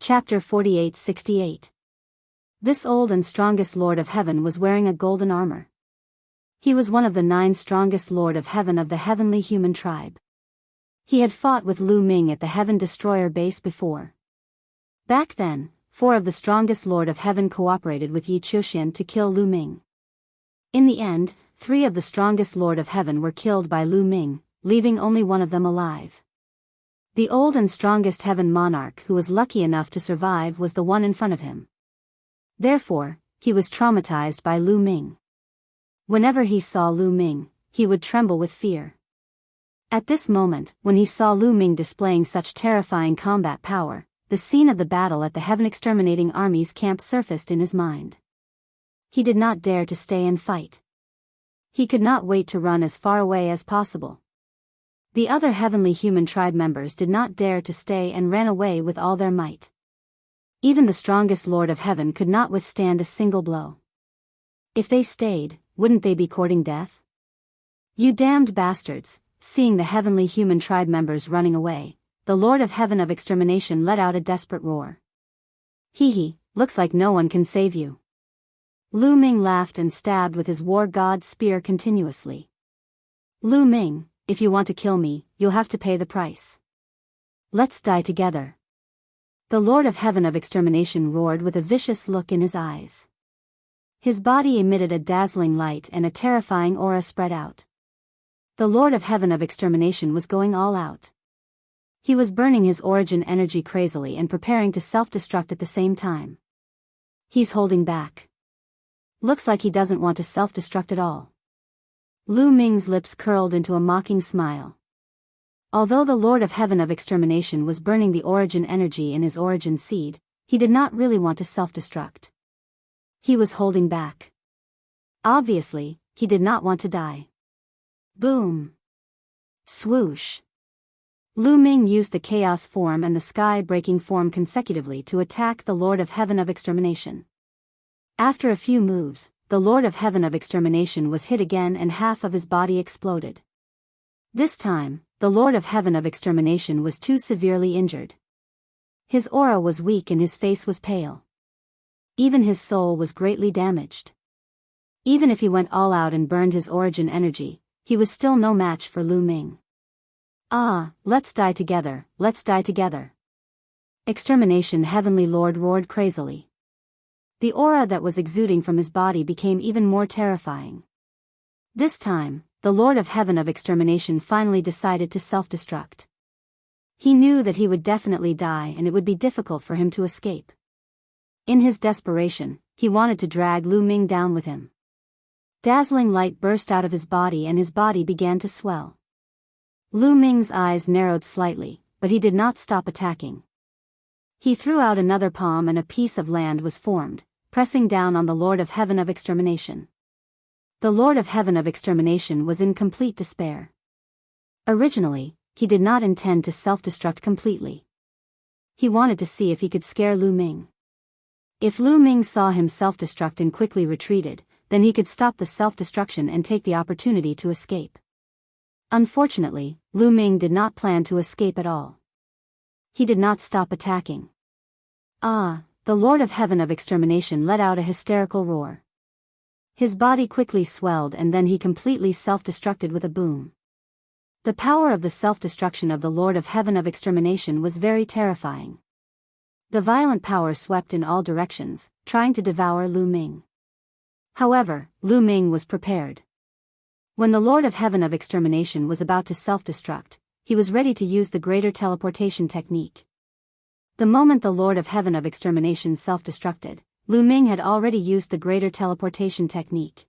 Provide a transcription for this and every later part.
Chapter 48-68. This old and strongest Lord of Heaven was wearing a golden armor. He was one of the 9 strongest Lord of Heaven of the heavenly human tribe. He had fought with Lu Ming at the Heaven Destroyer base before. Back then, 4 of the strongest Lord of Heaven cooperated with Yi Chuxian to kill Lu Ming. In the end, 3 of the strongest Lord of Heaven were killed by Lu Ming, leaving only 1 of them alive. The old and strongest heaven monarch who was lucky enough to survive was the one in front of him. Therefore, he was traumatized by Lu Ming. Whenever he saw Lu Ming, he would tremble with fear. At this moment, when he saw Lu Ming displaying such terrifying combat power, the scene of the battle at the Heaven Exterminating Army's camp surfaced in his mind. He did not dare to stay and fight. He could not wait to run as far away as possible. The other heavenly human tribe members did not dare to stay and ran away with all their might. Even the strongest Lord of Heaven could not withstand a single blow. If they stayed, wouldn't they be courting death? You damned bastards! Seeing the heavenly human tribe members running away, the Lord of Heaven of Extermination let out a desperate roar. Hee, looks like no one can save you. Lu Ming laughed and stabbed with his war god spear continuously. Lu Ming, if you want to kill me, you'll have to pay the price. Let's die together. The Lord of Heaven of Extermination roared with a vicious look in his eyes. His body emitted a dazzling light and a terrifying aura spread out. The Lord of Heaven of Extermination was going all out. He was burning his origin energy crazily and preparing to self-destruct at the same time. He's holding back. Looks like he doesn't want to self-destruct at all. Lu Ming's lips curled into a mocking smile. Although the Lord of Heaven of Extermination was burning the origin energy in his origin seed, he did not really want to self-destruct. He was holding back. Obviously, he did not want to die. Boom! Swoosh! Lu Ming used the chaos form and the sky-breaking form consecutively to attack the Lord of Heaven of Extermination. After a few moves, the Lord of Heaven of Extermination was hit again and half of his body exploded. This time, the Lord of Heaven of Extermination was too severely injured. His aura was weak and his face was pale. Even his soul was greatly damaged. Even if he went all out and burned his origin energy, he was still no match for Lu Ming. Let's die together, let's die together. Extermination Heavenly Lord roared crazily. The aura that was exuding from his body became even more terrifying. This time, the Lord of Heaven of Extermination finally decided to self-destruct. He knew that he would definitely die and it would be difficult for him to escape. In his desperation, he wanted to drag Lu Ming down with him. Dazzling light burst out of his body and his body began to swell. Lu Ming's eyes narrowed slightly, but he did not stop attacking. He threw out another palm and a piece of land was formed, pressing down on the Lord of Heaven of Extermination. The Lord of Heaven of Extermination was in complete despair. Originally, he did not intend to self-destruct completely. He wanted to see if he could scare Lu Ming. If Lu Ming saw him self-destruct and quickly retreated, then he could stop the self-destruction and take the opportunity to escape. Unfortunately, Lu Ming did not plan to escape at all. He did not stop attacking. The Lord of Heaven of Extermination let out a hysterical roar. His body quickly swelled and then he completely self-destructed with a boom. The power of the self-destruction of the Lord of Heaven of Extermination was very terrifying. The violent power swept in all directions, trying to devour Lu Ming. However, Lu Ming was prepared. When the Lord of Heaven of Extermination was about to self-destruct, he was ready to use the greater teleportation technique. The moment the Lord of Heaven of Extermination self-destructed, Lu Ming had already used the greater teleportation technique.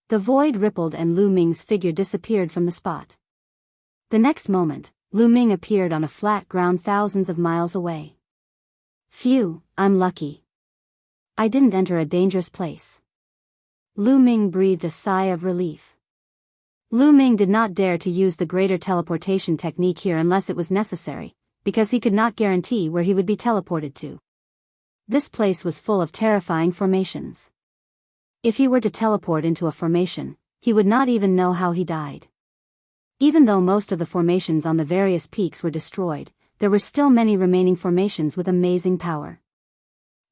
The void rippled and Lu Ming's figure disappeared from the spot. The next moment, Lu Ming appeared on a flat ground thousands of miles away. Phew, I'm lucky. I didn't enter a dangerous place. Lu Ming breathed a sigh of relief. Lu Ming did not dare to use the greater teleportation technique here unless it was necessary, because he could not guarantee where he would be teleported to. This place was full of terrifying formations. If he were to teleport into a formation, he would not even know how he died. Even though most of the formations on the various peaks were destroyed, there were still many remaining formations with amazing power.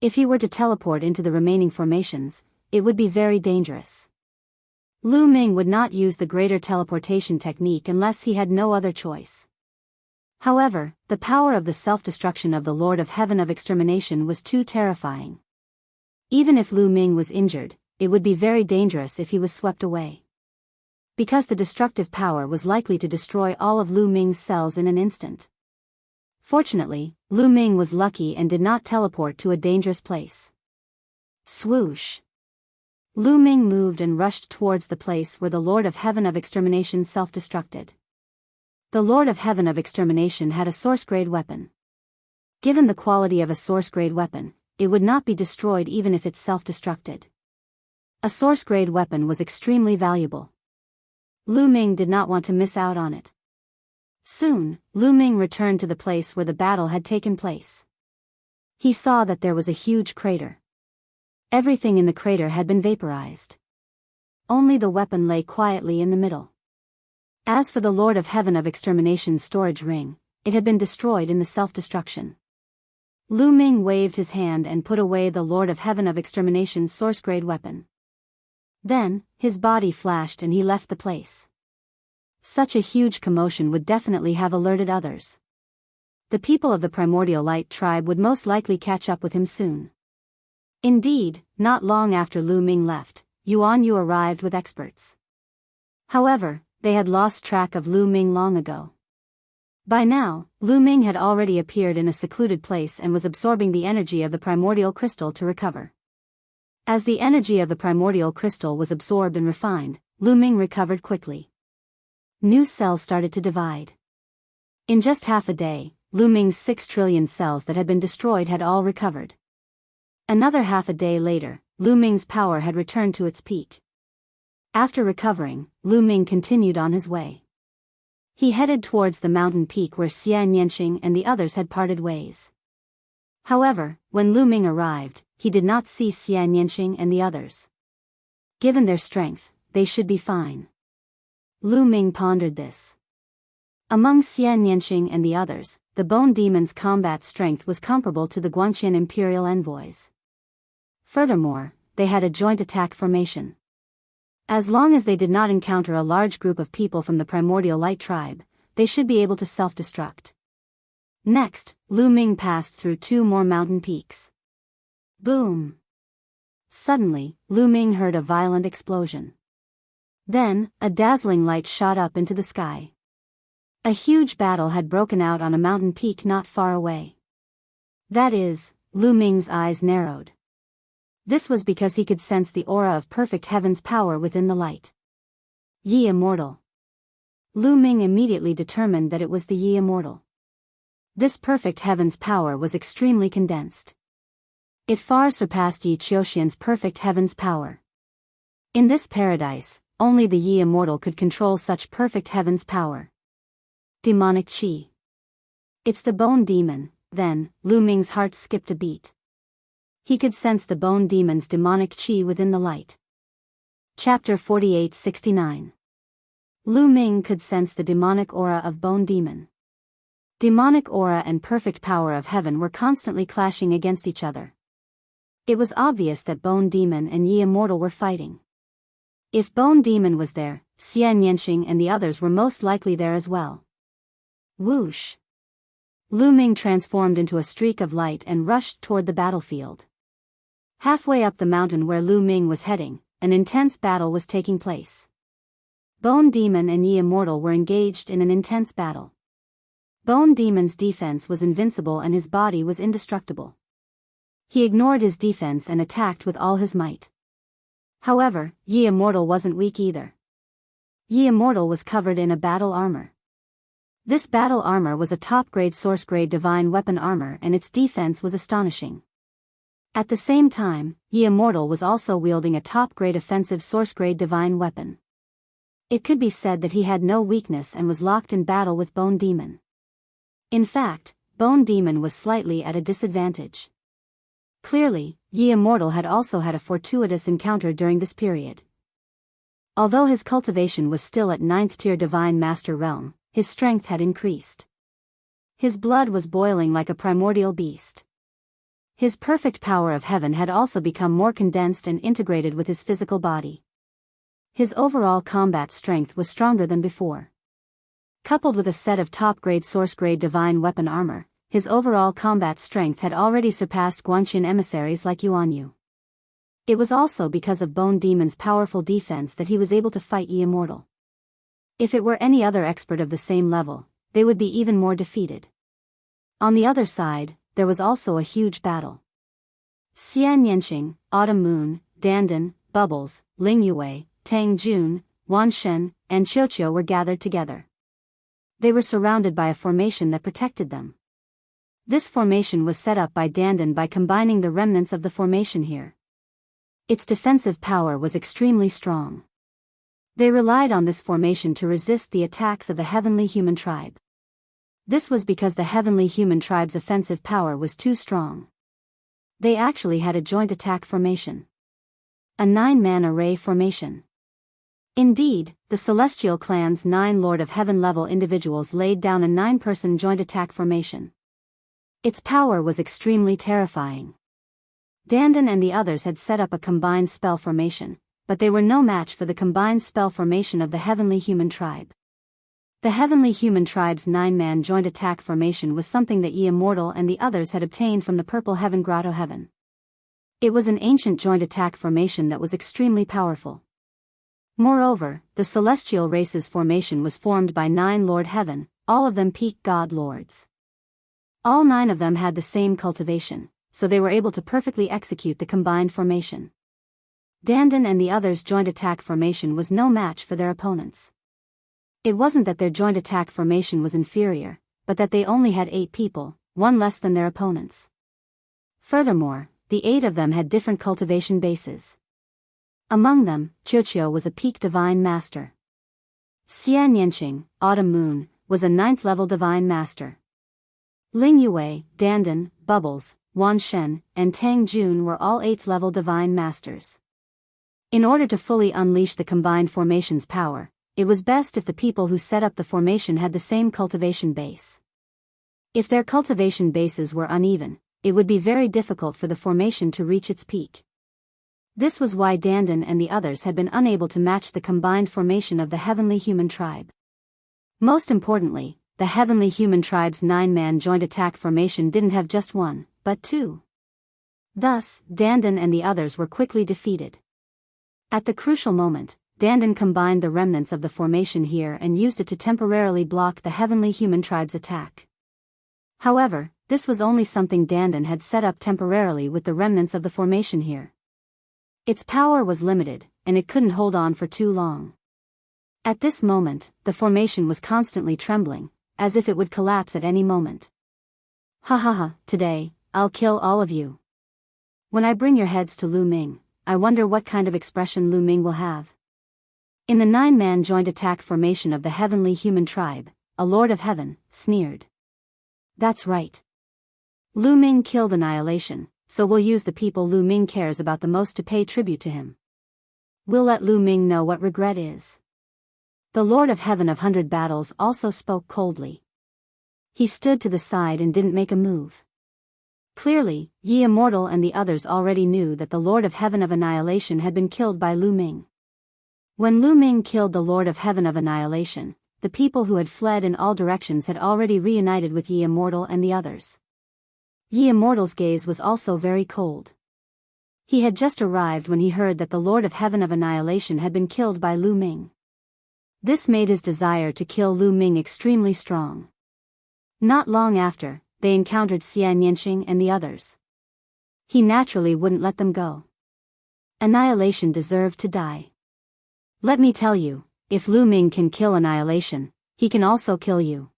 If he were to teleport into the remaining formations, it would be very dangerous. Lu Ming would not use the greater teleportation technique unless he had no other choice. However, the power of the self-destruction of the Lord of Heaven of Extermination was too terrifying. Even if Lu Ming was injured, it would be very dangerous if he was swept away. Because the destructive power was likely to destroy all of Lu Ming's cells in an instant. Fortunately, Lu Ming was lucky and did not teleport to a dangerous place. Swoosh! Lu Ming moved and rushed towards the place where the Lord of Heaven of Extermination self-destructed. The Lord of Heaven of Extermination had a source-grade weapon. Given the quality of a source-grade weapon, it would not be destroyed even if it self-destructed. A source-grade weapon was extremely valuable. Lu Ming did not want to miss out on it. Soon, Lu Ming returned to the place where the battle had taken place. He saw that there was a huge crater. Everything in the crater had been vaporized. Only the weapon lay quietly in the middle. As for the Lord of Heaven of Extermination's storage ring, it had been destroyed in the self-destruction. Lu Ming waved his hand and put away the Lord of Heaven of Extermination's source-grade weapon. Then, his body flashed and he left the place. Such a huge commotion would definitely have alerted others. The people of the Primordial Light tribe would most likely catch up with him soon. Indeed, not long after Lu Ming left, Yuan Yu arrived with experts. However, they had lost track of Lu Ming long ago. By now, Lu Ming had already appeared in a secluded place and was absorbing the energy of the primordial crystal to recover. As the energy of the primordial crystal was absorbed and refined, Lu Ming recovered quickly. New cells started to divide. In just half a day, Lu Ming's 6 trillion cells that had been destroyed had all recovered. Another half a day later, Lu Ming's power had returned to its peak. After recovering, Lu Ming continued on his way. He headed towards the mountain peak where Xian Yanqing and the others had parted ways. However, when Lu Ming arrived, he did not see Xian Yanqing and the others. Given their strength, they should be fine. Lu Ming pondered this. Among Xian Yanqing and the others, the Bone Demon's combat strength was comparable to the Guanqian Imperial Envoys. Furthermore, they had a joint attack formation. As long as they did not encounter a large group of people from the Primordial Light tribe, they should be able to self-destruct. Next, Lu Ming passed through 2 more mountain peaks. Boom! Suddenly, Lu Ming heard a violent explosion. Then, a dazzling light shot up into the sky. A huge battle had broken out on a mountain peak not far away. That is, Lu Ming's eyes narrowed. This was because he could sense the aura of perfect heaven's power within the light. Yi Immortal. Lu Ming immediately determined that it was the Yi Immortal. This perfect heaven's power was extremely condensed. It far surpassed Yi Qiuxian's perfect heaven's power. In this paradise, only the Yi Immortal could control such perfect heaven's power. Demonic Qi. It's the Bone Demon. Then, Lu Ming's heart skipped a beat. He could sense the Bone Demon's demonic qi within the light. Chapter 4869. Lu Ming could sense the demonic aura of Bone Demon. Demonic aura and perfect power of heaven were constantly clashing against each other. It was obvious that Bone Demon and Yi Immortal were fighting. If Bone Demon was there, Xian Yanqing and the others were most likely there as well. Whoosh! Lu Ming transformed into a streak of light and rushed toward the battlefield. Halfway up the mountain where Lu Ming was heading, an intense battle was taking place. Bone Demon and Yi Immortal were engaged in an intense battle. Bone Demon's defense was invincible and his body was indestructible. He ignored his defense and attacked with all his might. However, Yi Immortal wasn't weak either. Yi Immortal was covered in a battle armor. This battle armor was a top-grade source-grade divine weapon armor and its defense was astonishing. At the same time, Yi Immortal was also wielding a top-grade offensive source-grade divine weapon. It could be said that he had no weakness and was locked in battle with Bone Demon. In fact, Bone Demon was slightly at a disadvantage. Clearly, Yi Immortal had also had a fortuitous encounter during this period. Although his cultivation was still at 9th tier Divine Master Realm, his strength had increased. His blood was boiling like a primordial beast. His perfect power of heaven had also become more condensed and integrated with his physical body. His overall combat strength was stronger than before. Coupled with a set of top-grade source-grade divine weapon armor, his overall combat strength had already surpassed Guanxin emissaries like Yuan Yu. It was also because of Bone Demon's powerful defense that he was able to fight Yi Immortal. If it were any other expert of the same level, they would be even more defeated. On the other side, there was also a huge battle. Xian Yanqing, Autumn Moon, Dandan, Bubbles, Ling Yue, Tang Jun, Wan Shen, and Qiuqiu were gathered together. They were surrounded by a formation that protected them. This formation was set up by Dandan by combining the remnants of the formation here. Its defensive power was extremely strong. They relied on this formation to resist the attacks of the heavenly human tribe. This was because the heavenly human tribe's offensive power was too strong. They actually had a joint attack formation. A 9-man array formation. Indeed, the Celestial Clan's 9 Lord of Heaven level individuals laid down a 9-person joint attack formation. Its power was extremely terrifying. Dandan and the others had set up a combined spell formation, but they were no match for the combined spell formation of the heavenly human tribe. The heavenly human tribe's 9-man joint attack formation was something that Yi Immortal and the others had obtained from the Purple Heaven Grotto Heaven. It was an ancient joint attack formation that was extremely powerful. Moreover, the celestial race's formation was formed by 9 Lord Heaven, all of them peak god lords. All 9 of them had the same cultivation, so they were able to perfectly execute the combined formation. Dandan and the others' joint attack formation was no match for their opponents. It wasn't that their joint attack formation was inferior, but that they only had 8 people, 1 less than their opponents. Furthermore, the 8 of them had different cultivation bases. Among them, Qiuqiu was a peak divine master. Xian Yanqing, Autumn Moon, was a 9th level divine master. Ling Yue, Dandan, Bubbles, Wan Shen, and Tang Jun were all 8th level divine masters. In order to fully unleash the combined formation's power, it was best if the people who set up the formation had the same cultivation base. If their cultivation bases were uneven, it would be very difficult for the formation to reach its peak. This was why Dandan and the others had been unable to match the combined formation of the heavenly human tribe. Most importantly, the heavenly human tribe's 9-man joint attack formation didn't have just 1, but 2. Thus, Dandan and the others were quickly defeated. At the crucial moment, Dandan combined the remnants of the formation here and used it to temporarily block the heavenly human tribe's attack. However, this was only something Dandan had set up temporarily with the remnants of the formation here. Its power was limited, and it couldn't hold on for too long. At this moment, the formation was constantly trembling, as if it would collapse at any moment. Ha ha ha, today, I'll kill all of you. When I bring your heads to Lu Ming, I wonder what kind of expression Lu Ming will have. In the 9-man joint attack formation of the heavenly human tribe, a Lord of Heaven sneered. That's right. Lu Ming killed Annihilation, so we'll use the people Lu Ming cares about the most to pay tribute to him. We'll let Lu Ming know what regret is. The Lord of Heaven of 100 Battles also spoke coldly. He stood to the side and didn't make a move. Clearly, Yi Immortal and the others already knew that the Lord of Heaven of Annihilation had been killed by Lu Ming. When Lu Ming killed the Lord of Heaven of Annihilation, the people who had fled in all directions had already reunited with Yi Immortal and the others. Yi Immortal's gaze was also very cold. He had just arrived when he heard that the Lord of Heaven of Annihilation had been killed by Lu Ming. This made his desire to kill Lu Ming extremely strong. Not long after, they encountered Xian Yanqing and the others. He naturally wouldn't let them go. Annihilation deserved to die. Let me tell you, if Lu Ming can kill Annihilation, he can also kill you.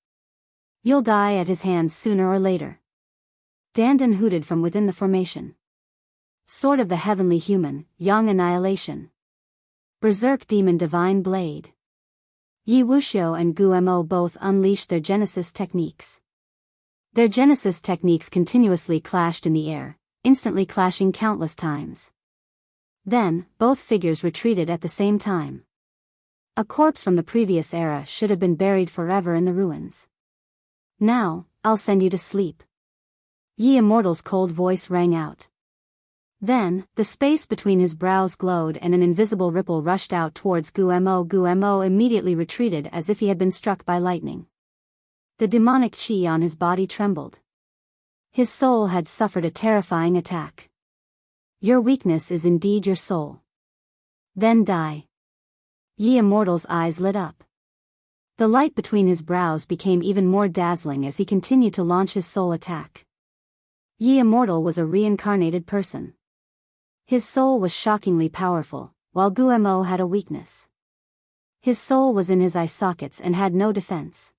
You'll die at his hands sooner or later. Dandan hooted from within the formation. Sword of the Heavenly Human, Young Annihilation. Berserk Demon Divine Blade. Yi Wuxiu and Gu Mo both unleashed their Genesis techniques. Their Genesis techniques continuously clashed in the air, instantly clashing countless times. Then, both figures retreated at the same time. A corpse from the previous era should have been buried forever in the ruins. Now, I'll send you to sleep." Yi Immortal's cold voice rang out. Then, the space between his brows glowed and an invisible ripple rushed out towards Gumo. Gumo immediately retreated as if he had been struck by lightning. The demonic chi on his body trembled. His soul had suffered a terrifying attack. "Your weakness is indeed your soul. Then die." Yi Immortal's eyes lit up. The light between his brows became even more dazzling as he continued to launch his soul attack. Yi Immortal was a reincarnated person. His soul was shockingly powerful, while Gumo had a weakness. His soul was in his eye sockets and had no defense.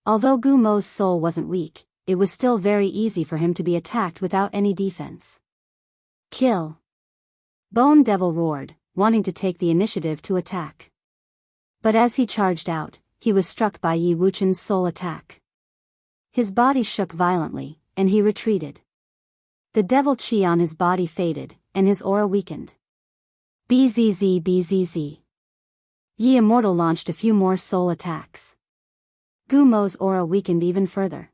Although Gumo's soul wasn't weak, it was still very easy for him to be attacked without any defense. "Kill!" Bone Devil roared, wanting to take the initiative to attack. But as he charged out, he was struck by Yi Wuchen's soul attack. His body shook violently, and he retreated. The devil chi on his body faded, and his aura weakened. Bzz bzz. Yi Immortal launched a few more soul attacks. Gumo's aura weakened even further.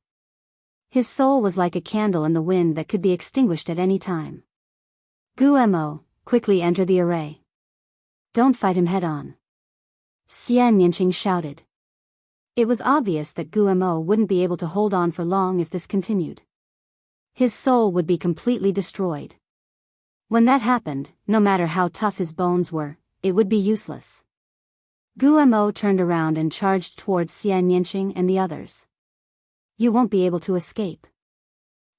His soul was like a candle in the wind that could be extinguished at any time. Gumo, quickly enter the array. Don't fight him head-on. Xianyanqing shouted. It was obvious that Gumo wouldn't be able to hold on for long if this continued. His soul would be completely destroyed. When that happened, no matter how tough his bones were, it would be useless. Gumo turned around and charged towards Xianyanqing and the others. "You won't be able to escape.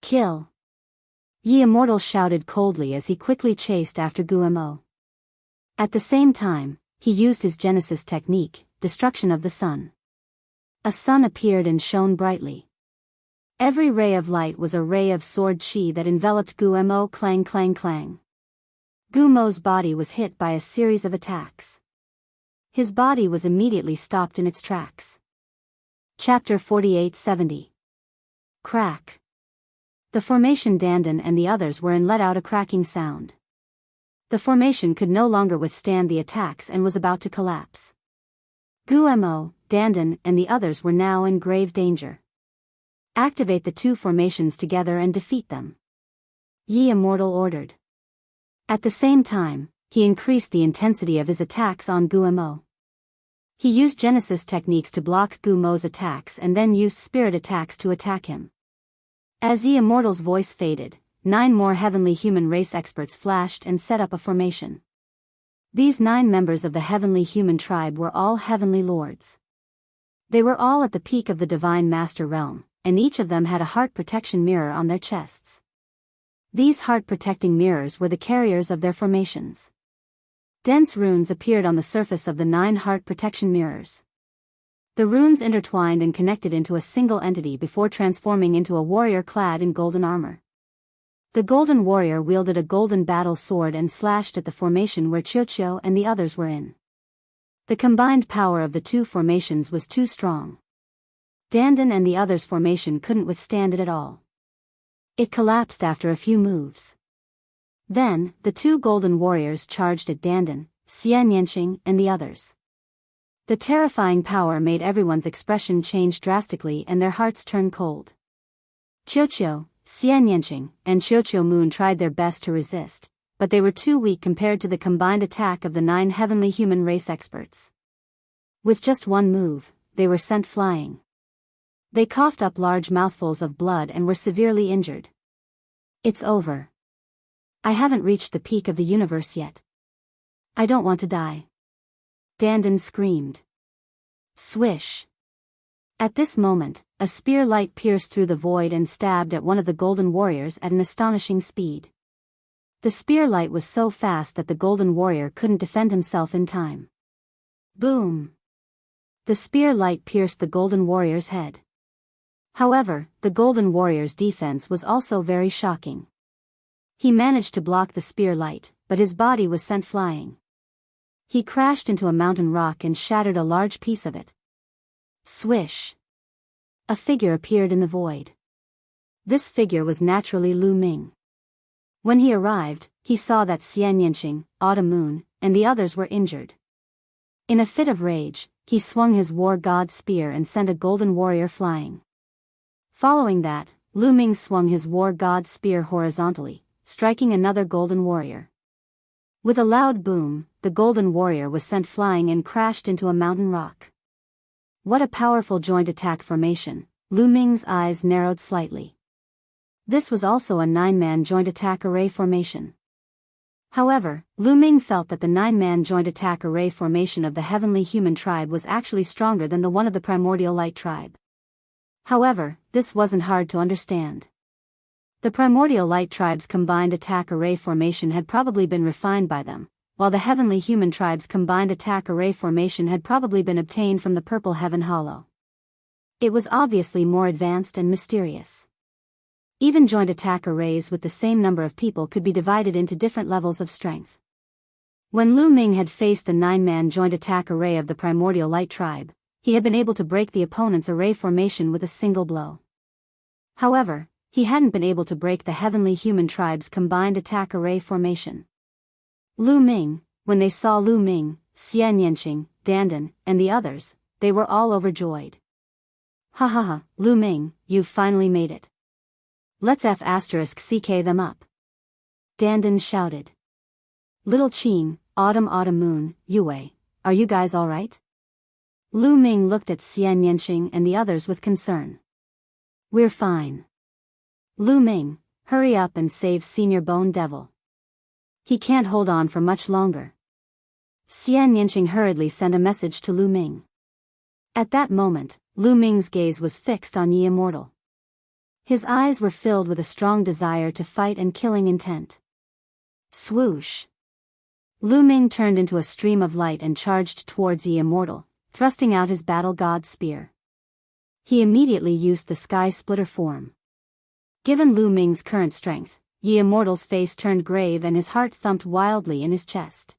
Kill!" Yi Immortal shouted coldly as he quickly chased after Gumo. At the same time, he used his Genesis technique, Destruction of the Sun. A sun appeared and shone brightly. Every ray of light was a ray of sword chi that enveloped Gumo. Clang clang clang. Gumo's body was hit by a series of attacks. His body was immediately stopped in its tracks. Chapter 4870. Crack. The formation Dandan and the others were in let out a cracking sound. The formation could no longer withstand the attacks and was about to collapse. Gumo, Dandan, and the others were now in grave danger. Activate the two formations together and defeat them. Yi Immortal ordered. At the same time, he increased the intensity of his attacks on Gumo. He used Genesis techniques to block Gumo's attacks and then used spirit attacks to attack him. As Yi Immortal's voice faded, 9 more heavenly human race experts flashed and set up a formation. These 9 members of the heavenly human tribe were all heavenly lords. They were all at the peak of the divine master realm, and each of them had a heart protection mirror on their chests. These heart-protecting mirrors were the carriers of their formations. Dense runes appeared on the surface of the 9 heart protection mirrors. The runes intertwined and connected into a single entity before transforming into a warrior clad in golden armor. The golden warrior wielded a golden battle sword and slashed at the formation where Qiuqiu and the others were in. The combined power of the two formations was too strong. Dandan and the others' formation couldn't withstand it at all. It collapsed after a few moves. Then, the 2 golden warriors charged at Dandan, Xianyanqing, and the others. The terrifying power made everyone's expression change drastically and their hearts turn cold. Qiuqiu, Xianyanqing, and Qiuqiu Moon tried their best to resist, but they were too weak compared to the combined attack of the 9 heavenly human race experts. With just one move, they were sent flying. They coughed up large mouthfuls of blood and were severely injured. It's over. I haven't reached the peak of the universe yet. I don't want to die. Dandan screamed. Swish. At this moment, a spear light pierced through the void and stabbed at one of the golden warriors at an astonishing speed. The spear light was so fast that the golden warrior couldn't defend himself in time. Boom! The spear light pierced the golden warrior's head. However, the golden warrior's defense was also very shocking. He managed to block the spear light, but his body was sent flying. He crashed into a mountain rock and shattered a large piece of it. Swish! A figure appeared in the void. This figure was naturally Lu Ming. When he arrived, he saw that Xianyanqing, Autumn Moon, and the others were injured. In a fit of rage, he swung his war god spear and sent a golden warrior flying. Following that, Lu Ming swung his war god spear horizontally, striking another golden warrior. With a loud boom, the golden warrior was sent flying and crashed into a mountain rock. What a powerful joint attack formation! Lu Ming's eyes narrowed slightly. This was also a 9-man joint attack array formation. However, Lu Ming felt that the 9-man joint attack array formation of the heavenly human tribe was actually stronger than the one of the primordial light tribe. However, this wasn't hard to understand. The primordial light tribe's combined attack array formation had probably been refined by them, while the heavenly human tribe's combined attack array formation had probably been obtained from the purple heaven hollow. It was obviously more advanced and mysterious. Even joint attack arrays with the same number of people could be divided into different levels of strength. When Lu Ming had faced the 9-man joint attack array of the primordial light tribe, he had been able to break the opponent's array formation with a single blow. However, he hadn't been able to break the heavenly human tribe's combined attack array formation. Lu Ming, when they saw Lu Ming, Enchanting, Dandan, and the others, they were all overjoyed. Ha ha ha, Lu Ming, you've finally made it. Let's *CK them up. Dandan shouted. Little Qin, Autumn Moon, Yue, are you guys alright? Lu Ming looked at Enchanting and the others with concern. We're fine. Lu Ming, hurry up and save Senior Bone Devil. He can't hold on for much longer. Enchanting hurriedly sent a message to Lu Ming. At that moment, Lu Ming's gaze was fixed on Ye Immortal. His eyes were filled with a strong desire to fight and killing intent. Swoosh! Lu Ming turned into a stream of light and charged towards Ye Immortal, thrusting out his battle god spear. He immediately used the sky splitter form. Given Lu Ming's current strength, Ye Immortal's face turned grave and his heart thumped wildly in his chest.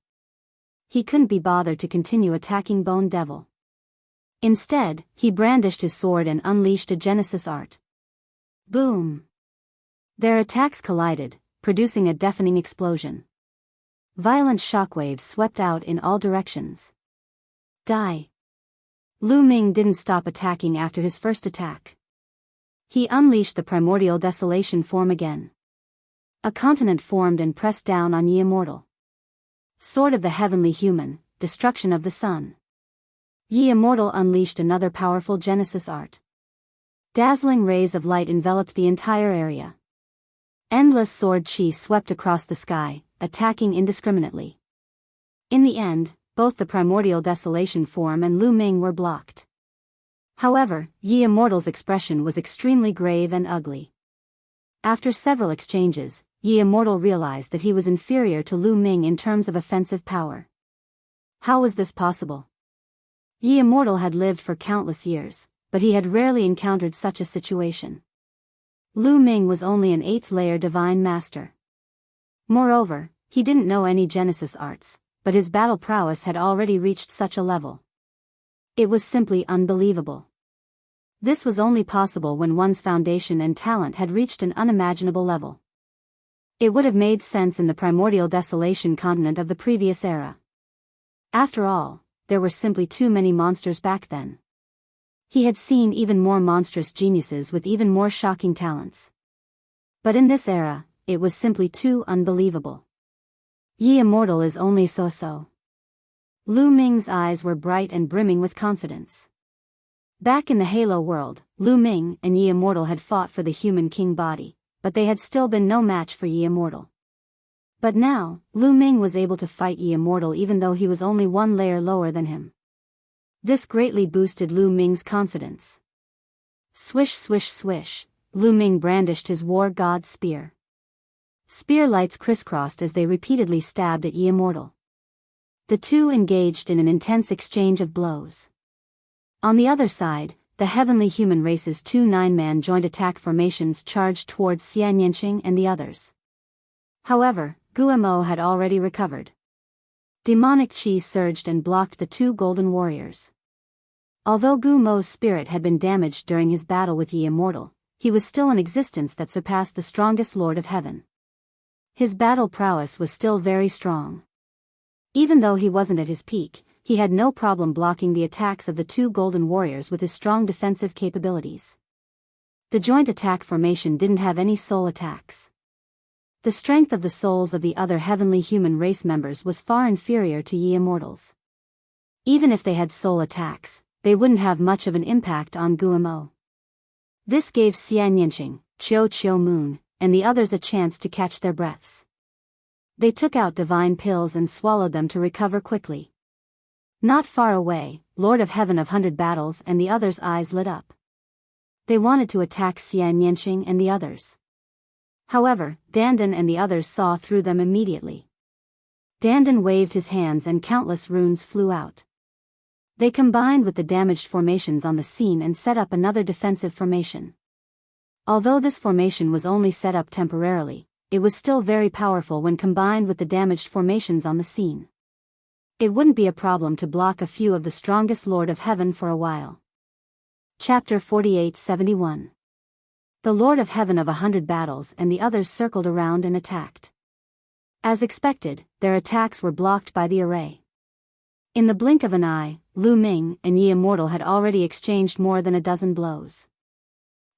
He couldn't be bothered to continue attacking Bone Devil. Instead, he brandished his sword and unleashed a Genesis art. Boom! Their attacks collided, producing a deafening explosion. Violent shockwaves swept out in all directions. Die! Lu Ming didn't stop attacking after his first attack. He unleashed the primordial desolation form again. A continent formed and pressed down on Ye Immortal. Sword of the heavenly human, destruction of the sun. Ye Immortal unleashed another powerful Genesis art. Dazzling rays of light enveloped the entire area. Endless sword chi swept across the sky, attacking indiscriminately. In the end, both the primordial desolation form and Lu Ming were blocked. However, Ye Immortal's expression was extremely grave and ugly. After several exchanges, Ye Immortal realized that he was inferior to Lu Ming in terms of offensive power. How was this possible? Ye Immortal had lived for countless years, but he had rarely encountered such a situation. Lu Ming was only an 8th-layer divine master. Moreover, he didn't know any Genesis arts, but his battle prowess had already reached such a level. It was simply unbelievable. This was only possible when one's foundation and talent had reached an unimaginable level. It would have made sense in the primordial desolation continent of the previous era. After all, there were simply too many monsters back then. He had seen even more monstrous geniuses with even more shocking talents. But in this era, it was simply too unbelievable. Ye Immortal is only so-so. Lu Ming's eyes were bright and brimming with confidence. Back in the Halo world, Lu Ming and Ye Immortal had fought for the human king body, but they had still been no match for Ye Immortal. But now, Lu Ming was able to fight Ye Immortal even though he was only 1 layer lower than him. This greatly boosted Lu Ming's confidence. Swish swish swish, Lu Ming brandished his war god spear. Spear lights crisscrossed as they repeatedly stabbed at Ye Immortal. The two engaged in an intense exchange of blows. On the other side, the heavenly human race's 2 9-man joint attack formations charged towards Enchanting and the others. However, Guo had already recovered. Demonic chi surged and blocked the 2 golden warriors. Although Guo's spirit had been damaged during his battle with Ye Immortal, he was still an existence that surpassed the strongest Lord of Heaven. His battle prowess was still very strong. Even though he wasn't at his peak, he had no problem blocking the attacks of the 2 golden warriors with his strong defensive capabilities. The joint attack formation didn't have any soul attacks. The strength of the souls of the other heavenly human race members was far inferior to Ye Immortals. Even if they had soul attacks, they wouldn't have much of an impact on Guamo. This gave Xianyinqing, Chiu Moon, and the others a chance to catch their breaths. They took out divine pills and swallowed them to recover quickly. Not far away, Lord of Heaven of 100 Battles and the others' eyes lit up. They wanted to attack Xianyinqing and the others. However, Dandan and the others saw through them immediately. Dandan waved his hands and countless runes flew out. They combined with the damaged formations on the scene and set up another defensive formation. Although this formation was only set up temporarily, it was still very powerful when combined with the damaged formations on the scene. It wouldn't be a problem to block a few of the strongest Lord of Heaven for a while. Chapter 48-71. The Lord of Heaven of 100 Battles and the others circled around and attacked. As expected, their attacks were blocked by the array. In the blink of an eye, Lu Ming and Ye Immortal had already exchanged more than a dozen blows.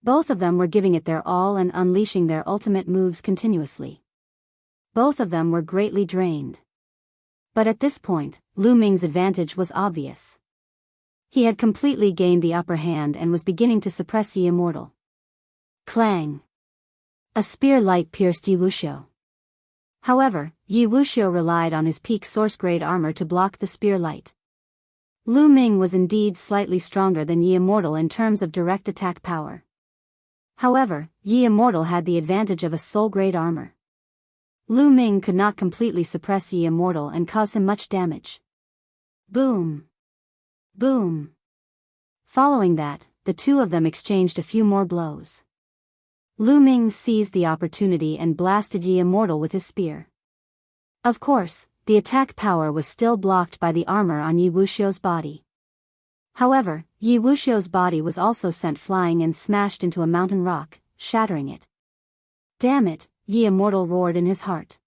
Both of them were giving it their all and unleashing their ultimate moves continuously. Both of them were greatly drained. But at this point, Lu Ming's advantage was obvious. He had completely gained the upper hand and was beginning to suppress Ye Immortal. Clang! A spear light pierced Yi Wuxiu. However, Yi Wuxiu relied on his peak source-grade armor to block the spear light. Lu Ming was indeed slightly stronger than Ye Immortal in terms of direct attack power. However, Ye Immortal had the advantage of a soul-grade armor. Lu Ming could not completely suppress Ye Immortal and cause him much damage. Boom! Boom! Following that, the two of them exchanged a few more blows. Lu Ming seized the opportunity and blasted Ye Immortal with his spear. Of course, the attack power was still blocked by the armor on Yi Wuxiu's body. However, Yi Wuxiu's body was also sent flying and smashed into a mountain rock, shattering it. Damn it, Ye Immortal roared in his heart.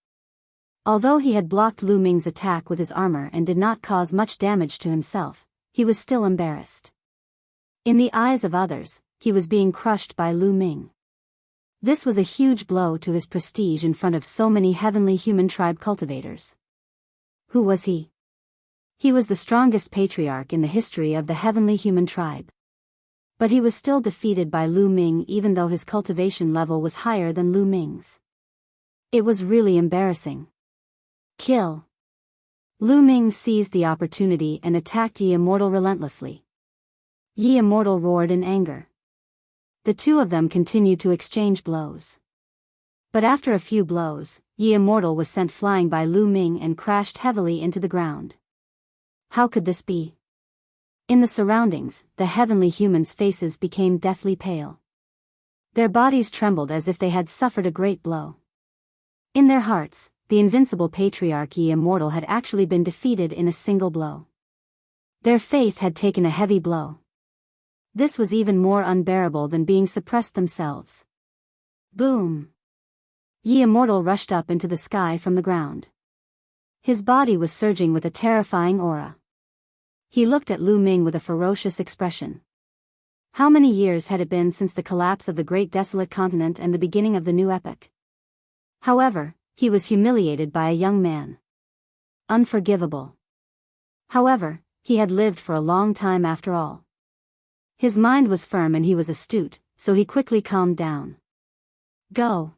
Although he had blocked Lu Ming's attack with his armor and did not cause much damage to himself, he was still embarrassed. In the eyes of others, he was being crushed by Lu Ming. This was a huge blow to his prestige in front of so many heavenly human tribe cultivators. Who was he? He was the strongest patriarch in the history of the heavenly human tribe. But he was still defeated by Lu Ming even though his cultivation level was higher than Lu Ming's. It was really embarrassing. Kill! Lu Ming seized the opportunity and attacked Ye Immortal relentlessly. Ye Immortal roared in anger. The two of them continued to exchange blows. But after a few blows, Ye Immortal was sent flying by Lu Ming and crashed heavily into the ground. How could this be? In the surroundings, the heavenly humans' faces became deathly pale. Their bodies trembled as if they had suffered a great blow. In their hearts, the invincible patriarch Ye Immortal had actually been defeated in a single blow. Their faith had taken a heavy blow. This was even more unbearable than being suppressed themselves. Boom! Ye Immortal rushed up into the sky from the ground. His body was surging with a terrifying aura. He looked at Lu Ming with a ferocious expression. How many years had it been since the collapse of the Great Desolate Continent and the beginning of the new epoch? However, he was humiliated by a young man. Unforgivable. However, he had lived for a long time after all. His mind was firm and he was astute, so he quickly calmed down. Go!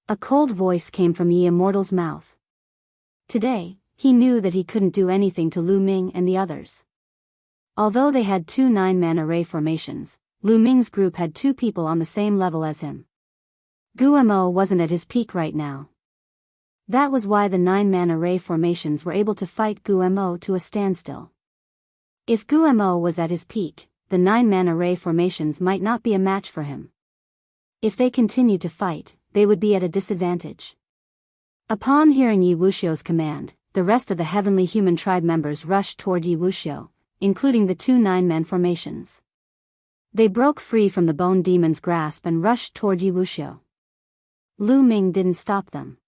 A cold voice came from Ye Immortal's mouth. Today, he knew that he couldn't do anything to Lu Ming and the others. Although they had two 9-man array formations, Lu Ming's group had two people on the same level as him. Guamo wasn't at his peak right now. That was why the 9-man array formations were able to fight Guamo to a standstill. If Guamo was at his peak, the 9-man array formations might not be a match for him. If they continued to fight, they would be at a disadvantage. Upon hearing Yi Wuxiu's command, the rest of the heavenly human tribe members rushed toward Yi Wuxiu, including the two 9-man formations. They broke free from the bone demon's grasp and rushed toward Yi Wuxiu. Lu Ming didn't stop them.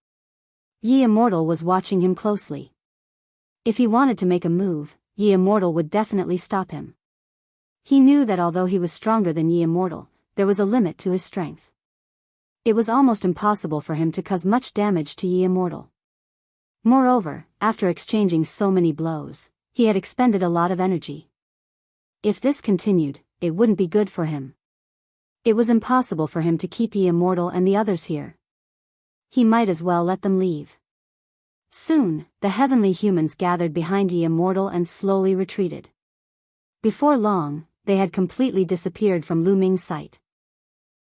Ye Immortal was watching him closely. If he wanted to make a move, Ye Immortal would definitely stop him. He knew that although he was stronger than Ye Immortal, there was a limit to his strength. It was almost impossible for him to cause much damage to Ye Immortal. Moreover, after exchanging so many blows, he had expended a lot of energy. If this continued, it wouldn't be good for him. It was impossible for him to keep Ye Immortal and the others here. He might as well let them leave. Soon, the heavenly humans gathered behind Ye Immortal and slowly retreated. Before long, they had completely disappeared from Lu Ming's sight.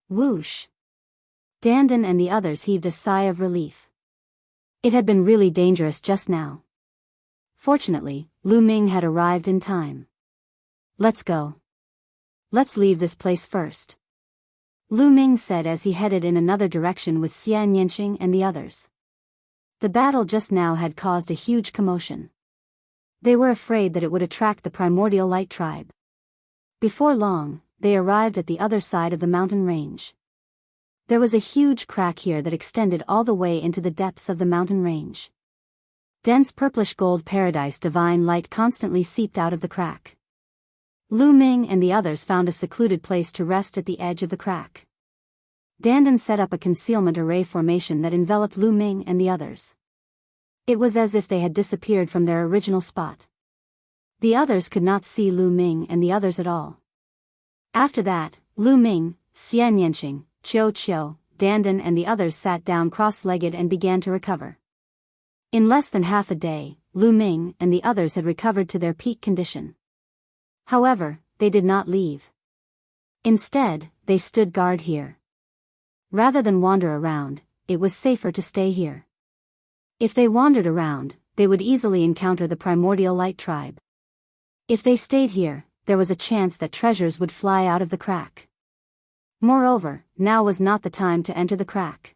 Whoosh! Dandan and the others heaved a sigh of relief. It had been really dangerous just now. Fortunately, Lu Ming had arrived in time. Let's go. Let's leave this place first, Lu Ming said as he headed in another direction with Xianyinxing and the others. The battle just now had caused a huge commotion. They were afraid that it would attract the primordial light tribe. Before long, they arrived at the other side of the mountain range. There was a huge crack here that extended all the way into the depths of the mountain range. Dense purplish gold paradise divine light constantly seeped out of the crack. Lu Ming and the others found a secluded place to rest at the edge of the crack. Dandan set up a concealment array formation that enveloped Lu Ming and the others. It was as if they had disappeared from their original spot. The others could not see Lu Ming and the others at all. After that, Lu Ming, Xianyinxing, Chiu, Dandan and the others sat down cross-legged and began to recover. In less than half a day, Lu Ming and the others had recovered to their peak condition. However, they did not leave. Instead, they stood guard here. Rather than wander around, it was safer to stay here. If they wandered around, they would easily encounter the primordial light tribe. If they stayed here, there was a chance that treasures would fly out of the crack. Moreover, now was not the time to enter the crack.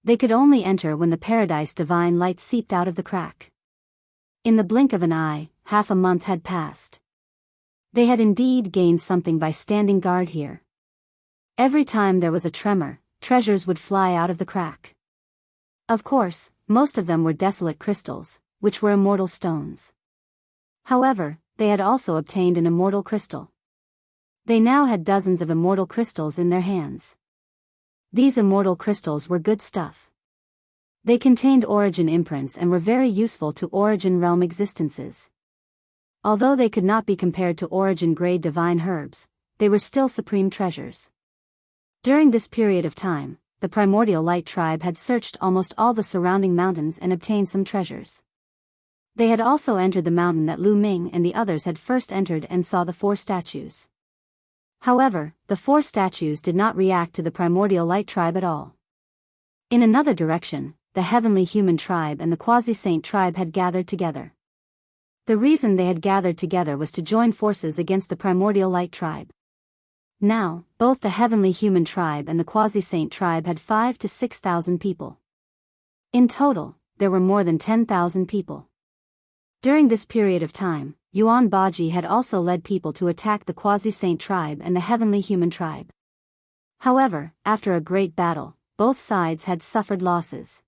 They could only enter when the paradise divine light seeped out of the crack. In the blink of an eye, half a month had passed. They had indeed gained something by standing guard here. Every time there was a tremor, treasures would fly out of the crack. Of course, most of them were desolate crystals, which were immortal stones. However, they had also obtained an immortal crystal. They now had dozens of immortal crystals in their hands. These immortal crystals were good stuff. They contained origin imprints and were very useful to origin realm existences. Although they could not be compared to origin-grade divine herbs, they were still supreme treasures. During this period of time, the primordial light tribe had searched almost all the surrounding mountains and obtained some treasures. They had also entered the mountain that Lu Ming and the others had first entered and saw the 4 statues. However, the 4 statues did not react to the primordial light tribe at all. In another direction, the heavenly human tribe and the quasi-saint tribe had gathered together. The reason they had gathered together was to join forces against the primordial light tribe. Now, both the heavenly human tribe and the quasi-saint tribe had 5,000 to 6,000 people. In total, there were more than 10,000 people. During this period of time, Yuan Baji had also led people to attack the quasi-saint tribe and the heavenly human tribe. However, after a great battle, both sides had suffered losses.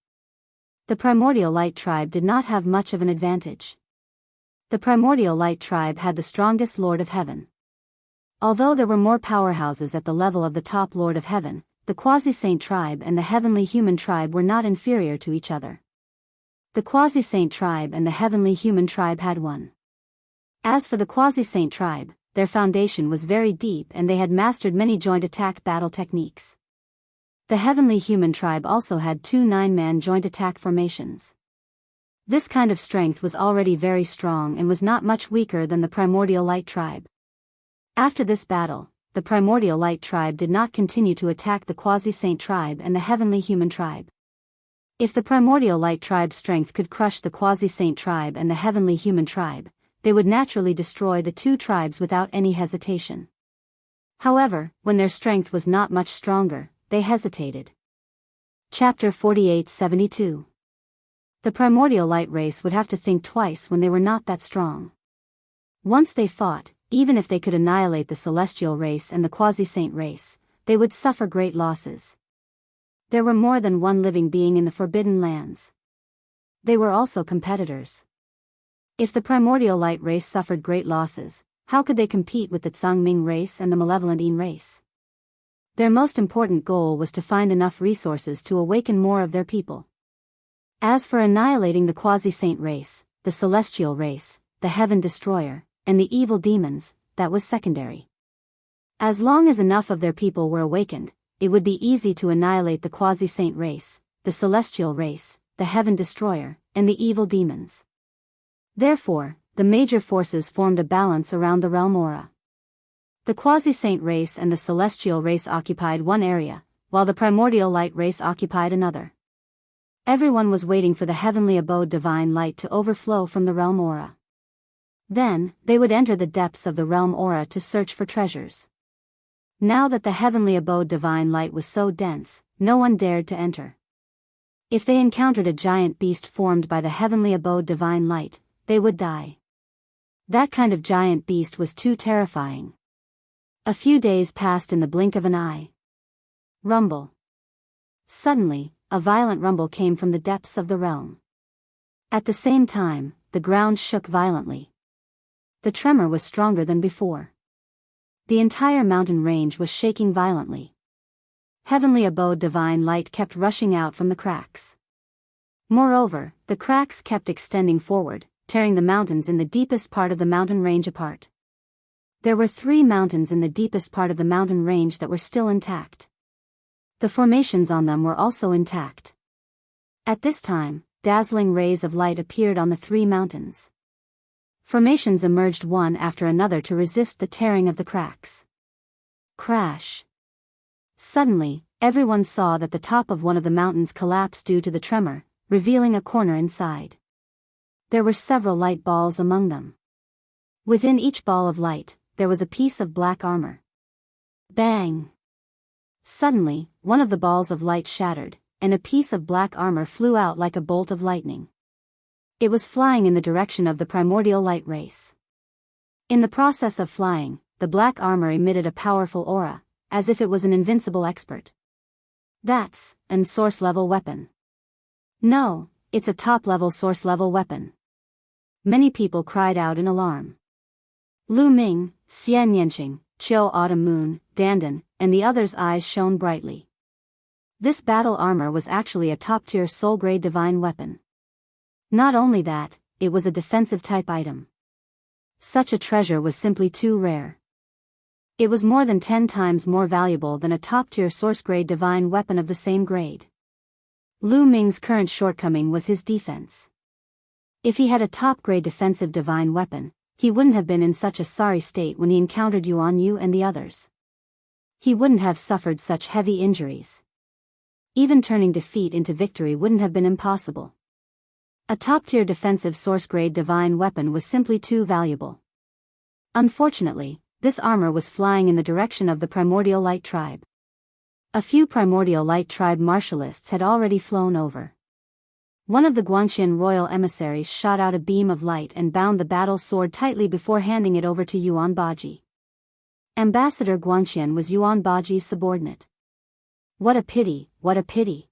The primordial light tribe did not have much of an advantage. The primordial light tribe had the strongest Lord of Heaven. Although there were more powerhouses at the level of the top Lord of Heaven, the quasi-saint tribe and the heavenly human tribe were not inferior to each other. The quasi-saint tribe and the heavenly human tribe had won. As for the quasi-saint tribe, their foundation was very deep and they had mastered many joint attack battle techniques. The heavenly human tribe also had 2 9-man joint attack formations. This kind of strength was already very strong and was not much weaker than the primordial light tribe. After this battle, the primordial light tribe did not continue to attack the quasi-saint tribe and the heavenly human tribe. If the primordial light tribe's strength could crush the quasi-saint tribe and the heavenly human tribe, they would naturally destroy the 2 tribes without any hesitation. However, when their strength was not much stronger, they hesitated. Chapter 48-72. The primordial light race would have to think twice when they were not that strong. Once they fought, even if they could annihilate the celestial race and the quasi-saint race, they would suffer great losses. There were more than one living being in the Forbidden Lands. They were also competitors. If the primordial light race suffered great losses, how could they compete with the Tsangming race and the malevolent Yin race? Their most important goal was to find enough resources to awaken more of their people. As for annihilating the quasi-saint race, the celestial race, the heaven destroyer, and the evil demons, that was secondary. As long as enough of their people were awakened, it would be easy to annihilate the quasi-saint race, the celestial race, the heaven destroyer, and the evil demons. Therefore, the major forces formed a balance around the realm aura. The quasi-saint race and the celestial race occupied one area, while the primordial light race occupied another. Everyone was waiting for the heavenly abode divine light to overflow from the realm aura. Then, they would enter the depths of the realm aura to search for treasures. Now that the heavenly abode divine light was so dense, no one dared to enter. If they encountered a giant beast formed by the heavenly abode divine light, they would die. That kind of giant beast was too terrifying. A few days passed in the blink of an eye. Rumble. Suddenly, a violent rumble came from the depths of the realm. At the same time, the ground shook violently. The tremor was stronger than before. The entire mountain range was shaking violently. Heavenly abode divine light kept rushing out from the cracks. Moreover, the cracks kept extending forward, tearing the mountains in the deepest part of the mountain range apart. There were 3 mountains in the deepest part of the mountain range that were still intact. The formations on them were also intact. At this time, dazzling rays of light appeared on the 3 mountains. Formations emerged one after another to resist the tearing of the cracks. Crash. Suddenly, everyone saw that the top of one of the mountains collapsed due to the tremor, revealing a corner inside. There were several light balls among them. Within each ball of light, there was a piece of black armor. Bang! Suddenly, one of the balls of light shattered, and a piece of black armor flew out like a bolt of lightning. It was flying in the direction of the primordial light race. In the process of flying, the black armor emitted a powerful aura, as if it was an invincible expert. That's an source-level weapon. No, it's a top-level source-level weapon. Many people cried out in alarm. Lu Ming, Xian Yanqing, Qiu Autumn Moon, Dandan, and the others' eyes shone brightly. This battle armor was actually a top-tier soul-grade divine weapon. Not only that, it was a defensive-type item. Such a treasure was simply too rare. It was more than 10 times more valuable than a top-tier source-grade divine weapon of the same grade. Lu Ming's current shortcoming was his defense. If he had a top-grade defensive divine weapon, he wouldn't have been in such a sorry state when he encountered Yuan Yu and the others. He wouldn't have suffered such heavy injuries. Even turning defeat into victory wouldn't have been impossible. A top-tier defensive source-grade divine weapon was simply too valuable. Unfortunately, this armor was flying in the direction of the primordial light tribe. A few primordial light tribe martialists had already flown over. One of the Guangxian royal emissaries shot out a beam of light and bound the battle sword tightly before handing it over to Yuan Baji. Ambassador Guangxian was Yuan Baji's subordinate. What a pity, what a pity.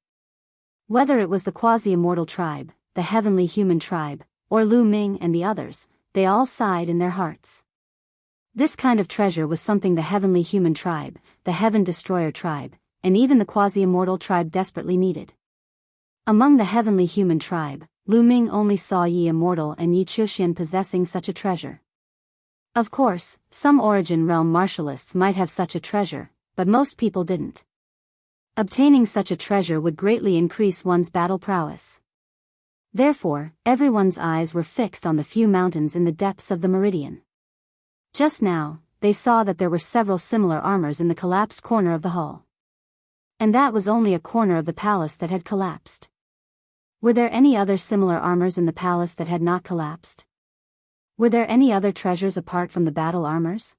Whether it was the quasi-immortal tribe, the heavenly human tribe, or Lu Ming and the others, they all sighed in their hearts. This kind of treasure was something the heavenly human tribe, the heaven destroyer tribe, and even the quasi-immortal tribe desperately needed. Among the heavenly human tribe, Lu Ming only saw Yi Immortal and Yi Chuxian possessing such a treasure. Of course, some origin realm martialists might have such a treasure, but most people didn't. Obtaining such a treasure would greatly increase one's battle prowess. Therefore, everyone's eyes were fixed on the few mountains in the depths of the meridian. Just now, they saw that there were several similar armors in the collapsed corner of the hall. And that was only a corner of the palace that had collapsed. Were there any other similar armors in the palace that had not collapsed? Were there any other treasures apart from the battle armors?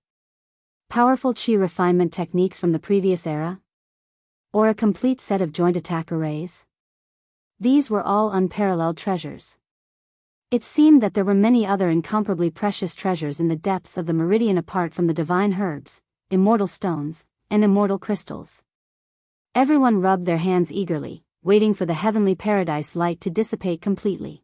Powerful chi refinement techniques from the previous era? Or a complete set of joint attack arrays? These were all unparalleled treasures. It seemed that there were many other incomparably precious treasures in the depths of the meridian apart from the divine herbs, immortal stones, and immortal crystals. Everyone rubbed their hands eagerly, waiting for the heavenly paradise light to dissipate completely.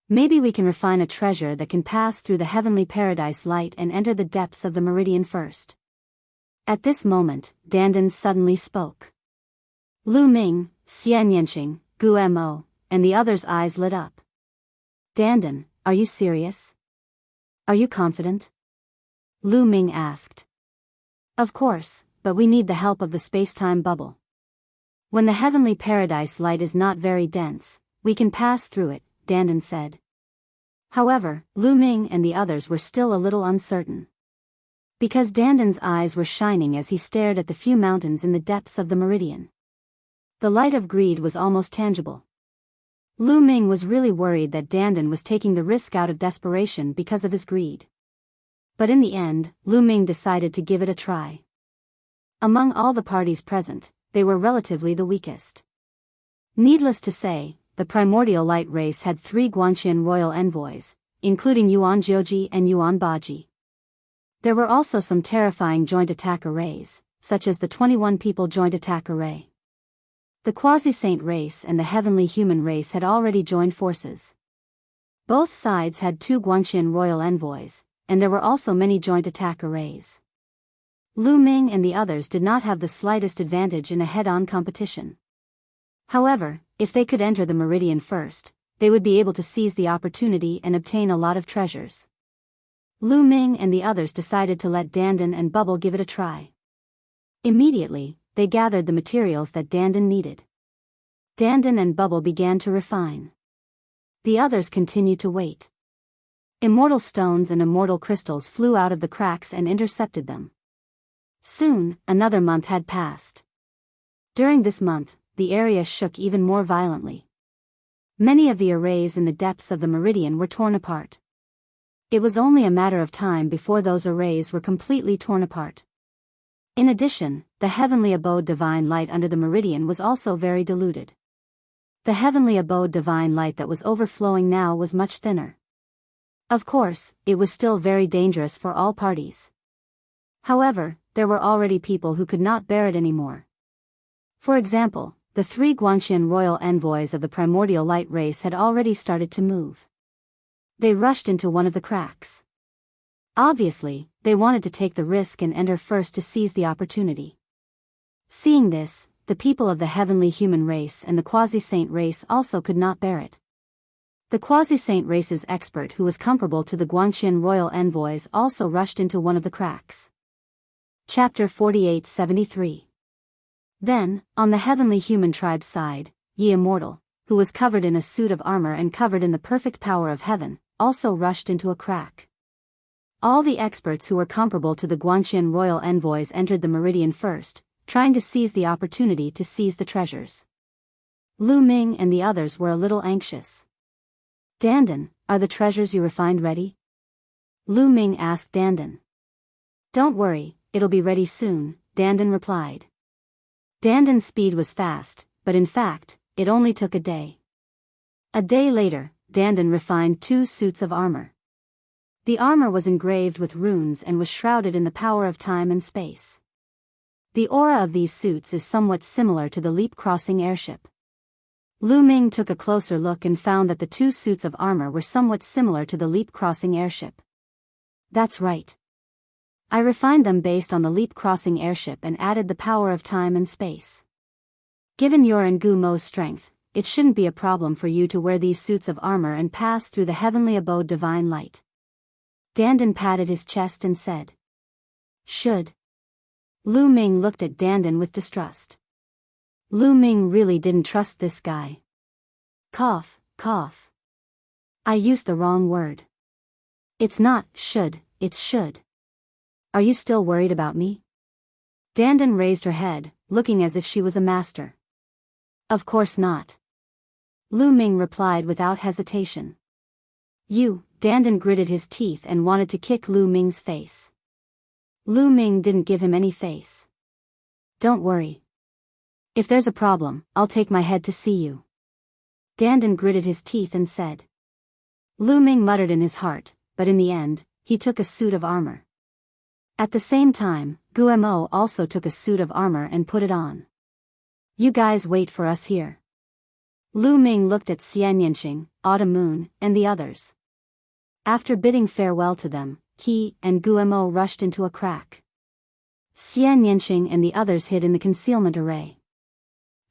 Maybe we can refine a treasure that can pass through the heavenly paradise light and enter the depths of the meridian first. At this moment, Dandan suddenly spoke. Lu Ming, Xianyanqing, Gu Mo, and the others' eyes lit up. Dandan, are you serious? Are you confident? Lu Ming asked. Of course, but we need the help of the space-time bubble. When the heavenly paradise light is not very dense, we can pass through it, Dandan said. However, Lu Ming and the others were still a little uncertain. Because Dandan's eyes were shining as he stared at the few mountains in the depths of the meridian. The light of greed was almost tangible. Lu Ming was really worried that Dandan was taking the risk out of desperation because of his greed. But in the end, Lu Ming decided to give it a try. Among all the parties present, they were relatively the weakest. Needless to say, the primordial light race had 3 Guanxian royal envoys, including Yuan Jiuji and Yuan Baji. There were also some terrifying joint attack arrays, such as the 21-people joint attack array. The quasi-saint race and the heavenly human race had already joined forces. Both sides had 2 Guanxian royal envoys, and there were also many joint attack arrays. Lu Ming and the others did not have the slightest advantage in a head-on competition. However, if they could enter the meridian first, they would be able to seize the opportunity and obtain a lot of treasures. Lu Ming and the others decided to let Dandan and Bubble give it a try. Immediately, they gathered the materials that Dandan needed. Dandan and Bubble began to refine. The others continued to wait. Immortal stones and immortal crystals flew out of the cracks and intercepted them. Soon, another month had passed. During this month, the area shook even more violently. Many of the arrays in the depths of the meridian were torn apart. It was only a matter of time before those arrays were completely torn apart. In addition, the heavenly abode divine light under the meridian was also very diluted. The heavenly abode divine light that was overflowing now was much thinner. Of course, it was still very dangerous for all parties. However, there were already people who could not bear it anymore. For example, the 3 Guanxian royal envoys of the primordial light race had already started to move. They rushed into one of the cracks. Obviously, they wanted to take the risk and enter first to seize the opportunity. Seeing this, the people of the heavenly human race and the quasi-saint race also could not bear it. The quasi-saint race's expert, who was comparable to the Guanxian royal envoys, also rushed into one of the cracks. Chapter 48-73. Then, on the heavenly human tribe's side, Ye Immortal, who was covered in a suit of armor and covered in the perfect power of heaven, also rushed into a crack. All the experts who were comparable to the Guanxian royal envoys entered the meridian first, trying to seize the opportunity to seize the treasures. Lu Ming and the others were a little anxious. Dandan, are the treasures you refined ready? Lu Ming asked Dandan. Don't worry, it'll be ready soon, Dandan replied. Dandan's speed was fast, but in fact, it only took a day. A day later, Dandan refined 2 suits of armor. The armor was engraved with runes and was shrouded in the power of time and space. The aura of these suits is somewhat similar to the leap-crossing airship. Lu Ming took a closer look and found that the 2 suits of armor were somewhat similar to the leap-crossing airship. That's right. I refined them based on the leap-crossing airship and added the power of time and space. Given your and Gu Mo's strength, it shouldn't be a problem for you to wear these suits of armor and pass through the heavenly abode divine light. Dandan patted his chest and said. Should. Lu Ming looked at Dandan with distrust. Lu Ming really didn't trust this guy. Cough, cough. I used the wrong word. It's not should, it's should. Are you still worried about me? Dandan raised her head, looking as if she was a master. Of course not. Lu Ming replied without hesitation. Dandan gritted his teeth and wanted to kick Lu Ming's face. Lu Ming didn't give him any face. Don't worry. If there's a problem, I'll take my head to see you. Dandan gritted his teeth and said. Lu Ming muttered in his heart, but in the end, he took a suit of armor. At the same time, Gu Mo also took a suit of armor and put it on. You guys wait for us here. Lu Ming looked at Xianyanqing, Autumn Moon, and the others. After bidding farewell to them, he and Gu Mo rushed into a crack. Enchanting and the others hid in the concealment array.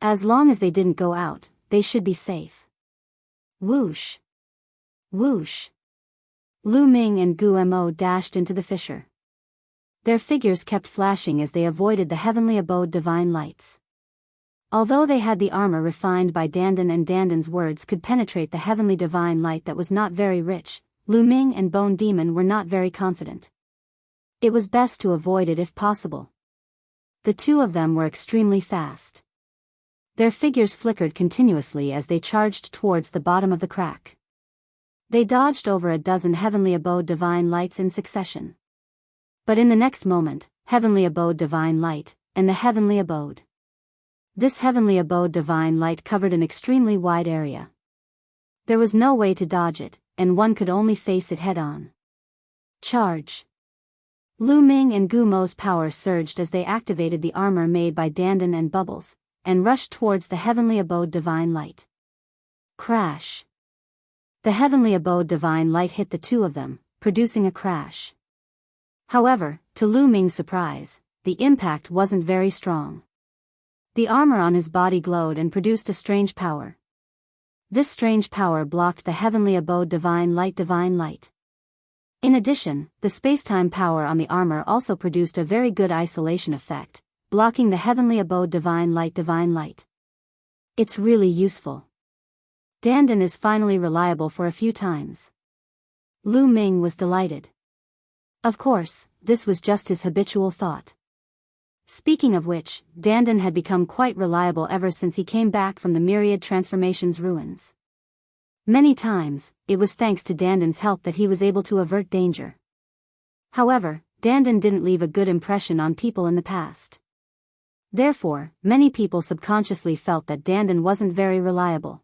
As long as they didn't go out, they should be safe. Whoosh! Whoosh! Lu Ming and Gu Mo dashed into the fissure. Their figures kept flashing as they avoided the heavenly abode divine lights. Although they had the armor refined by Dandan and Dandan's words could penetrate the heavenly divine light that was not very rich, Lu Ming and Bone Demon were not very confident. It was best to avoid it if possible. The two of them were extremely fast. Their figures flickered continuously as they charged towards the bottom of the crack. They dodged over a dozen heavenly abode divine lights in succession. But in the next moment, heavenly abode divine light, and the heavenly abode. This heavenly abode divine light covered an extremely wide area. There was no way to dodge it, and one could only face it head-on. Charge! Lu Ming and Gu Mo's power surged as they activated the armor made by Dandan and Bubbles, and rushed towards the heavenly abode divine light. Crash! The heavenly abode divine light hit the two of them, producing a crash. However, to Lu Ming's surprise, the impact wasn't very strong. The armor on his body glowed and produced a strange power. This strange power blocked the heavenly abode divine light. In addition, the space-time power on the armor also produced a very good isolation effect, blocking the heavenly abode divine light. It's really useful. Dandan is finally reliable for a few times. Lu Ming was delighted. Of course, this was just his habitual thought. Speaking of which, Dandan had become quite reliable ever since he came back from the Myriad Transformations ruins. Many times, it was thanks to Dandan's help that he was able to avert danger. However, Dandan didn't leave a good impression on people in the past. Therefore, many people subconsciously felt that Dandan wasn't very reliable.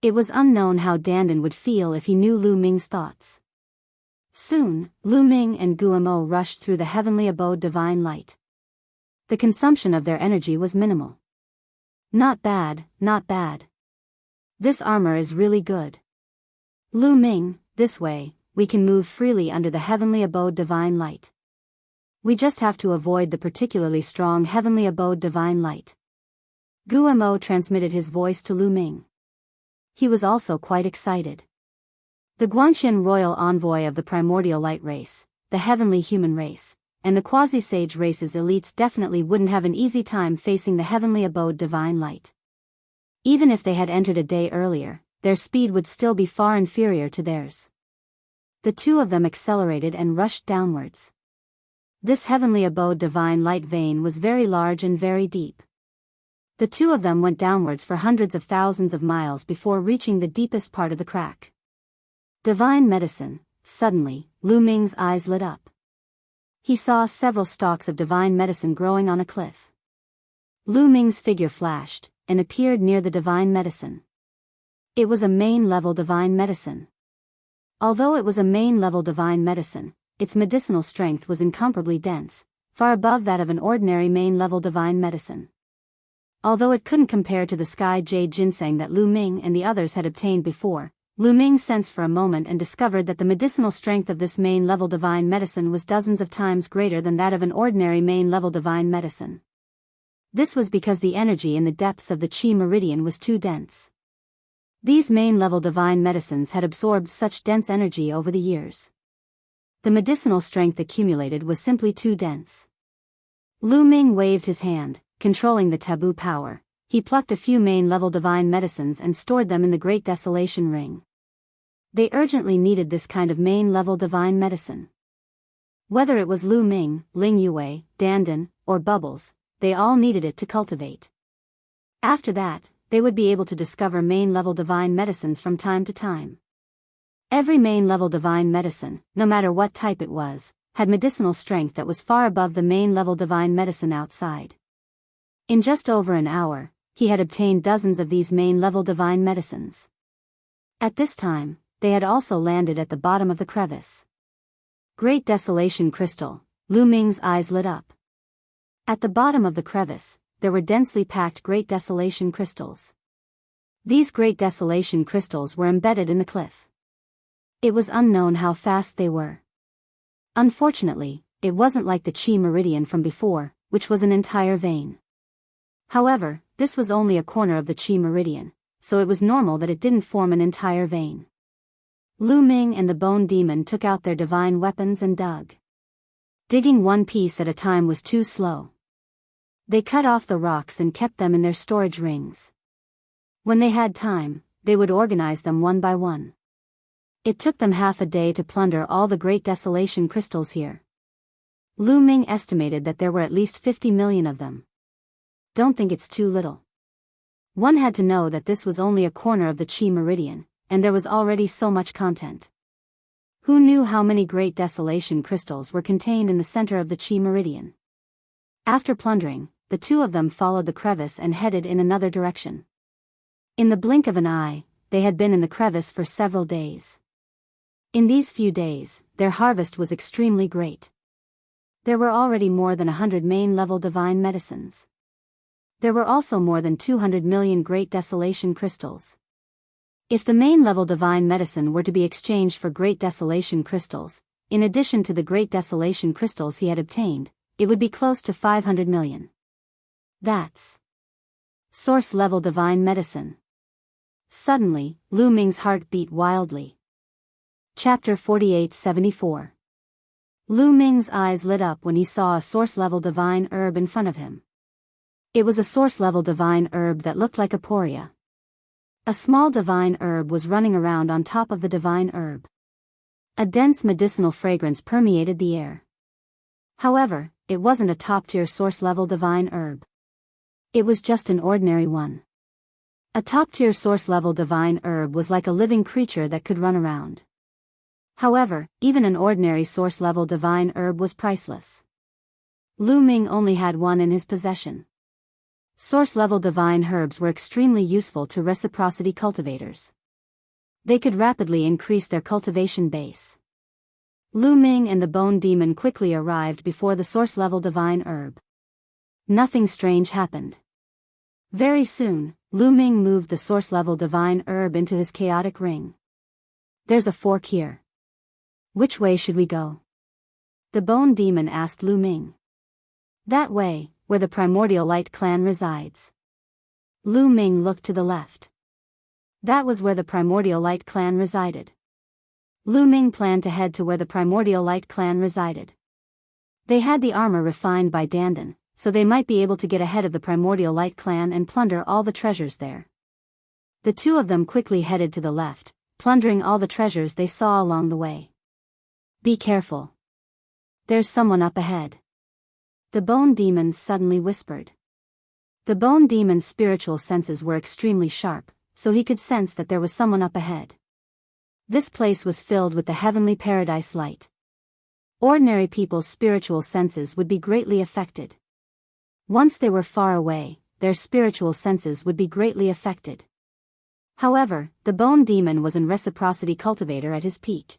It was unknown how Dandan would feel if he knew Lu Ming's thoughts. Soon, Lu Ming and Gu Mo rushed through the heavenly abode divine light. The consumption of their energy was minimal. Not bad, not bad. This armor is really good. Lu Ming, this way, we can move freely under the heavenly abode divine light. We just have to avoid the particularly strong heavenly abode divine light. Gu Mo transmitted his voice to Lu Ming. He was also quite excited. The Guanxian royal envoy of the primordial light race, the heavenly human race, and the quasi-sage race's elites definitely wouldn't have an easy time facing the heavenly abode divine light. Even if they had entered a day earlier, their speed would still be far inferior to theirs. The two of them accelerated and rushed downwards. This heavenly abode divine light vein was very large and very deep. The two of them went downwards for hundreds of thousands of miles before reaching the deepest part of the crack. Divine medicine. Suddenly, Lu Ming's eyes lit up. He saw several stalks of divine medicine growing on a cliff. Lu Ming's figure flashed, and appeared near the divine medicine. It was a main-level divine medicine. Although it was a main-level divine medicine, its medicinal strength was incomparably dense, far above that of an ordinary main-level divine medicine. Although it couldn't compare to the sky jade ginseng that Lu Ming and the others had obtained before, Lu Ming sensed for a moment and discovered that the medicinal strength of this main-level divine medicine was dozens of times greater than that of an ordinary main-level divine medicine. This was because the energy in the depths of the Qi meridian was too dense. These main-level divine medicines had absorbed such dense energy over the years. The medicinal strength accumulated was simply too dense. Lu Ming waved his hand, controlling the taboo power. He plucked a few main-level divine medicines and stored them in the Great Desolation Ring. They urgently needed this kind of main-level divine medicine. Whether it was Lu Ming, Ling Yue, Dandan, or Bubbles, they all needed it to cultivate. After that, they would be able to discover main-level divine medicines from time to time. Every main-level divine medicine, no matter what type it was, had medicinal strength that was far above the main-level divine medicine outside. In just over an hour, he had obtained dozens of these main-level divine medicines. At this time, they had also landed at the bottom of the crevice. Great Desolation Crystal. Lu Ming's eyes lit up. At the bottom of the crevice, there were densely packed Great Desolation Crystals. These Great Desolation Crystals were embedded in the cliff. It was unknown how fast they were. Unfortunately, it wasn't like the chi meridian from before, which was an entire vein. However, this was only a corner of the chi meridian, so it was normal that it didn't form an entire vein. Lu Ming and the Bone Demon took out their divine weapons and dug. Digging one piece at a time was too slow. They cut off the rocks and kept them in their storage rings. When they had time, they would organize them one by one. It took them half a day to plunder all the Great Desolation crystals here. Lu Ming estimated that there were at least 50 million of them. Don't think it's too little. One had to know that this was only a corner of the chi meridian, and there was already so much content. Who knew how many Great Desolation crystals were contained in the center of the chi meridian? After plundering, the two of them followed the crevice and headed in another direction. In the blink of an eye, they had been in the crevice for several days. In these few days, their harvest was extremely great. There were already more than 100 main-level divine medicines. There were also more than 200 million Great Desolation crystals. If the main-level divine medicine were to be exchanged for Great Desolation crystals, in addition to the Great Desolation crystals he had obtained, it would be close to 500 million. That's source-level divine medicine. Suddenly, Lu Ming's heart beat wildly. Chapter 48-74. Lu Ming's eyes lit up when he saw a source-level divine herb in front of him. It was a source-level divine herb that looked like a poria. A small divine herb was running around on top of the divine herb. A dense medicinal fragrance permeated the air. However, it wasn't a top-tier source-level divine herb. It was just an ordinary one. A top-tier source-level divine herb was like a living creature that could run around. However, even an ordinary source-level divine herb was priceless. Lu Ming only had one in his possession. Source-level divine herbs were extremely useful to reciprocity cultivators. They could rapidly increase their cultivation base. Lu Ming and the Bone Demon quickly arrived before the source-level divine herb. Nothing strange happened. Very soon, Lu Ming moved the source-level divine herb into his chaotic ring. There's a fork here. Which way should we go? The Bone Demon asked Lu Ming. That way, where the Primordial Light clan resides. Lu Ming looked to the left. That was where the Primordial Light clan resided. Lu Ming planned to head to where the Primordial Light clan resided. They had the armor refined by Dandan, so they might be able to get ahead of the Primordial Light clan and plunder all the treasures there. The two of them quickly headed to the left, plundering all the treasures they saw along the way. Be careful. There's someone up ahead. The Bone Demon suddenly whispered. The Bone Demon's spiritual senses were extremely sharp, so he could sense that there was someone up ahead. This place was filled with the heavenly paradise light. Ordinary people's spiritual senses would be greatly affected. Once they were far away, their spiritual senses would be greatly affected. However, the Bone Demon was an reciprocity cultivator at his peak.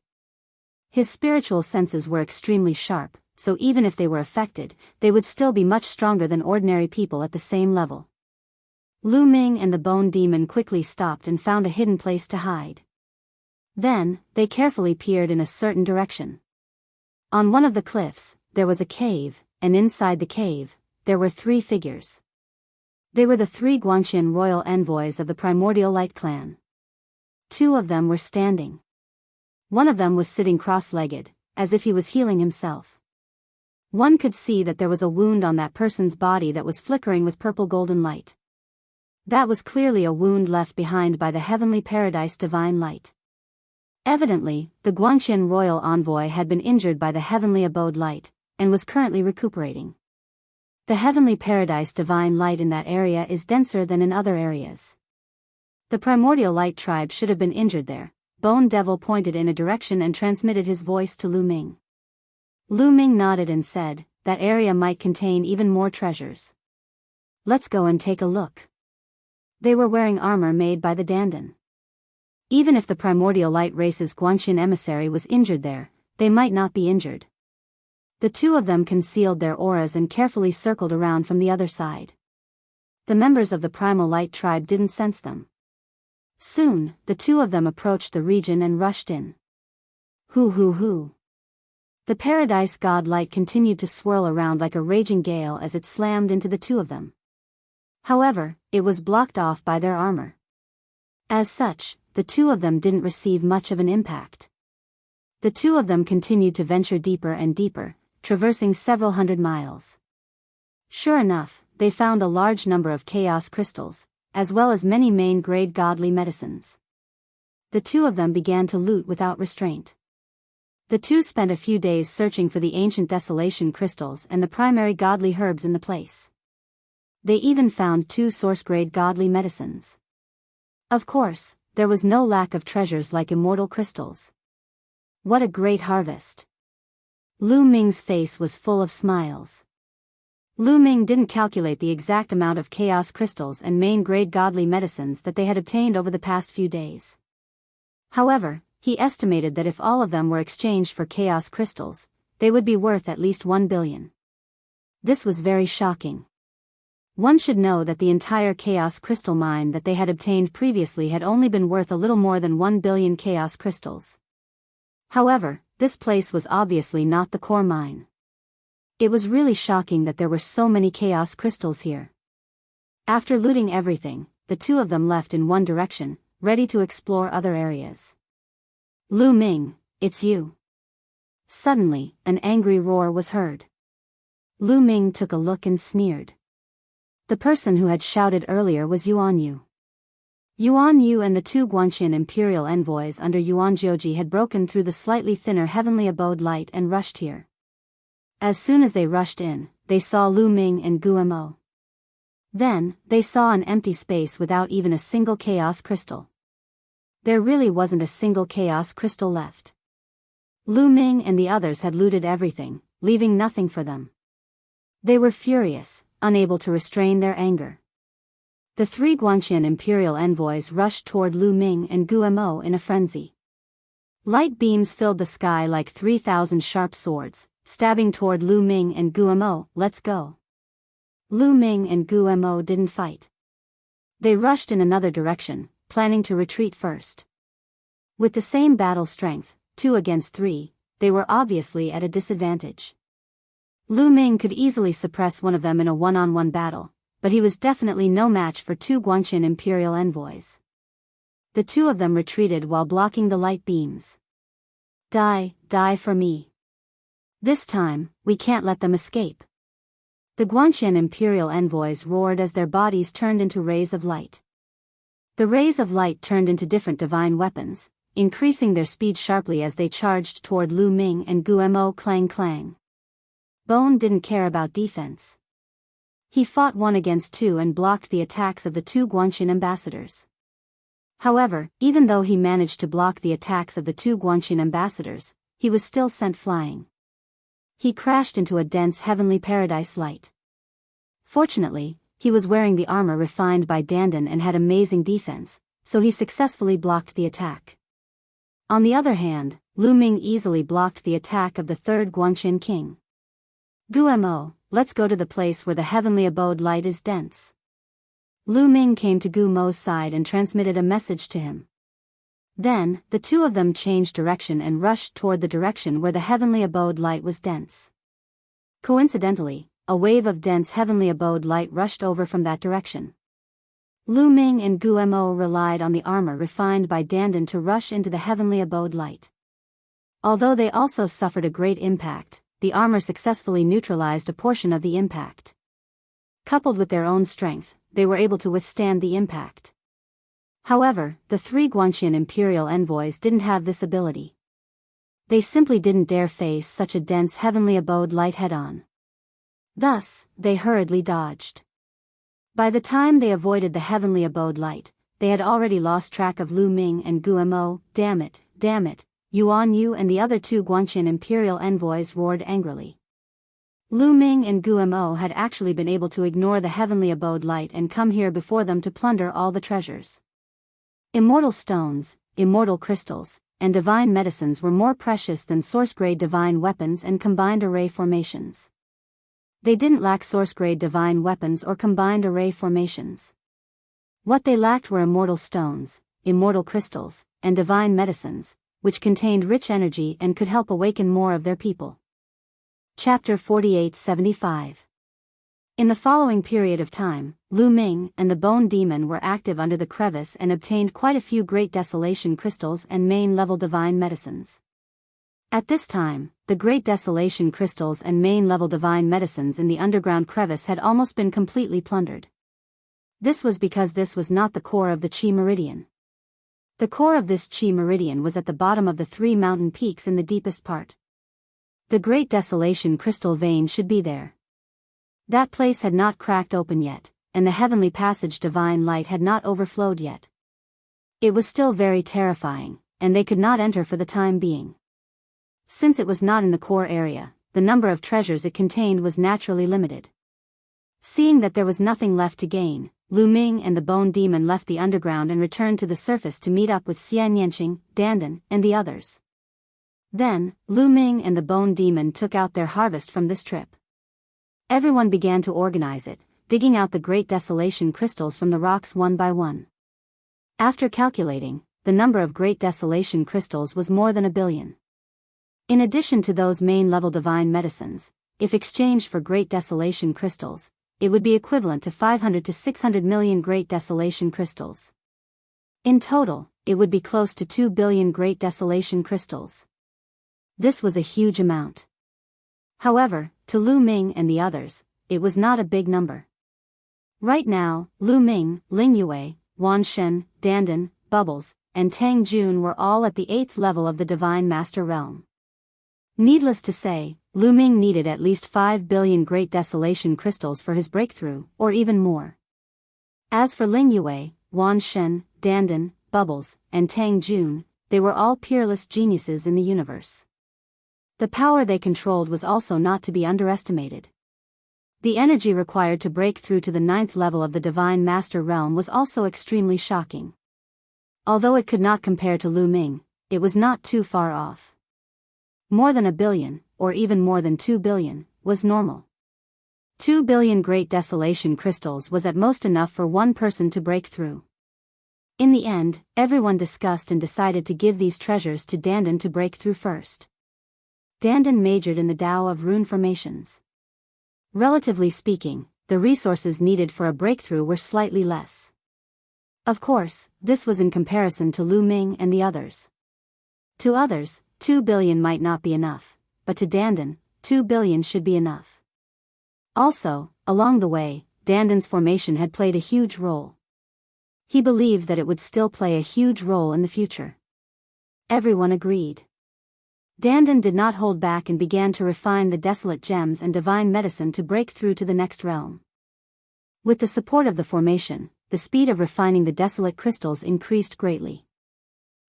His spiritual senses were extremely sharp, so even if they were affected, they would still be much stronger than ordinary people at the same level. Lu Ming and the Bone Demon quickly stopped and found a hidden place to hide. Then, they carefully peered in a certain direction. On one of the cliffs, there was a cave, and inside the cave, there were 3 figures. They were the 3 Guangxin royal envoys of the Primordial Light clan. 2 of them were standing. One of them was sitting cross-legged, as if he was healing himself. One could see that there was a wound on that person's body that was flickering with purple golden light. That was clearly a wound left behind by the heavenly paradise divine light. Evidently, the Guangxin royal envoy had been injured by the heavenly abode light, and was currently recuperating. The heavenly paradise divine light in that area is denser than in other areas. The Primordial Light tribe should have been injured there. Bone Devil pointed in a direction and transmitted his voice to Lu Ming. Lu Ming nodded and said, that area might contain even more treasures. Let's go and take a look. They were wearing armor made by the Dandan. Even if the Primordial Light race's Guangxin emissary was injured there, they might not be injured. The 2 of them concealed their auras and carefully circled around from the other side. The members of the Primal Light tribe didn't sense them. Soon, the 2 of them approached the region and rushed in. Hoo hoo hoo. The paradise god light continued to swirl around like a raging gale as it slammed into the two of them. However, it was blocked off by their armor. As such, the two of them didn't receive much of an impact. The two of them continued to venture deeper and deeper, traversing several hundred miles. Sure enough, they found a large number of chaos crystals, as well as many main-grade godly medicines. The two of them began to loot without restraint. The two spent a few days searching for the ancient desolation crystals and the primary godly herbs in the place. They even found 2 source-grade godly medicines. Of course, there was no lack of treasures like immortal crystals. What a great harvest! Lu Ming's face was full of smiles. Lu Ming didn't calculate the exact amount of chaos crystals and main-grade godly medicines that they had obtained over the past few days. However, he estimated that if all of them were exchanged for chaos crystals, they would be worth at least 1 billion. This was very shocking. One should know that the entire chaos crystal mine that they had obtained previously had only been worth a little more than 1 billion chaos crystals. However, this place was obviously not the core mine. It was really shocking that there were so many chaos crystals here. After looting everything, the two of them left in one direction, ready to explore other areas. Lu Ming, it's you. Suddenly, an angry roar was heard. Lu Ming took a look and sneered. The person who had shouted earlier was Yuan Yu. Yuan Yu and the 2 Guanxin imperial envoys under Yuan Jiuji had broken through the slightly thinner heavenly abode light and rushed here. As soon as they rushed in, they saw Lu Ming and Guo. Then, they saw an empty space without even a single chaos crystal. There really wasn't a single chaos crystal left. Lu Ming and the others had looted everything, leaving nothing for them. They were furious, unable to restrain their anger. The 3 Guanxin imperial envoys rushed toward Lu Ming and Guo in a frenzy. Light beams filled the sky like 3,000 sharp swords, stabbing toward Lu Ming and Guo. Let's go. Lu Ming and Guo didn't fight. They rushed in another direction, planning to retreat first. With the same battle strength, 2 against 3, they were obviously at a disadvantage. Lu Ming could easily suppress one of them in a one-on-one battle, but he was definitely no match for 2 Guanxin imperial envoys. The two of them retreated while blocking the light beams. Die for me. This time, we can't let them escape. The Guanxin imperial envoys roared as their bodies turned into rays of light. The rays of light turned into different divine weapons, increasing their speed sharply as they charged toward Lu Ming and Guo. Clang clang. Bone didn't care about defense. He fought 1 against 2 and blocked the attacks of the 2 Guanxin ambassadors. However, even though he managed to block the attacks of the 2 Guanxin ambassadors, he was still sent flying. He crashed into a dense heavenly paradise light. Fortunately, he was wearing the armor refined by Dandan and had amazing defense, so he successfully blocked the attack. On the other hand, Lu Ming easily blocked the attack of the 3rd Guanxin king. Guo, let's go to the place where the heavenly abode light is dense. Lu Ming came to Guo's side and transmitted a message to him. Then, the two of them changed direction and rushed toward the direction where the heavenly abode light was dense. Coincidentally, a wave of dense heavenly abode light rushed over from that direction. Lu Ming and Guo relied on the armor refined by Dandan to rush into the heavenly abode light. Although they also suffered a great impact, the armor successfully neutralized a portion of the impact. Coupled with their own strength, they were able to withstand the impact. However, the 3 Guanxin imperial envoys didn't have this ability. They simply didn't dare face such a dense heavenly abode light head-on. Thus, they hurriedly dodged. By the time they avoided the heavenly abode light, they had already lost track of Lu Ming and Guo. Damn it, Yuan Yu and the other 2 Guanxin imperial envoys roared angrily. Lu Ming and Guo had actually been able to ignore the heavenly abode light and come here before them to plunder all the treasures. Immortal stones, immortal crystals, and divine medicines were more precious than source-grade divine weapons and combined array formations. They didn't lack source-grade divine weapons or combined array formations. What they lacked were immortal stones, immortal crystals, and divine medicines, which contained rich energy and could help awaken more of their people. Chapter 4875. In the following period of time, Lu Ming and the Bone Demon were active under the crevice and obtained quite a few Great Desolation crystals and main-level divine medicines. At this time, the Great Desolation crystals and main-level divine medicines in the underground crevice had almost been completely plundered. This was because this was not the core of the Chi Meridian. The core of this Chi Meridian was at the bottom of the 3 mountain peaks in the deepest part. The Great Desolation crystal vein should be there. That place had not cracked open yet, and the heavenly passage divine light had not overflowed yet. It was still very terrifying, and they could not enter for the time being. Since it was not in the core area, the number of treasures it contained was naturally limited. Seeing that there was nothing left to gain, Lu Ming and the Bone Demon left the underground and returned to the surface to meet up with Enchanting, Dandan, and the others. Then, Lu Ming and the Bone Demon took out their harvest from this trip. Everyone began to organize it, digging out the Great Desolation crystals from the rocks one by one. After calculating, the number of Great Desolation crystals was more than 1 billion. In addition to those main-level divine medicines, if exchanged for Great Desolation crystals, it would be equivalent to 500 to 600 million Great Desolation crystals. In total, it would be close to 2 billion Great Desolation crystals. This was a huge amount. However, to Lu Ming and the others, it was not a big number. Right now, Lu Ming, Ling Yue, Wan Shen, Dandan, Bubbles, and Tang Jun were all at the 8th level of the Divine Master Realm. Needless to say, Lu Ming needed at least 5 billion Great Desolation crystals for his breakthrough, or even more. As for Ling Yue, Wan Shen, Dandan, Bubbles, and Tang Jun, they were all peerless geniuses in the universe. The power they controlled was also not to be underestimated. The energy required to break through to the 9th level of the Divine Master Realm was also extremely shocking. Although it could not compare to Lu Ming, it was not too far off. More than 1 billion, or even more than 2 billion, was normal. 2 billion Great Desolation crystals was at most enough for one person to break through. In the end, everyone discussed and decided to give these treasures to Dandan to break through first. Dandan majored in the Tao of Rune formations. Relatively speaking, the resources needed for a breakthrough were slightly less. Of course, this was in comparison to Lu Ming and the others. To others, 2 billion might not be enough, but to Dandan, 2 billion should be enough. Also, along the way, Dandan's formation had played a huge role. He believed that it would still play a huge role in the future. Everyone agreed. Dandan did not hold back and began to refine the desolate gems and divine medicine to break through to the next realm. With the support of the formation, the speed of refining the desolate crystals increased greatly.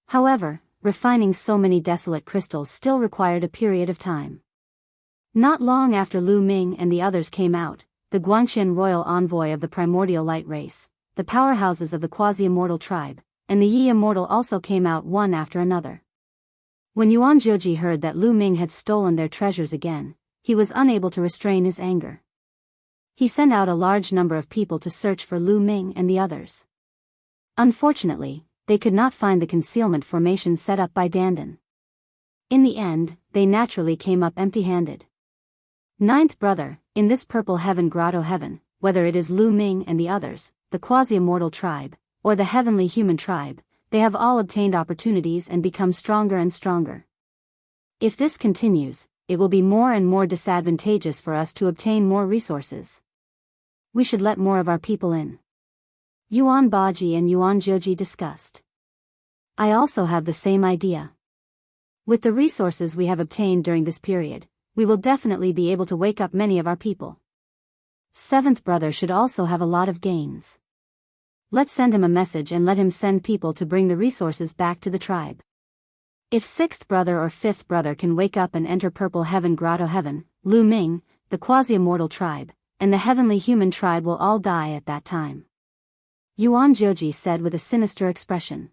However, refining so many desolate crystals still required a period of time. Not long after Lu Ming and the others came out, the Guangxian royal envoy of the primordial light race, the powerhouses of the quasi-immortal tribe, and the Yi immortal also came out one after another. When Yuan Zhuji heard that Lu Ming had stolen their treasures again, he was unable to restrain his anger. He sent out a large number of people to search for Lu Ming and the others. Unfortunately, they could not find the concealment formation set up by Dandan. In the end, they naturally came up empty-handed. 9th brother, in this purple heaven grotto heaven, whether it is Lu Ming and the others, the quasi-immortal tribe, or the heavenly human tribe, they have all obtained opportunities and become stronger and stronger. If this continues, it will be more and more disadvantageous for us to obtain more resources. We should let more of our people in. Yuan Baji and Yuan Zhuji discussed. I also have the same idea. With the resources we have obtained during this period, we will definitely be able to wake up many of our people. 7th brother should also have a lot of gains. Let's send him a message and let him send people to bring the resources back to the tribe. If 6th brother or 5th brother can wake up and enter purple heaven grotto heaven, Lu Ming, the quasi-immortal tribe, and the heavenly human tribe will all die at that time. Yuan Zhuji said with a sinister expression.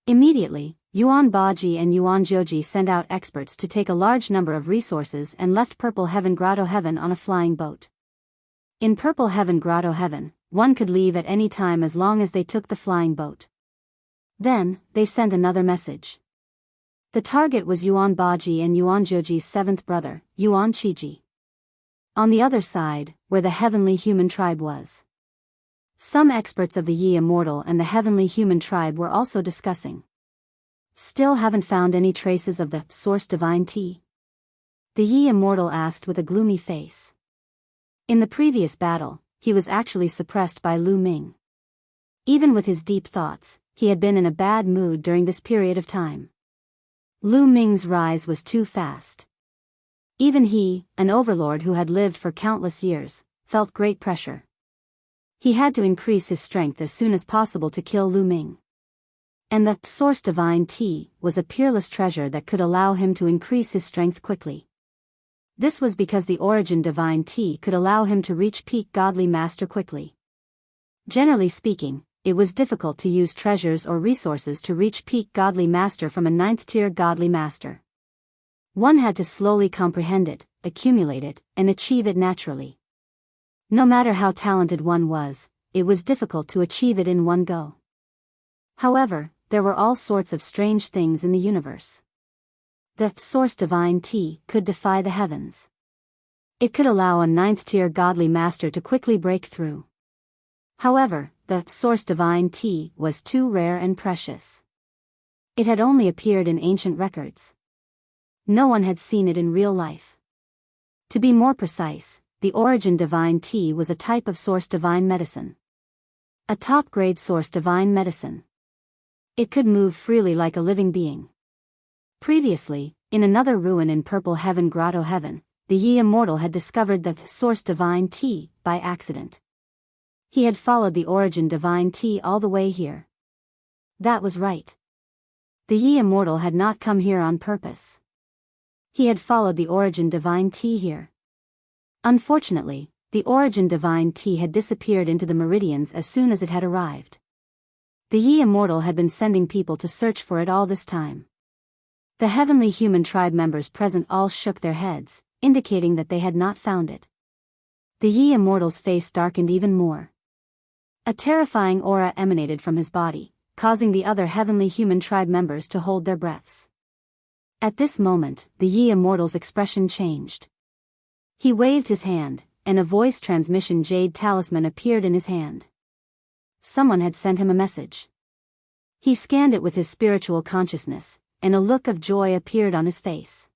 Immediately, Yuan Baji and Yuan Zhuji sent out experts to take a large number of resources and left purple heaven grotto heaven on a flying boat. In purple heaven grotto heaven, one could leave at any time as long as they took the flying boat. Then, they sent another message. The target was Yuan Baji and Yuan Joji's seventh brother, Yuan Chiji. On the other side, where the heavenly human tribe was. Some experts of the Yi Immortal and the heavenly human tribe were also discussing. Still haven't found any traces of the source divine T? The Yi Immortal asked with a gloomy face. In the previous battle, he was actually suppressed by Lu Ming. Even with his deep thoughts, he had been in a bad mood during this period of time. Lu Ming's rise was too fast. Even he, an overlord who had lived for countless years, felt great pressure. He had to increase his strength as soon as possible to kill Lu Ming. And the source divine T was a peerless treasure that could allow him to increase his strength quickly. This was because the origin divine T could allow him to reach peak godly master quickly. Generally speaking, it was difficult to use treasures or resources to reach peak godly master from a 9th tier godly master. One had to slowly comprehend it, accumulate it, and achieve it naturally. No matter how talented one was, it was difficult to achieve it in one go. However, there were all sorts of strange things in the universe. The source divine T could defy the heavens. It could allow a 9th tier godly master to quickly break through. However, the source divine T was too rare and precious. It had only appeared in ancient records. No one had seen it in real life. To be more precise, the origin divine T was a type of source divine medicine. A top-grade source divine medicine. It could move freely like a living being. Previously, in another ruin in Purple Heaven Grotto Heaven, the Yi Immortal had discovered the source divine T by accident. He had followed the origin divine T all the way here. That was right. The Yi Immortal had not come here on purpose. He had followed the origin divine T here. Unfortunately, the origin divine T had disappeared into the meridians as soon as it had arrived. The Yi Immortal had been sending people to search for it all this time. The heavenly human tribe members present all shook their heads, indicating that they had not found it. The Yi Immortal's face darkened even more. A terrifying aura emanated from his body, causing the other heavenly human tribe members to hold their breaths. At this moment, the Yi Immortal's expression changed. He waved his hand, and a voice transmission jade talisman appeared in his hand. Someone had sent him a message. He scanned it with his spiritual consciousness, and a look of joy appeared on his face.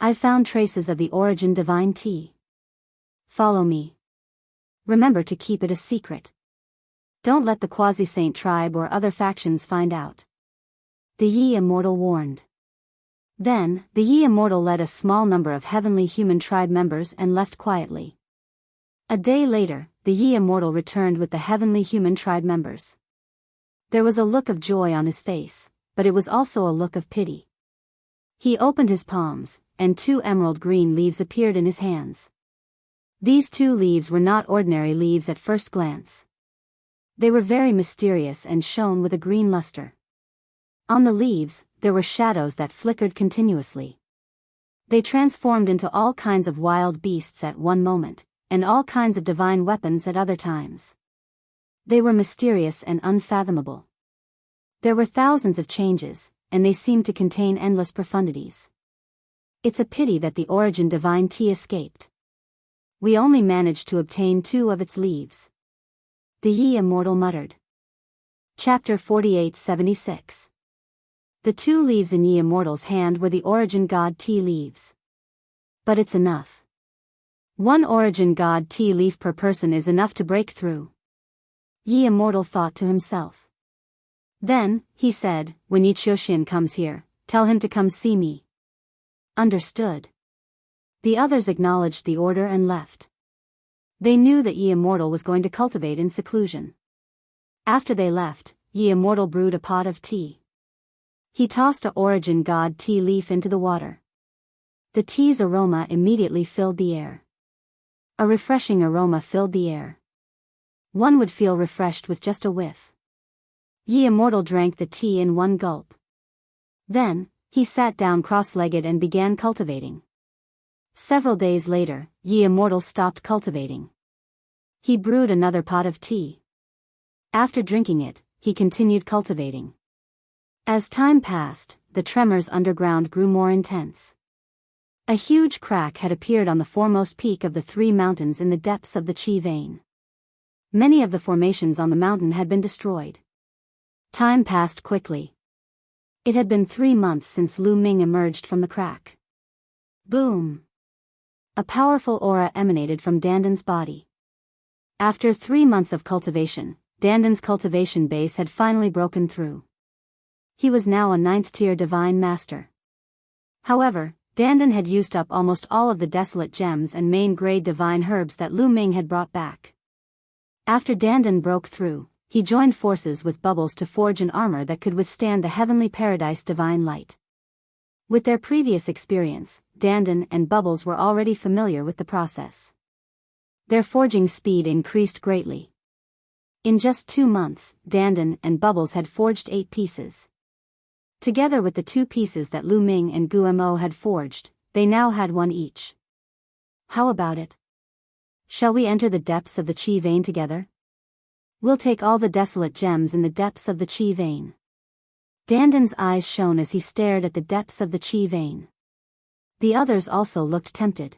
I found traces of the origin divine T. Follow me. Remember to keep it a secret. Don't let the Quasi-Saint tribe or other factions find out. The Yi Immortal warned. Then, the Yi Immortal led a small number of heavenly human tribe members and left quietly. A day later, the Yi Immortal returned with the heavenly human tribe members. There was a look of joy on his face, but it was also a look of pity. He opened his palms, and 2 emerald green leaves appeared in his hands. These 2 leaves were not ordinary leaves at first glance. They were very mysterious and shone with a green luster. On the leaves, there were shadows that flickered continuously. They transformed into all kinds of wild beasts at one moment, and all kinds of divine weapons at other times. They were mysterious and unfathomable. There were thousands of changes, and they seemed to contain endless profundities. It's a pity that the origin divine T escaped. We only managed to obtain 2 of its leaves. The Yi Immortal muttered. Chapter 4876. The 2 leaves in Yi Immortal's hand were the origin god T leaves. But it's enough. 1 origin god T leaf per person is enough to break through. Yi Immortal thought to himself. Then, he said, when Yi Qiuxian comes here, tell him to come see me. Understood. The others acknowledged the order and left. They knew that Yi Immortal was going to cultivate in seclusion. After they left, Yi Immortal brewed a pot of tea. He tossed a origin god tea leaf into the water. The tea's aroma immediately filled the air. A refreshing aroma filled the air. One would feel refreshed with just a whiff. Yi Immortal drank the tea in one gulp. Then, he sat down cross-legged and began cultivating. Several days later, Yi Immortal stopped cultivating. He brewed another pot of tea. After drinking it, he continued cultivating. As time passed, the tremors underground grew more intense. A huge crack had appeared on the foremost peak of the three mountains in the depths of the Chi vein. Many of the formations on the mountain had been destroyed. Time passed quickly. It had been 3 months since Lu Ming emerged from the crack. Boom! A powerful aura emanated from Dandan's body. After 3 months of cultivation, Dandan's cultivation base had finally broken through. He was now a 9th-tier divine master. However, Dandan had used up almost all of the desolate gems and main-grade divine herbs that Lu Ming had brought back. After Dandan broke through, he joined forces with Bubbles to forge an armor that could withstand the heavenly paradise divine light. With their previous experience, Dandan and Bubbles were already familiar with the process. Their forging speed increased greatly. In just 2 months, Dandan and Bubbles had forged 8 pieces. Together with the 2 pieces that Lu Ming and Guo had forged, they now had 1 each. How about it? Shall we enter the depths of the Chi vein together? We'll take all the desolate gems in the depths of the Chi vein. Dandan's eyes shone as he stared at the depths of the Chi vein. The others also looked tempted.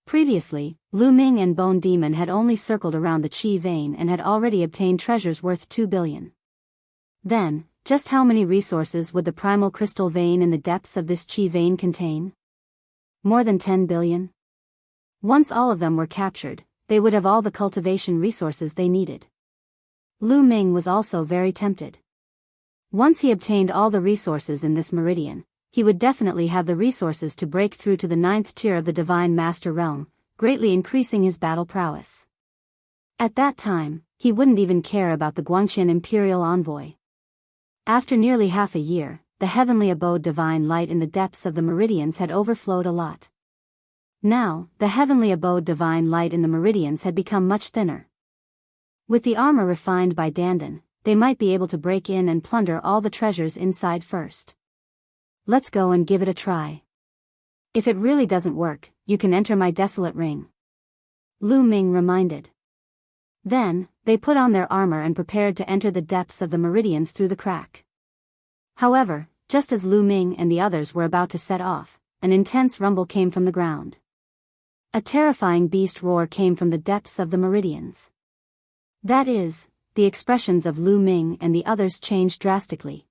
Previously, Lu Ming and Bone Demon had only circled around the Chi vein and had already obtained treasures worth 2 billion. Then, just how many resources would the primal crystal vein in the depths of this Chi vein contain? More than 10 billion? Once all of them were captured, they would have all the cultivation resources they needed. Lu Ming was also very tempted. Once he obtained all the resources in this meridian, he would definitely have the resources to break through to the 9th tier of the Divine Master realm, greatly increasing his battle prowess. At that time, he wouldn't even care about the Guangqian Imperial Envoy. After nearly half a year, the heavenly abode divine light in the depths of the meridians had overflowed a lot. Now, the heavenly abode divine light in the meridians had become much thinner. With the armor refined by Dandan, they might be able to break in and plunder all the treasures inside first. Let's go and give it a try. If it really doesn't work, you can enter my desolate ring. Lu Ming reminded. Then, they put on their armor and prepared to enter the depths of the meridians through the crack. However, just as Lu Ming and the others were about to set off, an intense rumble came from the ground. A terrifying beast roar came from the depths of the meridians. That is, the expressions of Lu Ming and the others changed drastically.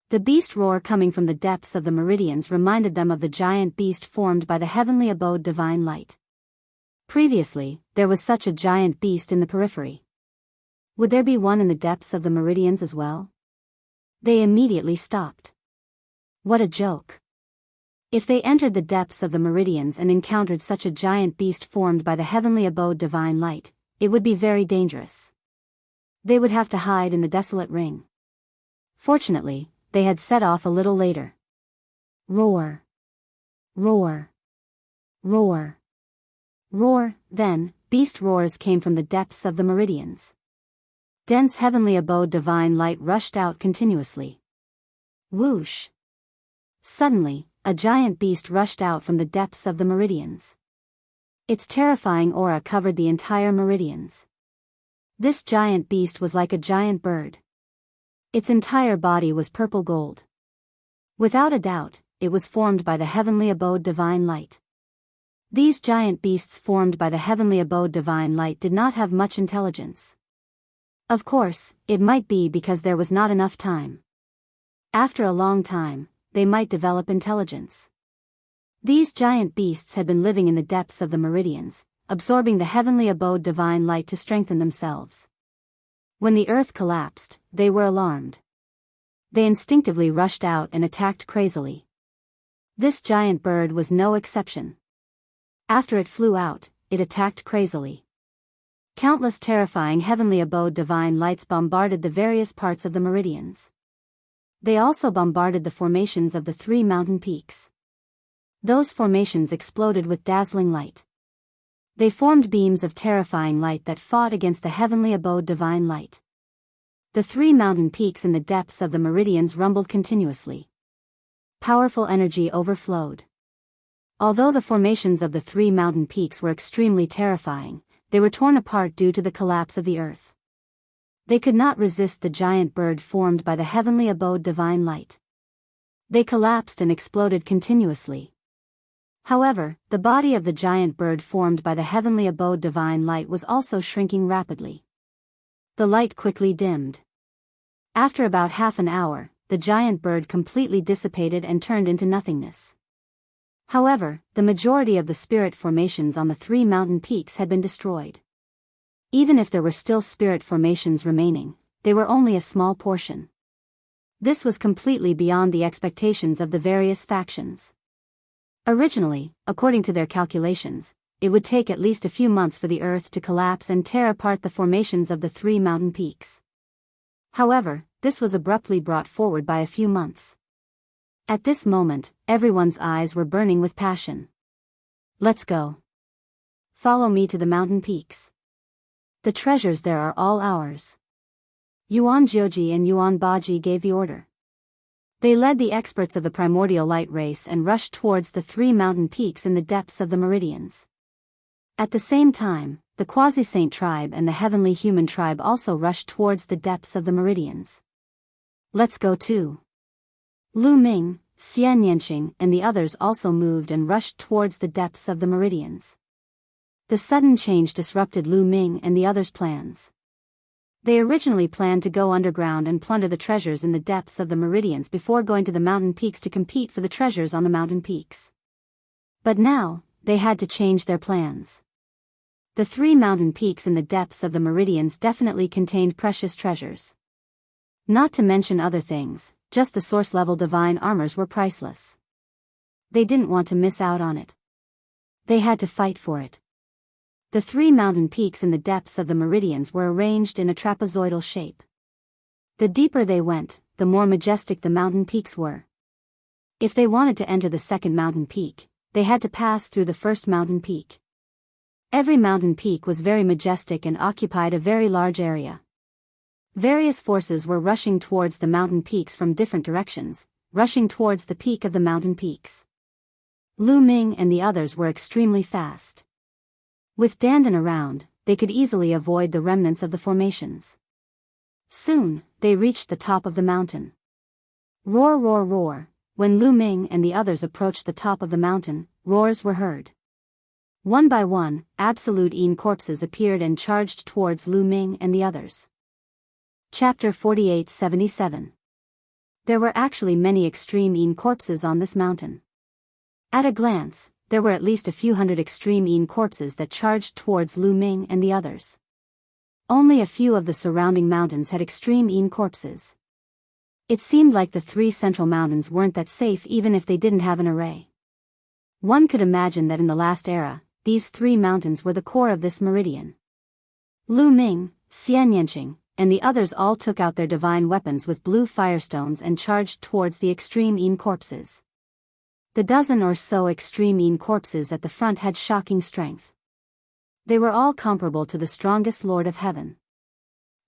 The beast roar coming from the depths of the meridians reminded them of the giant beast formed by the heavenly abode divine light. Previously, there was such a giant beast in the periphery. Would there be one in the depths of the meridians as well? They immediately stopped. What a joke. If they entered the depths of the meridians and encountered such a giant beast formed by the heavenly abode divine light, it would be very dangerous. They would have to hide in the desolate ring. Fortunately, they had set off a little later. Roar. Roar. Roar. Roar, then, beast roars came from the depths of the meridians. Dense heavenly abode divine light rushed out continuously. Whoosh. Suddenly, a giant beast rushed out from the depths of the meridians. Its terrifying aura covered the entire meridians. This giant beast was like a giant bird. Its entire body was purple gold. Without a doubt, it was formed by the heavenly abode divine light. These giant beasts formed by the heavenly abode divine light did not have much intelligence. Of course, it might be because there was not enough time. After a long time, they might develop intelligence. These giant beasts had been living in the depths of the meridians, absorbing the heavenly abode divine light to strengthen themselves. When the earth collapsed, they were alarmed. They instinctively rushed out and attacked crazily. This giant bird was no exception. After it flew out, it attacked crazily. Countless terrifying heavenly abode divine lights bombarded the various parts of the meridians. They also bombarded the formations of the 3 mountain peaks. Those formations exploded with dazzling light. They formed beams of terrifying light that fought against the heavenly abode divine light. The 3 mountain peaks in the depths of the meridians rumbled continuously. Powerful energy overflowed. Although the formations of the 3 mountain peaks were extremely terrifying, they were torn apart due to the collapse of the earth. They could not resist the giant bird formed by the heavenly abode divine light. They collapsed and exploded continuously. However, the body of the giant bird formed by the heavenly abode divine light was also shrinking rapidly. The light quickly dimmed. After about half an hour, the giant bird completely dissipated and turned into nothingness. However, the majority of the spirit formations on the 3 mountain peaks had been destroyed. Even if there were still spirit formations remaining, they were only a small portion. This was completely beyond the expectations of the various factions. Originally, according to their calculations, it would take at least a few months for the Earth to collapse and tear apart the formations of the 3 mountain peaks. However, this was abruptly brought forward by a few months. At this moment, everyone's eyes were burning with passion. Let's go. Follow me to the mountain peaks. The treasures there are all ours. Yuan Jioji and Yuan Baji gave the order. They led the experts of the primordial light race and rushed towards the 3 mountain peaks in the depths of the meridians. At the same time, the quasi-saint tribe and the heavenly human tribe also rushed towards the depths of the meridians. Let's go too. Lu Ming, Xian Yanqing and the others also moved and rushed towards the depths of the meridians. The sudden change disrupted Lu Ming and the others' plans. They originally planned to go underground and plunder the treasures in the depths of the meridians before going to the mountain peaks to compete for the treasures on the mountain peaks. But now, they had to change their plans. The 3 mountain peaks in the depths of the meridians definitely contained precious treasures. Not to mention other things, just the source-level divine armors were priceless. They didn't want to miss out on it. They had to fight for it. The 3 mountain peaks in the depths of the meridians were arranged in a trapezoidal shape. The deeper they went, the more majestic the mountain peaks were. If they wanted to enter the second mountain peak, they had to pass through the first mountain peak. Every mountain peak was very majestic and occupied a very large area. Various forces were rushing towards the mountain peaks from different directions, rushing towards the peak of the mountain peaks. Lu Ming and the others were extremely fast. With Dandan around, they could easily avoid the remnants of the formations. Soon, they reached the top of the mountain. Roar, roar, roar. When Lu Ming and the others approached the top of the mountain, roars were heard. One by one, absolute Yin corpses appeared and charged towards Lu Ming and the others. Chapter 48-77. There were actually many extreme Yin corpses on this mountain. At a glance, there were at least a few hundred extreme Yin corpses that charged towards Lu Ming and the others. Only a few of the surrounding mountains had extreme Yin corpses. It seemed like the 3 central mountains weren't that safe even if they didn't have an array. One could imagine that in the last era, these 3 mountains were the core of this meridian. Lu Ming, Xian Yanqing, and the others all took out their divine weapons with blue firestones and charged towards the extreme Yin corpses. The dozen or so extreme Yin corpses at the front had shocking strength. They were all comparable to the strongest Lord of Heaven.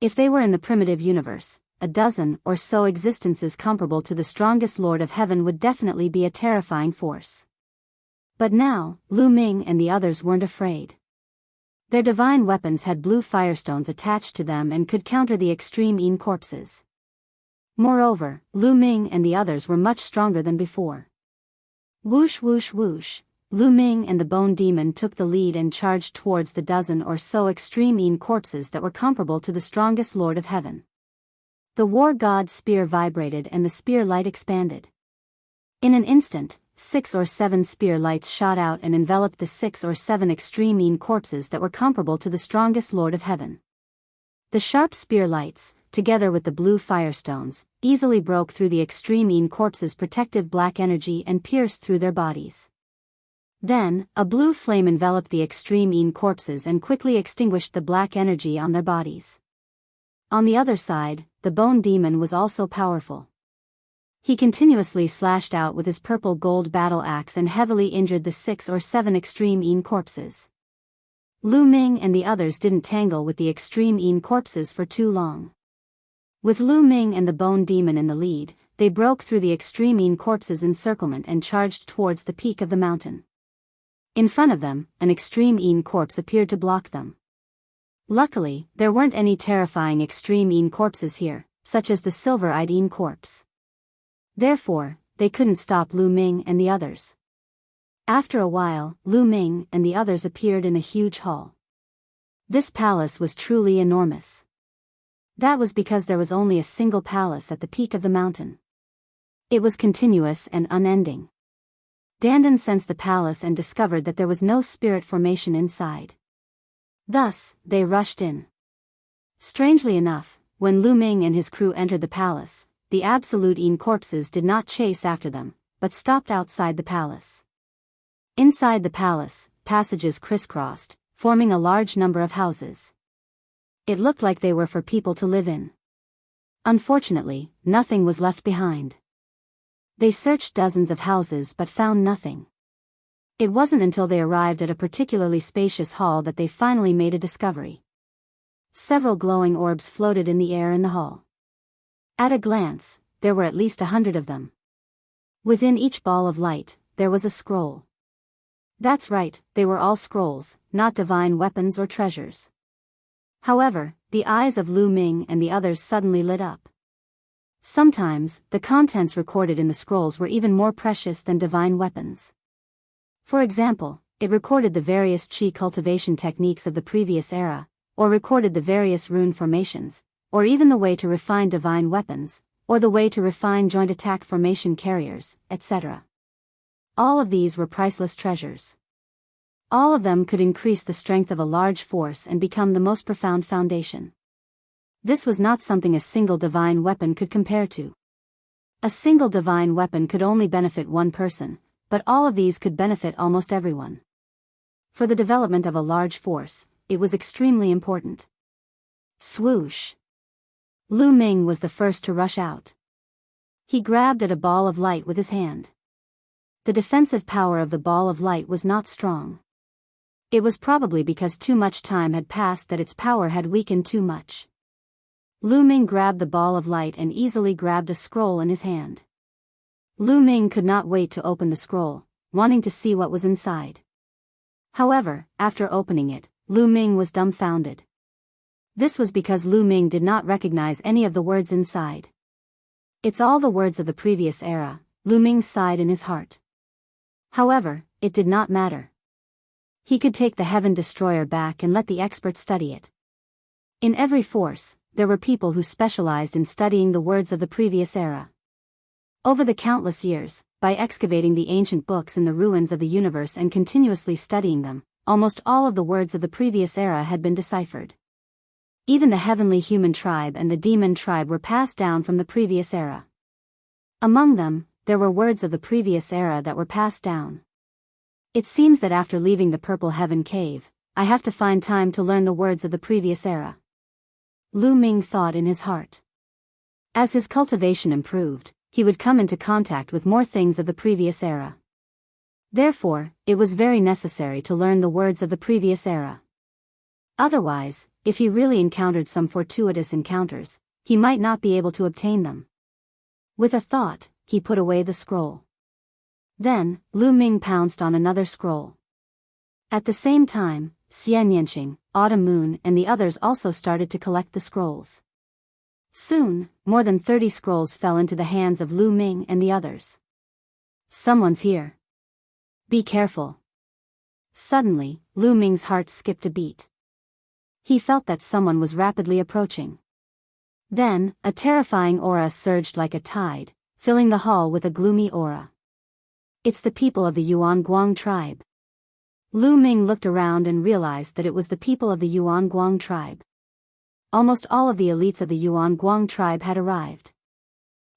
If they were in the primitive universe, a dozen or so existences comparable to the strongest Lord of Heaven would definitely be a terrifying force. But now, Lu Ming and the others weren't afraid. Their divine weapons had blue firestones attached to them and could counter the extreme Yin corpses. Moreover, Lu Ming and the others were much stronger than before. Whoosh whoosh whoosh, Lu Ming and the Bone Demon took the lead and charged towards the dozen or so extreme Yin corpses that were comparable to the strongest Lord of Heaven. The war god's spear vibrated and the spear light expanded. In an instant, 6 or 7 spear lights shot out and enveloped the 6 or 7 extreme Yin corpses that were comparable to the strongest Lord of Heaven. The sharp spear lights, together with the blue firestones, easily broke through the extreme Yin corpses' protective black energy and pierced through their bodies. Then, a blue flame enveloped the extreme Yin corpses and quickly extinguished the black energy on their bodies. On the other side, the Bone Demon was also powerful. He continuously slashed out with his purple gold battle axe and heavily injured the 6 or 7 extreme Yin corpses. Lu Ming and the others didn't tangle with the extreme Yin corpses for too long. With Lu Ming and the Bone Demon in the lead, they broke through the extreme Yin corpses' encirclement and charged towards the peak of the mountain. In front of them, an extreme Yin corpse appeared to block them. Luckily, there weren't any terrifying extreme Yin corpses here, such as the silver-eyed Yin corpse. Therefore, they couldn't stop Lu Ming and the others. After a while, Lu Ming and the others appeared in a huge hall. This palace was truly enormous. That was because there was only a single palace at the peak of the mountain. It was continuous and unending. Dandan sensed the palace and discovered that there was no spirit formation inside. Thus, they rushed in. Strangely enough, when Lu Ming and his crew entered the palace, the absolute corpses did not chase after them, but stopped outside the palace. Inside the palace, passages crisscrossed, forming a large number of houses. It looked like they were for people to live in. Unfortunately, nothing was left behind. They searched dozens of houses but found nothing. It wasn't until they arrived at a particularly spacious hall that they finally made a discovery. Several glowing orbs floated in the air in the hall. At a glance, there were at least 100 of them. Within each ball of light, there was a scroll. That's right, they were all scrolls, not divine weapons or treasures. However, the eyes of Lu Ming and the others suddenly lit up. Sometimes, the contents recorded in the scrolls were even more precious than divine weapons. For example, it recorded the various qi cultivation techniques of the previous era, or recorded the various rune formations, or even the way to refine divine weapons, or the way to refine joint attack formation carriers, etc. All of these were priceless treasures. All of them could increase the strength of a large force and become the most profound foundation. This was not something a single divine weapon could compare to. A single divine weapon could only benefit one person, but all of these could benefit almost everyone. For the development of a large force, it was extremely important. Swoosh! Lu Ming was the first to rush out. He grabbed at a ball of light with his hand. The defensive power of the ball of light was not strong. It was probably because too much time had passed that its power had weakened too much. Lu Ming grabbed the ball of light and easily grabbed a scroll in his hand. Lu Ming could not wait to open the scroll, wanting to see what was inside. However, after opening it, Lu Ming was dumbfounded. This was because Lu Ming did not recognize any of the words inside. It's all the words of the previous era, Lu Ming sighed in his heart. However, it did not matter. He could take the Heaven Destroyer back and let the experts study it. In every force, there were people who specialized in studying the words of the previous era. Over the countless years, by excavating the ancient books in the ruins of the universe and continuously studying them, almost all of the words of the previous era had been deciphered. Even the heavenly human tribe and the demon tribe were passed down from the previous era. Among them, there were words of the previous era that were passed down. It seems that after leaving the Purple Heaven Cave, I have to find time to learn the words of the previous era. Lu Ming thought in his heart. As his cultivation improved, he would come into contact with more things of the previous era. Therefore, it was very necessary to learn the words of the previous era. Otherwise, if he really encountered some fortuitous encounters, he might not be able to obtain them. With a thought, he put away the scroll. Then, Lu Ming pounced on another scroll. At the same time, Xianyanqing, Autumn Moon and the others also started to collect the scrolls. Soon, more than 30 scrolls fell into the hands of Lu Ming and the others. Someone's here. Be careful. Suddenly, Lu Ming's heart skipped a beat. He felt that someone was rapidly approaching. Then, a terrifying aura surged like a tide, filling the hall with a gloomy aura. It's the people of the Yuan Guang tribe. Lu Ming looked around and realized that it was the people of the Yuan Guang tribe. Almost all of the elites of the Yuan Guang tribe had arrived.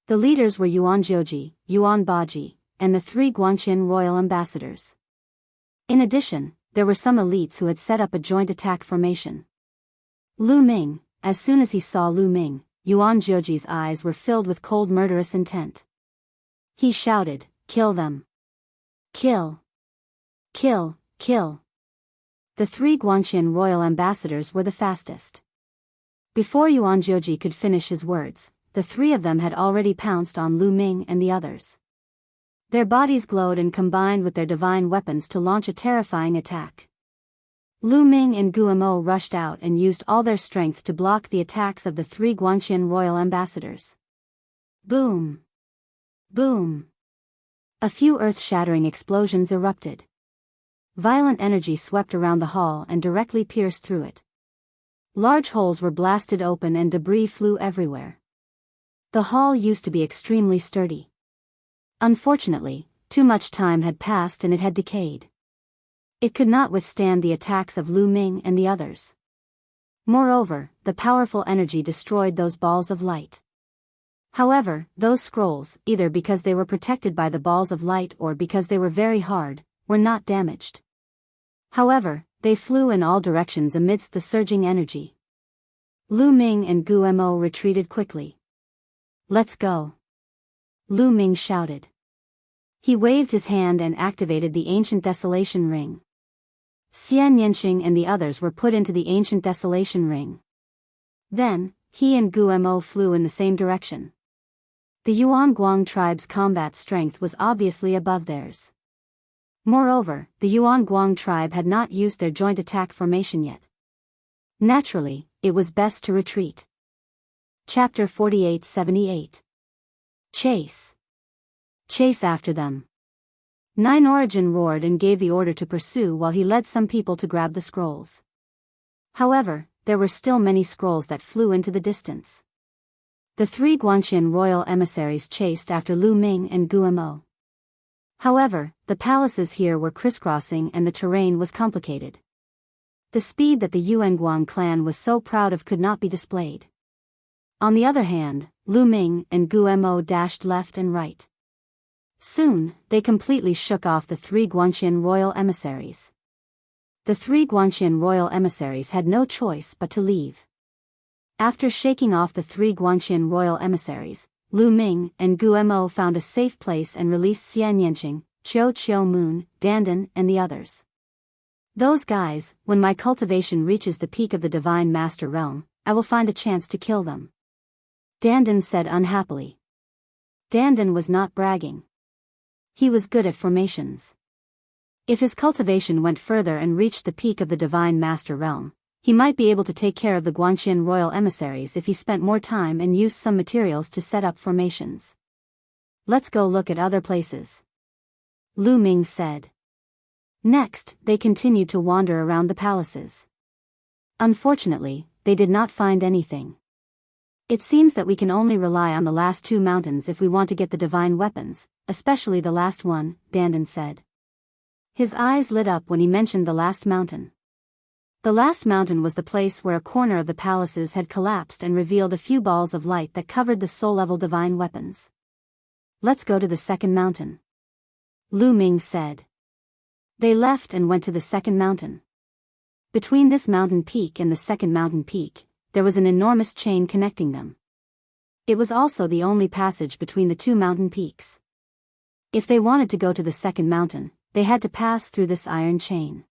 The leaders were Yuan Jiuji, Yuan Baji, and the 3 Guangxin royal ambassadors. In addition, there were some elites who had set up a joint attack formation. Lu Ming, as soon as he saw Lu Ming, Yuan Jiuji's eyes were filled with cold murderous intent. He shouted, "Kill them! Kill! Kill! Kill!" The 3 Guangxin royal ambassadors were the fastest. Before Yuan Jiuji could finish his words, the 3 of them had already pounced on Lu Ming and the others. Their bodies glowed and combined with their divine weapons to launch a terrifying attack. Lu Ming and Guo rushed out and used all their strength to block the attacks of the 3 Guangxin royal ambassadors. Boom! Boom! A few earth-shattering explosions erupted. Violent energy swept around the hall and directly pierced through it. Large holes were blasted open and debris flew everywhere. The hall used to be extremely sturdy. Unfortunately, too much time had passed and it had decayed. It could not withstand the attacks of Lu Ming and the others. Moreover, the powerful energy destroyed those balls of light. However, those scrolls, either because they were protected by the balls of light or because they were very hard, were not damaged. However, they flew in all directions amidst the surging energy. Lu Ming and Gu Mo retreated quickly. "Let's go," Lu Ming shouted. He waved his hand and activated the ancient desolation ring. Xianyanqing and the others were put into the ancient desolation ring. Then, he and Gu Mo flew in the same direction. The Yuan Guang tribe's combat strength was obviously above theirs. Moreover, the Yuan Guang tribe had not used their joint attack formation yet. Naturally, it was best to retreat. Chapter 48-78. Chase. Chase after them. Nine Origin roared and gave the order to pursue while he led some people to grab the scrolls. However, there were still many scrolls that flew into the distance. The three Guanxian royal emissaries chased after Lu Ming and Gu Mo. However, the palaces here were crisscrossing and the terrain was complicated. The speed that the Yuanguang clan was so proud of could not be displayed. On the other hand, Lu Ming and Gu Mo dashed left and right. Soon, they completely shook off the three Guanxian royal emissaries. The three Guanxian royal emissaries had no choice but to leave. After shaking off the three Guanxian royal emissaries, Lu Ming and Gu Mo found a safe place and released Xianyanqing, Qiu Moon, Dandan, and the others. "Those guys, when my cultivation reaches the peak of the Divine Master Realm, I will find a chance to kill them," Dandan said unhappily. Dandan was not bragging. He was good at formations. If his cultivation went further and reached the peak of the Divine Master Realm, he might be able to take care of the Guanxian royal emissaries if he spent more time and used some materials to set up formations. "Let's go look at other places," Lu Ming said. Next, they continued to wander around the palaces. Unfortunately, they did not find anything. "It seems that we can only rely on the last two mountains if we want to get the divine weapons, especially the last one," Dandan said. His eyes lit up when he mentioned the last mountain. The last mountain was the place where a corner of the palaces had collapsed and revealed a few balls of light that covered the soul-level divine weapons. "Let's go to the second mountain," Lu Ming said. They left and went to the second mountain. Between this mountain peak and the second mountain peak, there was an enormous chain connecting them. It was also the only passage between the two mountain peaks. If they wanted to go to the second mountain, they had to pass through this iron chain.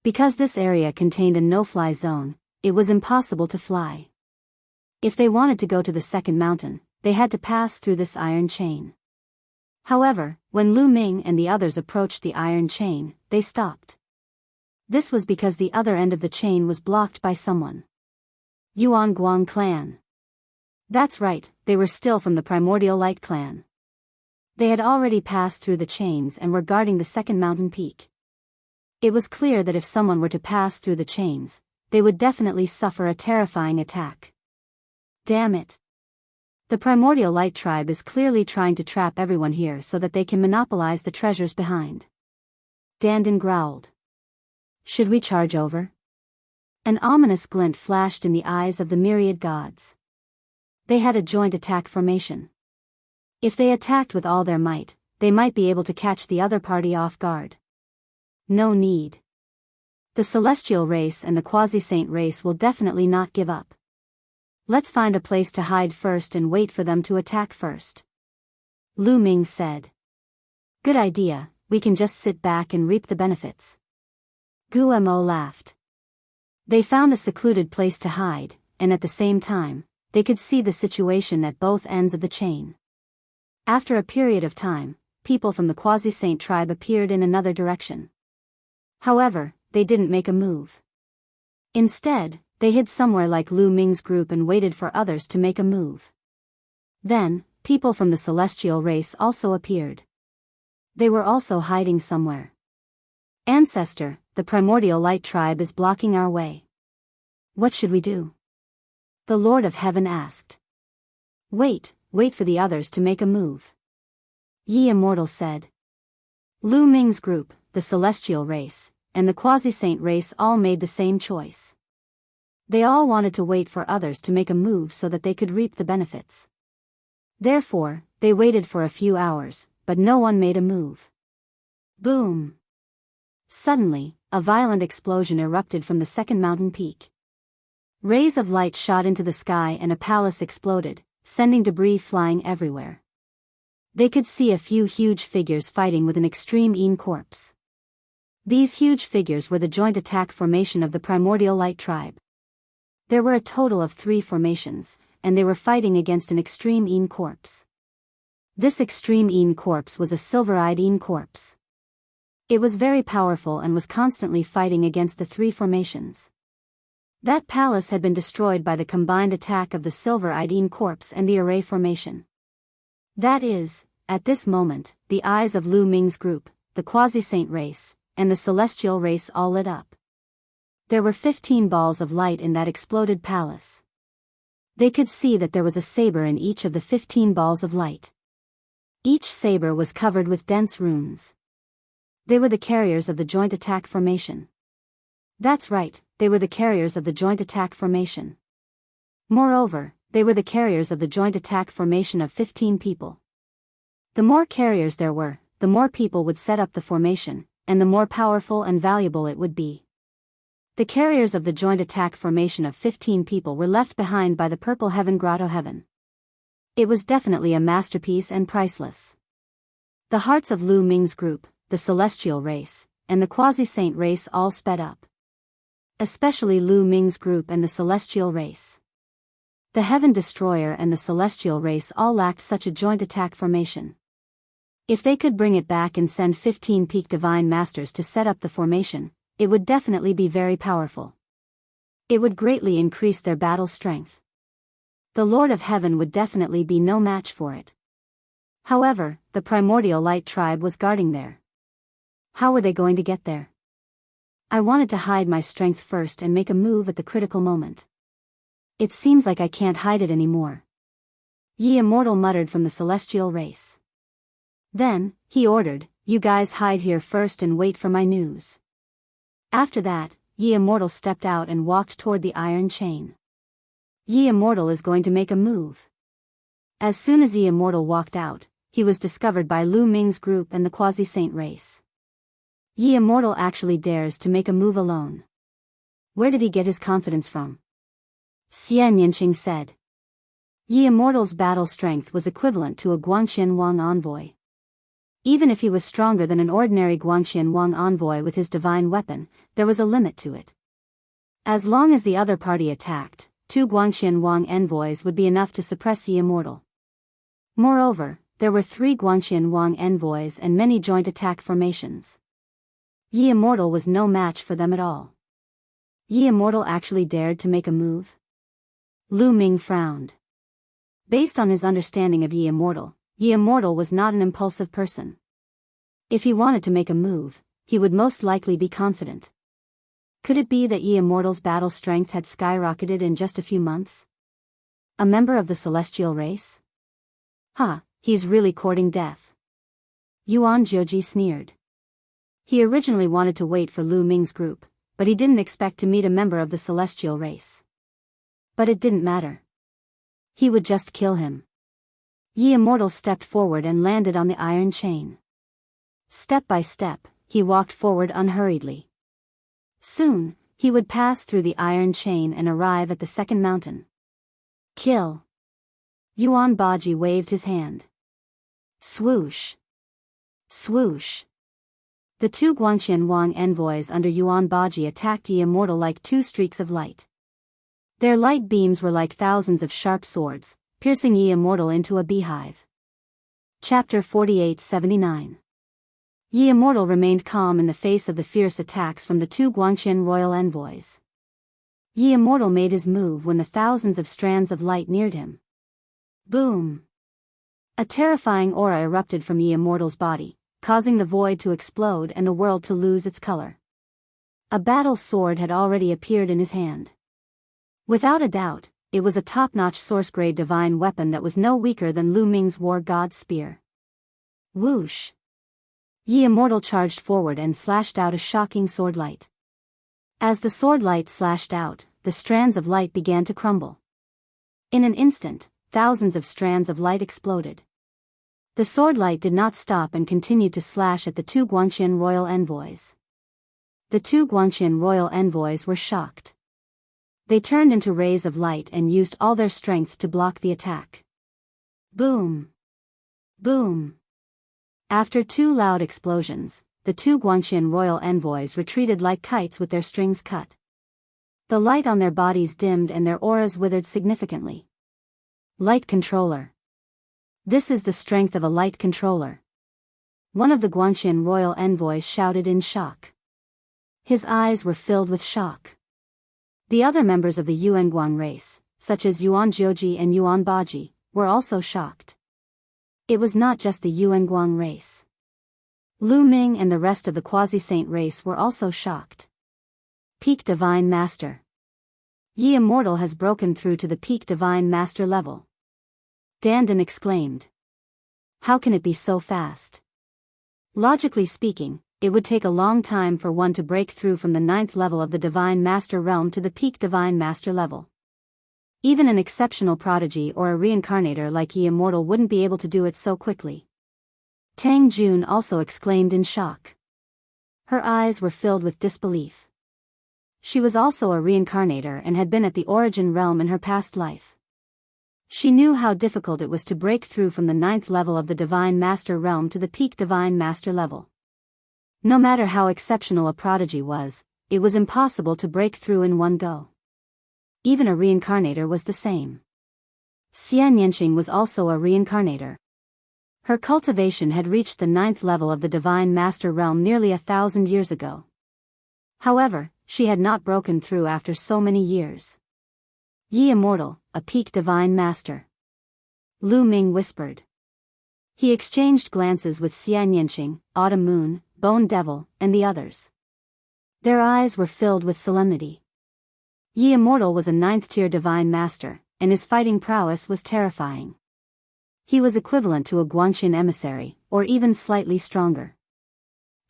Because this area contained a no-fly zone, it was impossible to fly. If they wanted to go to the second mountain, they had to pass through this iron chain. However, when Lu Ming and the others approached the iron chain, they stopped. This was because the other end of the chain was blocked by someone. Yuan Guang clan. That's right, they were still from the Primordial Light clan. They had already passed through the chains and were guarding the second mountain peak. It was clear that if someone were to pass through the chains, they would definitely suffer a terrifying attack. Damn it. The Primordial Light tribe is clearly trying to trap everyone here so that they can monopolize the treasures behind. Dandan growled. "Should we charge over?" An ominous glint flashed in the eyes of the myriad gods. They had a joint attack formation. If they attacked with all their might, they might be able to catch the other party off guard. No need. The celestial race and the quasi-saint race will definitely not give up. Let's find a place to hide first and wait for them to attack first, Lu Ming said. Good idea, we can just sit back and reap the benefits. Gu Mo laughed. They found a secluded place to hide, and at the same time, they could see the situation at both ends of the chain. After a period of time, people from the quasi-saint tribe appeared in another direction. However, they didn't make a move. Instead, they hid somewhere like Lu Ming's group and waited for others to make a move. Then, people from the celestial race also appeared. They were also hiding somewhere. Ancestor, the primordial light tribe is blocking our way. What should we do? The Lord of Heaven asked. Wait for the others to make a move. Ye Immortal said. Lu Ming's group, the celestial race, and the quasi-saint race all made the same choice. They all wanted to wait for others to make a move so that they could reap the benefits. Therefore, they waited for a few hours, but no one made a move. Boom! Suddenly, a violent explosion erupted from the second mountain peak. Rays of light shot into the sky and a palace exploded, sending debris flying everywhere. They could see a few huge figures fighting with an extreme corpse. These huge figures were the joint attack formation of the primordial light tribe. There were a total of 3 formations, and they were fighting against an extreme corpse. This extreme corpse was a silver-eyed corpse. It was very powerful and was constantly fighting against the 3 formations. That palace had been destroyed by the combined attack of the silver-eyed corpse and the array formation. That is, at this moment, the eyes of Lu Ming's group, the quasi-saint race, and the celestial race all lit up. There were 15 balls of light in that exploded palace. They could see that there was a saber in each of the 15 balls of light. Each saber was covered with dense runes. They were the carriers of the joint attack formation. That's right, they were the carriers of the joint attack formation. Moreover, they were the carriers of the joint attack formation of 15 people. The more carriers there were, the more people would set up the formation, and the more powerful and valuable it would be. The carriers of the joint attack formation of 15 people were left behind by the Purple Heaven Grotto Heaven. It was definitely a masterpiece and priceless. The hearts of Lu Ming's group, the celestial race, and the quasi-saint race all sped up. Especially Lu Ming's group and the celestial race. The Heaven Destroyer and the celestial race all lacked such a joint attack formation. If they could bring it back and send 15 peak divine masters to set up the formation, it would definitely be very powerful. It would greatly increase their battle strength. The Lord of Heaven would definitely be no match for it. However, the primordial light tribe was guarding there. How were they going to get there? I wanted to hide my strength first and make a move at the critical moment. It seems like I can't hide it anymore. Ye Immortal muttered from the celestial race. Then, he ordered, you guys hide here first and wait for my news. After that, Ye Immortal stepped out and walked toward the iron chain. Ye Immortal is going to make a move. As soon as Ye Immortal walked out, he was discovered by Lu Ming's group and the quasi-saint race. Ye Immortal actually dares to make a move alone. Where did he get his confidence from? Enchanting said. Ye Immortal's battle strength was equivalent to a Guangxian Wang envoy. Even if he was stronger than an ordinary Guangxian Wang envoy with his divine weapon, there was a limit to it. As long as the other party attacked, 2 Guangxian Wang envoys would be enough to suppress Ye Immortal. Moreover, there were 3 Guangxian Wang envoys and many joint attack formations. Ye Immortal was no match for them at all. Ye Immortal actually dared to make a move? Lu Ming frowned. Based on his understanding of Ye Immortal was not an impulsive person. If he wanted to make a move, he would most likely be confident. Could it be that Ye Immortal's battle strength had skyrocketed in just a few months? A member of the celestial race? He's really courting death. Yuan Jiuji sneered. He originally wanted to wait for Lu Ming's group, but he didn't expect to meet a member of the celestial race. But it didn't matter. He would just kill him. Ye Immortal stepped forward and landed on the iron chain. Step by step, he walked forward unhurriedly. Soon, he would pass through the iron chain and arrive at the second mountain. Kill! Yuan Baji waved his hand. Swoosh! Swoosh! The 2 Guangxian Wang envoys under Yuan Baji attacked Ye Immortal like 2 streaks of light. Their light beams were like thousands of sharp swords, piercing Ye Immortal into a beehive. Chapter 48-79. Ye Immortal remained calm in the face of the fierce attacks from the 2 Guangxian royal envoys. Ye Immortal made his move when the thousands of strands of light neared him. Boom! A terrifying aura erupted from Ye Immortal's body, causing the void to explode and the world to lose its color. A battle sword had already appeared in his hand. Without a doubt, it was a top-notch source-grade divine weapon that was no weaker than Lu Ming's war god's spear. Whoosh! Yi Immortal charged forward and slashed out a shocking sword light. As the sword light slashed out, the strands of light began to crumble. In an instant, thousands of strands of light exploded. The sword light did not stop and continued to slash at the two Guanxian royal envoys. The two Guanxian royal envoys were shocked. They turned into rays of light and used all their strength to block the attack. Boom! Boom! After two loud explosions, the two Guanxian royal envoys retreated like kites with their strings cut. The light on their bodies dimmed and their auras withered significantly. Light controller. This is the strength of a light controller. One of the Guanxian royal envoys shouted in shock. His eyes were filled with shock. The other members of the Yuanguang race, such as Yuan Jiuji and Yuan Baji, were also shocked. It was not just the Yuanguang race. Lu Ming and the rest of the quasi-saint race were also shocked. Peak Divine Master. Yi Immortal has broken through to the Peak Divine Master level. Dandan exclaimed. How can it be so fast? Logically speaking, it would take a long time for one to break through from the 9th level of the Divine Master realm to the Peak Divine Master level. Even an exceptional prodigy or a reincarnator like Yi Immortal wouldn't be able to do it so quickly. Tang Jun also exclaimed in shock. Her eyes were filled with disbelief. She was also a reincarnator and had been at the origin realm in her past life. She knew how difficult it was to break through from the 9th level of the Divine Master realm to the Peak Divine Master level. No matter how exceptional a prodigy was, it was impossible to break through in one go. Even a reincarnator was the same. Xianyanqing was also a reincarnator. Her cultivation had reached the 9th level of the Divine Master realm nearly 1,000 years ago. However, she had not broken through after so many years. Yi Immortal, a Peak Divine Master. Lu Ming whispered. He exchanged glances with Xianyanqing, Autumn Moon, Bone Devil, and the others. Their eyes were filled with solemnity. Yi Immortal was a 9th-tier Divine Master, and his fighting prowess was terrifying. He was equivalent to a Guanxian emissary, or even slightly stronger.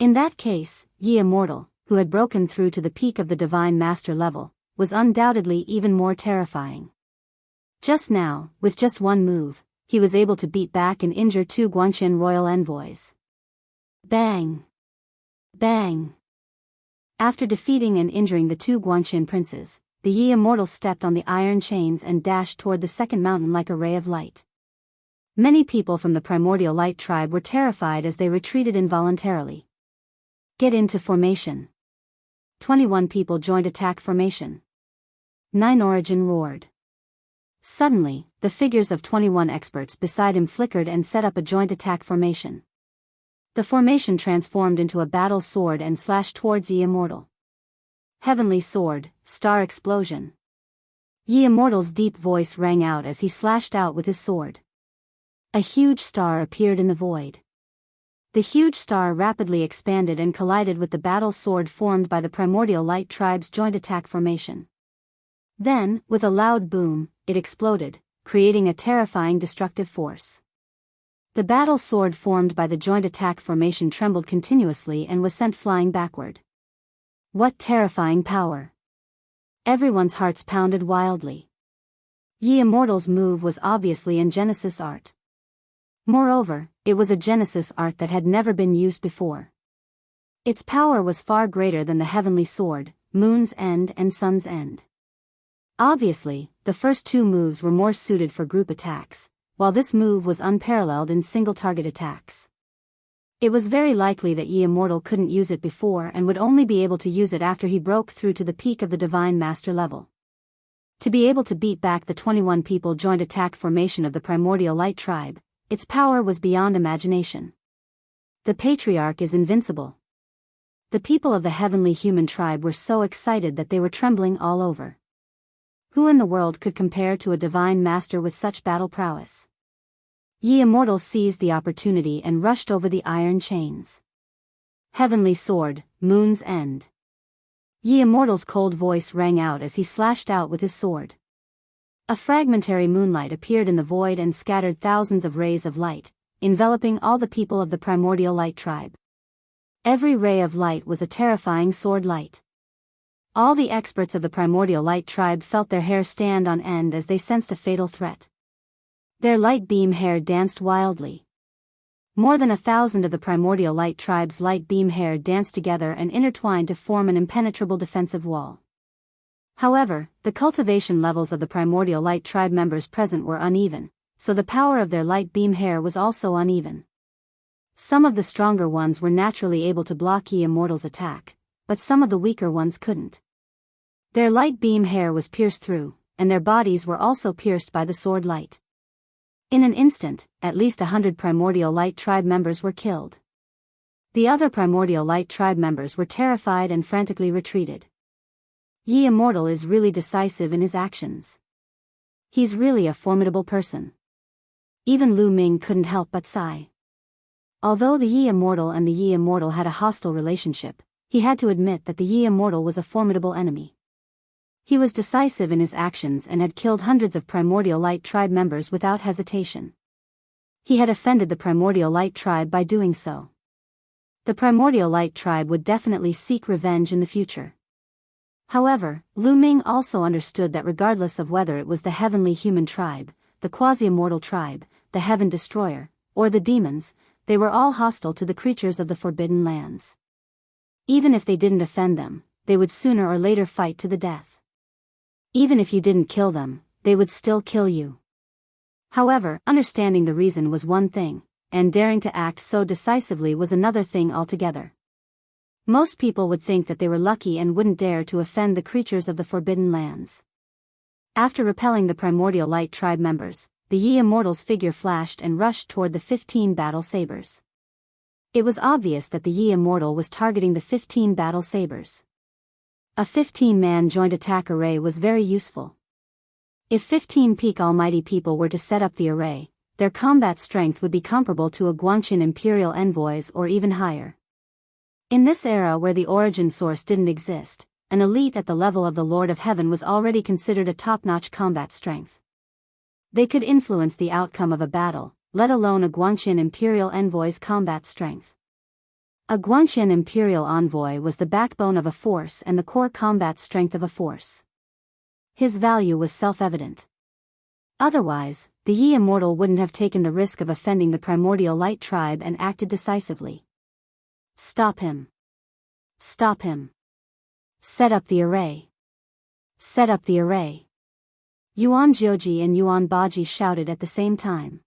In that case, Yi Immortal, who had broken through to the peak of the Divine Master level, was undoubtedly even more terrifying. Just now, with just one move, he was able to beat back and injure two Guanxian royal envoys. Bang! Bang! After defeating and injuring the two Guanxian princes, the Yi Immortal stepped on the iron chains and dashed toward the second mountain like a ray of light. Many people from the Primordial Light tribe were terrified as they retreated involuntarily. Get into formation. 21 people joined attack formation. 9 Origin roared. Suddenly, the figures of 21 experts beside him flickered and set up a joint attack formation. The formation transformed into a battle sword and slashed towards Yi Immortal. Heavenly Sword, Star Explosion. Yi Immortal's deep voice rang out as he slashed out with his sword. A huge star appeared in the void. The huge star rapidly expanded and collided with the battle sword formed by the Primordial Light tribe's joint attack formation. Then, with a loud boom, it exploded, creating a terrifying destructive force. The battle sword formed by the joint attack formation trembled continuously and was sent flying backward. What terrifying power! Everyone's hearts pounded wildly. Yi Immortal's move was obviously in Genesis art. Moreover, it was a Genesis art that had never been used before. Its power was far greater than the Heavenly Sword, Moon's End and Sun's End. Obviously, the first two moves were more suited for group attacks, while this move was unparalleled in single-target attacks. It was very likely that Yi Immortal couldn't use it before and would only be able to use it after he broke through to the peak of the Divine Master level. To be able to beat back the 21 people joint attack formation of the Primordial Light tribe, its power was beyond imagination. The Patriarch is invincible. The people of the Heavenly Human tribe were so excited that they were trembling all over. Who in the world could compare to a Divine Master with such battle prowess? Ye immortals seized the opportunity and rushed over the iron chains. Heavenly sword, moon's end. Ye immortals' cold voice rang out as he slashed out with his sword. A fragmentary moonlight appeared in the void and scattered thousands of rays of light, enveloping all the people of the primordial light tribe. Every ray of light was a terrifying sword light. All the experts of the primordial light tribe felt their hair stand on end as they sensed a fatal threat. Their light beam hair danced wildly. More than 1,000 of the primordial light tribe's light beam hair danced together and intertwined to form an impenetrable defensive wall. However, the cultivation levels of the primordial light tribe members present were uneven, so the power of their light beam hair was also uneven. Some of the stronger ones were naturally able to block Ye Immortal's attack, but some of the weaker ones couldn't. Their light beam hair was pierced through, and their bodies were also pierced by the sword light. In an instant, at least 100 primordial light tribe members were killed. The other primordial light tribe members were terrified and frantically retreated. Ye Immortal is really decisive in his actions. He's really a formidable person. Even Lu Ming couldn't help but sigh. Although the Ye Immortal and the Ye Immortal had a hostile relationship, he had to admit that the Ye Immortal was a formidable enemy. He was decisive in his actions and had killed hundreds of primordial light tribe members without hesitation. He had offended the primordial light tribe by doing so. The primordial light tribe would definitely seek revenge in the future. However, Lu Ming also understood that regardless of whether it was the heavenly human tribe, the quasi-immortal tribe, the heaven destroyer, or the demons, they were all hostile to the creatures of the Forbidden Lands. Even if they didn't offend them, they would sooner or later fight to the death. Even if you didn't kill them, they would still kill you. However, understanding the reason was one thing, and daring to act so decisively was another thing altogether. Most people would think that they were lucky and wouldn't dare to offend the creatures of the Forbidden Lands. After repelling the primordial light tribe members, the Ye Immortal's figure flashed and rushed toward the 15 battle sabers. It was obvious that the Ye Immortal was targeting the 15 battle sabers. A 15-man joint attack array was very useful. If 15 peak almighty people were to set up the array, their combat strength would be comparable to a Guanxin Imperial envoys or even higher. In this era where the origin source didn't exist, an elite at the level of the Lord of Heaven was already considered a top-notch combat strength. They could influence the outcome of a battle, let alone a Guanxin Imperial envoy's combat strength. A Guanxin Imperial envoy was the backbone of a force and the core combat strength of a force. His value was self-evident. Otherwise, the Ye Immortal wouldn't have taken the risk of offending the primordial light tribe and acted decisively. Stop him. Stop him. Set up the array. Set up the array. Yuan Jiuji and Yuan Baji shouted at the same time.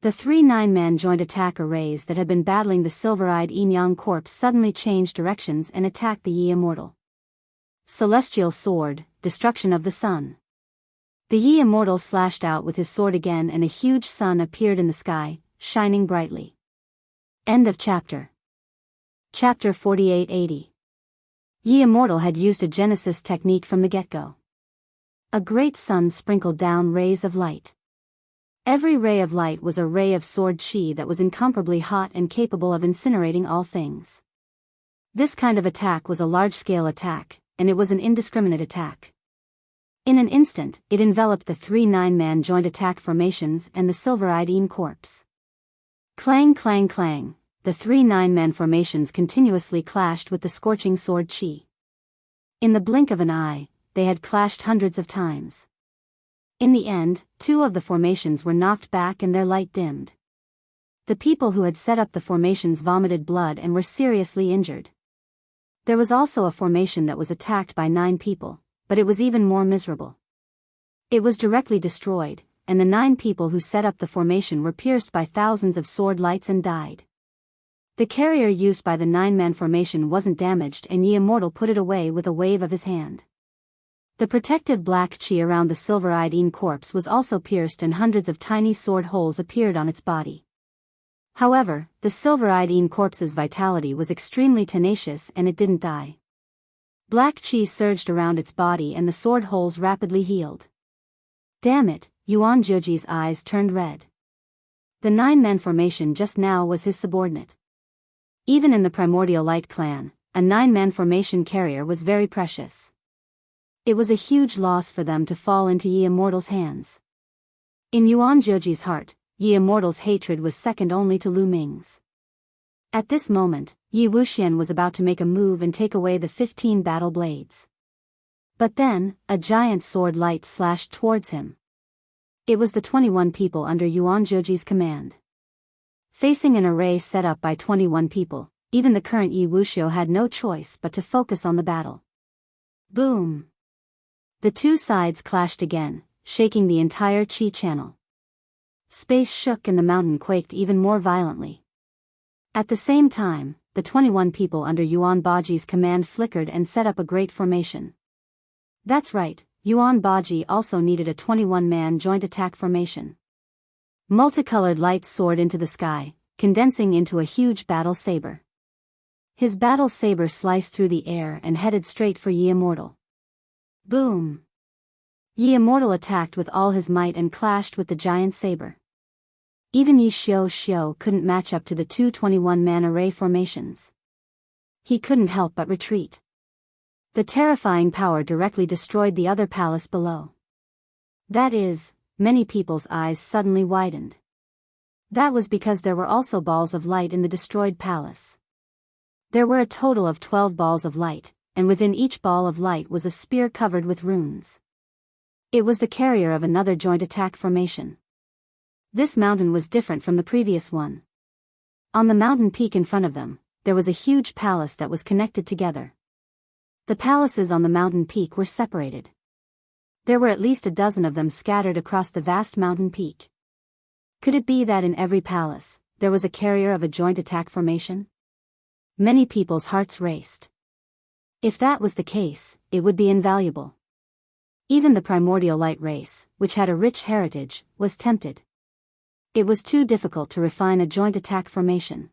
The 3 9-man joint attack arrays that had been battling the silver-eyed Yin-Yang Corps suddenly changed directions and attacked the Ye Immortal. Celestial Sword, Destruction of the Sun. The Ye Immortal slashed out with his sword again and a huge sun appeared in the sky, shining brightly. End of chapter. Chapter 4880. Ye Immortal had used a Genesis technique from the get-go. A great sun sprinkled down rays of light. Every ray of light was a ray of sword chi that was incomparably hot and capable of incinerating all things. This kind of attack was a large-scale attack, and it was an indiscriminate attack. In an instant, it enveloped the 3 9-man joint attack formations and the silver-eyed Yin Corps. Clang clang clang, the 3 9-man formations continuously clashed with the scorching sword chi. In the blink of an eye, they had clashed hundreds of times. In the end, 2 of the formations were knocked back and their light dimmed. The people who had set up the formations vomited blood and were seriously injured. There was also a formation that was attacked by 9 people, but it was even more miserable. It was directly destroyed, and the 9 people who set up the formation were pierced by thousands of sword lights and died. The carrier used by the 9-man formation wasn't damaged and Ye Immortal put it away with a wave of his hand. The protective black chi around the silver-eyed Yin corpse was also pierced and hundreds of tiny sword holes appeared on its body. However, the silver-eyed Yin corpse's vitality was extremely tenacious and it didn't die. Black chi surged around its body and the sword holes rapidly healed. Damn it, Yuan Jiuji's eyes turned red. The 9-man formation just now was his subordinate. Even in the Primordial Light clan, a 9-man formation carrier was very precious. It was a huge loss for them to fall into Yi Immortal's hands. In Yuan Zheji's heart, Yi Immortal's hatred was second only to Lu Ming's. At this moment, Yi Wuxian was about to make a move and take away the 15 battle blades. But then, a giant sword light slashed towards him. It was the 21 people under Yuan Zheji's command. Facing an array set up by 21 people, even the current Yi Wuxian had no choice but to focus on the battle. Boom! The two sides clashed again, shaking the entire Qi channel. Space shook and the mountain quaked even more violently. At the same time, the 21 people under Yuan Baji's command flickered and set up a great formation. That's right, Yuan Baji also needed a 21-man joint attack formation. Multicolored lights soared into the sky, condensing into a huge battle saber. His battle saber sliced through the air and headed straight for Yi Immortal. Boom! Yi Immortal attacked with all his might and clashed with the giant saber. Even Yi Xiao couldn't match up to the two 21-man array formations. He couldn't help but retreat. The terrifying power directly destroyed the other palace below. That is, many people's eyes suddenly widened. That was because there were also balls of light in the destroyed palace. There were a total of 12 balls of light, and within each ball of light was a spear covered with runes. It was the carrier of another joint attack formation. This mountain was different from the previous one. On the mountain peak in front of them, there was a huge palace that was connected together. The palaces on the mountain peak were separated. There were at least a dozen of them scattered across the vast mountain peak. Could it be that in every palace, there was a carrier of a joint attack formation? Many people's hearts raced. If that was the case, it would be invaluable. Even the Primordial Light race, which had a rich heritage, was tempted. It was too difficult to refine a joint attack formation.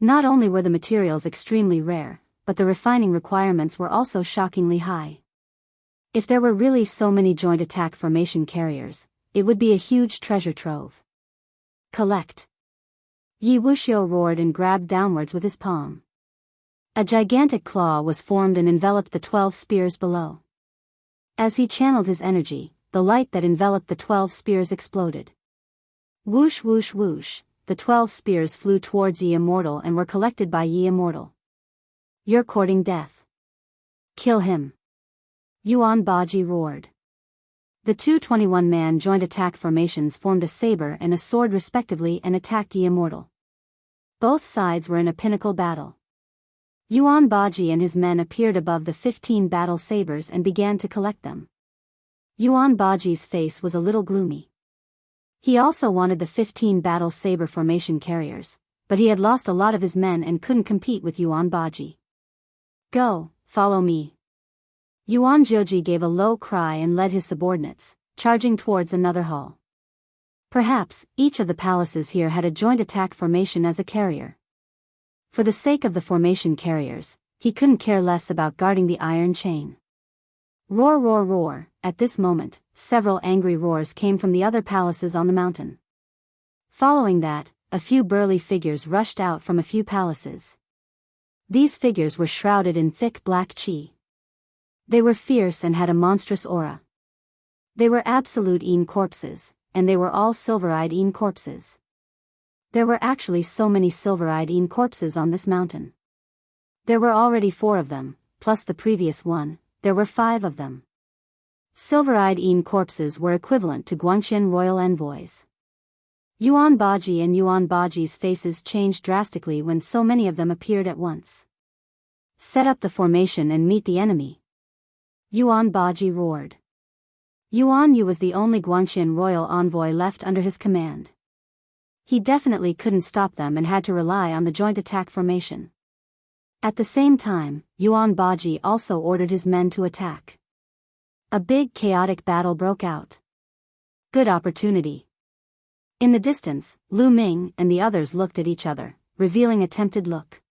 Not only were the materials extremely rare, but the refining requirements were also shockingly high. If there were really so many joint attack formation carriers, it would be a huge treasure trove. Collect! Yi Wuxian roared and grabbed downwards with his palm. A gigantic claw was formed and enveloped the 12 spears below. As he channeled his energy, the light that enveloped the 12 spears exploded. Whoosh whoosh whoosh, the 12 spears flew towards Yi Immortal and were collected by Yi Immortal. You're courting death. Kill him! Yuan Baji roared. The two 21-man joint attack formations formed a saber and a sword respectively and attacked Yi Immortal. Both sides were in a pinnacle battle. Yuan Baji and his men appeared above the 15 battle sabers and began to collect them. Yuan Baji's face was a little gloomy. He also wanted the 15 battle saber formation carriers, but he had lost a lot of his men and couldn't compete with Yuan Baji. Go, follow me. Yuan Zheji gave a low cry and led his subordinates, charging towards another hall. Perhaps, each of the palaces here had a joint attack formation as a carrier. For the sake of the formation carriers, he couldn't care less about guarding the iron chain. Roar roar roar, at this moment, several angry roars came from the other palaces on the mountain. Following that, a few burly figures rushed out from a few palaces. These figures were shrouded in thick black qi. They were fierce and had a monstrous aura. They were absolute Yin corpses, and they were all silver-eyed Yin corpses. There were actually so many silver-eyed Yin corpses on this mountain. There were already 4 of them, plus the previous one, there were 5 of them. Silver-eyed Yin corpses were equivalent to Guangxian royal envoys. Yuan Baji and Yuan Baji's faces changed drastically when so many of them appeared at once. Set up the formation and meet the enemy. Yuan Baji roared. Yuan Yu was the only Guangxian royal envoy left under his command. He definitely couldn't stop them and had to rely on the joint attack formation. At the same time, Yuan Baji also ordered his men to attack. A big chaotic battle broke out. Good opportunity. In the distance, Lu Ming and the others looked at each other, revealing a tempted look.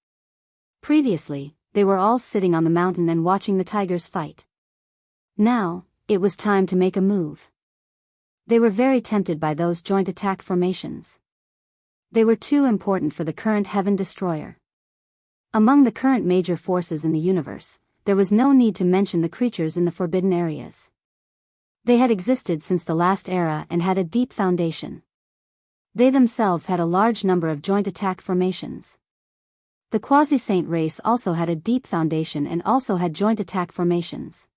Previously, they were all sitting on the mountain and watching the tigers fight. Now, it was time to make a move. They were very tempted by those joint attack formations. They were too important for the current Heaven Destroyer. Among the current major forces in the universe, there was no need to mention the creatures in the forbidden areas. They had existed since the last era and had a deep foundation. They themselves had a large number of joint attack formations. The quasi-saint race also had a deep foundation and also had joint attack formations.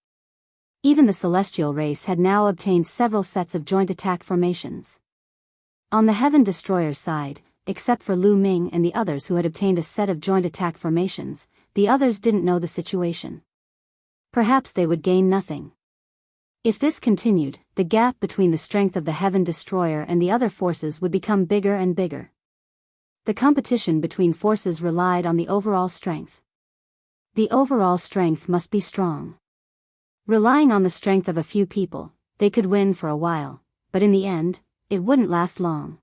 Even the celestial race had now obtained several sets of joint attack formations. On the Heaven Destroyer's side, except for Lu Ming and the others who had obtained a set of joint attack formations, the others didn't know the situation. Perhaps they would gain nothing. If this continued, the gap between the strength of the Heaven Destroyer and the other forces would become bigger and bigger. The competition between forces relied on the overall strength. The overall strength must be strong. Relying on the strength of a few people, they could win for a while, but in the end, it wouldn't last long.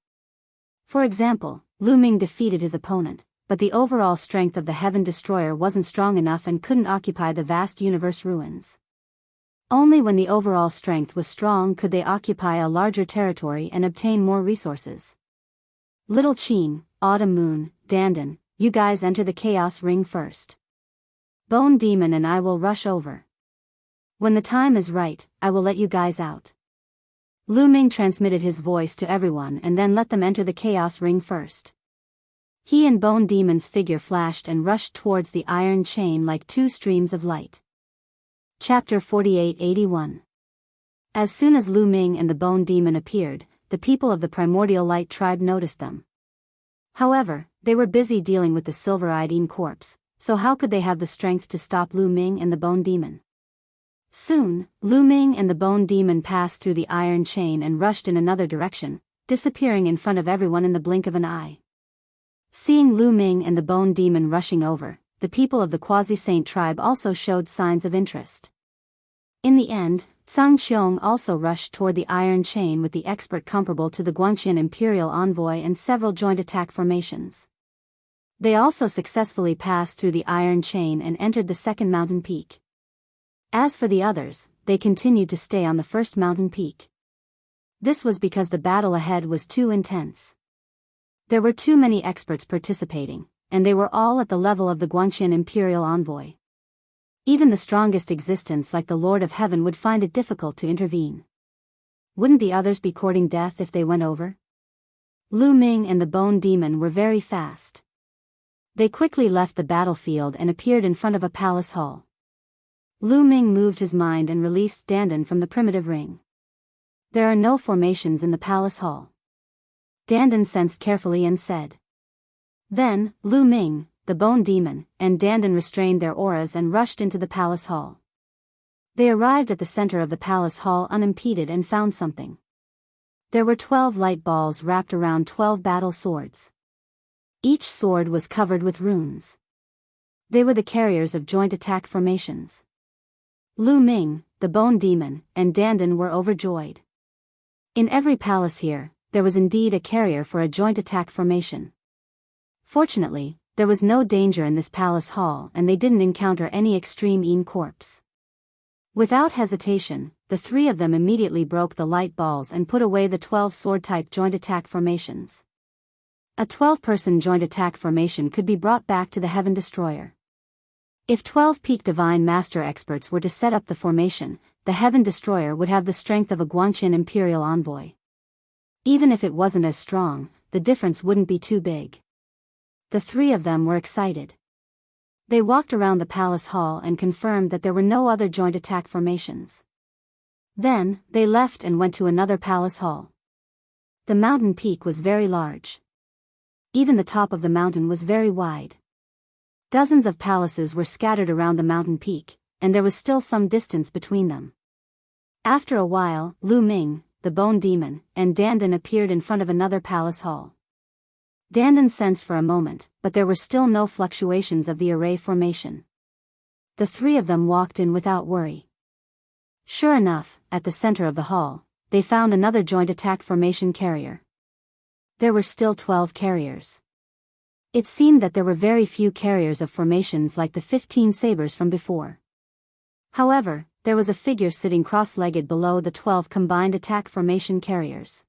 For example, Lu Ming defeated his opponent, but the overall strength of the Heaven Destroyer wasn't strong enough and couldn't occupy the vast universe ruins. Only when the overall strength was strong could they occupy a larger territory and obtain more resources. Little Qin, Autumn Moon, Dandan, you guys enter the Chaos Ring first. Bone Demon and I will rush over. When the time is right, I will let you guys out. Lu Ming transmitted his voice to everyone and then let them enter the Chaos Ring first. He and Bone Demon's figure flashed and rushed towards the iron chain like two streams of light. Chapter 48-81. As soon as Lu Ming and the Bone Demon appeared, the people of the Primordial Light tribe noticed them. However, they were busy dealing with the silver-eyed Yin corpse, so how could they have the strength to stop Lu Ming and the Bone Demon? Soon, Lu Ming and the Bone Demon passed through the iron chain and rushed in another direction, disappearing in front of everyone in the blink of an eye. Seeing Lu Ming and the Bone Demon rushing over, the people of the Quasi-Saint tribe also showed signs of interest. In the end, Zhang Qiong also rushed toward the iron chain with the expert comparable to the Guangqian Imperial Envoy and several joint attack formations. They also successfully passed through the iron chain and entered the second mountain peak. As for the others, they continued to stay on the first mountain peak. This was because the battle ahead was too intense. There were too many experts participating, and they were all at the level of the Guangqian Imperial Envoy. Even the strongest existence like the Lord of Heaven would find it difficult to intervene. Wouldn't the others be courting death if they went over? Lu Ming and the Bone Demon were very fast. They quickly left the battlefield and appeared in front of a palace hall. Lu Ming moved his mind and released Dandan from the primitive ring. There are no formations in the palace hall. Dandan sensed carefully and said. Then, Lu Ming, the Bone Demon, and Dandan restrained their auras and rushed into the palace hall. They arrived at the center of the palace hall unimpeded and found something. There were 12 light balls wrapped around 12 battle swords. Each sword was covered with runes. They were the carriers of joint attack formations. Lu Ming, the Bone Demon, and Dandan were overjoyed. In every palace here, there was indeed a carrier for a joint attack formation. Fortunately, there was no danger in this palace hall and they didn't encounter any extreme Yin corpse. Without hesitation, the three of them immediately broke the light balls and put away the 12 sword-type joint attack formations. A 12-person joint attack formation could be brought back to the Heaven Destroyer. If 12 peak Divine Master experts were to set up the formation, the Heaven Destroyer would have the strength of a Guangqian Imperial Envoy. Even if it wasn't as strong, the difference wouldn't be too big. The three of them were excited. They walked around the palace hall and confirmed that there were no other joint attack formations. Then, they left and went to another palace hall. The mountain peak was very large. Even the top of the mountain was very wide. Dozens of palaces were scattered around the mountain peak, and there was still some distance between them. After a while, Lu Ming, the Bone Demon, and Dandan appeared in front of another palace hall. Dandan sensed for a moment, but there were still no fluctuations of the array formation. The three of them walked in without worry. Sure enough, at the center of the hall, they found another joint attack formation carrier. There were still 12 carriers. It seemed that there were very few carriers of formations like the 15 sabers from before. However, there was a figure sitting cross-legged below the 12 combined attack formation carriers.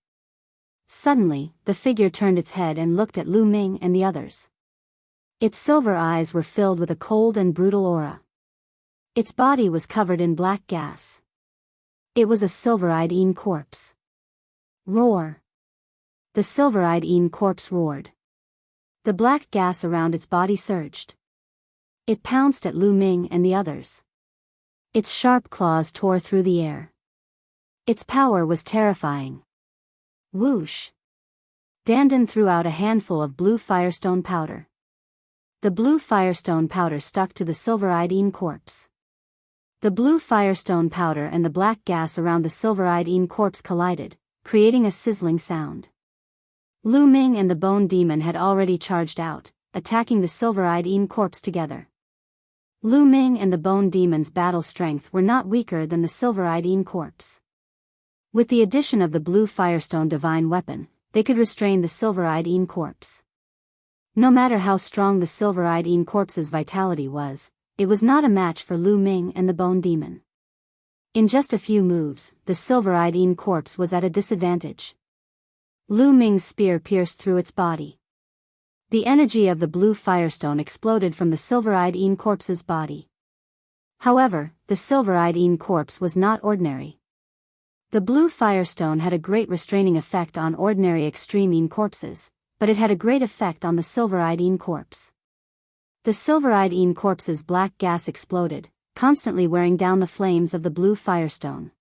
Suddenly, the figure turned its head and looked at Lu Ming and the others. Its silver eyes were filled with a cold and brutal aura. Its body was covered in black gas. It was a silver-eyed Een corpse. Roar! The silver-eyed Een corpse roared. The black gas around its body surged. It pounced at Lu Ming and the others. Its sharp claws tore through the air. Its power was terrifying. Whoosh! Dandan threw out a handful of blue firestone powder. The blue firestone powder stuck to the silver-eyed Een corpse. The blue firestone powder and the black gas around the silver-eyed Een corpse collided, creating a sizzling sound. Lu Ming and the Bone Demon had already charged out, attacking the silver-eyed Een corpse together. Lu Ming and the Bone Demon's battle strength were not weaker than the silver-eyed Een corpse. With the addition of the blue firestone divine weapon, they could restrain the silver-eyed Een corpse. No matter how strong the silver-eyed Een corpse's vitality was, it was not a match for Lu Ming and the Bone Demon. In just a few moves, the silver-eyed Een corpse was at a disadvantage. Lu Ming's spear pierced through its body. The energy of the blue firestone exploded from the silver-eyed Een corpse's body. However, the silver-eyed Een corpse was not ordinary. The blue firestone had a great restraining effect on ordinary extreme Een corpses, but it had a great effect on the silver-eyed Een corpse. The silver-eyed Een corpse's black gas exploded, constantly wearing down the flames of the blue firestone.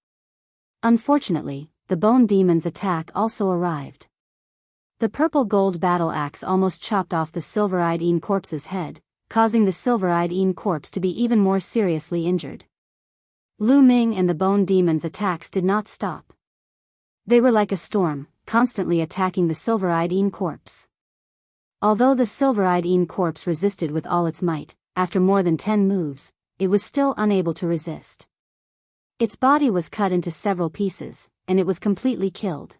Unfortunately, the Bone Demon's attack also arrived. The purple gold battle axe almost chopped off the silver-eyed Een corpse's head, causing the silver-eyed Een corpse to be even more seriously injured. Lu Ming and the Bone Demon's attacks did not stop. They were like a storm, constantly attacking the silver-eyed Een corpse. Although the silver-eyed Een corpse resisted with all its might, after more than 10 moves, it was still unable to resist. Its body was cut into several pieces, and it was completely killed.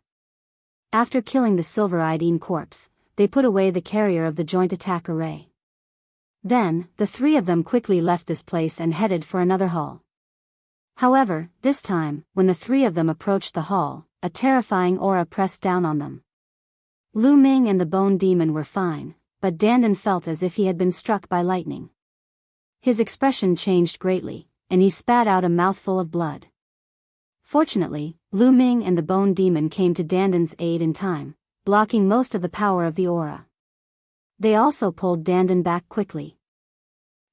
After killing the silver-eyed Een corpse, they put away the carrier of the joint attack array. Then, the three of them quickly left this place and headed for another hall. However, this time, when the three of them approached the hall, a terrifying aura pressed down on them. Lu Ming and the Bone Demon were fine, but Dandan felt as if he had been struck by lightning. His expression changed greatly, and he spat out a mouthful of blood. Fortunately, Lu Ming and the Bone Demon came to Dandan's aid in time, blocking most of the power of the aura. They also pulled Dandan back quickly.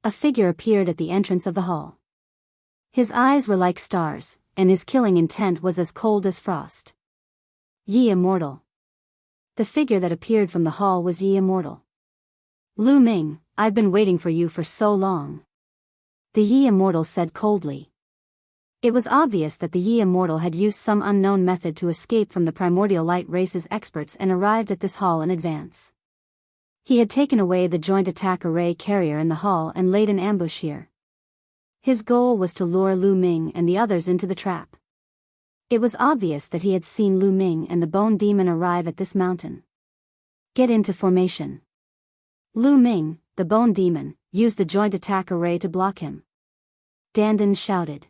A figure appeared at the entrance of the hall. His eyes were like stars, and his killing intent was as cold as frost. Ye Immortal. The figure that appeared from the hall was Ye Immortal. Lu Ming, I've been waiting for you for so long. The Ye Immortal said coldly. It was obvious that the Ye Immortal had used some unknown method to escape from the primordial light race's experts and arrived at this hall in advance. He had taken away the joint attack array carrier in the hall and laid an ambush here. His goal was to lure Lu Ming and the others into the trap. It was obvious that he had seen Lu Ming and the Bone Demon arrive at this mountain. Get into formation. Lu Ming, the Bone Demon, used the joint attack array to block him. Dandan shouted.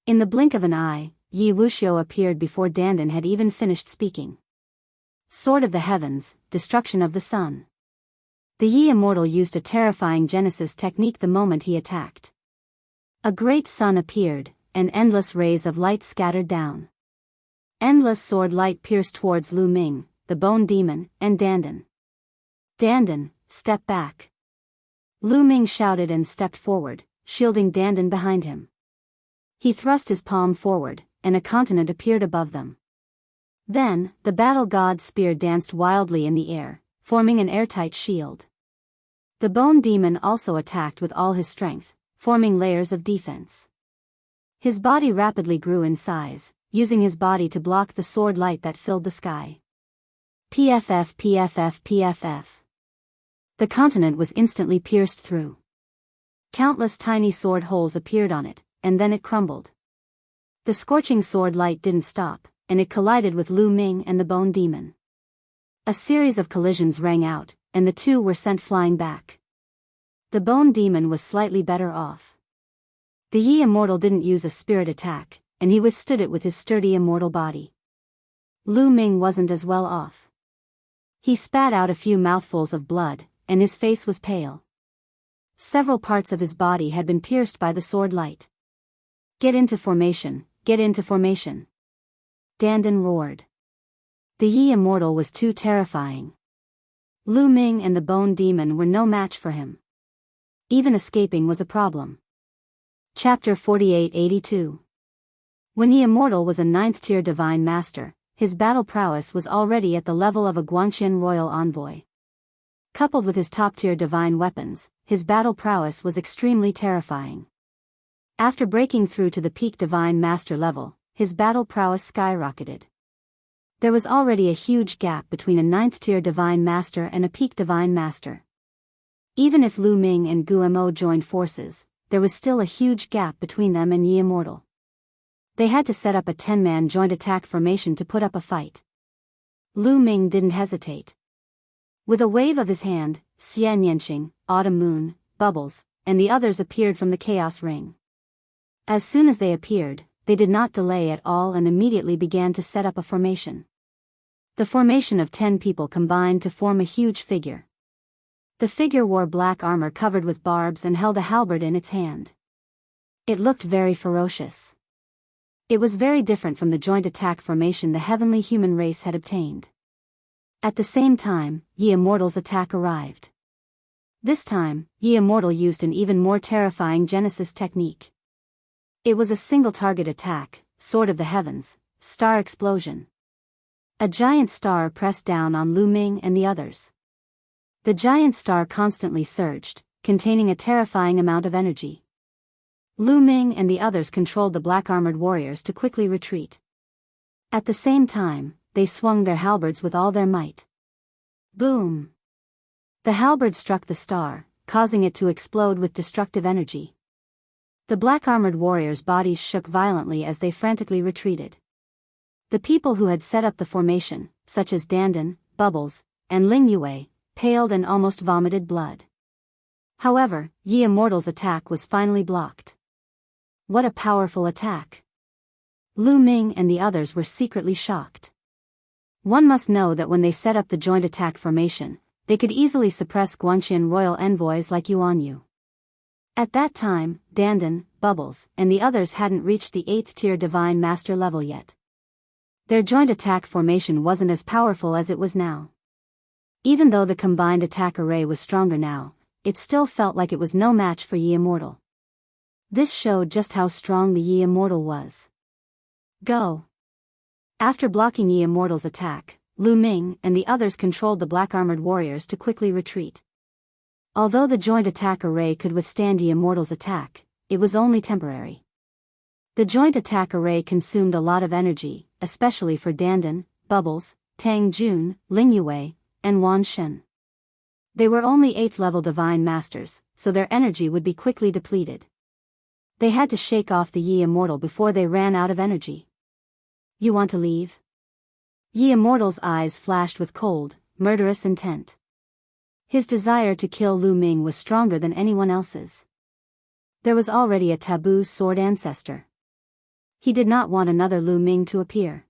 In the blink of an eye, Yi Wuxiu appeared before Dandan had even finished speaking. Sword of the Heavens, Destruction of the Sun. The Yi Immortal used a terrifying Genesis technique the moment he attacked. A great sun appeared, and endless rays of light scattered down. Endless sword light pierced towards Lu Ming, the Bone Demon, and Dandan. Dandan, step back. Lu Ming shouted and stepped forward, shielding Dandan behind him. He thrust his palm forward, and a continent appeared above them. Then, the battle god's spear danced wildly in the air, forming an airtight shield. The Bone Demon also attacked with all his strength, forming layers of defense. His body rapidly grew in size, using his body to block the sword light that filled the sky. PFF PFF PFF. The continent was instantly pierced through. Countless tiny sword holes appeared on it, and then it crumbled. The scorching sword light didn't stop, and it collided with Lu Ming and the Bone Demon. A series of collisions rang out, and the two were sent flying back. The Bone Demon was slightly better off. The Yi Immortal didn't use a spirit attack, and he withstood it with his sturdy immortal body. Lu Ming wasn't as well off. He spat out a few mouthfuls of blood, and his face was pale. Several parts of his body had been pierced by the sword light. "Get into formation, get into formation!" Dandan roared. The Yi Immortal was too terrifying. Lu Ming and the Bone Demon were no match for him. Even escaping was a problem. Chapter 4882. When Yi Immortal was a 9th-tier Divine Master, his battle prowess was already at the level of a Guanxian royal envoy. Coupled with his top-tier divine weapons, his battle prowess was extremely terrifying. After breaking through to the peak Divine Master level, his battle prowess skyrocketed. There was already a huge gap between a 9th-tier Divine Master and a peak Divine Master. Even if Lu Ming and Guo joined forces, there was still a huge gap between them and Yi Immortal. They had to set up a 10-man joint attack formation to put up a fight. Lu Ming didn't hesitate. With a wave of his hand, Xianyinqing, Autumn Moon, Bubbles, and the others appeared from the Chaos Ring. As soon as they appeared, they did not delay at all and immediately began to set up a formation. The formation of 10 people combined to form a huge figure. The figure wore black armor covered with barbs and held a halberd in its hand. It looked very ferocious. It was very different from the joint attack formation the heavenly human race had obtained. At the same time, Yi Immortal's attack arrived. This time, Yi Immortal used an even more terrifying Genesis technique. It was a single-target attack, Sword of the Heavens, Star Explosion. A giant star pressed down on Lu Ming and the others. The giant star constantly surged, containing a terrifying amount of energy. Lu Ming and the others controlled the black-armored warriors to quickly retreat. At the same time, they swung their halberds with all their might. Boom! The halberd struck the star, causing it to explode with destructive energy. The black-armored warriors' bodies shook violently as they frantically retreated. The people who had set up the formation, such as Dandan, Bubbles, and Ling Yue, paled and almost vomited blood. However, Yi Immortal's attack was finally blocked. What a powerful attack! Lu Ming and the others were secretly shocked. One must know that when they set up the joint attack formation, they could easily suppress Guanxian royal envoys like Yuan Yu. At that time, Dandan, Bubbles, and the others hadn't reached the 8th-tier Divine Master level yet. Their joint attack formation wasn't as powerful as it was now. Even though the combined attack array was stronger now, it still felt like it was no match for Yi Immortal. This showed just how strong the Yi Immortal was. Go! After blocking Yi Immortal's attack, Lu Ming and the others controlled the black-armored warriors to quickly retreat. Although the joint attack array could withstand Yi Immortal's attack, it was only temporary. The joint attack array consumed a lot of energy, especially for Dandan, Bubbles, Tang Jun, Ling Yue, and Wan Shen. They were only 8th-level Divine Masters, so their energy would be quickly depleted. They had to shake off the Yi Immortal before they ran out of energy. You want to leave? Yi Immortal's eyes flashed with cold, murderous intent. His desire to kill Lu Ming was stronger than anyone else's. There was already a taboo sword ancestor. He did not want another Lu Ming to appear.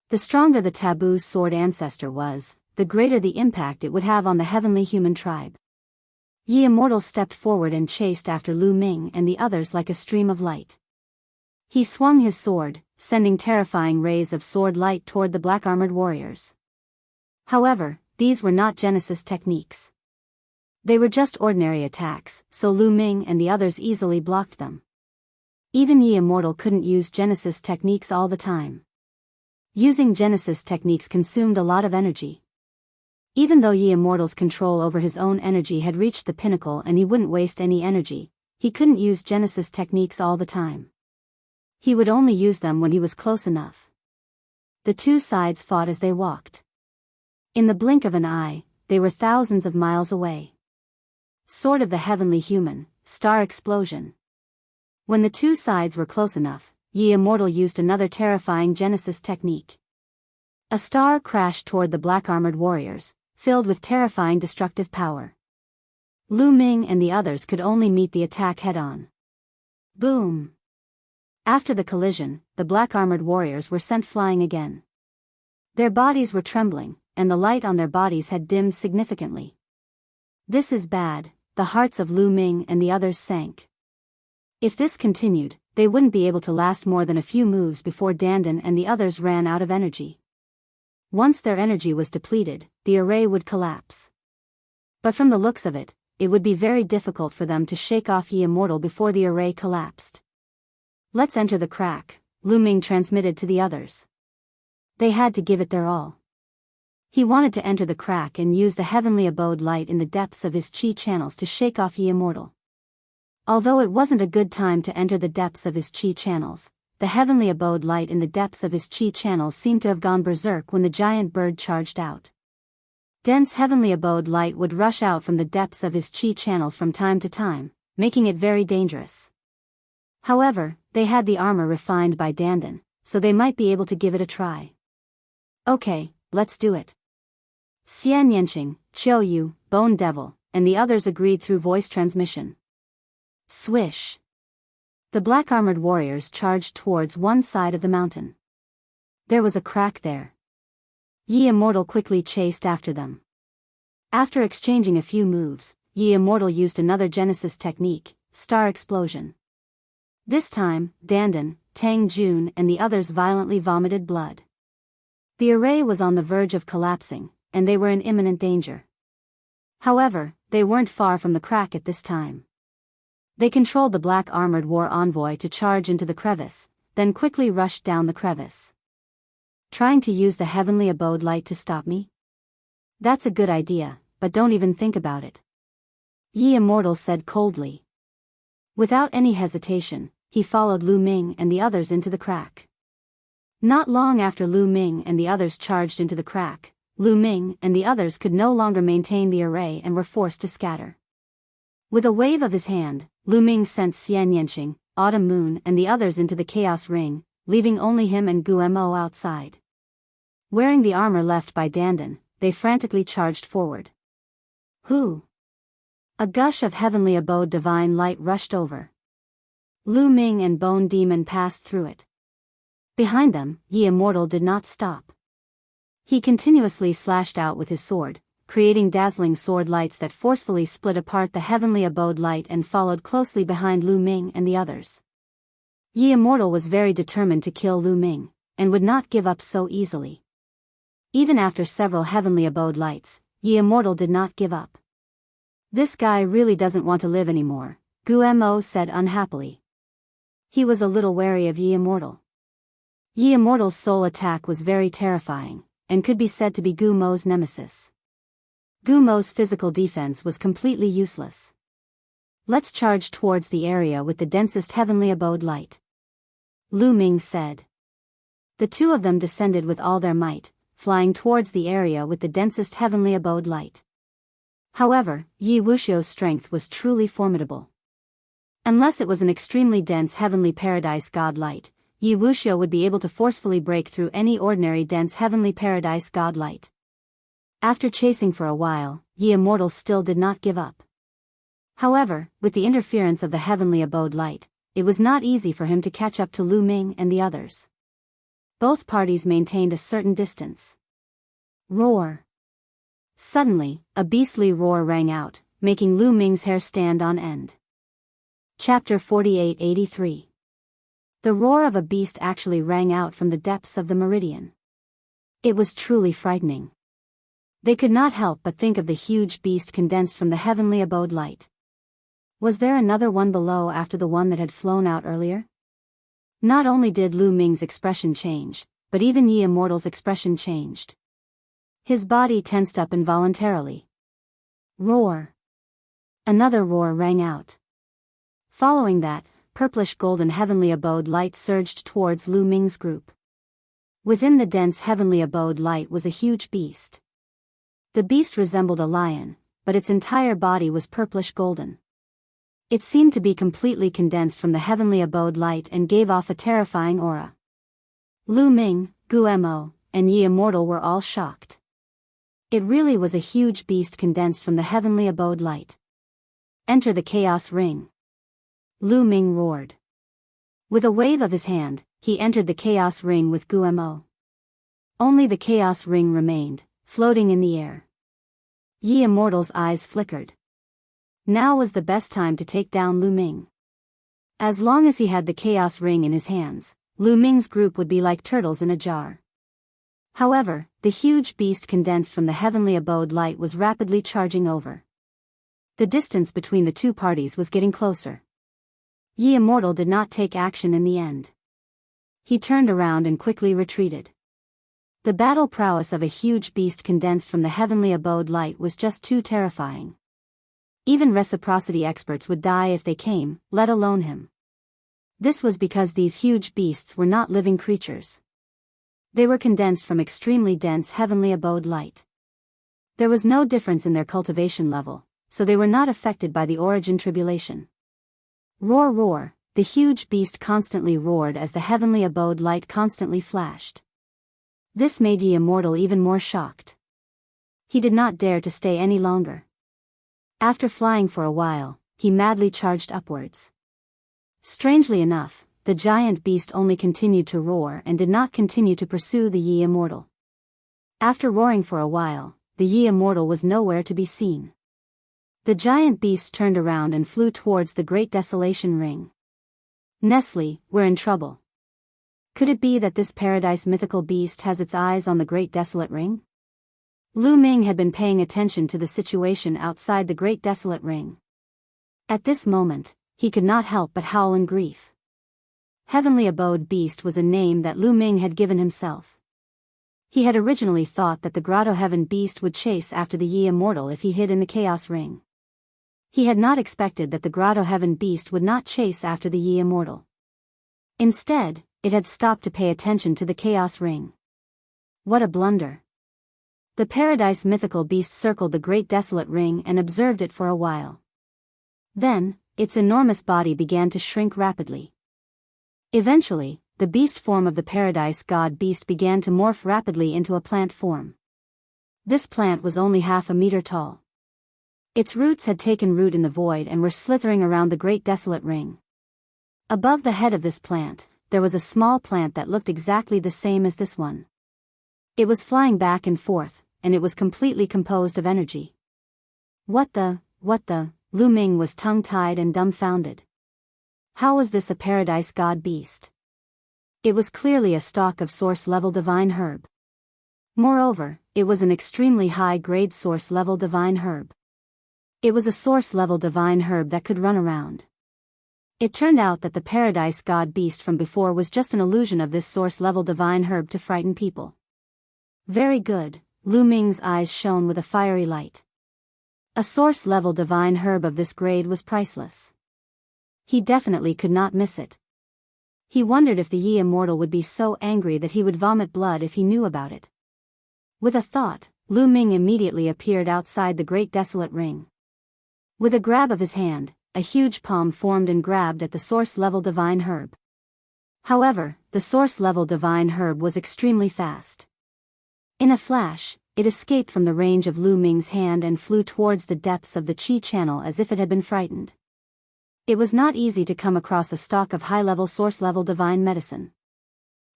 The stronger the taboo sword ancestor was, the greater the impact it would have on the heavenly human tribe. Yi Immortal stepped forward and chased after Lu Ming and the others like a stream of light. He swung his sword, sending terrifying rays of sword light toward the black-armored warriors. However, these were not Genesis techniques. They were just ordinary attacks, so Lu Ming and the others easily blocked them. Even Yi Immortal couldn't use Genesis techniques all the time. Using Genesis techniques consumed a lot of energy. Even though Yi Immortal's control over his own energy had reached the pinnacle and he wouldn't waste any energy, he couldn't use Genesis techniques all the time. He would only use them when he was close enough. The two sides fought as they walked. In the blink of an eye, they were thousands of miles away. Sword of the Heavenly Human, Star Explosion. When the two sides were close enough, Yi Immortal used another terrifying Genesis technique. A star crashed toward the black-armored warriors, filled with terrifying destructive power. Lu Ming and the others could only meet the attack head-on. Boom! After the collision, the black-armored warriors were sent flying again. Their bodies were trembling, and the light on their bodies had dimmed significantly. This is bad, the hearts of Lu Ming and the others sank. If this continued, they wouldn't be able to last more than a few moves before Dandan and the others ran out of energy. Once their energy was depleted, the array would collapse. But from the looks of it, it would be very difficult for them to shake off Ye Immortal before the array collapsed. Let's enter the crack, Lu Ming transmitted to the others. They had to give it their all. He wanted to enter the crack and use the heavenly abode light in the depths of his chi channels to shake off Ye Immortal. Although it wasn't a good time to enter the depths of his chi channels, the heavenly abode light in the depths of his chi channels seemed to have gone berserk when the giant bird charged out. Dense heavenly abode light would rush out from the depths of his chi channels from time to time, making it very dangerous. However, they had the armor refined by Dandan, so they might be able to give it a try. Okay, let's do it. Xian Yanqing, Qiu Yu, Bone Devil, and the others agreed through voice transmission. Swish. The black-armored warriors charged towards one side of the mountain. There was a crack there. Ye Immortal quickly chased after them. After exchanging a few moves, Ye Immortal used another Genesis technique, Star Explosion. This time, Dandan, Tang Jun and the others violently vomited blood. The array was on the verge of collapsing, and they were in imminent danger. However, they weren't far from the crack at this time. They controlled the black-armored war envoy to charge into the crevice, then quickly rushed down the crevice. Trying to use the heavenly abode light to stop me? That's a good idea, but don't even think about it. Ye Immortal said coldly. Without any hesitation, he followed Lu Ming and the others into the crack. Not long after Lu Ming and the others charged into the crack, Lu Ming and the others could no longer maintain the array and were forced to scatter. With a wave of his hand, Lu Ming sent Xian Yanqing, Autumn Moon and the others into the Chaos Ring, leaving only him and Gu Mo outside. Wearing the armor left by Dandan, they frantically charged forward. Who? A gush of heavenly abode divine light rushed over. Lu Ming and Bone Demon passed through it. Behind them, Ye Immortal did not stop. He continuously slashed out with his sword, creating dazzling sword lights that forcefully split apart the heavenly abode light and followed closely behind Lu Ming and the others. Ye Immortal was very determined to kill Lu Ming, and would not give up so easily. Even after several heavenly abode lights, Ye Immortal did not give up. This guy really doesn't want to live anymore, Gu Mo said unhappily. He was a little wary of Ye Immortal. Ye Immortal's soul attack was very terrifying, and could be said to be Gu Mo's nemesis. Gu Mo's physical defense was completely useless. Let's charge towards the area with the densest heavenly abode light, Lu Ming said. The two of them descended with all their might, flying towards the area with the densest heavenly abode light. However, Yi Wuxiu's strength was truly formidable. Unless it was an extremely dense heavenly paradise god light, Yi Wuxiu would be able to forcefully break through any ordinary dense heavenly paradise god light. After chasing for a while, Ye Immortal still did not give up. However, with the interference of the heavenly abode light, it was not easy for him to catch up to Lu Ming and the others. Both parties maintained a certain distance. Roar. Suddenly, a beastly roar rang out, making Lu Ming's hair stand on end. Chapter 4883. The roar of a beast actually rang out from the depths of the meridian. It was truly frightening. They could not help but think of the huge beast condensed from the heavenly abode light. Was there another one below after the one that had flown out earlier? Not only did Lu Ming's expression change, but even Ye Immortal's expression changed. His body tensed up involuntarily. Roar. Another roar rang out. Following that, purplish golden heavenly abode light surged towards Lu Ming's group. Within the dense heavenly abode light was a huge beast. The beast resembled a lion, but its entire body was purplish golden. It seemed to be completely condensed from the heavenly abode light and gave off a terrifying aura. Lu Ming, Gu Mo, and Ye Immortal were all shocked. It really was a huge beast condensed from the heavenly abode light. Enter the Chaos Ring, Lu Ming roared. With a wave of his hand, he entered the Chaos Ring with Gu Mo. Only the chaos ring remained, floating in the air. Yi Immortal's eyes flickered. Now was the best time to take down Lu Ming. As long as he had the chaos ring in his hands, Lu Ming's group would be like turtles in a jar. However, the huge beast condensed from the heavenly abode light was rapidly charging over. The distance between the two parties was getting closer. Yi Immortal did not take action in the end. He turned around and quickly retreated. The battle prowess of a huge beast condensed from the heavenly abode light was just too terrifying. Even reciprocity experts would die if they came, let alone him. This was because these huge beasts were not living creatures. They were condensed from extremely dense heavenly abode light. There was no difference in their cultivation level, so they were not affected by the origin tribulation. Roar roar, the huge beast constantly roared as the heavenly abode light constantly flashed. This made Yi Immortal even more shocked. He did not dare to stay any longer. After flying for a while, he madly charged upwards. Strangely enough, the giant beast only continued to roar and did not continue to pursue the Yi Immortal. After roaring for a while, the Yi Immortal was nowhere to be seen. The giant beast turned around and flew towards the Great Desolation Ring. Nestle, we're in trouble. Could it be that this paradise mythical beast has its eyes on the Great Desolate Ring? Lu Ming had been paying attention to the situation outside the Great Desolate Ring. At this moment, he could not help but howl in grief. Heavenly Abode Beast was a name that Lu Ming had given himself. He had originally thought that the Grotto Heaven Beast would chase after the Yi Immortal if he hid in the Chaos Ring. He had not expected that the Grotto Heaven Beast would not chase after the Yi Immortal. Instead, it had stopped to pay attention to the Chaos Ring. What a blunder. The Paradise Mythical Beast circled the Great Desolate Ring and observed it for a while. Then, its enormous body began to shrink rapidly. Eventually, the beast form of the Paradise God Beast began to morph rapidly into a plant form. This plant was only half a meter tall. Its roots had taken root in the void and were slithering around the Great Desolate Ring. Above the head of this plant, there was a small plant that looked exactly the same as this one. It was flying back and forth, and it was completely composed of energy. What the, Lu Ming was tongue-tied and dumbfounded. How was this a Paradise God Beast? It was clearly a stalk of source-level divine herb. Moreover, it was an extremely high-grade source-level divine herb. It was a source-level divine herb that could run around. It turned out that the Paradise God Beast from before was just an illusion of this source-level divine herb to frighten people. Very good, Lu Ming's eyes shone with a fiery light. A source-level divine herb of this grade was priceless. He definitely could not miss it. He wondered if the Yi Immortal would be so angry that he would vomit blood if he knew about it. With a thought, Lu Ming immediately appeared outside the Great Desolate Ring. With a grab of his hand, a huge palm formed and grabbed at the source-level divine herb. However, the source-level divine herb was extremely fast. In a flash, it escaped from the range of Lu Ming's hand and flew towards the depths of the Qi channel as if it had been frightened. It was not easy to come across a stalk of high-level source-level divine medicine.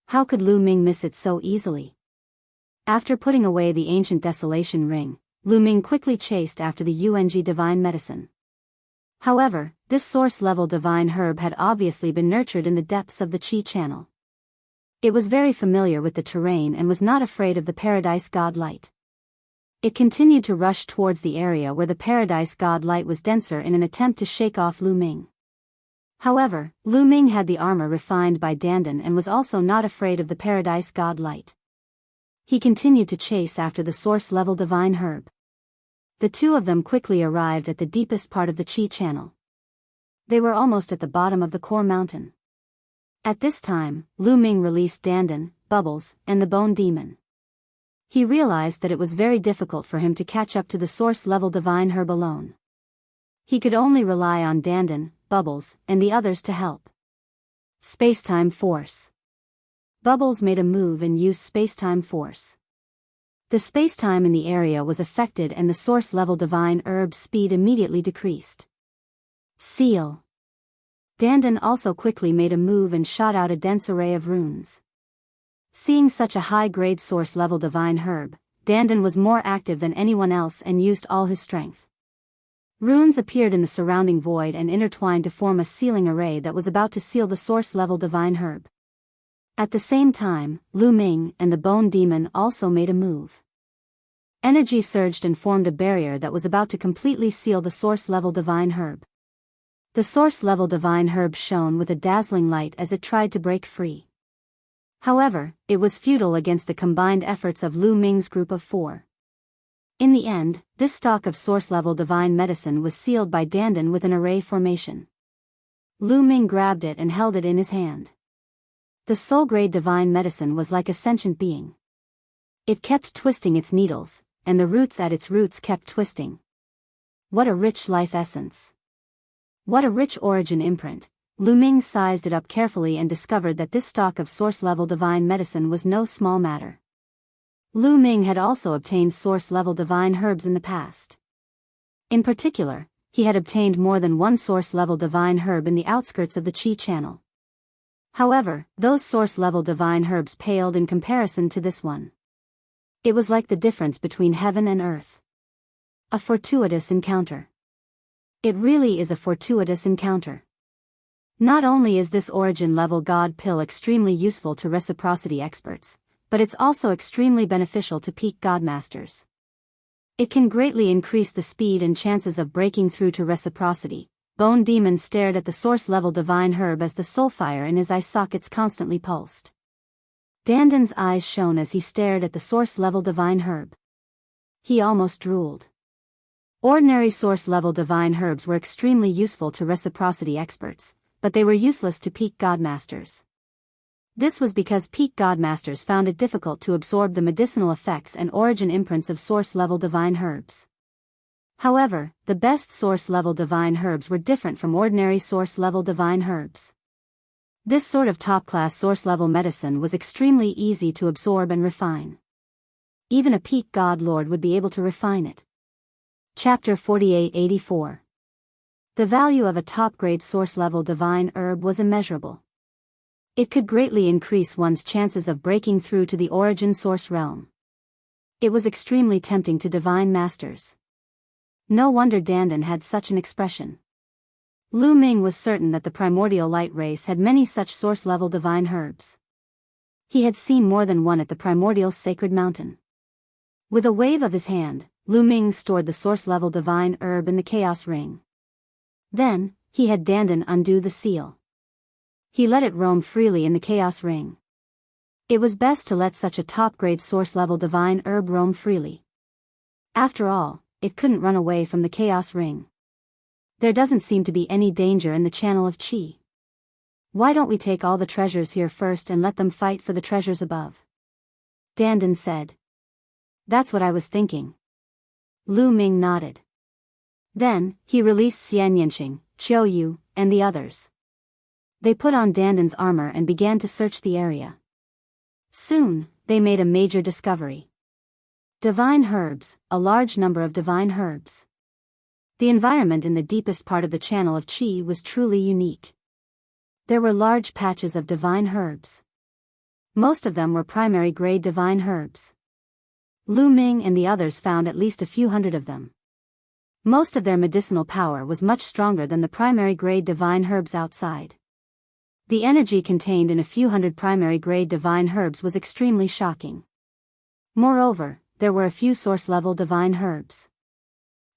How could Lu Ming miss it so easily? After putting away the ancient desolation ring, Lu Ming quickly chased after the UNG divine medicine. However, this source-level divine herb had obviously been nurtured in the depths of the Qi channel. It was very familiar with the terrain and was not afraid of the Paradise God Light. It continued to rush towards the area where the Paradise God Light was denser in an attempt to shake off Lu Ming. However, Lu Ming had the armor refined by Dandan and was also not afraid of the Paradise God Light. He continued to chase after the source-level divine herb. The two of them quickly arrived at the deepest part of the Qi channel. They were almost at the bottom of the core mountain. At this time, Lu Ming released Dandan, Bubbles, and the Bone Demon. He realized that it was very difficult for him to catch up to the source-level divine herb alone. He could only rely on Dandan, Bubbles, and the others to help. Space-time force. Bubbles made a move and used space-time force. The space-time in the area was affected and the source-level divine herb's speed immediately decreased. Seal. Dandan also quickly made a move and shot out a dense array of runes. Seeing such a high-grade source-level divine herb, Dandan was more active than anyone else and used all his strength. Runes appeared in the surrounding void and intertwined to form a sealing array that was about to seal the source-level divine herb. At the same time, Lu Ming and the Bone Demon also made a move. Energy surged and formed a barrier that was about to completely seal the source-level divine herb. The source-level divine herb shone with a dazzling light as it tried to break free. However, it was futile against the combined efforts of Lu Ming's group of 4. In the end, this stock of source-level divine medicine was sealed by Dandan with an array formation. Lu Ming grabbed it and held it in his hand. The soul-grade divine medicine was like a sentient being. It kept twisting its needles, and the roots at its roots kept twisting. What a rich life essence. What a rich origin imprint. Lu Ming sized it up carefully and discovered that this stock of source-level divine medicine was no small matter. Lu Ming had also obtained source-level divine herbs in the past. In particular, he had obtained more than one source-level divine herb in the outskirts of the Qi channel. However, those source-level divine herbs paled in comparison to this one. It was like the difference between heaven and earth. A fortuitous encounter. It really is a fortuitous encounter. Not only is this origin-level God pill extremely useful to reciprocity experts, but it's also extremely beneficial to peak Godmasters. It can greatly increase the speed and chances of breaking through to reciprocity. Bone Demon stared at the source-level divine herb as the soulfire in his eye sockets constantly pulsed. Dandan's eyes shone as he stared at the source-level divine herb. He almost drooled. Ordinary source-level divine herbs were extremely useful to reciprocity experts, but they were useless to peak Godmasters. This was because peak Godmasters found it difficult to absorb the medicinal effects and origin imprints of source-level divine herbs. However, the best source-level divine herbs were different from ordinary source-level divine herbs. This sort of top-class source-level medicine was extremely easy to absorb and refine. Even a peak God Lord would be able to refine it. Chapter 4884. The value of a top-grade source-level divine herb was immeasurable. It could greatly increase one's chances of breaking through to the origin source realm. It was extremely tempting to divine masters. No wonder Dandan had such an expression. Lu Ming was certain that the primordial light race had many such source-level divine herbs. He had seen more than one at the primordial sacred mountain. With a wave of his hand, Lu Ming stored the source-level divine herb in the chaos ring. Then, he had Dandan undo the seal. He let it roam freely in the chaos ring. It was best to let such a top-grade source-level divine herb roam freely. After all, it couldn't run away from the chaos ring. There doesn't seem to be any danger in the channel of Qi. Why don't we take all the treasures here first and let them fight for the treasures above? Dandan said. That's what I was thinking. Lu Ming nodded. Then, he released Xian Yanqing, Qiu Yu, and the others. They put on Dandan's armor and began to search the area. Soon, they made a major discovery. Divine herbs, a large number of divine herbs. The environment in the deepest part of the channel of Qi was truly unique. There were large patches of divine herbs. Most of them were primary grade divine herbs. Lu Ming and the others found at least a few hundred of them. Most of their medicinal power was much stronger than the primary grade divine herbs outside. The energy contained in a few hundred primary grade divine herbs was extremely shocking. Moreover, there were a few source-level divine herbs.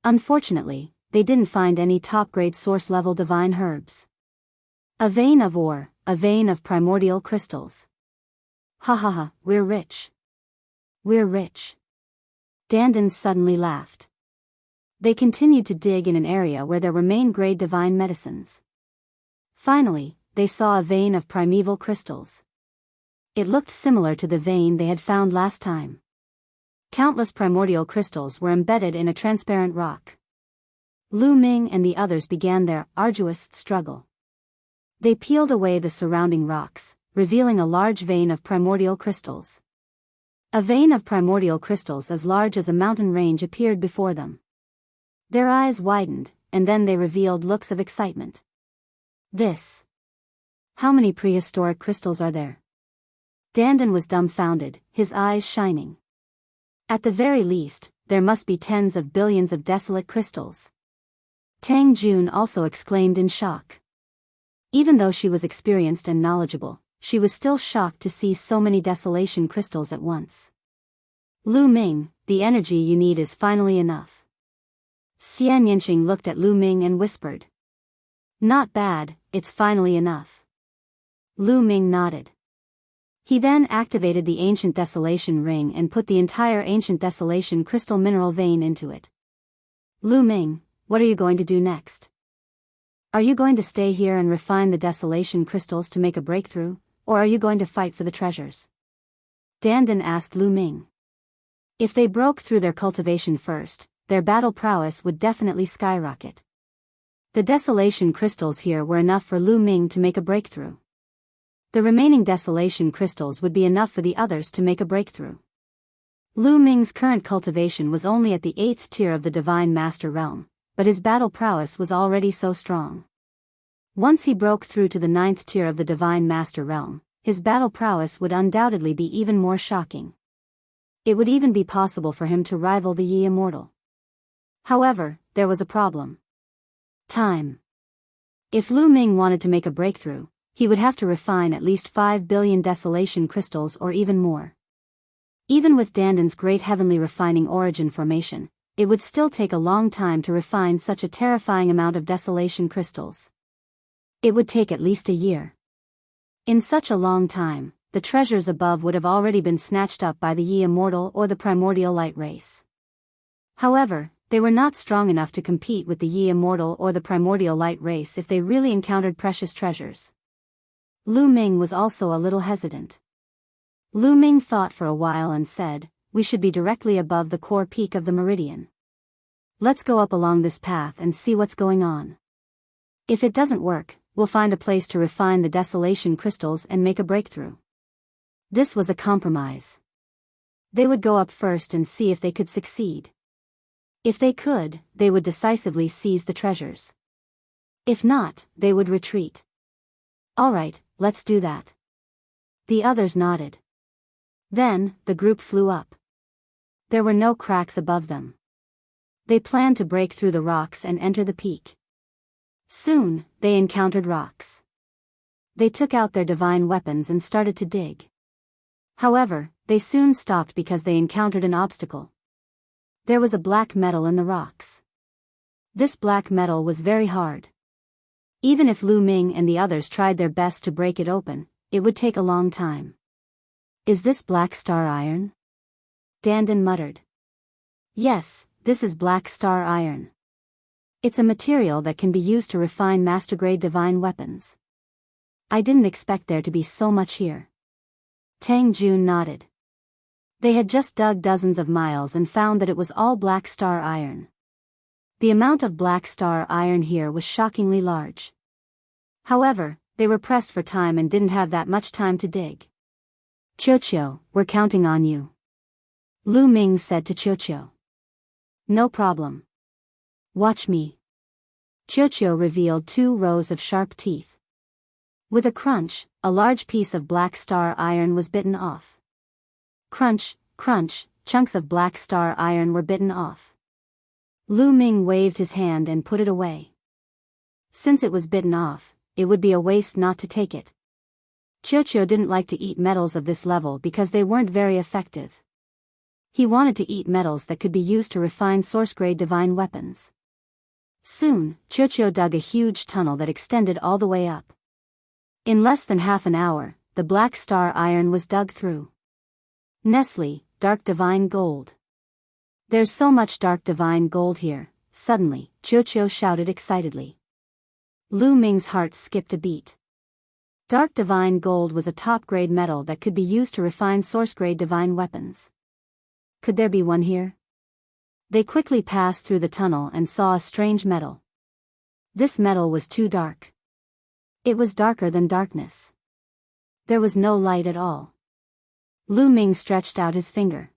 Unfortunately, they didn't find any top-grade source-level divine herbs. A vein of ore, a vein of primordial crystals. Ha ha ha, we're rich. We're rich. Dandan suddenly laughed. They continued to dig in an area where there were main-grade divine medicines. Finally, they saw a vein of primeval crystals. It looked similar to the vein they had found last time. Countless primordial crystals were embedded in a transparent rock. Lu Ming and the others began their arduous struggle. They peeled away the surrounding rocks, revealing a large vein of primordial crystals. A vein of primordial crystals as large as a mountain range appeared before them. Their eyes widened, and then they revealed looks of excitement. This. How many prehistoric crystals are there? Dandan was dumbfounded, his eyes shining. At the very least, there must be tens of billions of desolate crystals. Tang Jun also exclaimed in shock. Even though she was experienced and knowledgeable, she was still shocked to see so many desolation crystals at once. Lu Ming, the energy you need is finally enough. Xian Yanqing looked at Lu Ming and whispered. Not bad, it's finally enough. Lu Ming nodded. He then activated the ancient desolation ring and put the entire ancient desolation crystal mineral vein into it. Lu Ming, what are you going to do next? Are you going to stay here and refine the desolation crystals to make a breakthrough, or are you going to fight for the treasures? Dandan asked Lu Ming. If they broke through their cultivation first, their battle prowess would definitely skyrocket. The desolation crystals here were enough for Lu Ming to make a breakthrough. The remaining desolation crystals would be enough for the others to make a breakthrough. Lu Ming's current cultivation was only at the 8th tier of the Divine Master Realm, but his battle prowess was already so strong. Once he broke through to the 9th tier of the Divine Master Realm, his battle prowess would undoubtedly be even more shocking. It would even be possible for him to rival the Yi Immortal. However, there was a problem. Time. If Lu Ming wanted to make a breakthrough, he would have to refine at least 5 billion desolation crystals or even more. Even with Dandan's great heavenly refining origin formation, it would still take a long time to refine such a terrifying amount of desolation crystals. It would take at least a year. In such a long time, the treasures above would have already been snatched up by the Yi Immortal or the Primordial Light Race. However, they were not strong enough to compete with the Yi Immortal or the Primordial Light Race if they really encountered precious treasures. Lu Ming was also a little hesitant. Lu Ming thought for a while and said, we should be directly above the core peak of the meridian. Let's go up along this path and see what's going on. If it doesn't work, we'll find a place to refine the desolation crystals and make a breakthrough. This was a compromise. They would go up first and see if they could succeed. If they could, they would decisively seize the treasures. If not, they would retreat. All right, let's do that. The others nodded. Then, the group flew up. There were no cracks above them. They planned to break through the rocks and enter the peak. Soon, they encountered rocks. They took out their divine weapons and started to dig. However, they soon stopped because they encountered an obstacle. There was a black metal in the rocks. This black metal was very hard. Even if Lu Ming and the others tried their best to break it open, it would take a long time. Is this black star iron? Dandan muttered. Yes, this is black star iron. It's a material that can be used to refine master-grade divine weapons. I didn't expect there to be so much here. Tang Jun nodded. They had just dug dozens of miles and found that it was all black star iron. The amount of black star iron here was shockingly large. However, they were pressed for time and didn't have that much time to dig. Qiuqiu, we're counting on you. Lu Ming said to Qiuqiu. No problem. Watch me. Qiuqiu revealed 2 rows of sharp teeth. With a crunch, a large piece of black star iron was bitten off. Crunch, crunch, chunks of black star iron were bitten off. Lu Ming waved his hand and put it away. Since it was bitten off, it would be a waste not to take it. Qiuqiu didn't like to eat metals of this level because they weren't very effective. He wanted to eat metals that could be used to refine source-grade divine weapons. Soon, Qiuqiu dug a huge tunnel that extended all the way up. In less than half an hour, the black star iron was dug through. Nestle, dark divine gold. There's so much dark divine gold here, suddenly, Qiuqiu shouted excitedly. Lu Ming's heart skipped a beat. Dark divine gold was a top-grade metal that could be used to refine source-grade divine weapons. Could there be one here? They quickly passed through the tunnel and saw a strange metal. This metal was too dark. It was darker than darkness. There was no light at all. Lu Ming stretched out his finger.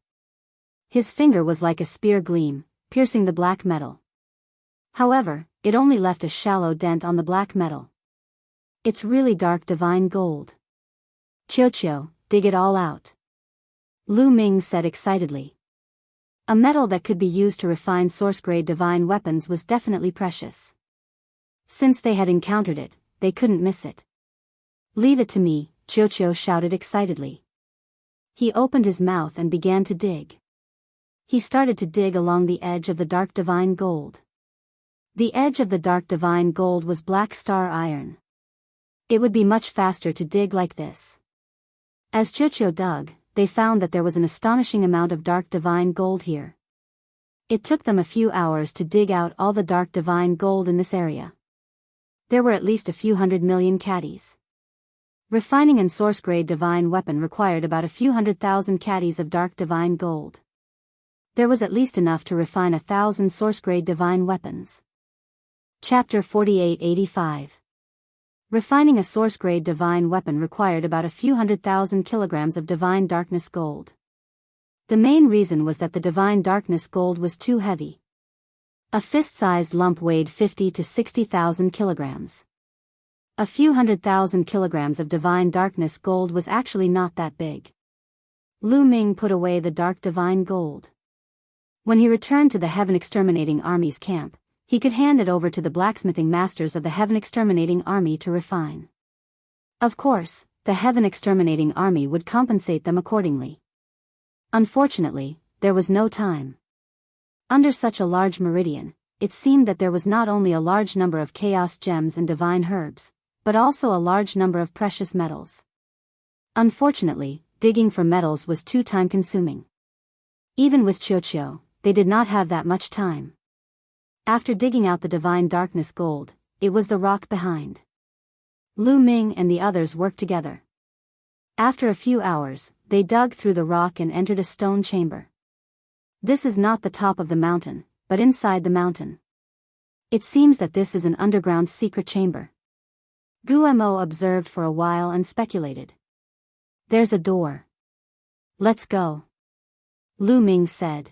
His finger was like a spear gleam, piercing the black metal. However, it only left a shallow dent on the black metal. It's really dark divine gold. Qiuqiu, dig it all out. Lu Ming said excitedly. A metal that could be used to refine source-grade divine weapons was definitely precious. Since they had encountered it, they couldn't miss it. Leave it to me, Qiuqiu shouted excitedly. He opened his mouth and began to dig. He started to dig along the edge of the dark divine gold. The edge of the dark divine gold was black star iron. It would be much faster to dig like this. As Qiuqiu dug, they found that there was an astonishing amount of dark divine gold here. It took them a few hours to dig out all the dark divine gold in this area. There were at least a few 100 million caddies. Refining an source-grade divine weapon required about a few 100,000 caddies of dark divine gold. There was at least enough to refine 1,000 source-grade divine weapons. Chapter 4885. Refining a source-grade divine weapon required about a few 100,000 kilograms of divine darkness gold. The main reason was that the divine darkness gold was too heavy. A fist-sized lump weighed 50 to 60,000 kilograms. A few 100,000 kilograms of divine darkness gold was actually not that big. Lu Ming put away the dark divine gold. When he returned to the Heaven Exterminating Army's camp, he could hand it over to the blacksmithing masters of the Heaven Exterminating Army to refine. Of course, the Heaven Exterminating Army would compensate them accordingly. Unfortunately, there was no time. Under such a large meridian, it seemed that there was not only a large number of chaos gems and divine herbs, but also a large number of precious metals. Unfortunately, digging for metals was too time-consuming. Even with Qiuqiu, they did not have that much time. After digging out the divine darkness gold, it was the rock behind. Lu Ming and the others worked together. After a few hours, they dug through the rock and entered a stone chamber. This is not the top of the mountain, but inside the mountain. It seems that this is an underground secret chamber. Guo observed for a while and speculated. There's a door. Let's go. Lu Ming said.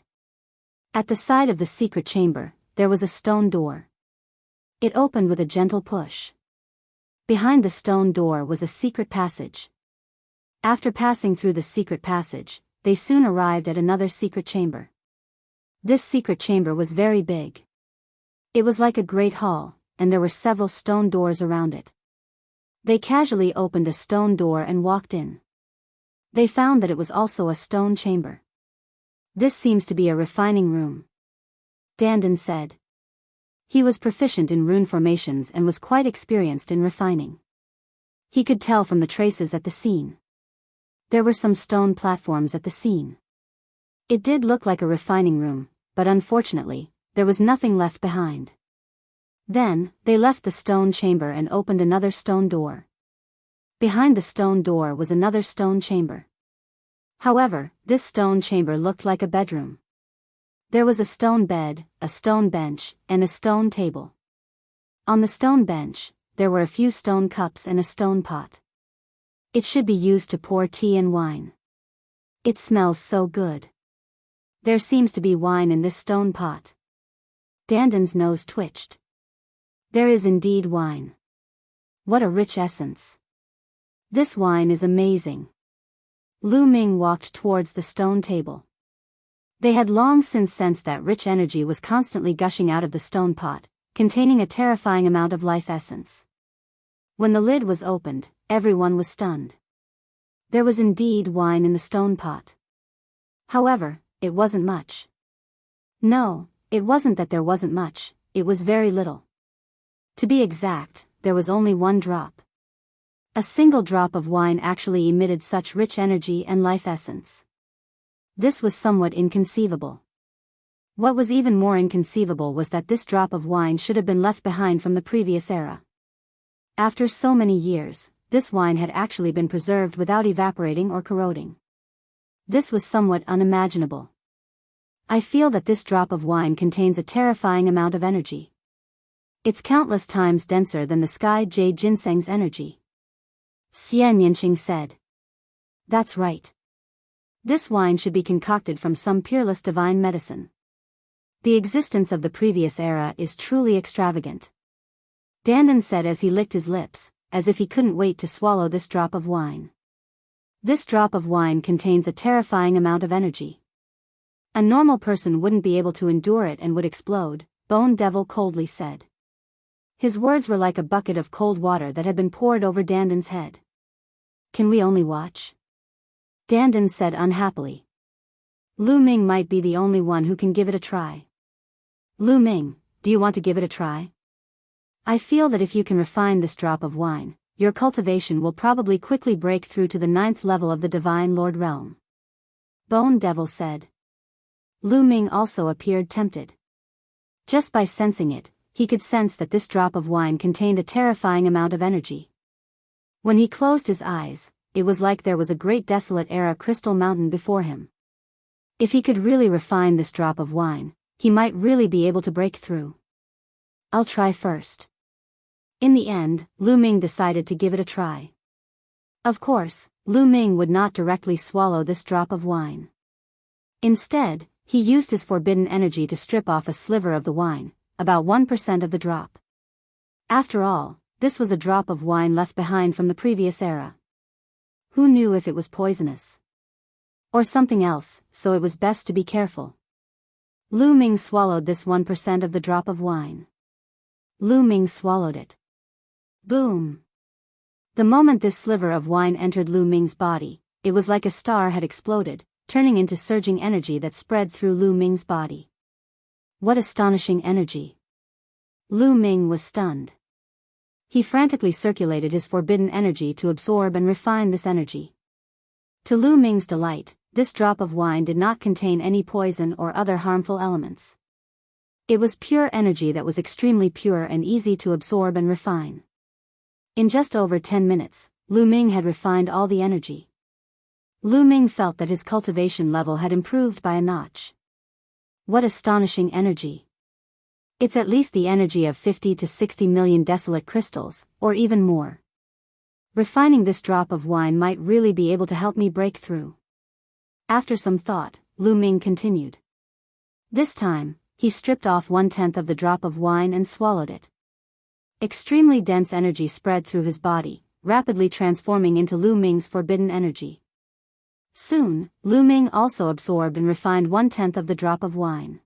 At the side of the secret chamber, there was a stone door. It opened with a gentle push. Behind the stone door was a secret passage. After passing through the secret passage, they soon arrived at another secret chamber. This secret chamber was very big. It was like a great hall, and there were several stone doors around it. They casually opened a stone door and walked in. They found that it was also a stone chamber. This seems to be a refining room, Dandan said. He was proficient in rune formations and was quite experienced in refining. He could tell from the traces at the scene. There were some stone platforms at the scene. It did look like a refining room, but unfortunately, there was nothing left behind. Then, they left the stone chamber and opened another stone door. Behind the stone door was another stone chamber. However, this stone chamber looked like a bedroom. There was a stone bed, a stone bench, and a stone table. On the stone bench, there were a few stone cups and a stone pot. It should be used to pour tea and wine. It smells so good. There seems to be wine in this stone pot. Dandan's nose twitched. There is indeed wine. What a rich essence. This wine is amazing. Lu Ming walked towards the stone table. They had long since sensed that rich energy was constantly gushing out of the stone pot, containing a terrifying amount of life essence. When the lid was opened, everyone was stunned. There was indeed wine in the stone pot. However, it wasn't much. No, it wasn't that there wasn't much, it was very little. To be exact, there was only one drop. A single drop of wine actually emitted such rich energy and life essence. This was somewhat inconceivable. What was even more inconceivable was that this drop of wine should have been left behind from the previous era. After so many years, this wine had actually been preserved without evaporating or corroding. This was somewhat unimaginable. I feel that this drop of wine contains a terrifying amount of energy. It's countless times denser than the sky jade ginseng's energy. Xian Yanqing said. That's right. This wine should be concocted from some peerless divine medicine. The existence of the previous era is truly extravagant. Dandan said as he licked his lips, as if he couldn't wait to swallow this drop of wine. This drop of wine contains a terrifying amount of energy. A normal person wouldn't be able to endure it and would explode, Bone Devil coldly said. His words were like a bucket of cold water that had been poured over Danden's head. Can we only watch? Dandan said unhappily. Lu Ming might be the only one who can give it a try. Lu Ming, do you want to give it a try? I feel that if you can refine this drop of wine, your cultivation will probably quickly break through to the 9th level of the Divine Lord realm. Bone Devil said. Lu Ming also appeared tempted. Just by sensing it, he could sense that this drop of wine contained a terrifying amount of energy. When he closed his eyes, it was like there was a great desolate era crystal mountain before him. If he could really refine this drop of wine, he might really be able to break through. I'll try first. In the end, Lu Ming decided to give it a try. Of course, Lu Ming would not directly swallow this drop of wine. Instead, he used his forbidden energy to strip off a sliver of the wine, about 1% of the drop. After all, this was a drop of wine left behind from the previous era. Who knew if it was poisonous? Or something else, so it was best to be careful. Lu Ming swallowed this 1% of the drop of wine. Lu Ming swallowed it. Boom! The moment this sliver of wine entered Lu Ming's body, it was like a star had exploded, turning into surging energy that spread through Lu Ming's body. What astonishing energy! Lu Ming was stunned. He frantically circulated his forbidden energy to absorb and refine this energy. To Lu Ming's delight, this drop of wine did not contain any poison or other harmful elements. It was pure energy that was extremely pure and easy to absorb and refine. In just over 10 minutes, Lu Ming had refined all the energy. Lu Ming felt that his cultivation level had improved by a notch. What astonishing energy! It's at least the energy of 50 to 60 million desolate crystals, or even more. Refining this drop of wine might really be able to help me break through. After some thought, Lu Ming continued. This time, he stripped off 1/10 of the drop of wine and swallowed it. Extremely dense energy spread through his body, rapidly transforming into Lu Ming's forbidden energy. Soon, Lu Ming also absorbed and refined 1/10 of the drop of wine.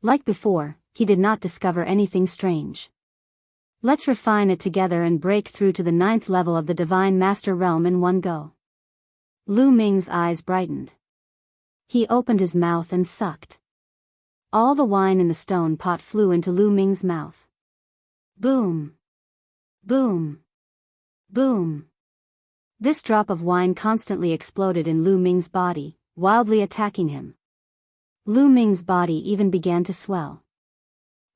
Like before, he did not discover anything strange. Let's refine it together and break through to the 9th level of the Divine Master Realm in one go. Lu Ming's eyes brightened. He opened his mouth and sucked. All the wine in the stone pot flew into Lu Ming's mouth. Boom! Boom! Boom! This drop of wine constantly exploded in Lu Ming's body, wildly attacking him. Lu Ming's body even began to swell.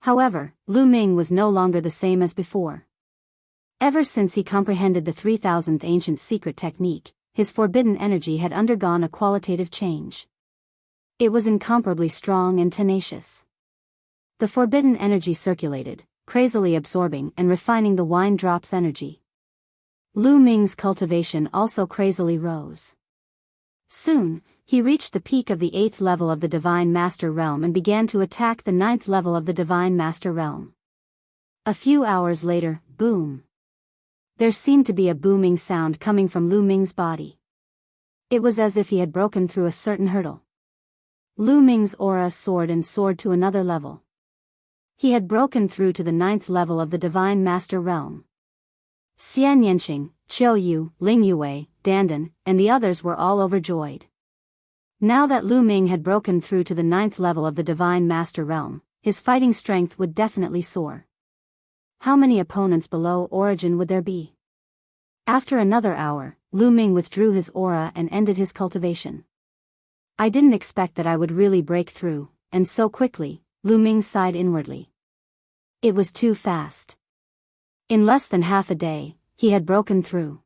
However, Lu Ming was no longer the same as before. Ever since he comprehended the 3000th ancient secret technique, his forbidden energy had undergone a qualitative change. It was incomparably strong and tenacious. The forbidden energy circulated, crazily absorbing and refining the wine drop's energy. Lu Ming's cultivation also crazily rose. Soon, he reached the peak of the 8th level of the Divine Master Realm and began to attack the 9th level of the Divine Master Realm. A few hours later, boom! There seemed to be a booming sound coming from Lu Ming's body. It was as if he had broken through a certain hurdle. Lu Ming's aura soared and soared to another level. He had broken through to the 9th level of the Divine Master Realm. Xian Yanqing, Qiu Yu, Ling Yue, Dandan, and the others were all overjoyed. Now that Lu Ming had broken through to the 9th level of the Divine Master Realm, his fighting strength would definitely soar. How many opponents below Origin would there be? After another hour, Lu Ming withdrew his aura and ended his cultivation. I didn't expect that I would really break through, and so quickly, Lu Ming sighed inwardly. It was too fast. In less than half a day, he had broken through.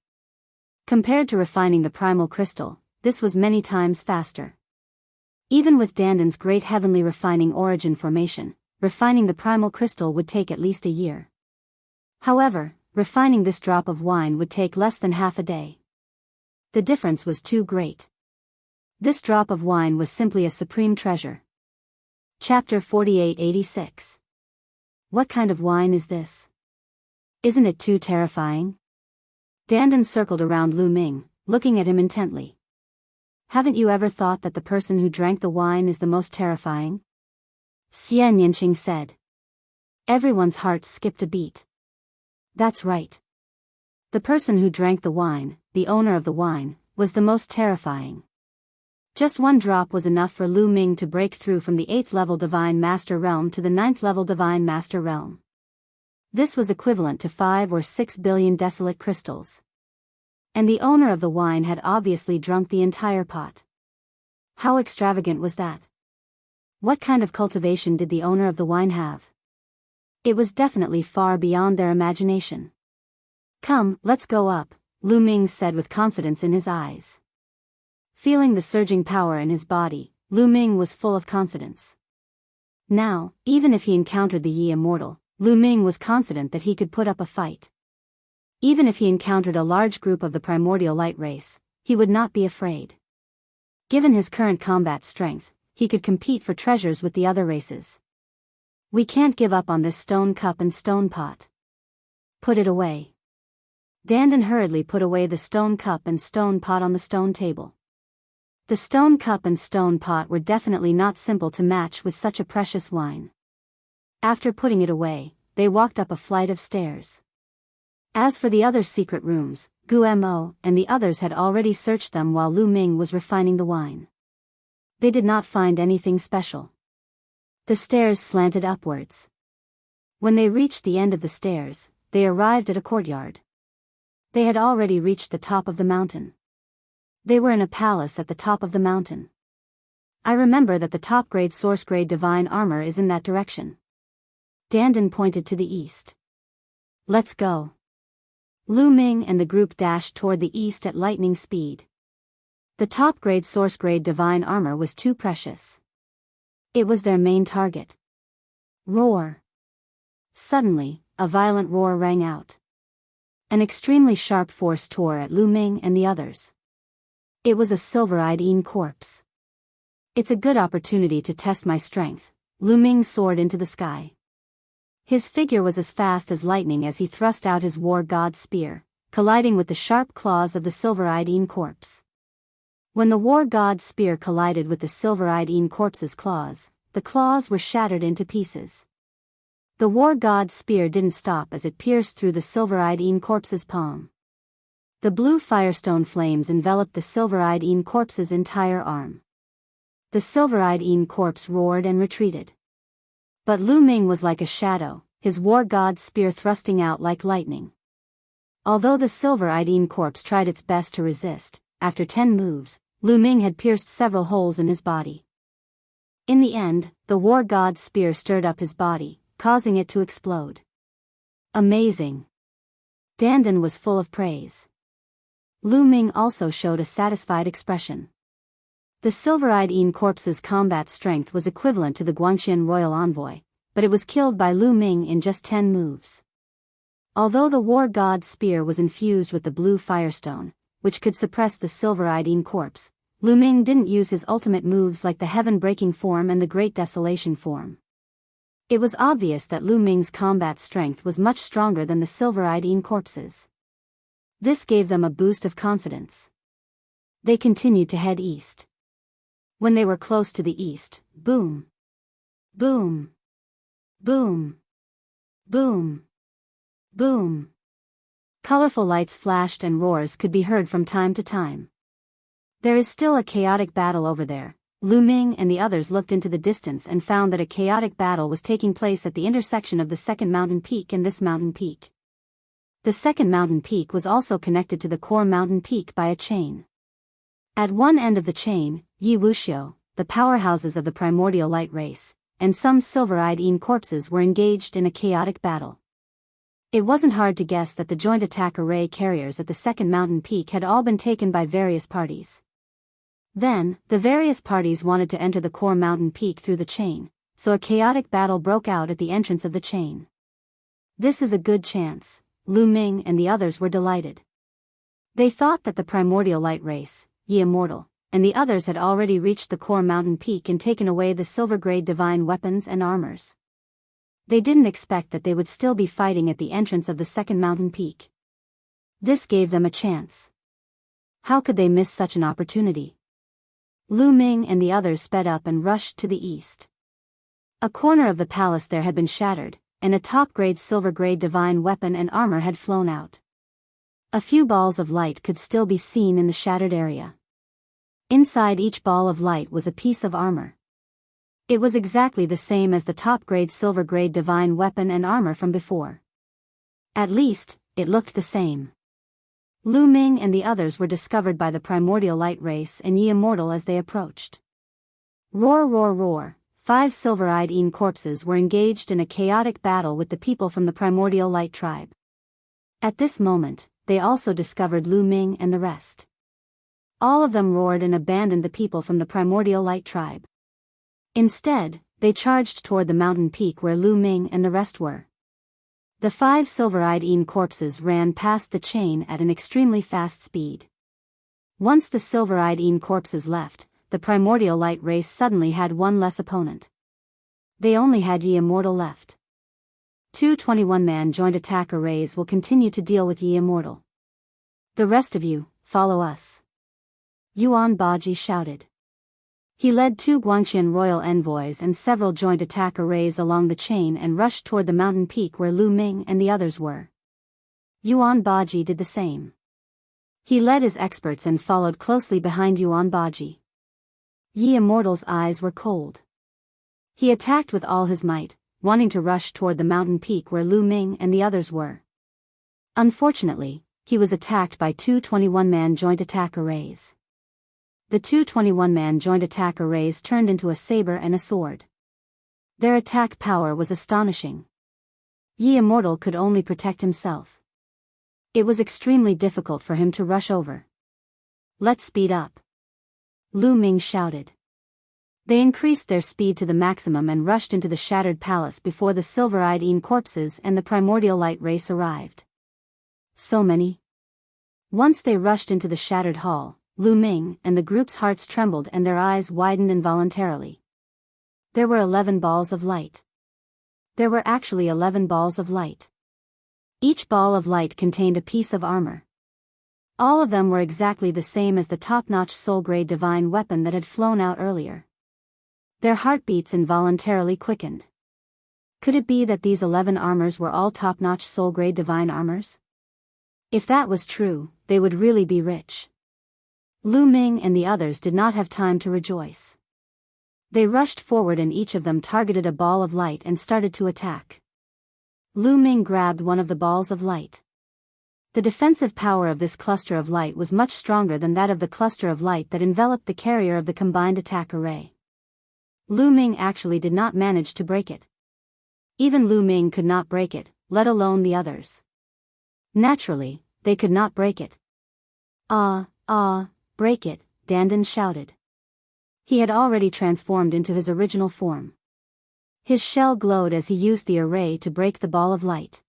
Compared to refining the primal crystal, this was many times faster. Even with Dandan's great heavenly refining origin formation, refining the primal crystal would take at least a year. However, refining this drop of wine would take less than half a day. The difference was too great. This drop of wine was simply a supreme treasure. Chapter 4886. What kind of wine is this? Isn't it too terrifying? Dandan circled around Lu Ming, looking at him intently. Haven't you ever thought that the person who drank the wine is the most terrifying? Enchanting said. Everyone's heart skipped a beat. That's right. The person who drank the wine, the owner of the wine, was the most terrifying. Just one drop was enough for Lu Ming to break through from the 8th level Divine Master Realm to the 9th level Divine Master Realm. This was equivalent to 5 or 6 billion desolate crystals. And the owner of the wine had obviously drunk the entire pot. How extravagant was that? What kind of cultivation did the owner of the wine have? It was definitely far beyond their imagination. Come, let's go up, Lu Ming said with confidence in his eyes. Feeling the surging power in his body, Lu Ming was full of confidence. Now, even if he encountered the Yi Immortal, Lu Ming was confident that he could put up a fight. Even if he encountered a large group of the primordial light race, he would not be afraid. Given his current combat strength, he could compete for treasures with the other races. We can't give up on this stone cup and stone pot. Put it away. Dandan hurriedly put away the stone cup and stone pot on the stone table. The stone cup and stone pot were definitely not simple to match with such a precious wine. After putting it away, they walked up a flight of stairs. As for the other secret rooms, Gu Mo and the others had already searched them while Lu Ming was refining the wine. They did not find anything special. The stairs slanted upwards. When they reached the end of the stairs, they arrived at a courtyard. They had already reached the top of the mountain. They were in a palace at the top of the mountain. I remember that the top-grade source-grade divine armor is in that direction. Dandan pointed to the east. Let's go. Lu Ming and the group dashed toward the east at lightning speed. The top-grade source-grade divine armor was too precious. It was their main target. Roar. Suddenly, a violent roar rang out. An extremely sharp force tore at Lu Ming and the others. It was a silver-eyed Een corpse. It's a good opportunity to test my strength, Lu Ming soared into the sky. His figure was as fast as lightning as he thrust out his war god spear, colliding with the sharp claws of the silver-eyed Een corpse. When the war god spear collided with the silver-eyed Een corpse's claws, the claws were shattered into pieces. The war god spear didn't stop as it pierced through the silver-eyed Een corpse's palm. The blue firestone flames enveloped the silver-eyed Een corpse's entire arm. The silver-eyed Een corpse roared and retreated. But Lu Ming was like a shadow, his war god spear thrusting out like lightning. Although the silver-eyed Een corpse tried its best to resist, after 10 moves, Lu Ming had pierced several holes in his body. In the end, the war god's spear stirred up his body, causing it to explode. Amazing. Dandan was full of praise. Lu Ming also showed a satisfied expression. The silver-eyed Een corpse's combat strength was equivalent to the Guangxian royal envoy, but it was killed by Lu Ming in just 10 moves. Although the war god's spear was infused with the blue firestone, which could suppress the silver-eyed Een corpse, Lu Ming didn't use his ultimate moves like the heaven-breaking form and the great desolation form. It was obvious that Lu Ming's combat strength was much stronger than the silver-eyed Een corpse's. This gave them a boost of confidence. They continued to head east. When they were close to the east, boom, boom, boom, boom, boom. Colorful lights flashed and roars could be heard from time to time. There is still a chaotic battle over there. Lu Ming and the others looked into the distance and found that a chaotic battle was taking place at the intersection of the second mountain peak and this mountain peak. The second mountain peak was also connected to the core mountain peak by a chain. At one end of the chain, Yi Wuxiu, the powerhouses of the primordial light race, and some silver-eyed Een corpses were engaged in a chaotic battle. It wasn't hard to guess that the joint attack array carriers at the second mountain peak had all been taken by various parties. Then, the various parties wanted to enter the core mountain peak through the chain, so a chaotic battle broke out at the entrance of the chain. This is a good chance, Lu Ming and the others were delighted. They thought that the primordial light race, Yi Immortal, and the others had already reached the core mountain peak and taken away the silver-grade divine weapons and armors. They didn't expect that they would still be fighting at the entrance of the second mountain peak. This gave them a chance. How could they miss such an opportunity? Lu Ming and the others sped up and rushed to the east. A corner of the palace there had been shattered, and a top-grade silver-grade divine weapon and armor had flown out. A few balls of light could still be seen in the shattered area. Inside each ball of light was a piece of armor. It was exactly the same as the top-grade silver-grade divine weapon and armor from before. At least, it looked the same. Lu Ming and the others were discovered by the primordial light race and Ye Immortal as they approached. Roar, roar, roar! 5 silver-eyed Een corpses were engaged in a chaotic battle with the people from the primordial light tribe. At this moment, they also discovered Lu Ming and the rest. All of them roared and abandoned the people from the primordial light tribe. Instead, they charged toward the mountain peak where Lu Ming and the rest were. The 5 silver-eyed Een corpses ran past the chain at an extremely fast speed. Once the silver-eyed Een corpses left, the primordial light race suddenly had one less opponent. They only had Ye Immortal left. 2 21-man joint attack arrays will continue to deal with Ye Immortal. The rest of you, follow us. Yuan Baji shouted. He led 2 Guangxian royal envoys and several joint attack arrays along the chain and rushed toward the mountain peak where Lu Ming and the others were. Yuan Baji did the same. He led his experts and followed closely behind Yuan Baji. Ye Immortal's eyes were cold. He attacked with all his might, wanting to rush toward the mountain peak where Lu Ming and the others were. Unfortunately, he was attacked by 2 21-man joint attack arrays. The 2 21-man joint attack arrays turned into a saber and a sword. Their attack power was astonishing. Ye Immortal could only protect himself. It was extremely difficult for him to rush over. Let's speed up. Lu Ming shouted. They increased their speed to the maximum and rushed into the shattered palace before the silver-eyed Een corpses and the primordial light race arrived. So many. Once they rushed into the shattered hall, Lu Ming and the group's hearts trembled and their eyes widened involuntarily. There were 11 balls of light. There were actually 11 balls of light. Each ball of light contained a piece of armor. All of them were exactly the same as the top-notch soul-grade divine weapon that had flown out earlier. Their heartbeats involuntarily quickened. Could it be that these 11 armors were all top-notch soul-grade divine armors? If that was true, they would really be rich. Lu Ming and the others did not have time to rejoice. They rushed forward and each of them targeted a ball of light and started to attack. Lu Ming grabbed one of the balls of light. The defensive power of this cluster of light was much stronger than that of the cluster of light that enveloped the carrier of the combined attack array. Lu Ming actually did not manage to break it. Even Lu Ming could not break it, let alone the others. Naturally, they could not break it. Break it, Dandan shouted. He had already transformed into his original form. His shell glowed as he used the array to break the ball of light.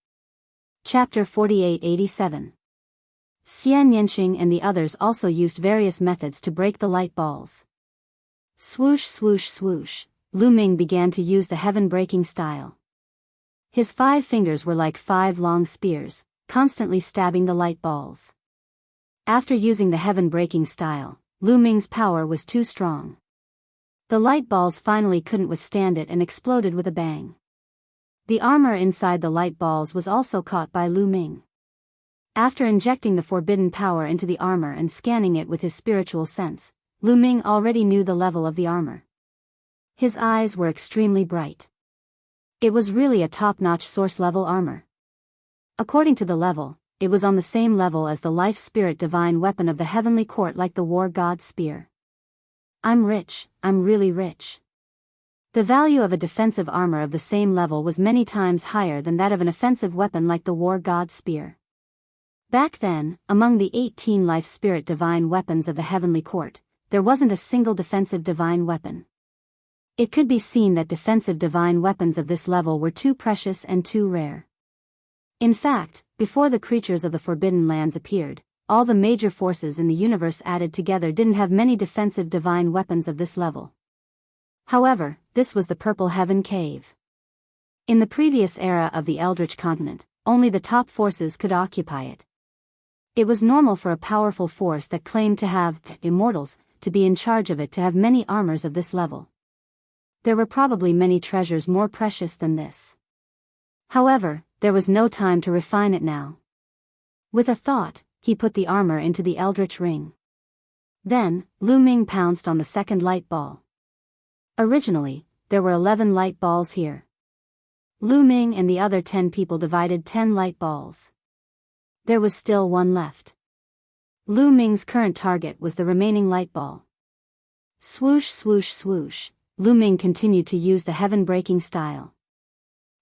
Chapter 4887. Xian Yanxing and the others also used various methods to break the light balls. Swoosh swoosh swoosh, Lu Ming began to use the heaven-breaking style. His 5 fingers were like 5 long spears, constantly stabbing the light balls. After using the heaven-breaking style, Lu Ming's power was too strong. The light balls finally couldn't withstand it and exploded with a bang. The armor inside the light balls was also caught by Lu Ming. After injecting the forbidden power into the armor and scanning it with his spiritual sense, Lu Ming already knew the level of the armor. His eyes were extremely bright. It was really a top-notch source-level armor. According to the level, it was on the same level as the life spirit divine weapon of the heavenly court, like the war god's spear. I'm rich, I'm really rich. The value of a defensive armor of the same level was many times higher than that of an offensive weapon like the war god's spear. Back then, among the 18 life spirit divine weapons of the heavenly court, there wasn't a single defensive divine weapon. It could be seen that defensive divine weapons of this level were too precious and too rare. In fact, before the creatures of the Forbidden Lands appeared, all the major forces in the universe added together didn't have many defensive divine weapons of this level. However, this was the Purple Heaven Cave. In the previous era of the Eldritch continent, only the top forces could occupy it. It was normal for a powerful force that claimed to have immortals to be in charge of it to have many armors of this level. There were probably many treasures more precious than this. However, there was no time to refine it now. With a thought, he put the armor into the eldritch ring. Then, Lu Ming pounced on the second light ball. Originally, there were 11 light balls here. Lu Ming and the other 10 people divided 10 light balls. There was still one left. Lu Ming's current target was the remaining light ball. Swoosh swoosh swoosh, Lu Ming continued to use the heaven-breaking style.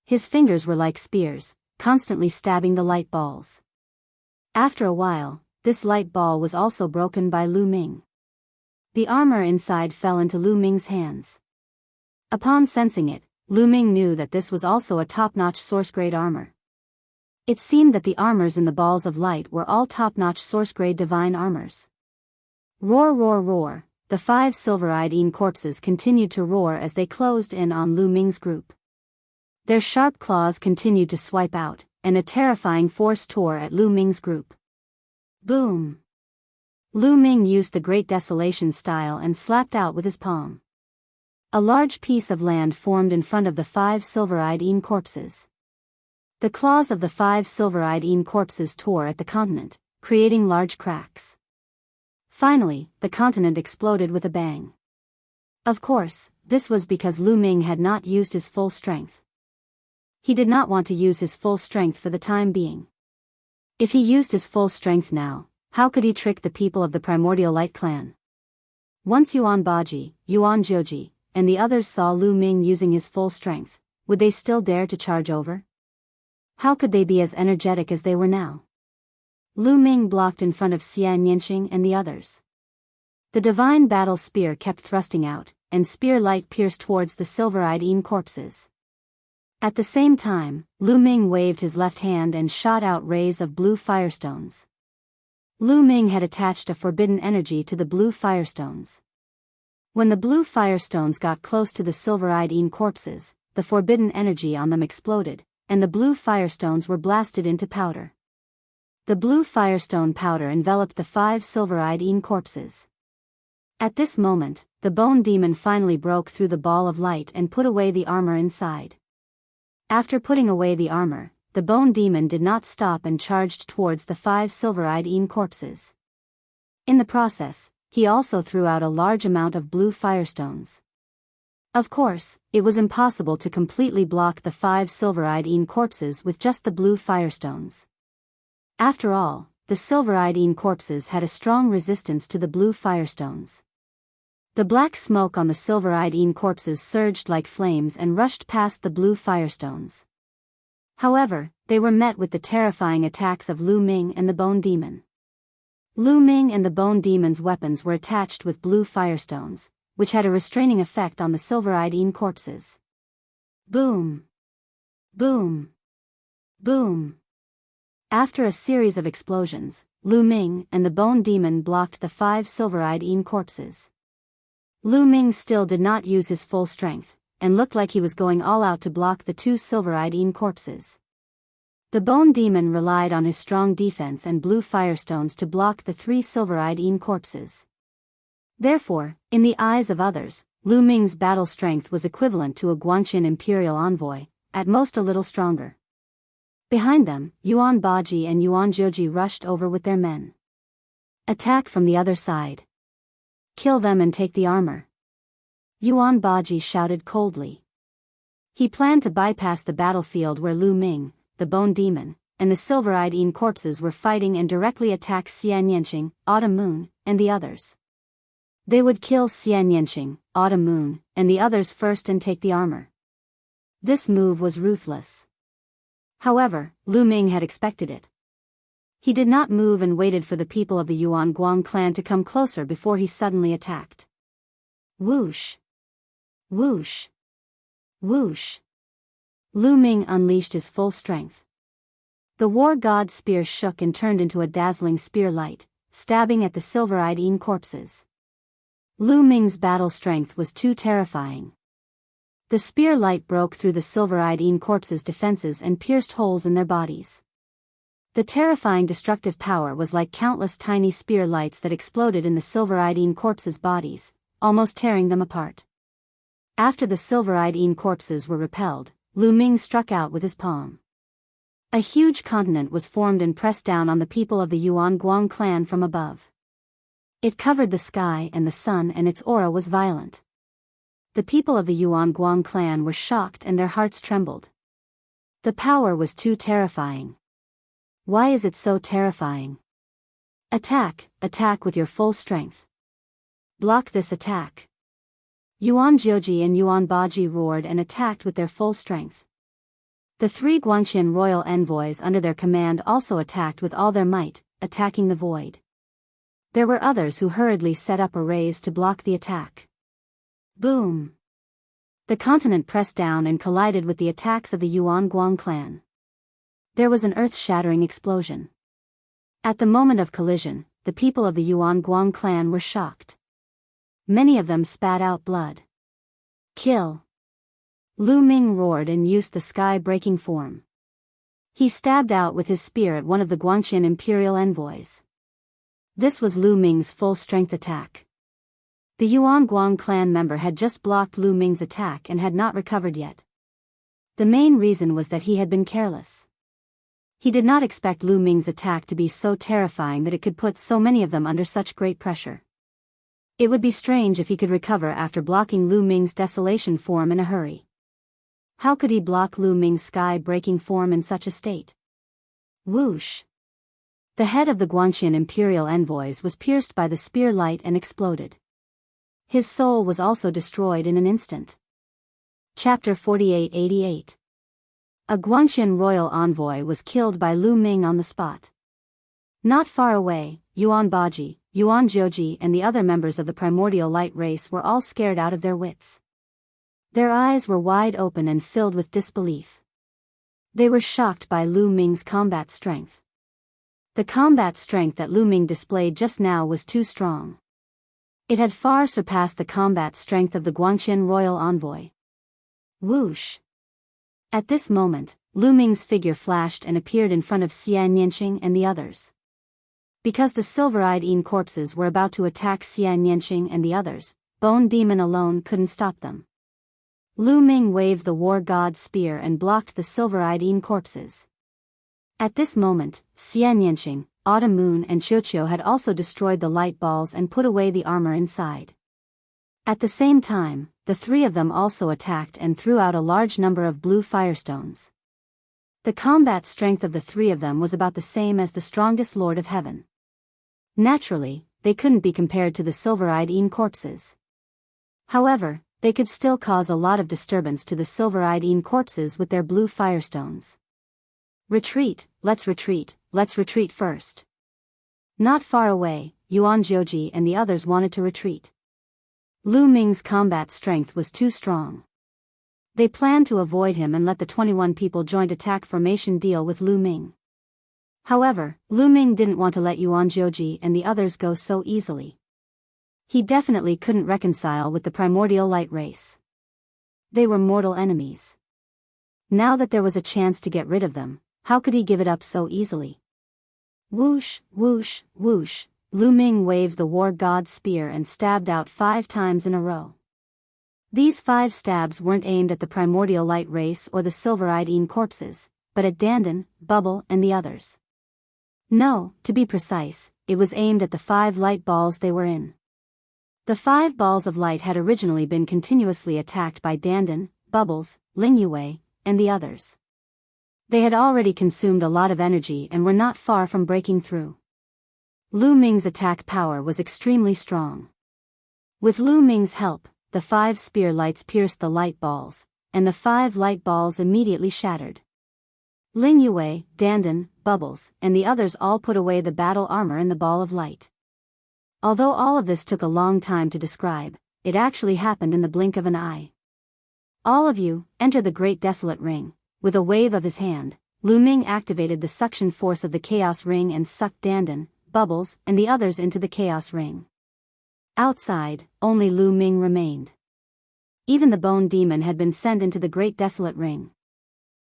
His fingers were like spears, constantly stabbing the light balls. After a while, this light ball was also broken by Lu Ming. The armor inside fell into Lu Ming's hands. Upon sensing it, Lu Ming knew that this was also a top-notch source-grade armor. It seemed that the armors in the balls of light were all top-notch source-grade divine armors. Roar roar roar, the 5 silver-eyed corpses continued to roar as they closed in on Lu Ming's group. Their sharp claws continued to swipe out, and a terrifying force tore at Lu Ming's group. Boom! Lu Ming used the Great Desolation style and slapped out with his palm. A large piece of land formed in front of the 5 silver-eyed corpses. The claws of the 5 silver-eyed corpses tore at the continent, creating large cracks. Finally, the continent exploded with a bang. Of course, this was because Lu Ming had not used his full strength. He did not want to use his full strength for the time being. If he used his full strength now, how could he trick the people of the Primordial Light Clan? Once Yuan Baji, Yuan Zhuoji, and the others saw Lu Ming using his full strength, would they still dare to charge over? How could they be as energetic as they were now? Lu Ming blocked in front of Xianyanqing and the others. The divine battle spear kept thrusting out, and spear light pierced towards the silver-eyed corpses. At the same time, Lu Ming waved his left hand and shot out rays of blue firestones. Lu Ming had attached a forbidden energy to the blue firestones. When the blue firestones got close to the silver-eyed corpses, the forbidden energy on them exploded, and the blue firestones were blasted into powder. The blue firestone powder enveloped the 5 silver-eyed corpses. At this moment, the bone demon finally broke through the ball of light and put away the armor inside. After putting away the armor, the bone demon did not stop and charged towards the 5 silver-eyed corpses. In the process, he also threw out a large amount of blue firestones. Of course, it was impossible to completely block the 5 silver-eyed corpses with just the blue firestones. After all, the silver-eyed corpses had a strong resistance to the blue firestones. The black smoke on the silver-eyed corpses surged like flames and rushed past the blue firestones. However, they were met with the terrifying attacks of Lu Ming and the Bone Demon. Lu Ming and the Bone Demon's weapons were attached with blue firestones, which had a restraining effect on the silver-eyed corpses. Boom! Boom! Boom! After a series of explosions, Lu Ming and the Bone Demon blocked the 5 silver-eyed corpses. Lu Ming still did not use his full strength, and looked like he was going all out to block the 2 silver-eyed corpses. The Bone Demon relied on his strong defense and blue firestones to block the 3 silver-eyed corpses. Therefore, in the eyes of others, Lu Ming's battle strength was equivalent to a Guanxin imperial envoy, at most a little stronger. Behind them, Yuan Baji and Yuan Zhuoji rushed over with their men. Attack from the other side. Kill them and take the armor. Yuan Baji shouted coldly. He planned to bypass the battlefield where Lu Ming, the Bone Demon, and the silver-eyed corpses were fighting and directly attack Xianyanqing, Autumn Moon, and the others. They would kill Xianyanqing, Autumn Moon, and the others first and take the armor. This move was ruthless. However, Lu Ming had expected it. He did not move and waited for the people of the Yuan Guang clan to come closer before he suddenly attacked. Whoosh! Whoosh! Whoosh! Lu Ming unleashed his full strength. The war god's spear shook and turned into a dazzling spear light, stabbing at the silver-eyed corpses. Lu Ming's battle strength was too terrifying. The spear light broke through the silver-eyed corpses' defenses and pierced holes in their bodies. The terrifying destructive power was like countless tiny spear lights that exploded in the Silver-eyed corpses' bodies, almost tearing them apart. After the Silver-eyed corpses were repelled, Lu Ming struck out with his palm. A huge continent was formed and pressed down on the people of the Yuan Guang clan from above. It covered the sky and the sun, and its aura was violent. The people of the Yuan Guang clan were shocked and their hearts trembled. The power was too terrifying. Why is it so terrifying? Attack with your full strength. Block this attack. Yuan Jioji and Yuan Baji roared and attacked with their full strength. The 3 Guangqian royal envoys under their command also attacked with all their might, attacking the void. There were others who hurriedly set up arrays to block the attack. Boom! The continent pressed down and collided with the attacks of the Yuan Guang clan. There was an earth-shattering explosion. At the moment of collision, the people of the Yuan Guang clan were shocked. Many of them spat out blood. Kill! Lu Ming roared and used the sky-breaking form. He stabbed out with his spear at one of the Guangqian imperial envoys. This was Lu Ming's full-strength attack. The Yuan Guang clan member had just blocked Lu Ming's attack and had not recovered yet. The main reason was that he had been careless. He did not expect Lu Ming's attack to be so terrifying that it could put so many of them under such great pressure. It would be strange if he could recover after blocking Lu Ming's desolation form in a hurry. How could he block Lu Ming's sky-breaking form in such a state? Whoosh! The head of the Guangqian imperial envoys was pierced by the spear light and exploded. His soul was also destroyed in an instant. Chapter 4888. A Guangqian royal envoy was killed by Lu Ming on the spot. Not far away, Yuan Baji, Yuan Jioji and the other members of the primordial light race were all scared out of their wits. Their eyes were wide open and filled with disbelief. They were shocked by Lu Ming's combat strength. The combat strength that Lu Ming displayed just now was too strong. It had far surpassed the combat strength of the Guangqian royal envoy. Whoosh! At this moment, Lu Ming's figure flashed and appeared in front of Xian Yanqing and the others. Because the silver-eyed corpses were about to attack Xian Yanqing and the others, Bone Demon alone couldn't stop them. Lu Ming waved the war god's spear and blocked the silver-eyed corpses. At this moment, Xian Yanqing, Autumn Moon and Qiuqiu had also destroyed the light balls and put away the armor inside. At the same time, the 3 of them also attacked and threw out a large number of blue firestones. The combat strength of the 3 of them was about the same as the strongest Lord of Heaven. Naturally, they couldn't be compared to the silver-eyed corpses. However, they could still cause a lot of disturbance to the silver-eyed corpses with their blue firestones. Retreat, let's retreat first. Not far away, Yuan Jioji and the others wanted to retreat. Lu Ming's combat strength was too strong. They planned to avoid him and let the 21 people joint attack formation deal with Lu Ming. However, Lu Ming didn't want to let Yuan Jioji and the others go so easily. He definitely couldn't reconcile with the primordial light race. They were mortal enemies. Now that there was a chance to get rid of them, how could he give it up so easily? Whoosh, whoosh, whoosh, Lu Ming waved the war god's spear and stabbed out 5 times in a row. These 5 stabs weren't aimed at the primordial light race or the silver-eyed corpses, but at Dandan, Bubble and the others. No, to be precise, it was aimed at the 5 light balls they were in. The 5 balls of light had originally been continuously attacked by Dandan, Bubbles, Ling Yue, and the others. They had already consumed a lot of energy and were not far from breaking through. Lu Ming's attack power was extremely strong. With Lu Ming's help, the 5 spear lights pierced the light balls, and the 5 light balls immediately shattered. Ling Yue, Dandan, Bubbles, and the others all put away the battle armor in the ball of light. Although all of this took a long time to describe, it actually happened in the blink of an eye. All of you, enter the Great Desolate Ring. With a wave of his hand, Lu Ming activated the suction force of the Chaos Ring and sucked Dandan, Bubbles, and the others into the Chaos Ring. Outside, only Lu Ming remained. Even the Bone Demon had been sent into the Great Desolate Ring.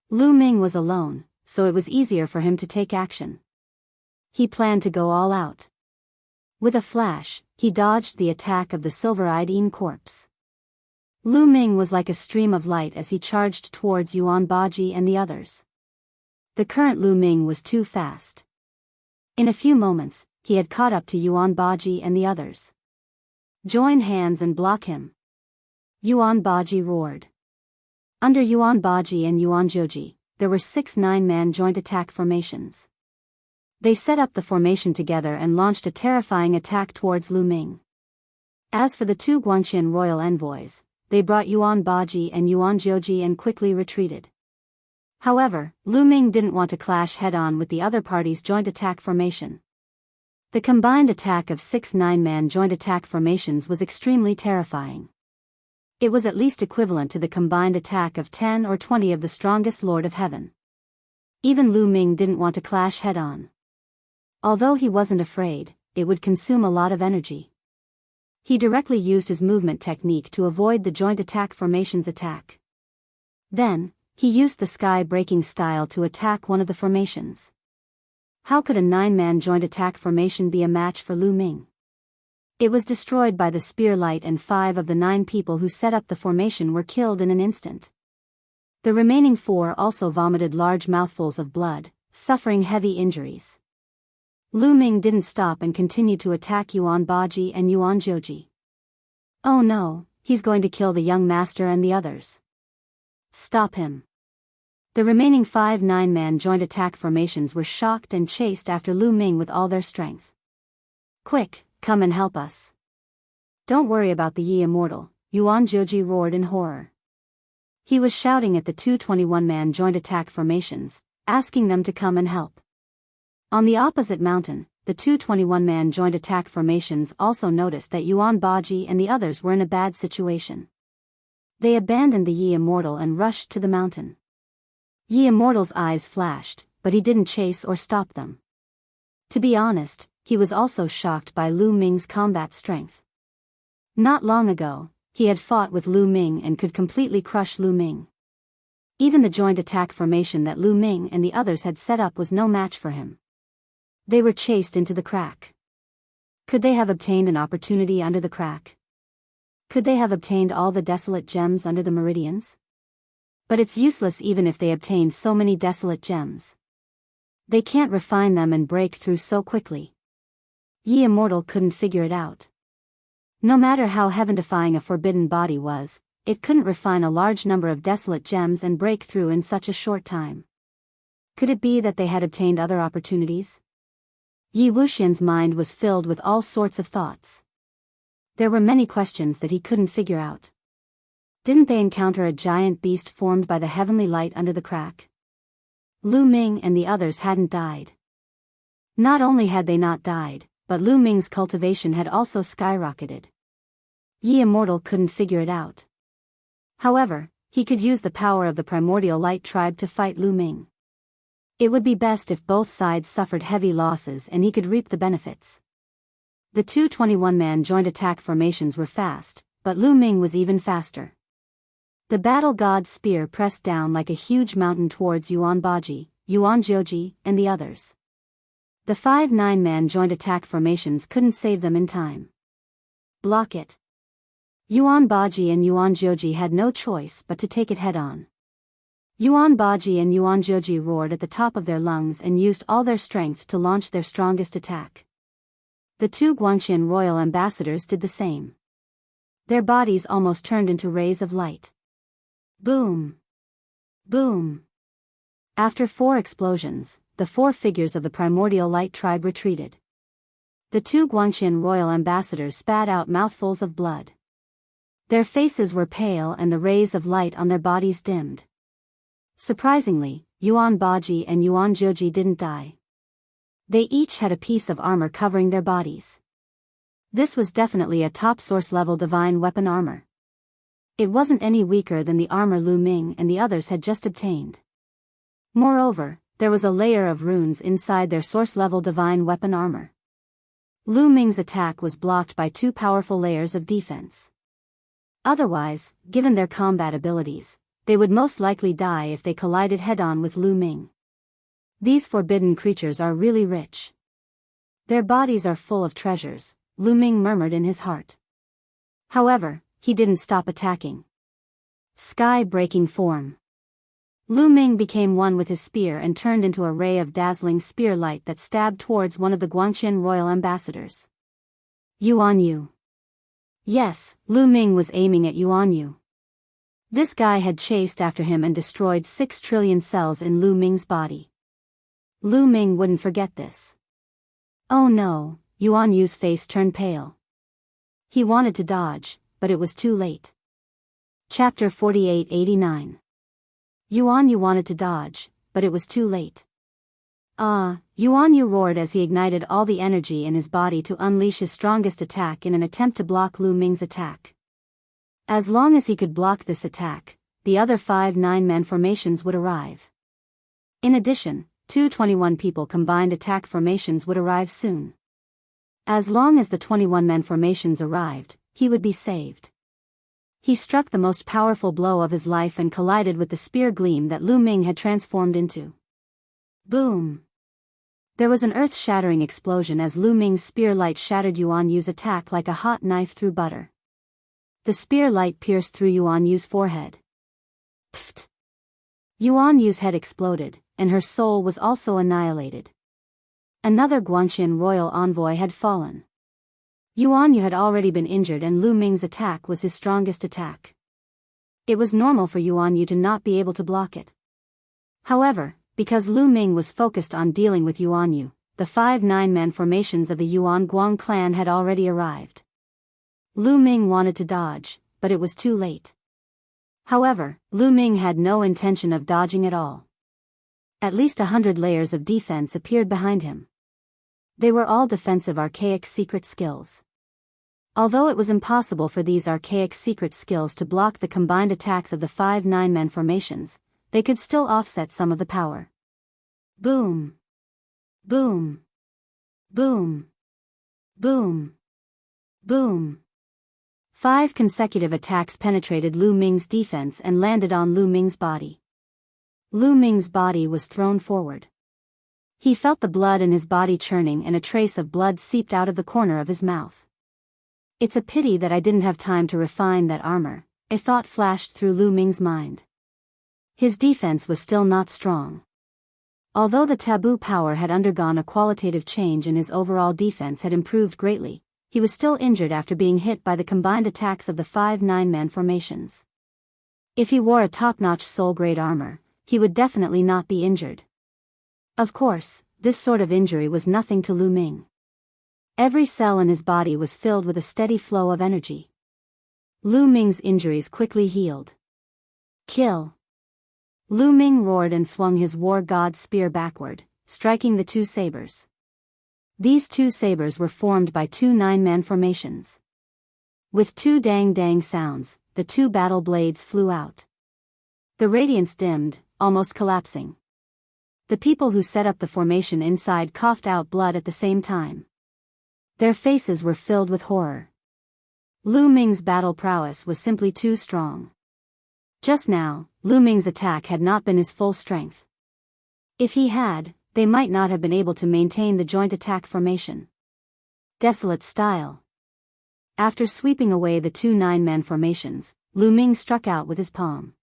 Lu Ming was alone, so it was easier for him to take action. He planned to go all out. With a flash, he dodged the attack of the silver-eyed Yin corpse. Lu Ming was like a stream of light as he charged towards Yuan Baji and the others. The current Lu Ming was too fast. In a few moments, he had caught up to Yuan Baji and the others. Join hands and block him. Yuan Baji roared. Under Yuan Baji and Yuan Joji, there were 6 9-man joint attack formations. They set up the formation together and launched a terrifying attack towards Lu Ming. As for the 2 Guangxian royal envoys, they brought Yuan Baji and Yuan Joji and quickly retreated. However, Lu Ming didn't want to clash head-on with the other party's joint attack formation. The combined attack of 6 9-man joint attack formations was extremely terrifying. It was at least equivalent to the combined attack of 10 or 20 of the strongest Lord of Heaven. Even Lu Ming didn't want to clash head-on. Although he wasn't afraid, it would consume a lot of energy. He directly used his movement technique to avoid the joint attack formation's attack. Then, he used the sky-breaking style to attack one of the formations. How could a 9-man joint attack formation be a match for Lu Ming? It was destroyed by the spear light and 5 of the 9 people who set up the formation were killed in an instant. The remaining 4 also vomited large mouthfuls of blood, suffering heavy injuries. Lu Ming didn't stop and continued to attack Yuan Baji and Yuan Joji. Oh no, he's going to kill the young master and the others. Stop him. The remaining 5 9-man joint attack formations were shocked and chased after Lu Ming with all their strength. Quick, come and help us. Don't worry about the Yi Immortal, Yuan Joji roared in horror. He was shouting at the 2 21-man joint attack formations, asking them to come and help. On the opposite mountain, the 2 21-man joint attack formations also noticed that Yuan Baji and the others were in a bad situation. They abandoned the Yi Immortal and rushed to the mountain. Yi Immortal's eyes flashed, but he didn't chase or stop them. To be honest, he was also shocked by Lu Ming's combat strength. Not long ago, he had fought with Lu Ming and could completely crush Lu Ming. Even the joint attack formation that Lu Ming and the others had set up was no match for him. They were chased into the crack. Could they have obtained an opportunity under the crack? Could they have obtained all the desolate gems under the meridians? But it's useless even if they obtained so many desolate gems. They can't refine them and break through so quickly. Yi Immortal couldn't figure it out. No matter how heaven-defying a forbidden body was, it couldn't refine a large number of desolate gems and break through in such a short time. Could it be that they had obtained other opportunities? Yi Wuxian's mind was filled with all sorts of thoughts. There were many questions that he couldn't figure out. Didn't they encounter a giant beast formed by the heavenly light under the crack? Lu Ming and the others hadn't died. Not only had they not died, but Lu Ming's cultivation had also skyrocketed. Yi Immortal couldn't figure it out. However, he could use the power of the primordial light tribe to fight Lu Ming. It would be best if both sides suffered heavy losses and he could reap the benefits. The 2 21-man joint attack formations were fast, but Lu Ming was even faster. The battle god's spear pressed down like a huge mountain towards Yuan Baji, Yuan Joji, and the others. The 5 9-man joint attack formations couldn't save them in time. Block it. Yuan Baji and Yuan Joji had no choice but to take it head-on. Yuan Baji and Yuan Joji roared at the top of their lungs and used all their strength to launch their strongest attack. The 2 Guangxian royal ambassadors did the same. Their bodies almost turned into rays of light. Boom! Boom! After 4 explosions, the 4 figures of the primordial light tribe retreated. The 2 Guangxian royal ambassadors spat out mouthfuls of blood. Their faces were pale and the rays of light on their bodies dimmed. Surprisingly, Yuan Baji and Yuan Joji didn't die. They each had a piece of armor covering their bodies. This was definitely a top source level divine weapon armor. It wasn't any weaker than the armor Lu Ming and the others had just obtained. Moreover, there was a layer of runes inside their source level divine weapon armor. Lu Ming's attack was blocked by 2 powerful layers of defense. Otherwise, given their combat abilities, they would most likely die if they collided head-on with Lu Ming. These forbidden creatures are really rich. Their bodies are full of treasures, Lu Ming murmured in his heart. However, he didn't stop attacking. Sky-breaking form. Lu Ming became one with his spear and turned into a ray of dazzling spear light that stabbed towards one of the Guangxian royal ambassadors. Yuan Yu. Yes, Lu Ming was aiming at Yuan Yu. This guy had chased after him and destroyed 6 trillion cells in Lu Ming's body. Lu Ming wouldn't forget this. Oh no, Yuan Yu's face turned pale. He wanted to dodge, but it was too late. Chapter 48-89. Yuan Yu wanted to dodge, but it was too late. Yuan Yu roared as he ignited all the energy in his body to unleash his strongest attack in an attempt to block Lu Ming's attack. As long as he could block this attack, the other 5 9-man formations would arrive. In addition, 2 21 people combined attack formations would arrive soon. As long as the 21-man formations arrived, he would be saved. He struck the most powerful blow of his life and collided with the spear gleam that Lu Ming had transformed into. Boom! There was an earth-shattering explosion as Lu Ming's spear light shattered Yuan Yu's attack like a hot knife through butter. The spear light pierced through Yuan Yu's forehead. Pfft! Yuan Yu's head exploded, and her soul was also annihilated. Another Guangxian royal envoy had fallen. Yuan Yu had already been injured and Lu Ming's attack was his strongest attack. It was normal for Yuan Yu to not be able to block it. However, because Lu Ming was focused on dealing with Yuan Yu, the 5 9-man formations of the Yuan Guang clan had already arrived. Lu Ming wanted to dodge, but it was too late. However, Lu Ming had no intention of dodging at all. At least 100 layers of defense appeared behind him. They were all defensive archaic secret skills. Although it was impossible for these archaic secret skills to block the combined attacks of the 5 9-man formations, they could still offset some of the power. Boom! Boom! Boom! Boom! Boom! 5 consecutive attacks penetrated Lu Ming's defense and landed on Lu Ming's body. Lu Ming's body was thrown forward. He felt the blood in his body churning and a trace of blood seeped out of the corner of his mouth. It's a pity that I didn't have time to refine that armor, a thought flashed through Lu Ming's mind. His defense was still not strong. Although the taboo power had undergone a qualitative change and his overall defense had improved greatly, he was still injured after being hit by the combined attacks of the 5 9-man formations. If he wore a top-notch soul-grade armor, he would definitely not be injured. Of course, this sort of injury was nothing to Lu Ming. Every cell in his body was filled with a steady flow of energy. Lu Ming's injuries quickly healed. Kill! Lu Ming roared and swung his war god spear backward, striking the 2 sabers. These 2 sabers were formed by 2 9-man formations. With 2 dang-dang sounds, the 2 battle blades flew out. The radiance dimmed, almost collapsing. The people who set up the formation inside coughed out blood at the same time. Their faces were filled with horror. Lu Ming's battle prowess was simply too strong. Just now, Lu Ming's attack had not been his full strength. If he had, they might not have been able to maintain the joint attack formation. Desolate style. After sweeping away the 2 9-man formations, Lu Ming struck out with his palm.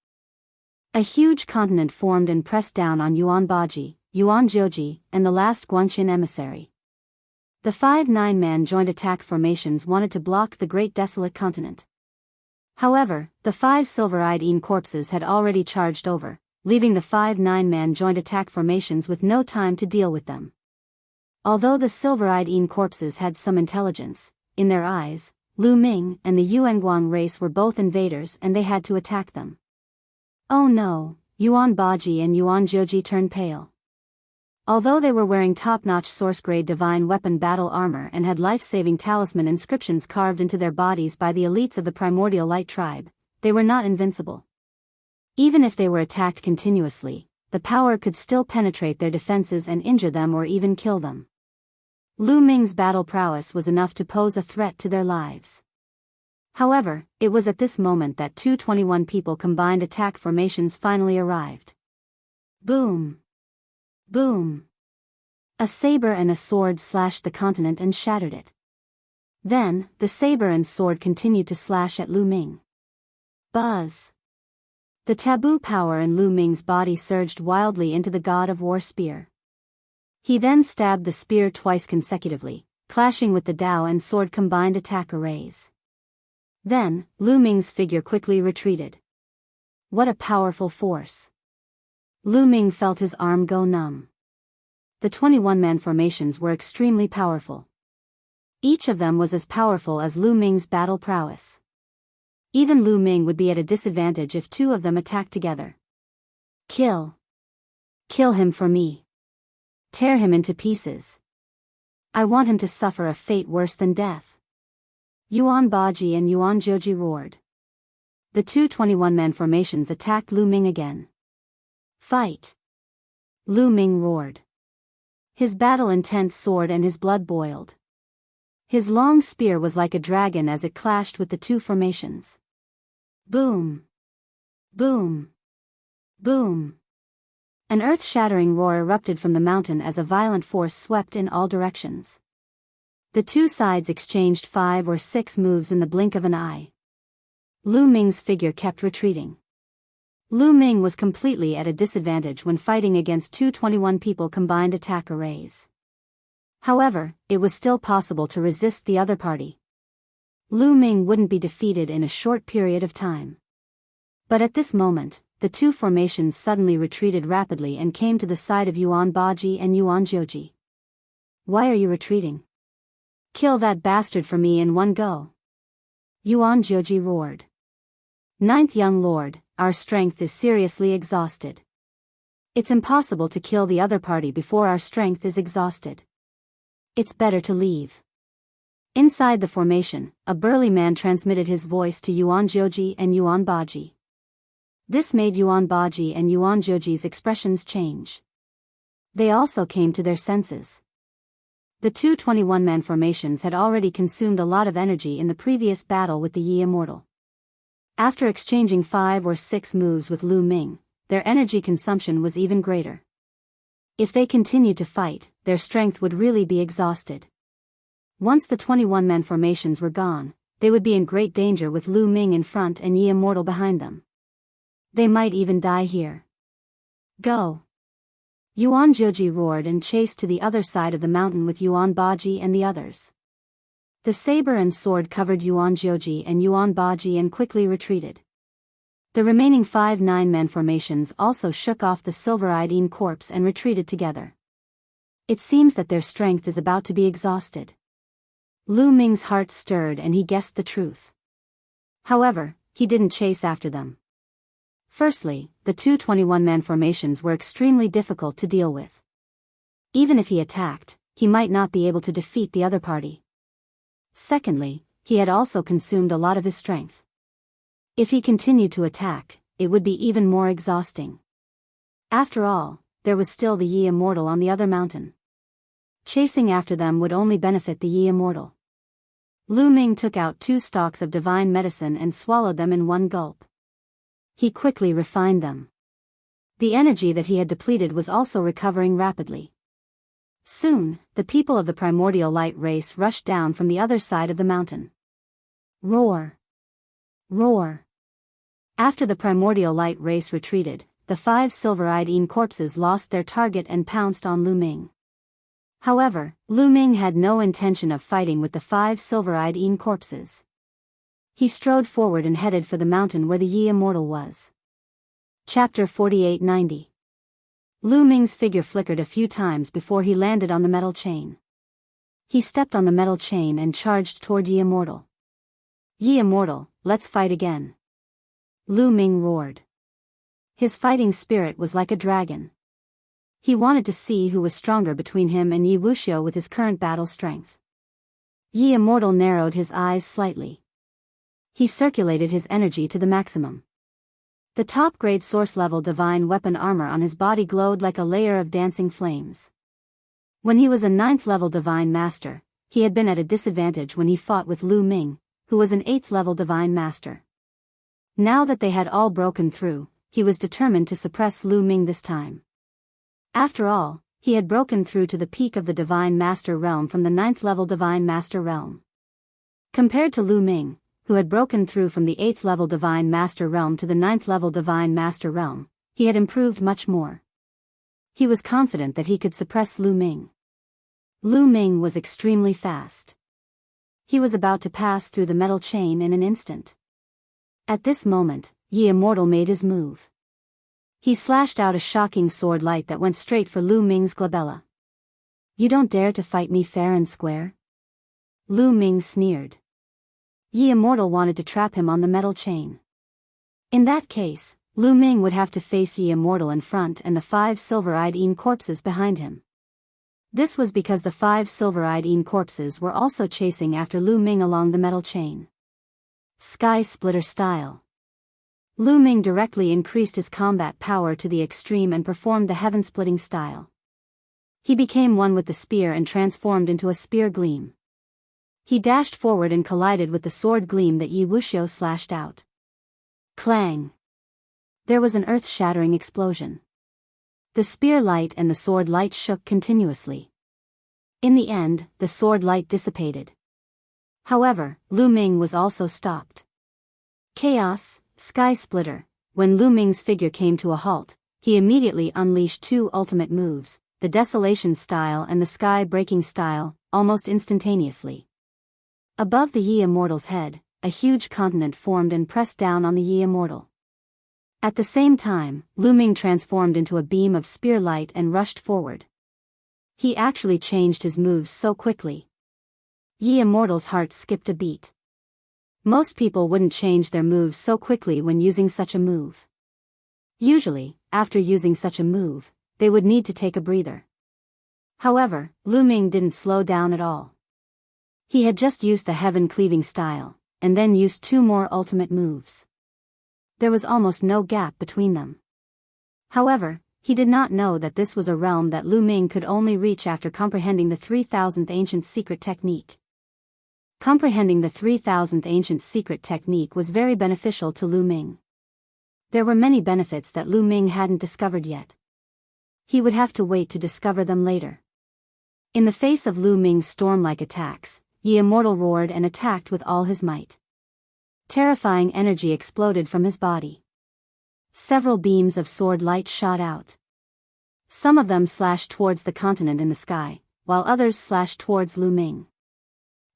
A huge continent formed and pressed down on Yuan Baji, Yuan Jiuji, and the last Guangxian emissary. The 5 9-man joint attack formations wanted to block the great desolate continent. However, the 5 silver-eyed Yin corpses had already charged over, leaving the 5 9-man joint attack formations with no time to deal with them. Although the silver-eyed Yin corpses had some intelligence, in their eyes, Lu Ming and the Yuanguang race were both invaders and they had to attack them. Oh no, Yuan Baji and Yuan Jiuji turned pale. Although they were wearing top-notch source-grade divine weapon battle armor and had life-saving talisman inscriptions carved into their bodies by the elites of the primordial light tribe, they were not invincible. Even if they were attacked continuously, the power could still penetrate their defenses and injure them or even kill them. Lu Ming's battle prowess was enough to pose a threat to their lives. However, it was at this moment that 221 people combined attack formations finally arrived. Boom! Boom! A saber and a sword slashed the continent and shattered it. Then, the saber and sword continued to slash at Lu Ming. Buzz! The taboo power in Lu Ming's body surged wildly into the god of war spear. He then stabbed the spear twice consecutively, clashing with the Dao and sword combined attack arrays. Then, Lu Ming's figure quickly retreated. What a powerful force! Lu Ming felt his arm go numb. The 21-man formations were extremely powerful. Each of them was as powerful as Lu Ming's battle prowess. Even Lu Ming would be at a disadvantage if two of them attacked together. Kill! Kill him for me! Tear him into pieces! I want him to suffer a fate worse than death! Yuan Baji and Yuan Joji roared. The two 21-man formations attacked Lu Ming again. Fight! Lu Ming roared. His battle-intent soared and his blood boiled. His long spear was like a dragon as it clashed with the two formations. Boom! Boom! Boom! An earth-shattering roar erupted from the mountain as a violent force swept in all directions. The two sides exchanged 5 or 6 moves in the blink of an eye. Lu Ming's figure kept retreating. Lu Ming was completely at a disadvantage when fighting against two 21 people combined attack arrays. However, it was still possible to resist the other party. Lu Ming wouldn't be defeated in a short period of time. But at this moment, the two formations suddenly retreated rapidly and came to the side of Yuan Baji and Yuan Joji. Why are you retreating? Kill that bastard for me in one go! Yuan Joji roared. Ninth young lord, our strength is seriously exhausted. It's impossible to kill the other party before our strength is exhausted. It's better to leave. Inside the formation, a burly man transmitted his voice to Yuan Joji and Yuan Baji. This made Yuan Baji and Yuan Joji's expressions change. They also came to their senses. The two 21-man formations had already consumed a lot of energy in the previous battle with the Yi Immortal. After exchanging 5 or 6 moves with Lu Ming, their energy consumption was even greater. If they continued to fight, their strength would really be exhausted. Once the 21-man formations were gone, they would be in great danger with Lu Ming in front and Yi Immortal behind them. They might even die here. Go! Yuan Joji roared and chased to the other side of the mountain with Yuan Baji and the others. The saber and sword covered Yuan Joji and Yuan Baji and quickly retreated. The remaining 5 9-man formations also shook off the silver-eyed Een corpse and retreated together. It seems that their strength is about to be exhausted. Lu Ming's heart stirred and he guessed the truth. However, he didn't chase after them. Firstly, the two 21-man formations were extremely difficult to deal with. Even if he attacked, he might not be able to defeat the other party. Secondly, he had also consumed a lot of his strength. If he continued to attack, it would be even more exhausting. After all, there was still the Yi Immortal on the other mountain. Chasing after them would only benefit the Yi Immortal. Lu Ming took out 2 stalks of divine medicine and swallowed them in one gulp. He quickly refined them. The energy that he had depleted was also recovering rapidly. Soon, the people of the primordial light race rushed down from the other side of the mountain. Roar! Roar! After the primordial light race retreated, the 5 silver-eyed Een corpses lost their target and pounced on Lu Ming. However, Lu Ming had no intention of fighting with the 5 silver-eyed Een corpses. He strode forward and headed for the mountain where the Yi Immortal was. Chapter 4890. Lu Ming's figure flickered a few times before he landed on the metal chain. He stepped on the metal chain and charged toward Yi Immortal. Yi Immortal, let's fight again! Lu Ming roared. His fighting spirit was like a dragon. He wanted to see who was stronger between him and Yi Wuxiu with his current battle strength. Yi Immortal narrowed his eyes slightly. He circulated his energy to the maximum. The top-grade source-level divine weapon armor on his body glowed like a layer of dancing flames. When he was a 9th-level divine master, he had been at a disadvantage when he fought with Lu Ming, who was an 8th-level divine master. Now that they had all broken through, he was determined to suppress Lu Ming this time. After all, he had broken through to the peak of the Divine Master Realm from the 9th level Divine Master Realm. Compared to Lu Ming, who had broken through from the 8th level Divine Master Realm to the 9th level Divine Master Realm, he had improved much more. He was confident that he could suppress Lu Ming. Lu Ming was extremely fast. He was about to pass through the metal chain in an instant. At this moment, Yi Immortal made his move. He slashed out a shocking sword light that went straight for Lu Ming's glabella. "You don't dare to fight me fair and square?" Lu Ming sneered. Yi Immortal wanted to trap him on the metal chain. In that case, Lu Ming would have to face Yi Immortal in front and the 5 silver-eyed Een corpses behind him. This was because the 5 silver-eyed Een corpses were also chasing after Lu Ming along the metal chain. Sky Splitter style. Lu Ming directly increased his combat power to the extreme and performed the heaven-splitting style. He became one with the spear and transformed into a spear gleam. He dashed forward and collided with the sword gleam that Yi Wuxiu slashed out. Clang! There was an earth-shattering explosion. The spear light and the sword light shook continuously. In the end, the sword light dissipated. However, Lu Ming was also stopped. Chaos, Sky Splitter. When Lu Ming's figure came to a halt, he immediately unleashed 2 ultimate moves, the Desolation style and the Sky Breaking style, almost instantaneously. Above the Yi Immortal's head, a huge continent formed and pressed down on the Yi Immortal. At the same time, Lu Ming transformed into a beam of spear light and rushed forward. He actually changed his moves so quickly. Yi Immortal's heart skipped a beat. Most people wouldn't change their moves so quickly when using such a move. Usually, after using such a move, they would need to take a breather. However, Lu Ming didn't slow down at all. He had just used the heaven-cleaving style, and then used 2 more ultimate moves. There was almost no gap between them. However, he did not know that this was a realm that Lu Ming could only reach after comprehending the 3000th ancient secret technique. Comprehending the 3000th ancient secret technique was very beneficial to Lu Ming. There were many benefits that Lu Ming hadn't discovered yet. He would have to wait to discover them later. In the face of Lu Ming's storm-like attacks, Yi Immortal roared and attacked with all his might. Terrifying energy exploded from his body. Several beams of sword light shot out. Some of them slashed towards the continent in the sky, while others slashed towards Lu Ming.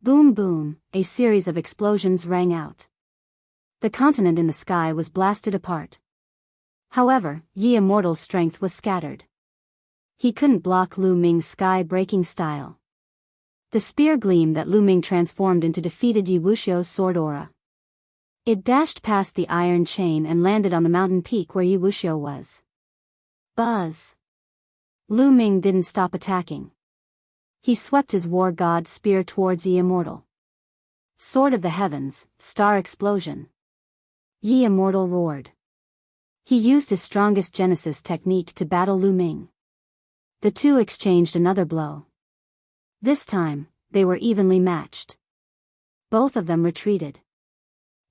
Boom boom, a series of explosions rang out. The continent in the sky was blasted apart. However, Yi Immortal's strength was scattered. He couldn't block Lu Ming's sky-breaking style. The spear gleam that Lu Ming transformed into defeated Yi Wuxiu's sword aura. It dashed past the iron chain and landed on the mountain peak where Yi Wuxiu was. Buzz! Lu Ming didn't stop attacking. He swept his war god spear towards Yi Immortal. Sword of the Heavens, Star Explosion. Yi Immortal roared. He used his strongest Genesis technique to battle Lu Ming. The two exchanged another blow. This time, they were evenly matched. Both of them retreated.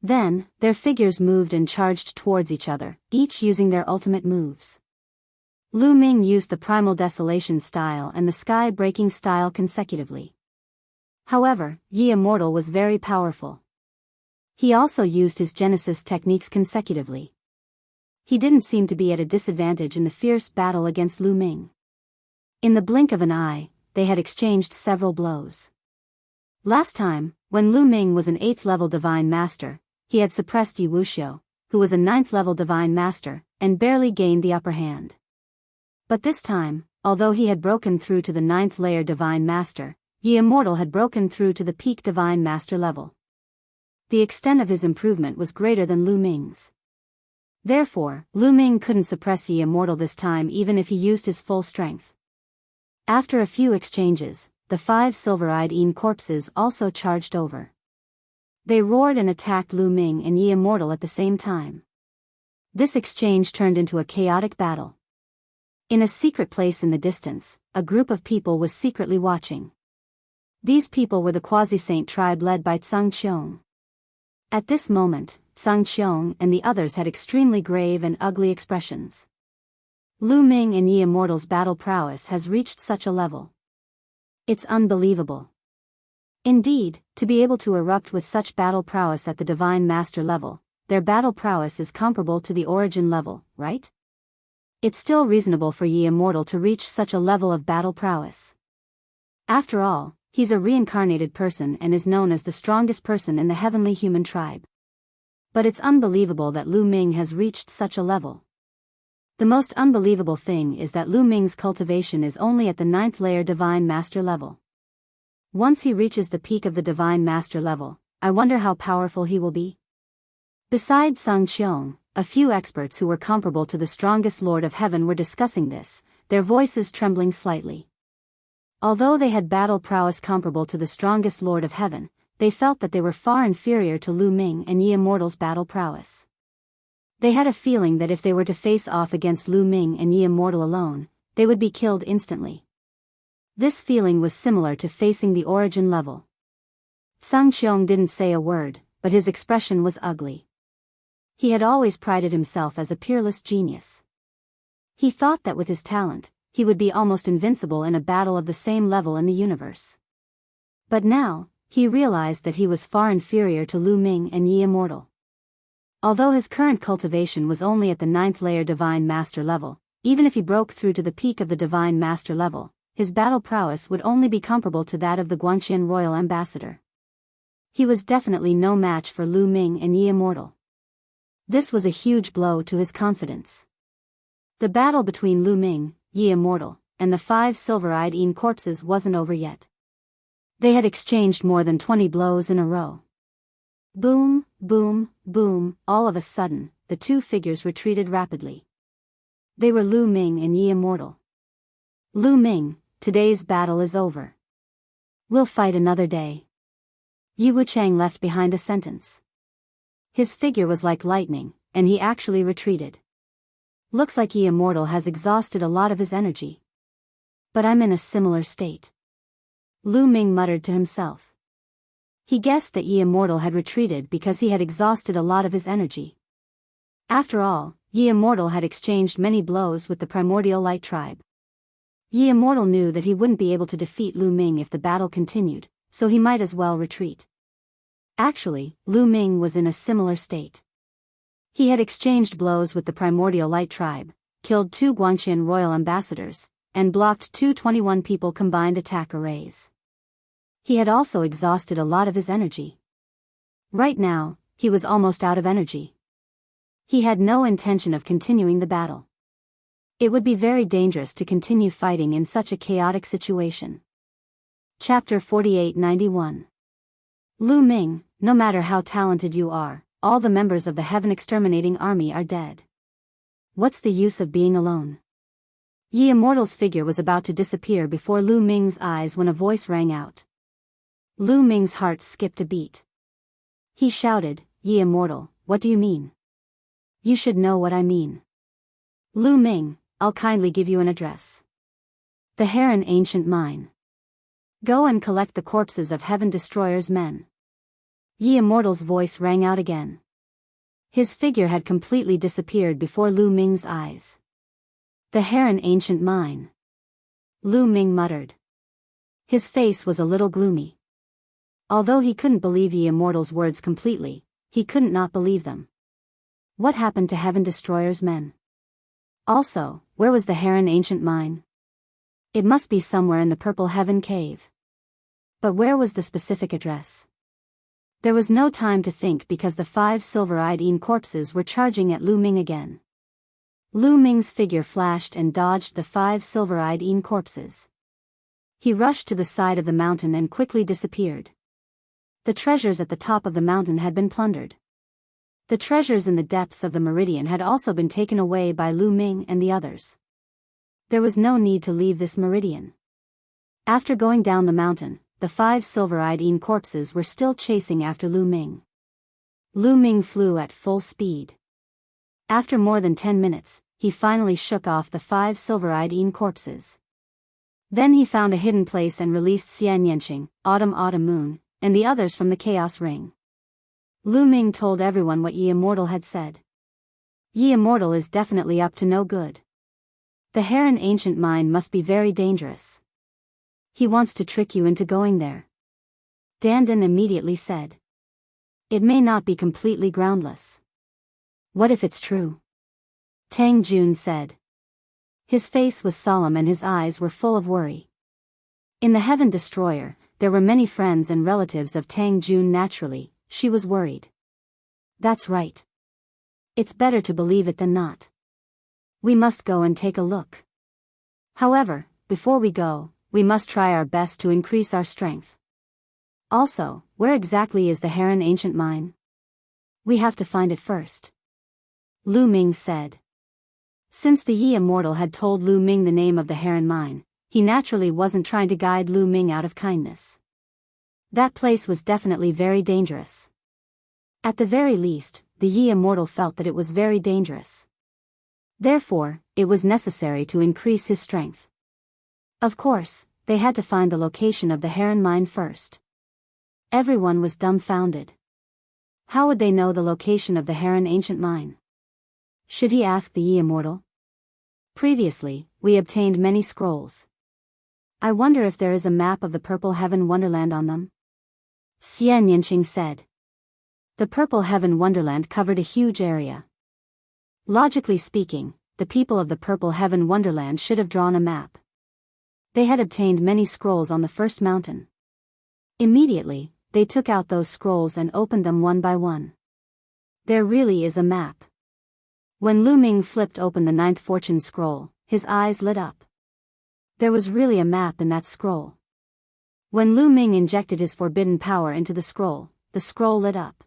Then, their figures moved and charged towards each other, each using their ultimate moves. Lu Ming used the Primal Desolation style and the Sky Breaking style consecutively. However, Yi Immortal was very powerful. He also used his Genesis techniques consecutively. He didn't seem to be at a disadvantage in the fierce battle against Lu Ming. In the blink of an eye, they had exchanged several blows. Last time, when Lu Ming was an 8th level Divine Master, he had suppressed Yi Wuxiu, who was a 9th level Divine Master, and barely gained the upper hand. But this time, although he had broken through to the 9th layer Divine Master, Yi Immortal had broken through to the peak Divine Master level. The extent of his improvement was greater than Lu Ming's. Therefore, Lu Ming couldn't suppress Yi Immortal this time even if he used his full strength. After a few exchanges, the 5 silver-eyed Een corpses also charged over. They roared and attacked Lu Ming and Yi Immortal at the same time. This exchange turned into a chaotic battle. In a secret place in the distance, a group of people was secretly watching. These people were the Quasi-Saint tribe led by Tsang Qiong. At this moment, Tsang Qiong and the others had extremely grave and ugly expressions. Lu Ming and Ye Immortal's battle prowess has reached such a level. It's unbelievable. Indeed, to be able to erupt with such battle prowess at the Divine Master level, their battle prowess is comparable to the origin level, right? It's still reasonable for Ye Immortal to reach such a level of battle prowess. After all, he's a reincarnated person and is known as the strongest person in the heavenly human tribe. But it's unbelievable that Lu Ming has reached such a level. The most unbelievable thing is that Lu Ming's cultivation is only at the 9th layer Divine Master level. Once he reaches the peak of the Divine Master level, I wonder how powerful he will be. Besides Sang Qiong, a few experts who were comparable to the strongest Lord of Heaven were discussing this, their voices trembling slightly. Although they had battle prowess comparable to the strongest Lord of Heaven, they felt that they were far inferior to Lu Ming and Ye Immortal's battle prowess. They had a feeling that if they were to face off against Lu Ming and Ye Immortal alone, they would be killed instantly. This feeling was similar to facing the origin level. Sang Qiong didn't say a word, but his expression was ugly. He had always prided himself as a peerless genius. He thought that with his talent, he would be almost invincible in a battle of the same level in the universe. But now, he realized that he was far inferior to Lu Ming and Ye Immortal. Although his current cultivation was only at the 9th layer Divine Master level, even if he broke through to the peak of the Divine Master level, his battle prowess would only be comparable to that of the Guanxian royal ambassador. He was definitely no match for Lu Ming and Ye Immortal. This was a huge blow to his confidence. The battle between Lu Ming, Ye Immortal, and the 5 silver-eyed Yin corpses wasn't over yet. They had exchanged more than 20 blows in a row. Boom, boom, boom, all of a sudden, the two figures retreated rapidly. They were Lu Ming and Ye Immortal. Lu Ming, today's battle is over. We'll fight another day. Yi Wuchang left behind a sentence. His figure was like lightning, and he actually retreated. Looks like Ye Immortal has exhausted a lot of his energy. But I'm in a similar state. Lu Ming muttered to himself. He guessed that Ye Immortal had retreated because he had exhausted a lot of his energy. After all, Ye Immortal had exchanged many blows with the Primordial Light Tribe. Ye Immortal knew that he wouldn't be able to defeat Lu Ming if the battle continued, so he might as well retreat. Actually, Lu Ming was in a similar state. He had exchanged blows with the Primordial Light Tribe, killed 2 Guanxian royal ambassadors, and blocked 221 people combined attack arrays. He had also exhausted a lot of his energy. Right now, he was almost out of energy. He had no intention of continuing the battle. It would be very dangerous to continue fighting in such a chaotic situation. Chapter 4891. Lu Ming, no matter how talented you are, all the members of the Heaven Exterminating Army are dead. What's the use of being alone? Ye Immortal's figure was about to disappear before Lu Ming's eyes when a voice rang out. Lu Ming's heart skipped a beat. He shouted, Ye Immortal, what do you mean? You should know what I mean. Lu Ming, I'll kindly give you an address. The Heron Ancient Mine. Go and collect the corpses of Heaven Destroyer's men. Ye Immortal's voice rang out again. His figure had completely disappeared before Lu Ming's eyes. The Heron Ancient Mine. Lu Ming muttered. His face was a little gloomy. Although he couldn't believe Ye Immortal's words completely, he couldn't not believe them. What happened to Heaven Destroyer's men? Also, where was the Heron Ancient Mine? It must be somewhere in the Purple Heaven Cave. But where was the specific address? There was no time to think because the 5 silver-eyed Yin corpses were charging at Lu Ming again. Lu Ming's figure flashed and dodged the 5 silver-eyed Yin corpses. He rushed to the side of the mountain and quickly disappeared. The treasures at the top of the mountain had been plundered. The treasures in the depths of the meridian had also been taken away by Lu Ming and the others. There was no need to leave this meridian. After going down the mountain, the 5 silver-eyed Yin corpses were still chasing after Lu Ming. Lu Ming flew at full speed. After more than 10 minutes, he finally shook off the 5 silver-eyed Yin corpses. Then he found a hidden place and released Xian Yanqing, Autumn Moon, and the others from the Chaos Ring. Lu Ming told everyone what Ye Immortal had said. Ye Immortal is definitely up to no good. The Heron ancient mine must be very dangerous. He wants to trick you into going there. Dandan immediately said. It may not be completely groundless. What if it's true? Tang Jun said. His face was solemn and his eyes were full of worry. In the Heaven Destroyer, there were many friends and relatives of Tang Jun. Naturally, she was worried. That's right. It's better to believe it than not. We must go and take a look. However, before we go, we must try our best to increase our strength. Also, where exactly is the Heron ancient mine? We have to find it first. Lu Ming said. Since the Yi Immortal had told Lu Ming the name of the Heron mine, he naturally wasn't trying to guide Lu Ming out of kindness. That place was definitely very dangerous. At the very least, the Yi Immortal felt that it was very dangerous. Therefore, it was necessary to increase his strength. Of course, they had to find the location of the Heron mine first. Everyone was dumbfounded. How would they know the location of the Heron ancient mine? Should he ask the Yi Immortal? Previously, we obtained many scrolls. I wonder if there is a map of the Purple Heaven Wonderland on them? Xian Yanqing said. The Purple Heaven Wonderland covered a huge area. Logically speaking, the people of the Purple Heaven Wonderland should have drawn a map. They had obtained many scrolls on the first mountain. Immediately, they took out those scrolls and opened them one by one. There really is a map. When Lu Ming flipped open the 9th fortune scroll, his eyes lit up. There was really a map in that scroll. When Lu Ming injected his forbidden power into the scroll lit up.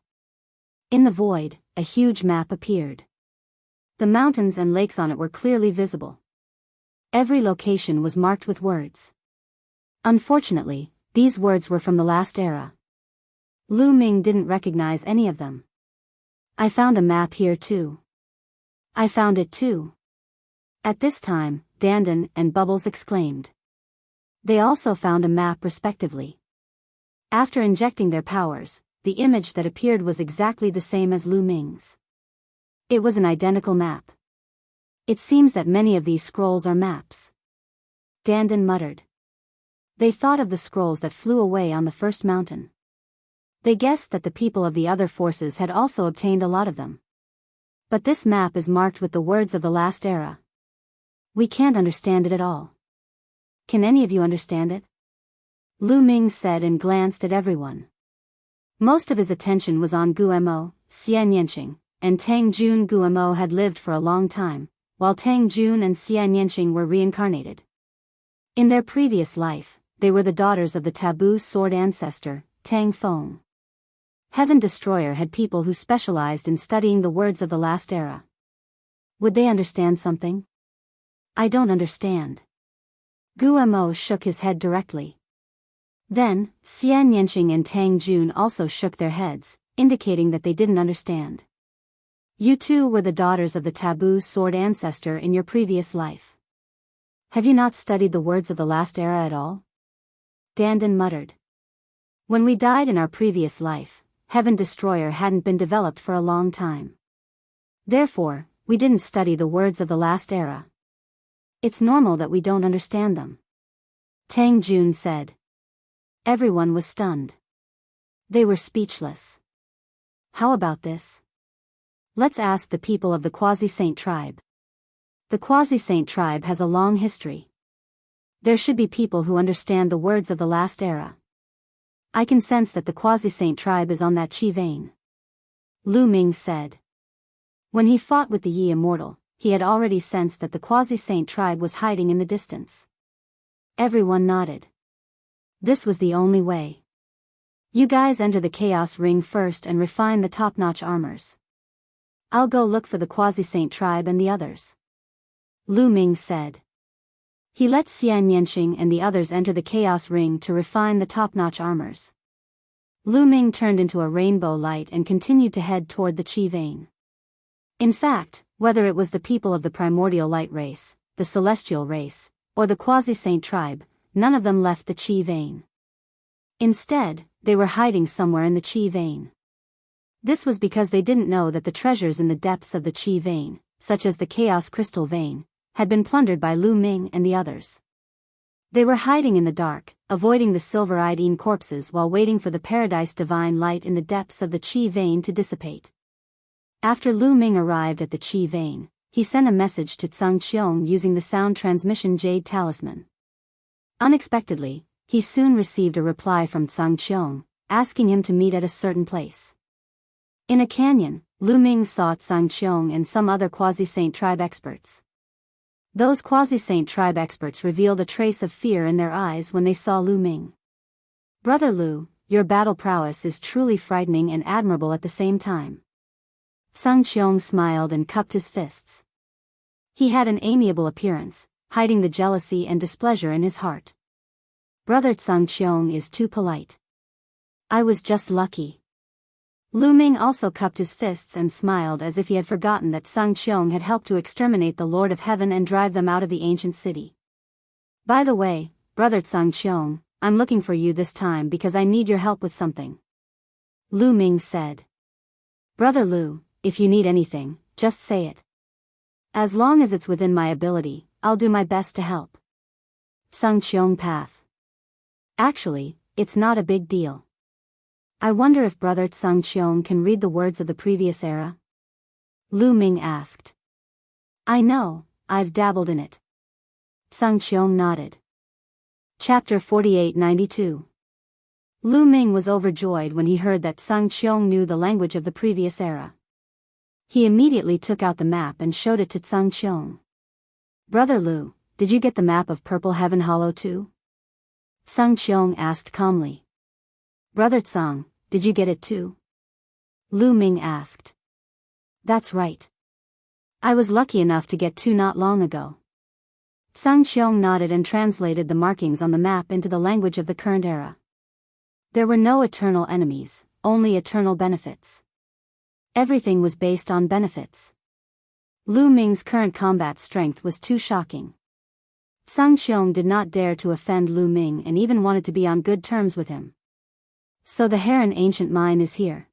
In the void, a huge map appeared. The mountains and lakes on it were clearly visible. Every location was marked with words. Unfortunately, these words were from the last era. Lu Ming didn't recognize any of them. I found a map here too. I found it too. At this time, Dandan and Bubbles exclaimed. They also found a map respectively. After injecting their powers, the image that appeared was exactly the same as Lu Ming's. It was an identical map. It seems that many of these scrolls are maps. Dandan muttered. They thought of the scrolls that flew away on the first mountain. They guessed that the people of the other forces had also obtained a lot of them. But this map is marked with the words of the last era. We can't understand it at all. Can any of you understand it? Lu Ming said and glanced at everyone. Most of his attention was on Guemo, Xian Yanqing, and Tang Jun. Guemo had lived for a long time, while Tang Jun and Xian Yanqing were reincarnated. In their previous life, they were the daughters of the taboo sword ancestor, Tang Feng. Heaven Destroyer had people who specialized in studying the words of the last era. Would they understand something? I don't understand. Guemo shook his head directly. Then, Xian Yanqing and Tang Jun also shook their heads, indicating that they didn't understand. You two were the daughters of the taboo sword ancestor in your previous life. Have you not studied the words of the last era at all? Dandan muttered. When we died in our previous life, Heaven Destroyer hadn't been developed for a long time. Therefore, we didn't study the words of the last era. It's normal that we don't understand them. Tang Jun said. Everyone was stunned. They were speechless. How about this? Let's ask the people of the Quasi-Saint tribe. The Quasi-Saint tribe has a long history. There should be people who understand the words of the last era. I can sense that the Quasi-Saint tribe is on that Qi vein. Lu Ming said. When he fought with the Yi Immortal, he had already sensed that the Quasi-Saint tribe was hiding in the distance. Everyone nodded. This was the only way. You guys enter the Chaos Ring first and refine the top-notch armors. I'll go look for the Quasi-Saint tribe and the others. Lu Ming said. He let Xian Yanqing and the others enter the Chaos Ring to refine the top-notch armors. Lu Ming turned into a rainbow light and continued to head toward the Qi vein. In fact, whether it was the people of the primordial light race, the celestial race, or the Quasi-Saint tribe, none of them left the Qi vein. Instead, they were hiding somewhere in the Qi vein. This was because they didn't know that the treasures in the depths of the Qi vein, such as the Chaos Crystal vein, had been plundered by Lu Ming and the others. They were hiding in the dark, avoiding the silver-eyed Een corpses while waiting for the paradise divine light in the depths of the Qi vein to dissipate. After Lu Ming arrived at the Qi vein, he sent a message to Tsang Qiong using the sound transmission jade talisman. Unexpectedly, he soon received a reply from Tsang Qiong, asking him to meet at a certain place. In a canyon, Lu Ming saw Tsang Qiong and some other quasi-saint tribe experts. Those quasi-saint tribe experts revealed a trace of fear in their eyes when they saw Lu Ming. "Brother Lu, your battle prowess is truly frightening and admirable at the same time." Tsang Qiong smiled and cupped his fists. He had an amiable appearance, hiding the jealousy and displeasure in his heart. "Brother Tsang Qiong is too polite. I was just lucky." Lu Ming also cupped his fists and smiled as if he had forgotten that Tsang Qiong had helped to exterminate the Lord of Heaven and drive them out of the ancient city. "By the way, Brother Tsang Qiong, I'm looking for you this time because I need your help with something," Lu Ming said. "Brother Lu, if you need anything, just say it. As long as it's within my ability, I'll do my best to help." Tsang Qiong path. "Actually, it's not a big deal. I wonder if Brother Tsang Qiong can read the words of the previous era?" Lu Ming asked. "I know, I've dabbled in it." Tsang Qiong nodded. Chapter 4892. Lu Ming was overjoyed when he heard that Tsang Qiong knew the language of the previous era. He immediately took out the map and showed it to Tsang Qiong. "Brother Lu, did you get the map of Purple Heaven Hollow too?" Tsang Qiong asked calmly. "Brother Tsang, did you get it too?" Lu Ming asked. "That's right. I was lucky enough to get two not long ago." Tsang Qiong nodded and translated the markings on the map into the language of the current era. There were no eternal enemies, only eternal benefits. Everything was based on benefits. Lu Ming's current combat strength was too shocking. Tsang Qiong did not dare to offend Lu Ming and even wanted to be on good terms with him. "So the Heron Ancient Mine is here."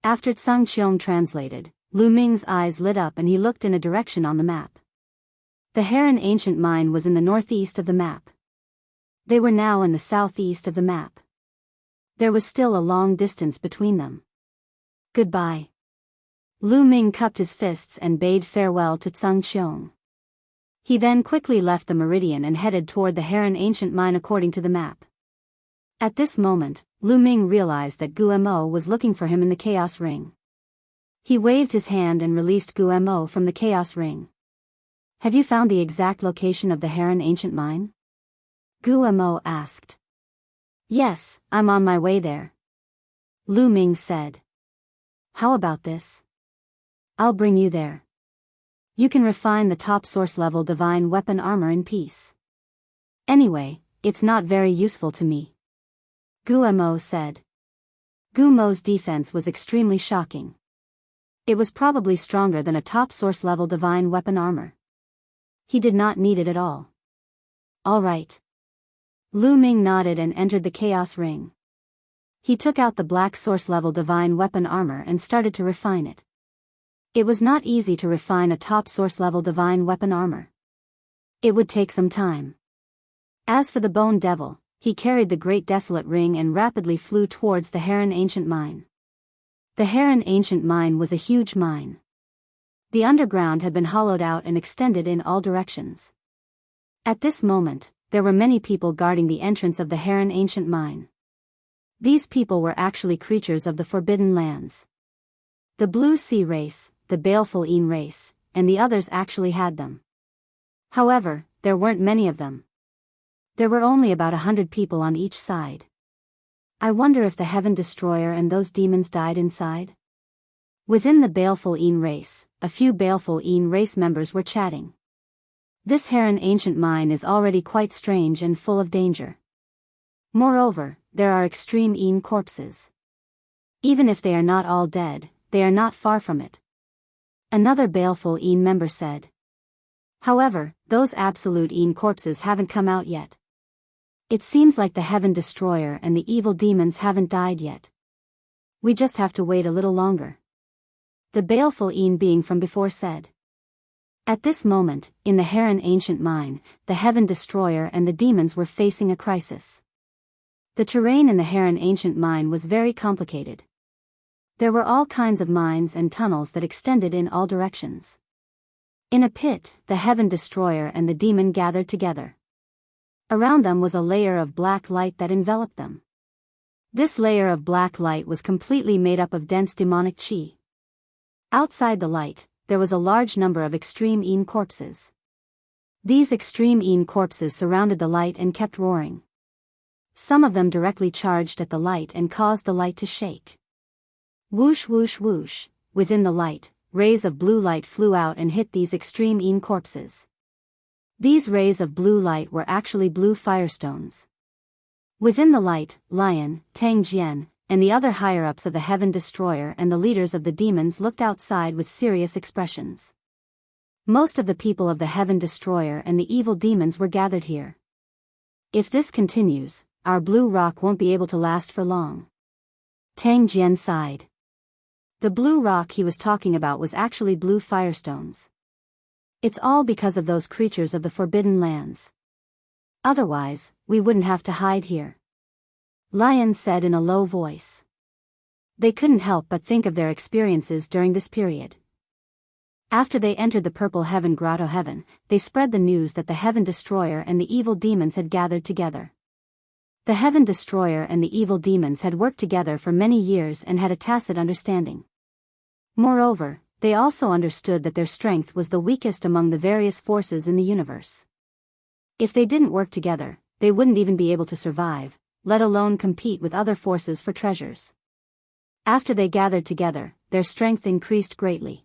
After Tsang Qiong translated, Lu Ming's eyes lit up and he looked in a direction on the map. The Heron Ancient Mine was in the northeast of the map. They were now in the southeast of the map. There was still a long distance between them. "Goodbye." Lu Ming cupped his fists and bade farewell to Tsang Qiong. He then quickly left the meridian and headed toward the Heron Ancient Mine according to the map. At this moment, Lu Ming realized that Guo was looking for him in the Chaos Ring. He waved his hand and released Guo from the Chaos Ring. "Have you found the exact location of the Heron Ancient Mine?" Guo asked. "Yes, I'm on my way there," Lu Ming said. "How about this? I'll bring you there. You can refine the top source level divine weapon armor in peace. Anyway, it's not very useful to me," Guo said. Guo's defense was extremely shocking. It was probably stronger than a top source level divine weapon armor. He did not need it at all. "All right." Lu Ming nodded and entered the Chaos Ring. He took out the black source level divine weapon armor and started to refine it. It was not easy to refine a top source level divine weapon armor. It would take some time. As for the Bone Devil, he carried the Great Desolate Ring and rapidly flew towards the Heron Ancient Mine. The Heron Ancient Mine was a huge mine. The underground had been hollowed out and extended in all directions. At this moment, there were many people guarding the entrance of the Heron Ancient Mine. These people were actually creatures of the Forbidden Lands. The Blue Sea race, the Baleful Een race, and the others actually had them. However, there weren't many of them. There were only about 100 people on each side. I wonder if the Heaven Destroyer and those demons died inside? Within the Baleful Een race, a few Baleful Een race members were chatting. This Heron Ancient Mine is already quite strange and full of danger. Moreover, there are extreme Een corpses. Even if they are not all dead, they are not far from it. Another Baleful Een member said. However, those absolute Een corpses haven't come out yet. It seems like the Heaven Destroyer and the evil demons haven't died yet. We just have to wait a little longer. The Baleful Een being from before said. At this moment, in the Heron ancient mine, the Heaven Destroyer and the demons were facing a crisis. The terrain in the Heron ancient mine was very complicated. There were all kinds of mines and tunnels that extended in all directions. In a pit, the Heaven Destroyer and the demon gathered together. Around them was a layer of black light that enveloped them. This layer of black light was completely made up of dense demonic chi. Outside the light, there was a large number of extreme Een corpses. These extreme Een corpses surrounded the light and kept roaring. Some of them directly charged at the light and caused the light to shake. Whoosh whoosh whoosh, within the light, rays of blue light flew out and hit these extreme Een corpses. These rays of blue light were actually blue firestones. Within the light, Lion, Tang Jian, and the other higher-ups of the Heaven Destroyer and the leaders of the demons looked outside with serious expressions. Most of the people of the Heaven Destroyer and the evil demons were gathered here. If this continues, our blue rock won't be able to last for long. Tang Jian sighed. The blue rock he was talking about was actually blue firestones. It's all because of those creatures of the Forbidden Lands. Otherwise, we wouldn't have to hide here. Lion said in a low voice. They couldn't help but think of their experiences during this period. After they entered the Purple Heaven Grotto Heaven, they spread the news that the Heaven Destroyer and the evil demons had gathered together. The Heaven Destroyer and the evil demons had worked together for many years and had a tacit understanding. Moreover, they also understood that their strength was the weakest among the various forces in the universe. If they didn't work together, they wouldn't even be able to survive, let alone compete with other forces for treasures. After they gathered together, their strength increased greatly.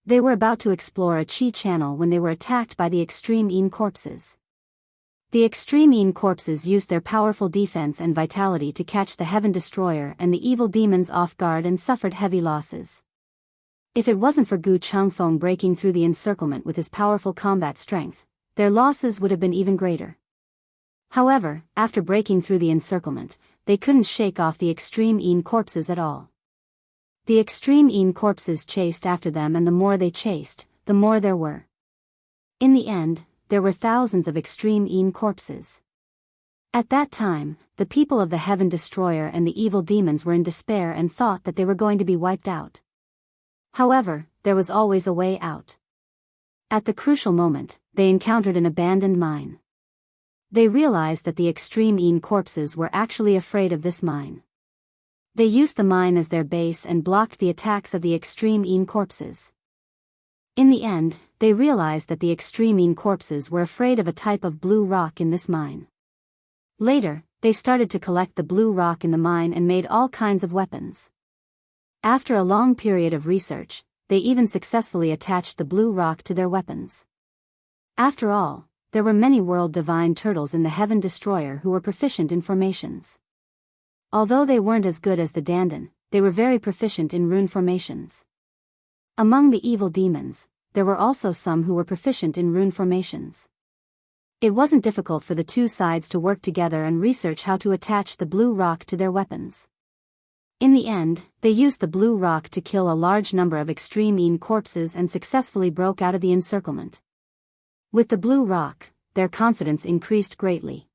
They were about to explore a chi channel when they were attacked by the extreme Een corpses. The extreme Een corpses used their powerful defense and vitality to catch the Heaven Destroyer and the evil demons off guard and suffered heavy losses. If it wasn't for Gu Changfeng breaking through the encirclement with his powerful combat strength, their losses would have been even greater. However, after breaking through the encirclement, they couldn't shake off the extreme Een corpses at all. The extreme Een corpses chased after them, and the more they chased, the more there were. In the end, there were thousands of extreme Een corpses. At that time, the people of the Heaven Destroyer and the evil demons were in despair and thought that they were going to be wiped out. However, there was always a way out. At the crucial moment, they encountered an abandoned mine. They realized that the extreme Een corpses were actually afraid of this mine. They used the mine as their base and blocked the attacks of the extreme Een corpses. In the end, they realized that the extreme Een corpses were afraid of a type of blue rock in this mine. Later, they started to collect the blue rock in the mine and made all kinds of weapons. After a long period of research, they even successfully attached the blue rock to their weapons. After all, there were many world divine turtles in the Heaven Destroyer who were proficient in formations. Although they weren't as good as the Dandan, they were very proficient in rune formations. Among the evil demons, there were also some who were proficient in rune formations. It wasn't difficult for the two sides to work together and research how to attach the blue rock to their weapons. In the end, they used the blue rock to kill a large number of extreme Een corpses and successfully broke out of the encirclement. With the blue rock, their confidence increased greatly.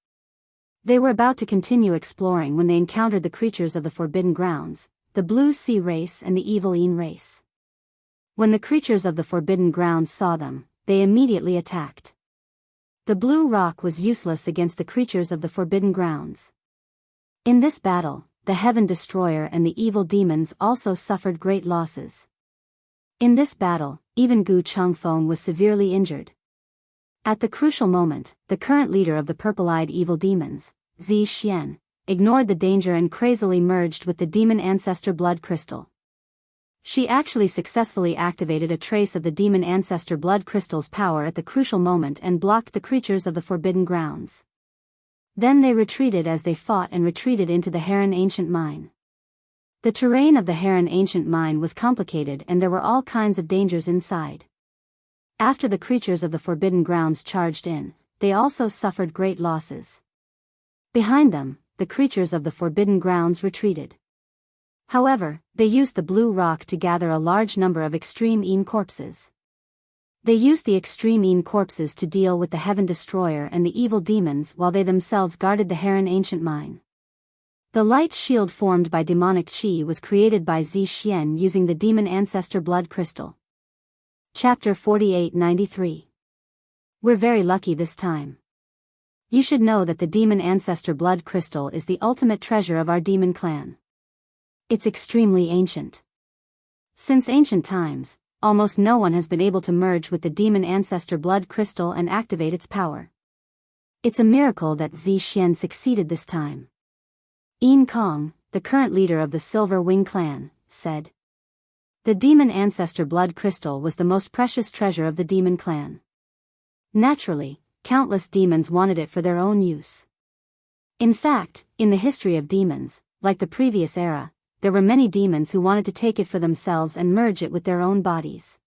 They were about to continue exploring when they encountered the creatures of the Forbidden Grounds, the Blue Sea race and the Evil Een race. When the creatures of the Forbidden Grounds saw them, they immediately attacked. The blue rock was useless against the creatures of the Forbidden Grounds. In this battle, the Heaven Destroyer and the evil demons also suffered great losses. In this battle, even Gu Changfeng was severely injured. At the crucial moment, the current leader of the purple-eyed evil demons, Zi Xian, ignored the danger and crazily merged with the demon ancestor blood crystal. She actually successfully activated a trace of the demon ancestor blood crystal's power at the crucial moment and blocked the creatures of the Forbidden Grounds. Then they retreated as they fought and retreated into the Heron Ancient Mine. The terrain of the Heron Ancient Mine was complicated and there were all kinds of dangers inside. After the creatures of the Forbidden Grounds charged in, they also suffered great losses. Behind them, the creatures of the Forbidden Grounds retreated. However, they used the blue rock to gather a large number of extreme Een corpses. They used the extreme corpses to deal with the Heaven Destroyer and the evil demons while they themselves guarded the Heron Ancient Mine. The light shield formed by demonic chi was created by Zixian using the Demon Ancestor Blood Crystal. Chapter 4893. We're very lucky this time. You should know that the Demon Ancestor Blood Crystal is the ultimate treasure of our demon clan. It's extremely ancient. Since ancient times, almost no one has been able to merge with the Demon Ancestor Blood Crystal and activate its power. It's a miracle that Zixian succeeded this time. Yin Kong, the current leader of the Silver Wing clan, said. The Demon Ancestor Blood Crystal was the most precious treasure of the demon clan. Naturally, countless demons wanted it for their own use. In fact, in the history of demons, like the previous era, there were many demons who wanted to take it for themselves and merge it with their own bodies.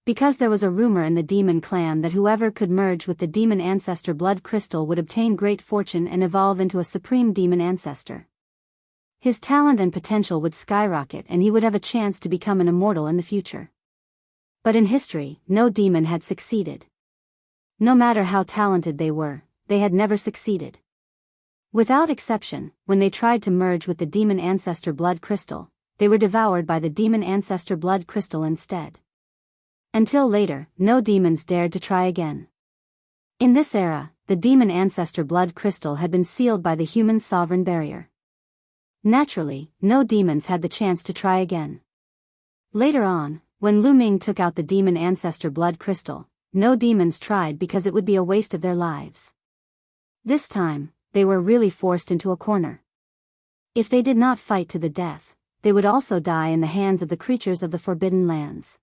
Because there was a rumor in the demon clan that whoever could merge with the Demon Ancestor Blood Crystal would obtain great fortune and evolve into a supreme demon ancestor. His talent and potential would skyrocket and he would have a chance to become an immortal in the future. But in history, no demon had succeeded. No matter how talented they were, they had never succeeded. Without exception, when they tried to merge with the Demon Ancestor Blood Crystal, they were devoured by the Demon Ancestor Blood Crystal instead. Until later, no demons dared to try again. In this era, the Demon Ancestor Blood Crystal had been sealed by the human sovereign barrier. Naturally, no demons had the chance to try again. Later on, when Lu Ming took out the Demon Ancestor Blood Crystal, no demons tried because it would be a waste of their lives. This time, they were really forced into a corner. If they did not fight to the death, they would also die in the hands of the creatures of the Forbidden Lands.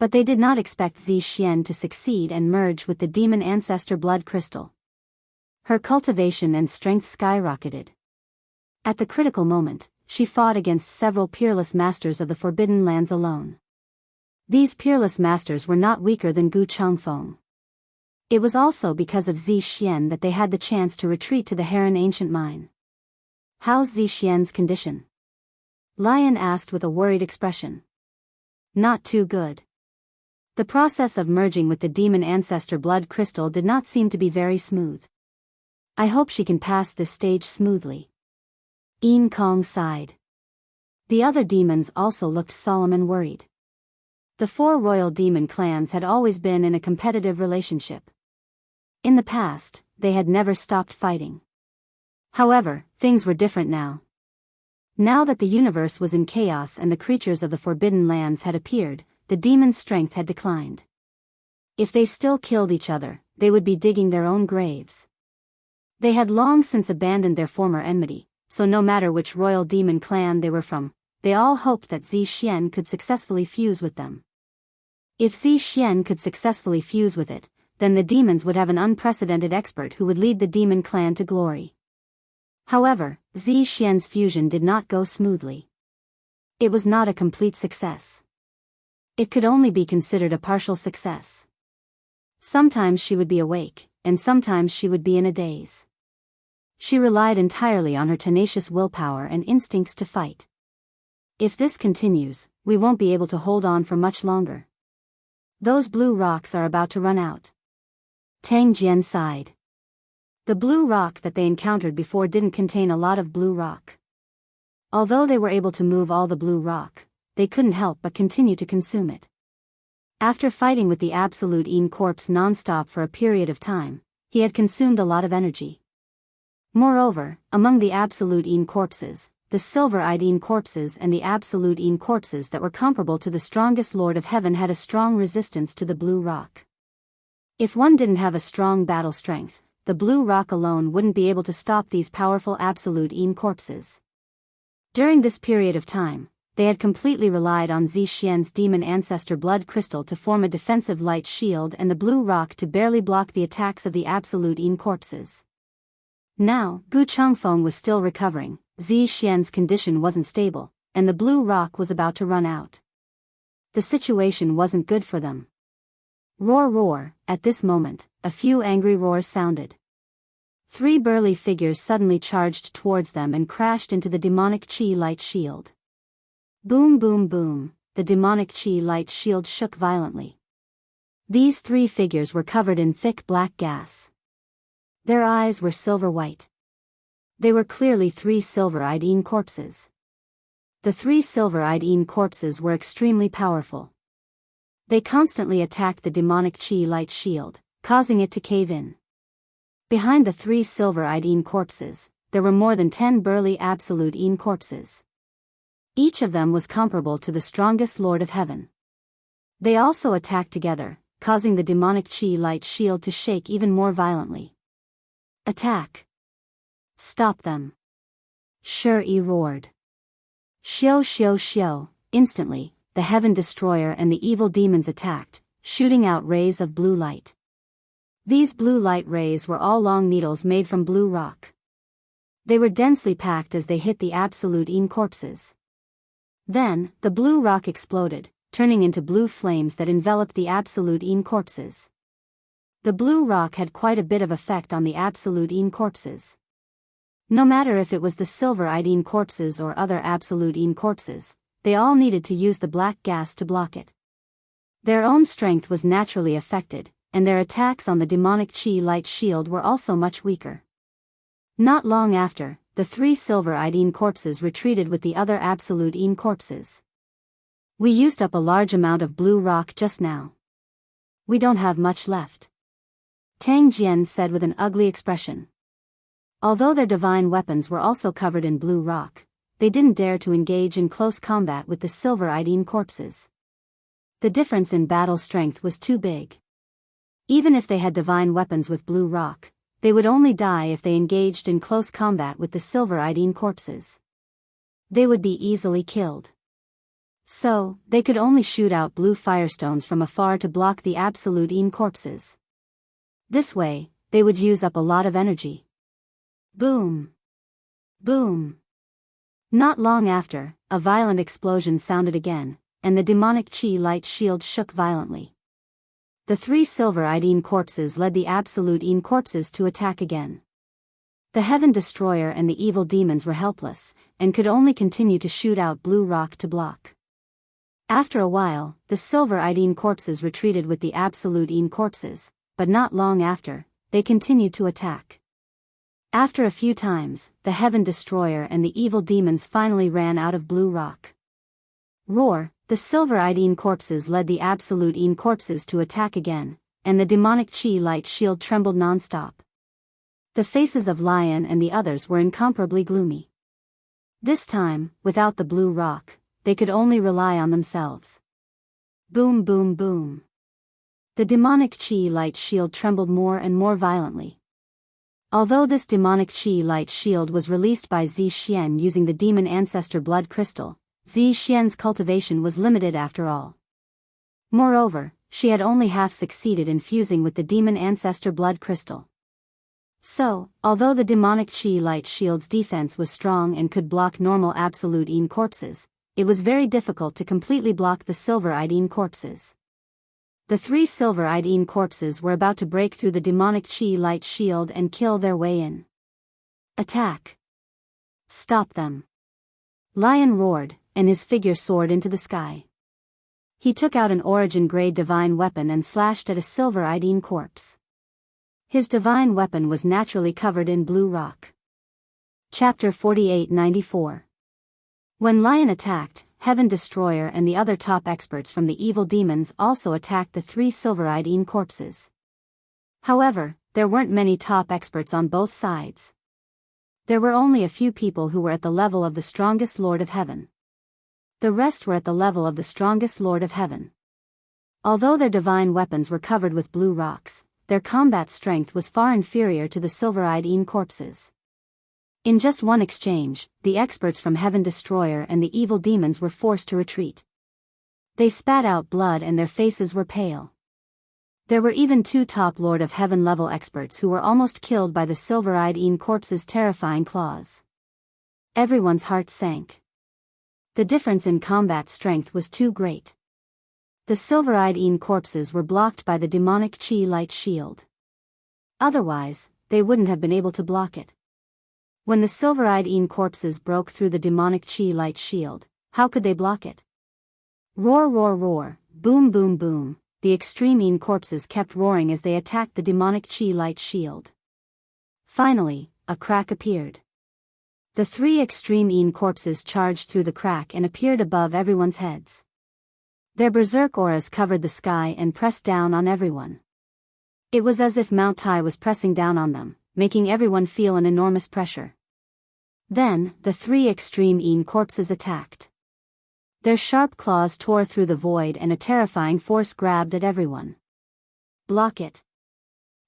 But they did not expect Zixian to succeed and merge with the Demon Ancestor Blood Crystal. Her cultivation and strength skyrocketed. At the critical moment, she fought against several peerless masters of the Forbidden Lands alone. These peerless masters were not weaker than Gu Changfeng. It was also because of Zixian that they had the chance to retreat to the Heron Ancient Mine. How's Zixian's condition? Lion asked with a worried expression. Not too good. The process of merging with the Demon Ancestor Blood Crystal did not seem to be very smooth. I hope she can pass this stage smoothly. Yin Kong sighed. The other demons also looked solemn and worried. The four royal demon clans had always been in a competitive relationship. In the past, they had never stopped fighting. However, things were different now. Now that the universe was in chaos and the creatures of the Forbidden Lands had appeared, the demons' strength had declined. If they still killed each other, they would be digging their own graves. They had long since abandoned their former enmity, so no matter which royal demon clan they were from, they all hoped that Zixian could successfully fuse with them. If Zixian could successfully fuse with it, then the demons would have an unprecedented expert who would lead the demon clan to glory. However, Zixian's fusion did not go smoothly. It was not a complete success. It could only be considered a partial success. Sometimes she would be awake, and sometimes she would be in a daze. She relied entirely on her tenacious willpower and instincts to fight. If this continues, we won't be able to hold on for much longer. Those blue rocks are about to run out. Tang Jian sighed. The blue rock that they encountered before didn't contain a lot of blue rock. Although they were able to move all the blue rock, they couldn't help but continue to consume it. After fighting with the Absolute Yin corpse non-stop for a period of time, he had consumed a lot of energy. Moreover, among the Absolute Yin corpses, the Silver-Eyed Yin corpses and the Absolute Yin corpses that were comparable to the strongest Lord of Heaven had a strong resistance to the blue rock. If one didn't have a strong battle strength, the blue rock alone wouldn't be able to stop these powerful Absolute Yin corpses. During this period of time, they had completely relied on Zixian's Demon Ancestor Blood Crystal to form a defensive light shield and the blue rock to barely block the attacks of the Absolute Yin corpses. Now, Gu Changfeng was still recovering, Zixian's condition wasn't stable, and the blue rock was about to run out. The situation wasn't good for them. Roar roar, at this moment, a few angry roars sounded. 3 burly figures suddenly charged towards them and crashed into the demonic chi light shield. Boom boom boom, the demonic chi light shield shook violently. These three figures were covered in thick black gas. Their eyes were silver white. They were clearly three silver-eyed corpses. The three silver-eyed corpses were extremely powerful. They constantly attacked the demonic chi light shield, causing it to cave in. Behind the three silver-eyed corpses, there were more than 10 burly absolute corpses. Each of them was comparable to the strongest Lord of Heaven. They also attacked together, causing the demonic chi light shield to shake even more violently. Attack! Stop them! Shi roared. Xiao xiao xiao! Instantly, the Heaven Destroyer and the evil demons attacked, shooting out rays of blue light. These blue light rays were all long needles made from blue rock. They were densely packed as they hit the absolute corpses. Then, the blue rock exploded, turning into blue flames that enveloped the absolute corpses. The blue rock had quite a bit of effect on the absolute corpses. No matter if it was the silver-eyed corpses or other absolute corpses, they all needed to use the black gas to block it. Their own strength was naturally affected, and their attacks on the demonic chi light shield were also much weaker. Not long after, the three silver-eyed corpses retreated with the other absolute corpses. We used up a large amount of blue rock just now. We don't have much left. Tang Jian said with an ugly expression. Although their divine weapons were also covered in blue rock, they didn't dare to engage in close combat with the silver-eyed corpses. The difference in battle strength was too big. Even if they had divine weapons with blue rock, they would only die if they engaged in close combat with the silver-eyed corpses. They would be easily killed. So, they could only shoot out blue firestones from afar to block the absolute corpses. This way, they would use up a lot of energy. Boom! Boom! Not long after, a violent explosion sounded again, and the demonic chi light shield shook violently. The three silver-eyed corpses led the absolute corpses to attack again. The Heaven Destroyer and the evil demons were helpless, and could only continue to shoot out blue rock to block. After a while, the silver-eyed corpses retreated with the absolute corpses, but not long after, they continued to attack. After a few times, the Heaven Destroyer and the evil demons finally ran out of blue rock. Roar! The silver-eyed corpses led the absolute corpses to attack again, and the demonic chi light shield trembled non-stop. The faces of Lion and the others were incomparably gloomy. This time, without the blue rock, they could only rely on themselves. Boom boom boom. The demonic chi light shield trembled more and more violently. Although this demonic chi light shield was released by Zi Xian using the demon ancestor blood crystal, Zi Xian's cultivation was limited after all. Moreover, she had only half succeeded in fusing with the demon ancestor blood crystal. So, although the demonic chi light shield's defense was strong and could block normal absolute corpses, it was very difficult to completely block the silver-eyed corpses. The three silver-eyed corpses were about to break through the demonic chi light shield and kill their way in. Attack! Stop them! Lion roared, and his figure soared into the sky. He took out an origin-grade divine weapon and slashed at a silver-eyed corpse. His divine weapon was naturally covered in blue rock. Chapter 48-94. When Lion attacked, Heaven Destroyer and the other top experts from the evil demons also attacked the three silver-eyed corpses. However, there weren't many top experts on both sides. There were only a few people who were at the level of the strongest Lord of Heaven. The rest were at the level of the strongest Lord of Heaven. Although their divine weapons were covered with blue rocks, their combat strength was far inferior to the silver-eyed corpses. In just one exchange, the experts from Heaven Destroyer and the evil demons were forced to retreat. They spat out blood and their faces were pale. There were even two top Lord of Heaven level experts who were almost killed by the silver-eyed corpses' terrifying claws. Everyone's heart sank. The difference in combat strength was too great. The silver-eyed corpses were blocked by the demonic chi light shield. Otherwise, they wouldn't have been able to block it. When the silver-eyed corpses broke through the demonic chi light shield, how could they block it? Roar roar roar, boom boom boom, the extreme Een corpses kept roaring as they attacked the demonic chi light shield. Finally, a crack appeared. The 3 extreme Een corpses charged through the crack and appeared above everyone's heads. Their berserk auras covered the sky and pressed down on everyone. It was as if Mount Tai was pressing down on them, making everyone feel an enormous pressure. Then, the 3 extreme Een corpses attacked. Their sharp claws tore through the void and a terrifying force grabbed at everyone. Block it!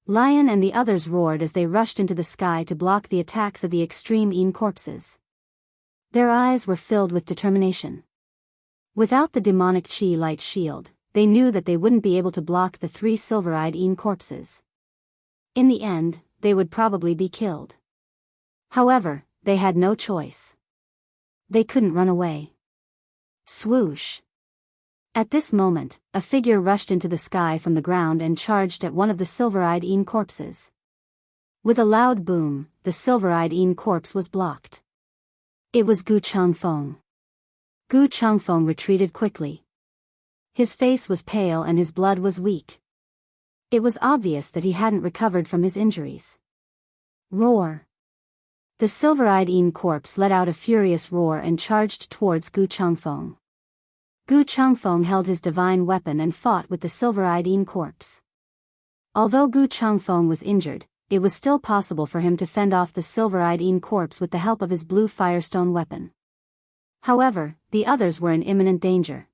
Lion and the others roared as they rushed into the sky to block the attacks of the extreme Een corpses. Their eyes were filled with determination. Without the demonic chi light shield, they knew that they wouldn't be able to block the 3 silver-eyed Een corpses. In the end, they would probably be killed. However, they had no choice. They couldn't run away. Swoosh! At this moment, a figure rushed into the sky from the ground and charged at one of the silver-eyed Een corpses. With a loud boom, the silver-eyed Een corpse was blocked. It was Gu Changfeng. Gu Changfeng retreated quickly. His face was pale and his blood was weak. It was obvious that he hadn't recovered from his injuries. Roar! The silver-eyed Een corpse let out a furious roar and charged towards Gu Changfeng. Gu Changfeng held his divine weapon and fought with the silver-eyed Een corpse. Although Gu Changfeng was injured, it was still possible for him to fend off the silver-eyed Een corpse with the help of his blue firestone weapon. However, the others were in imminent danger.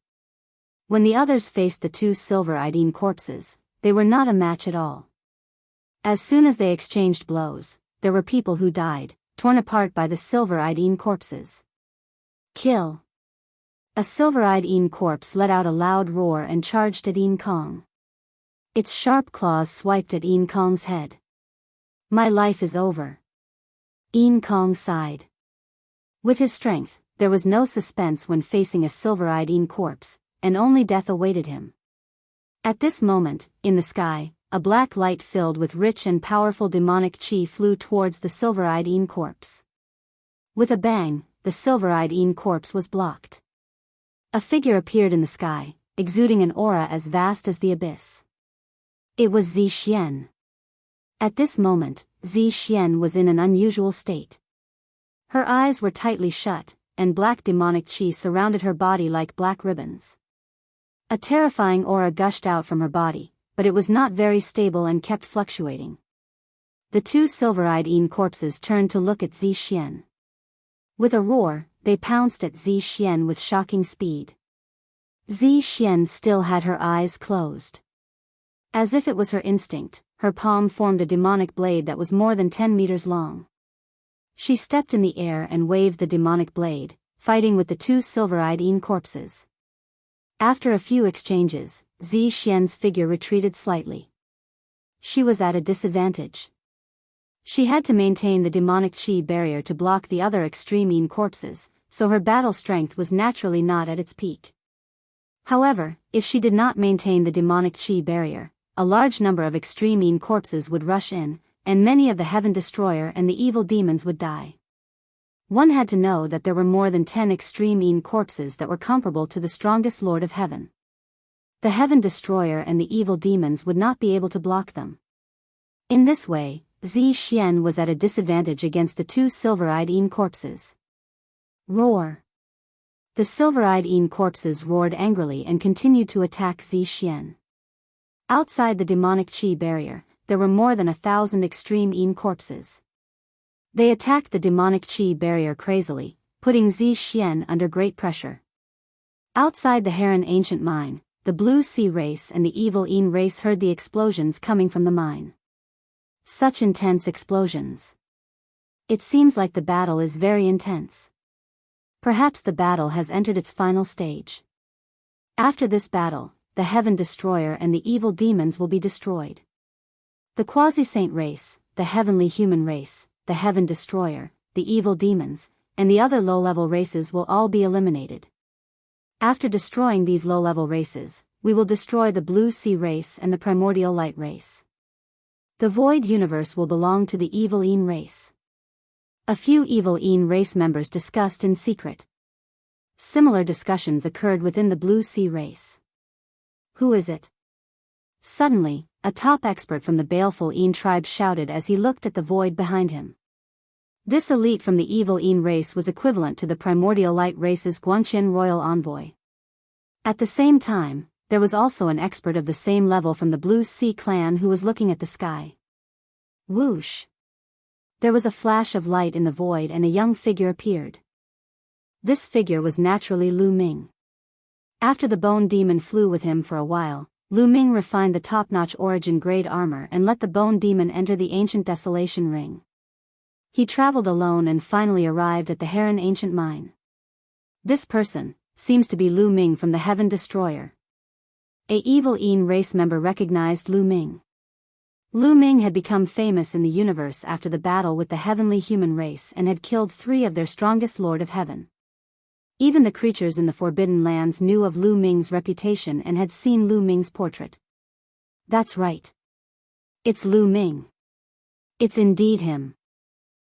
When the others faced the 2 silver-eyed Een corpses, they were not a match at all. As soon as they exchanged blows, there were people who died, torn apart by the silver-eyed Een corpses. Kill! A silver-eyed Een corpse let out a loud roar and charged at Een Kong. Its sharp claws swiped at Een Kong's head. My life is over. Een Kong sighed. With his strength, there was no suspense when facing a silver-eyed Een corpse, and only death awaited him. At this moment, in the sky, a black light filled with rich and powerful demonic chi flew towards the silver-eyed Een corpse. With a bang, the silver-eyed Een corpse was blocked. A figure appeared in the sky, exuding an aura as vast as the abyss. It was Zi Xian. At this moment, Zi Xian was in an unusual state. Her eyes were tightly shut, and black demonic chi surrounded her body like black ribbons. A terrifying aura gushed out from her body, but it was not very stable and kept fluctuating. The 2 silver-eyed Een corpses turned to look at Zi Xian. With a roar, they pounced at Zi Xian with shocking speed. Zi Xian still had her eyes closed. As if it was her instinct, her palm formed a demonic blade that was more than 10 meters long. She stepped in the air and waved the demonic blade, fighting with the 2 silver-eyed Een corpses. After a few exchanges, Zi Xian's figure retreated slightly. She was at a disadvantage. She had to maintain the demonic chi barrier to block the other extreme Een corpses, so her battle strength was naturally not at its peak. However, if she did not maintain the demonic chi barrier, a large number of extreme Een corpses would rush in, and many of the Heaven Destroyer and the evil demons would die. One had to know that there were more than 10 extreme Een corpses that were comparable to the strongest Lord of Heaven. The Heaven Destroyer and the evil demons would not be able to block them. In this way, Zi Xian was at a disadvantage against the 2 silver-eyed Een corpses. Roar! The silver-eyed Een corpses roared angrily and continued to attack Zi Xian. Outside the demonic chi barrier, there were more than 1,000 extreme Een corpses. They attacked the demonic chi barrier crazily, putting Zi Xian under great pressure. Outside the Heron Ancient Mine, the Blue Sea race and the Evil Een race heard the explosions coming from the mine. Such intense explosions. It seems like the battle is very intense. Perhaps the battle has entered its final stage. After this battle, the Heaven Destroyer and the evil demons will be destroyed. The Quasi-Saint race, the Heavenly Human race, the Heaven Destroyer, the evil demons, and the other low-level races will all be eliminated. After destroying these low-level races, we will destroy the Blue Sea race and the Primordial Light race. The Void Universe will belong to the Evil Een race. A few Evil Een race members discussed in secret. Similar discussions occurred within the Blue Sea race. Who is it? Suddenly, a top expert from the baleful Een tribe shouted as he looked at the void behind him. This elite from the evil Een race was equivalent to the primordial light race's Guanqian royal envoy. At the same time, there was also an expert of the same level from the Blue Sea clan who was looking at the sky. Whoosh! There was a flash of light in the void and a young figure appeared. This figure was naturally Lu Ming. After the Bone Demon flew with him for a while, Lu Ming refined the top-notch origin-grade armor and let the Bone Demon enter the ancient Desolation Ring. He traveled alone and finally arrived at the Heron Ancient Mine. This person seems to be Lu Ming from the Heaven Destroyer. A evil Een race member recognized Lu Ming. Lu Ming had become famous in the universe after the battle with the heavenly human race and had killed 3 of their strongest Lord of Heaven. Even the creatures in the Forbidden Lands knew of Lu Ming's reputation and had seen Lu Ming's portrait. That's right. It's Lu Ming. It's indeed him.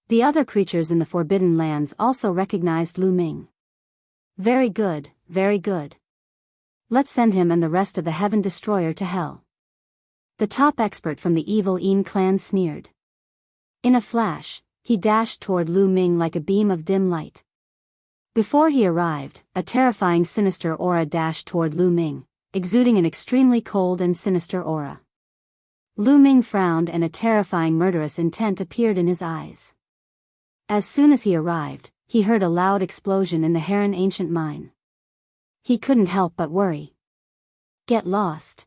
The other creatures in the Forbidden Lands also recognized Lu Ming. Very good, very good. Let's send him and the rest of the Heaven Destroyer to hell. The top expert from the evil Een clan sneered. In a flash, he dashed toward Lu Ming like a beam of dim light. Before he arrived, a terrifying sinister aura dashed toward Lu Ming, exuding an extremely cold and sinister aura. Lu Ming frowned and a terrifying murderous intent appeared in his eyes. As soon as he arrived, he heard a loud explosion in the Heron Ancient Mine. He couldn't help but worry. Get lost!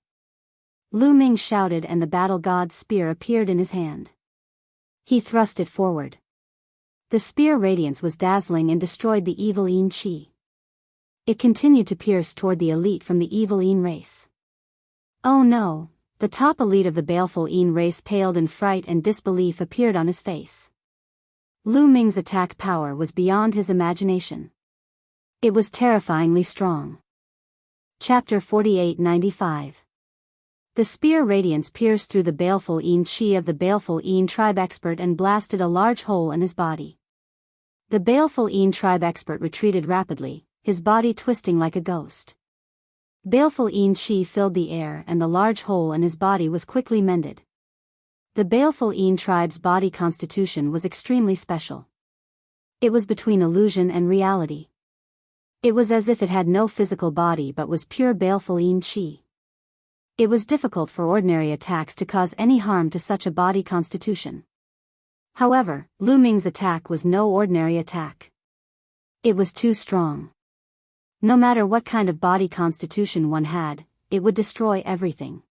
Lu Ming shouted and the battle god's spear appeared in his hand. He thrust it forward. The spear radiance was dazzling and destroyed the evil Een chi. It continued to pierce toward the elite from the evil Een race. Oh no, the top elite of the baleful Een race paled in fright and disbelief appeared on his face. Lu Ming's attack power was beyond his imagination. It was terrifyingly strong. Chapter 4895. The spear radiance pierced through the baleful Een chi of the baleful Een tribe expert and blasted a large hole in his body. The baleful Een tribe expert retreated rapidly, his body twisting like a ghost. Baleful Een chi filled the air and the large hole in his body was quickly mended. The baleful Een tribe's body constitution was extremely special. It was between illusion and reality. It was as if it had no physical body but was pure baleful Een chi. It was difficult for ordinary attacks to cause any harm to such a body constitution. However, Lu Ming's attack was no ordinary attack. It was too strong. No matter what kind of body constitution one had, it would destroy everything.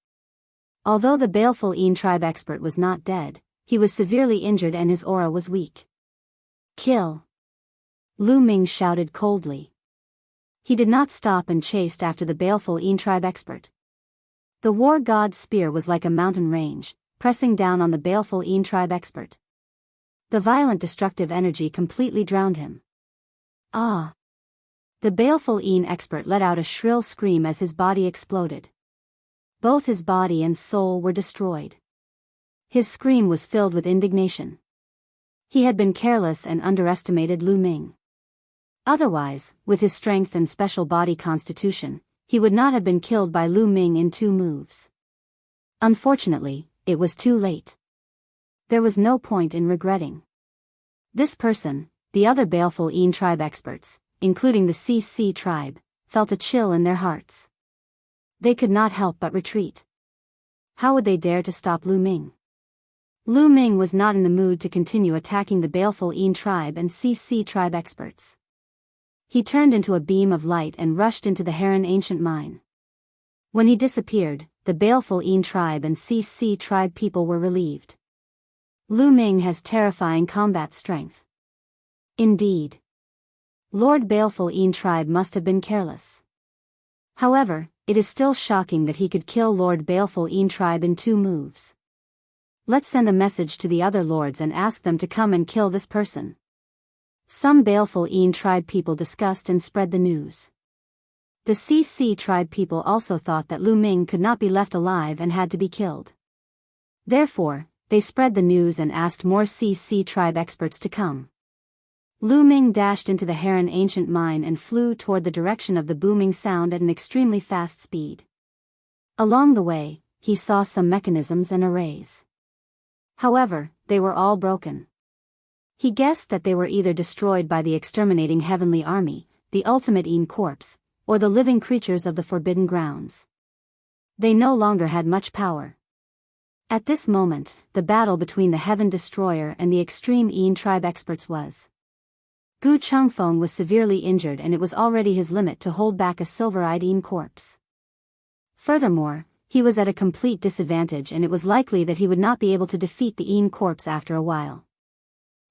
Although the baleful Een tribe expert was not dead, he was severely injured and his aura was weak. Kill! Lu Ming shouted coldly. He did not stop and chased after the baleful Een tribe expert. The war god's spear was like a mountain range, pressing down on the baleful Een tribe expert. The violent destructive energy completely drowned him. Ah! The baleful Een expert let out a shrill scream as his body exploded. Both his body and soul were destroyed. His scream was filled with indignation. He had been careless and underestimated Lu Ming. Otherwise, with his strength and special body constitution, he would not have been killed by Lu Ming in 2 moves. Unfortunately, it was too late. There was no point in regretting. This person, the other baleful Een tribe experts, including the CC tribe, felt a chill in their hearts. They could not help but retreat. How would they dare to stop Lu Ming? Lu Ming was not in the mood to continue attacking the baleful Een tribe and CC tribe experts. He turned into a beam of light and rushed into the Heron Ancient Mine. When he disappeared, the baleful Een tribe and CC tribe people were relieved. Lu Ming has terrifying combat strength. Indeed. Lord Baleful Een tribe must have been careless. However, it is still shocking that he could kill Lord Baleful Een tribe in 2 moves. Let's send a message to the other lords and ask them to come and kill this person. Some Baleful Een tribe people discussed and spread the news. The CC tribe people also thought that Lu Ming could not be left alive and had to be killed. Therefore, they spread the news and asked more CC tribe experts to come. Lu Ming dashed into the Heron Ancient Mine and flew toward the direction of the booming sound at an extremely fast speed. Along the way, he saw some mechanisms and arrays. However, they were all broken. He guessed that they were either destroyed by the exterminating heavenly army, the ultimate corpse, or the living creatures of the forbidden grounds. They no longer had much power. At this moment, the battle between the Heaven Destroyer and the extreme tribe experts was. Gu Chengfeng was severely injured and it was already his limit to hold back a silver-eyed corpse. Furthermore, he was at a complete disadvantage and it was likely that he would not be able to defeat the corpse after a while.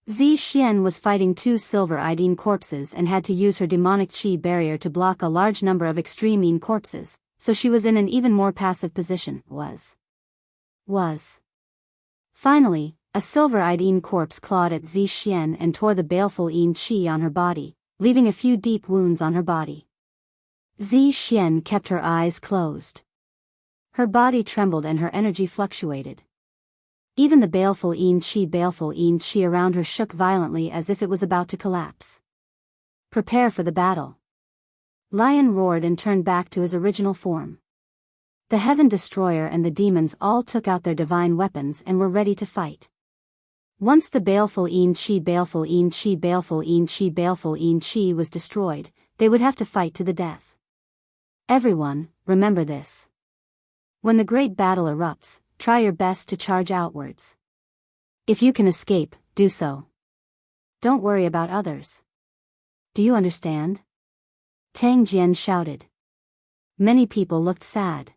Zi Xian was fighting two silver-eyed corpses and had to use her demonic qi barrier to block a large number of extreme corpses, so she was in an even more passive position. Finally, a silver-eyed corpse clawed at Zi Xian and tore the baleful qi on her body, leaving a few deep wounds on her body. Zi Xian kept her eyes closed. Her body trembled and her energy fluctuated. Even the baleful qi around her shook violently as if it was about to collapse. Prepare for the battle. Lion roared and turned back to his original form. The Heaven Destroyer and the demons all took out their divine weapons and were ready to fight. Once the baleful qi was destroyed, they would have to fight to the death. Everyone, remember this. When the great battle erupts, try your best to charge outwards. If you can escape, do so. Don't worry about others. Do you understand? Tang Jian shouted. Many people looked sad.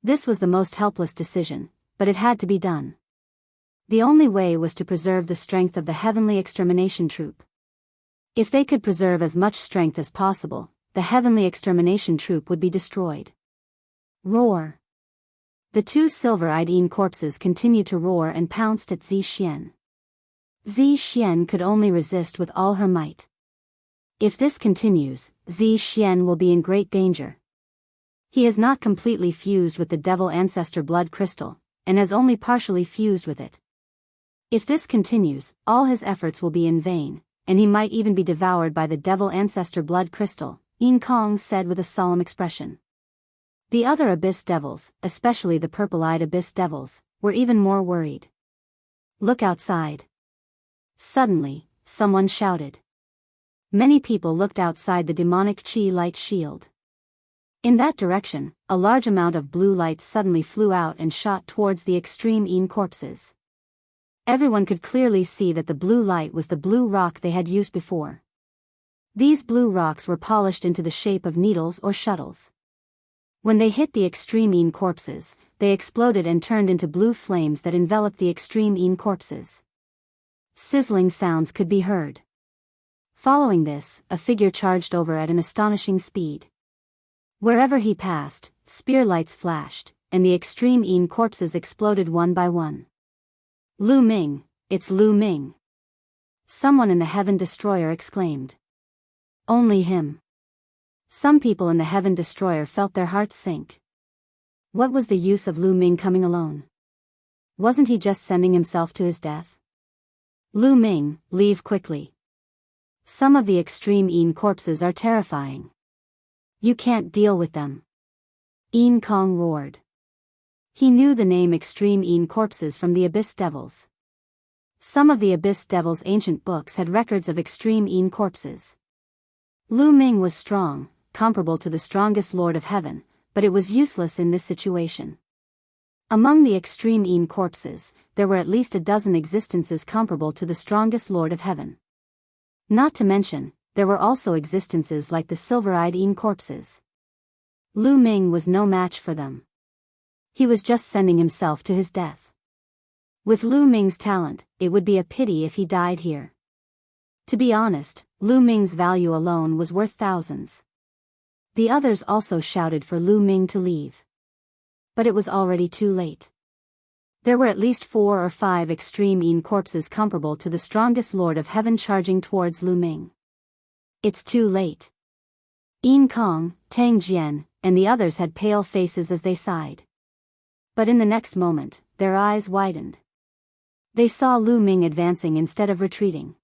This was the most helpless decision, but it had to be done. The only way was to preserve the strength of the heavenly extermination troop. If they could preserve as much strength as possible, the heavenly extermination troop would be destroyed. Roar! The two silver-eyed corpses continued to roar and pounced at Zi Xian. Zi Xian could only resist with all her might. If this continues, Zi Xian will be in great danger. He is not completely fused with the Devil Ancestor blood crystal, and has only partially fused with it. If this continues, all his efforts will be in vain, and he might even be devoured by the Devil Ancestor blood crystal, Yin Kong said with a solemn expression. The other Abyss Devils, especially the purple-eyed Abyss Devils, were even more worried. Look outside. Suddenly, someone shouted. Many people looked outside the demonic qi light shield. In that direction, a large amount of blue light suddenly flew out and shot towards the extreme corpses. Everyone could clearly see that the blue light was the blue rock they had used before. These blue rocks were polished into the shape of needles or shuttles. When they hit the extreme corpses, they exploded and turned into blue flames that enveloped the extreme corpses. Sizzling sounds could be heard. Following this, a figure charged over at an astonishing speed. Wherever he passed, spear lights flashed, and the extreme corpses exploded one by one. Lu Ming, it's Lu Ming! Someone in the Heaven Destroyer exclaimed. Only him. Some people in the Heaven Destroyer felt their hearts sink. What was the use of Lu Ming coming alone? Wasn't he just sending himself to his death? Lu Ming, leave quickly. Some of the extreme corpses are terrifying. You can't deal with them. Yin Kong roared. He knew the name extreme corpses from the Abyss Devils. Some of the Abyss Devils' ancient books had records of extreme corpses. Lu Ming was strong, comparable to the strongest Lord of Heaven, but it was useless in this situation. Among the extreme corpses, there were at least a dozen existences comparable to the strongest Lord of Heaven. Not to mention, there were also existences like the silver-eyed corpses. Lu Ming was no match for them. He was just sending himself to his death. With Lu Ming's talent, it would be a pity if he died here. To be honest, Lu Ming's value alone was worth thousands. The others also shouted for Lu Ming to leave. But it was already too late. There were at least 4 or 5 extreme corpses comparable to the strongest Lord of Heaven charging towards Lu Ming. It's too late. Yin Kong, Tang Jian, and the others had pale faces as they sighed. But in the next moment, their eyes widened. They saw Lu Ming advancing instead of retreating.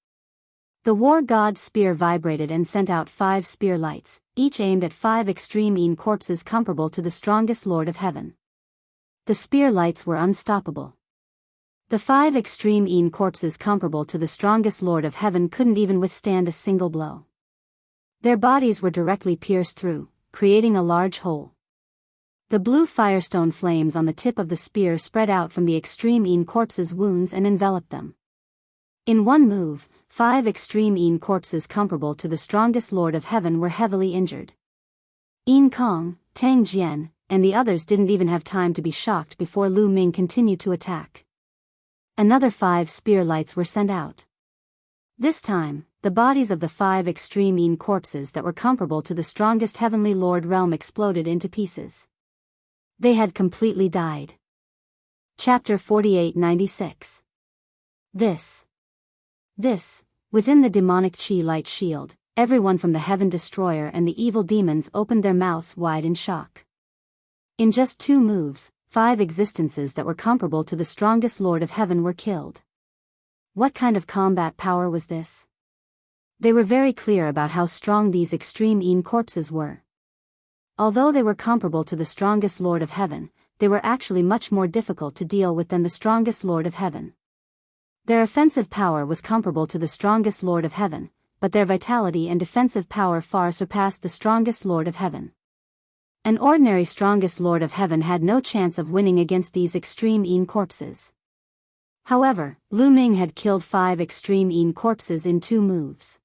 The war god's spear vibrated and sent out 5 spear lights, each aimed at 5 extreme corpses comparable to the strongest Lord of Heaven. The spear lights were unstoppable. The 5 extreme Een corpses comparable to the strongest Lord of Heaven couldn't even withstand a single blow. Their bodies were directly pierced through, creating a large hole. The blue firestone flames on the tip of the spear spread out from the extreme Een corpses' wounds and enveloped them. In one move, 5 extreme Een corpses comparable to the strongest Lord of Heaven were heavily injured. Een Kong, Tang Jian, and the others didn't even have time to be shocked before Lu Ming continued to attack. Another 5 spear lights were sent out. This time, the bodies of the 5 extreme Een corpses that were comparable to the strongest heavenly Lord realm exploded into pieces. They had completely died. Chapter 48-96. This, within the demonic Chi light shield, everyone from the Heaven Destroyer and the evil demons opened their mouths wide in shock. In just 2 moves, 5 existences that were comparable to the strongest Lord of Heaven were killed. What kind of combat power was this? They were very clear about how strong these extreme Een corpses were. Although they were comparable to the strongest Lord of Heaven, they were actually much more difficult to deal with than the strongest Lord of Heaven. Their offensive power was comparable to the strongest Lord of Heaven, but their vitality and defensive power far surpassed the strongest Lord of Heaven. An ordinary strongest Lord of Heaven had no chance of winning against these extreme Een corpses. However, Lu Ming had killed 5 extreme Een corpses in 2 moves.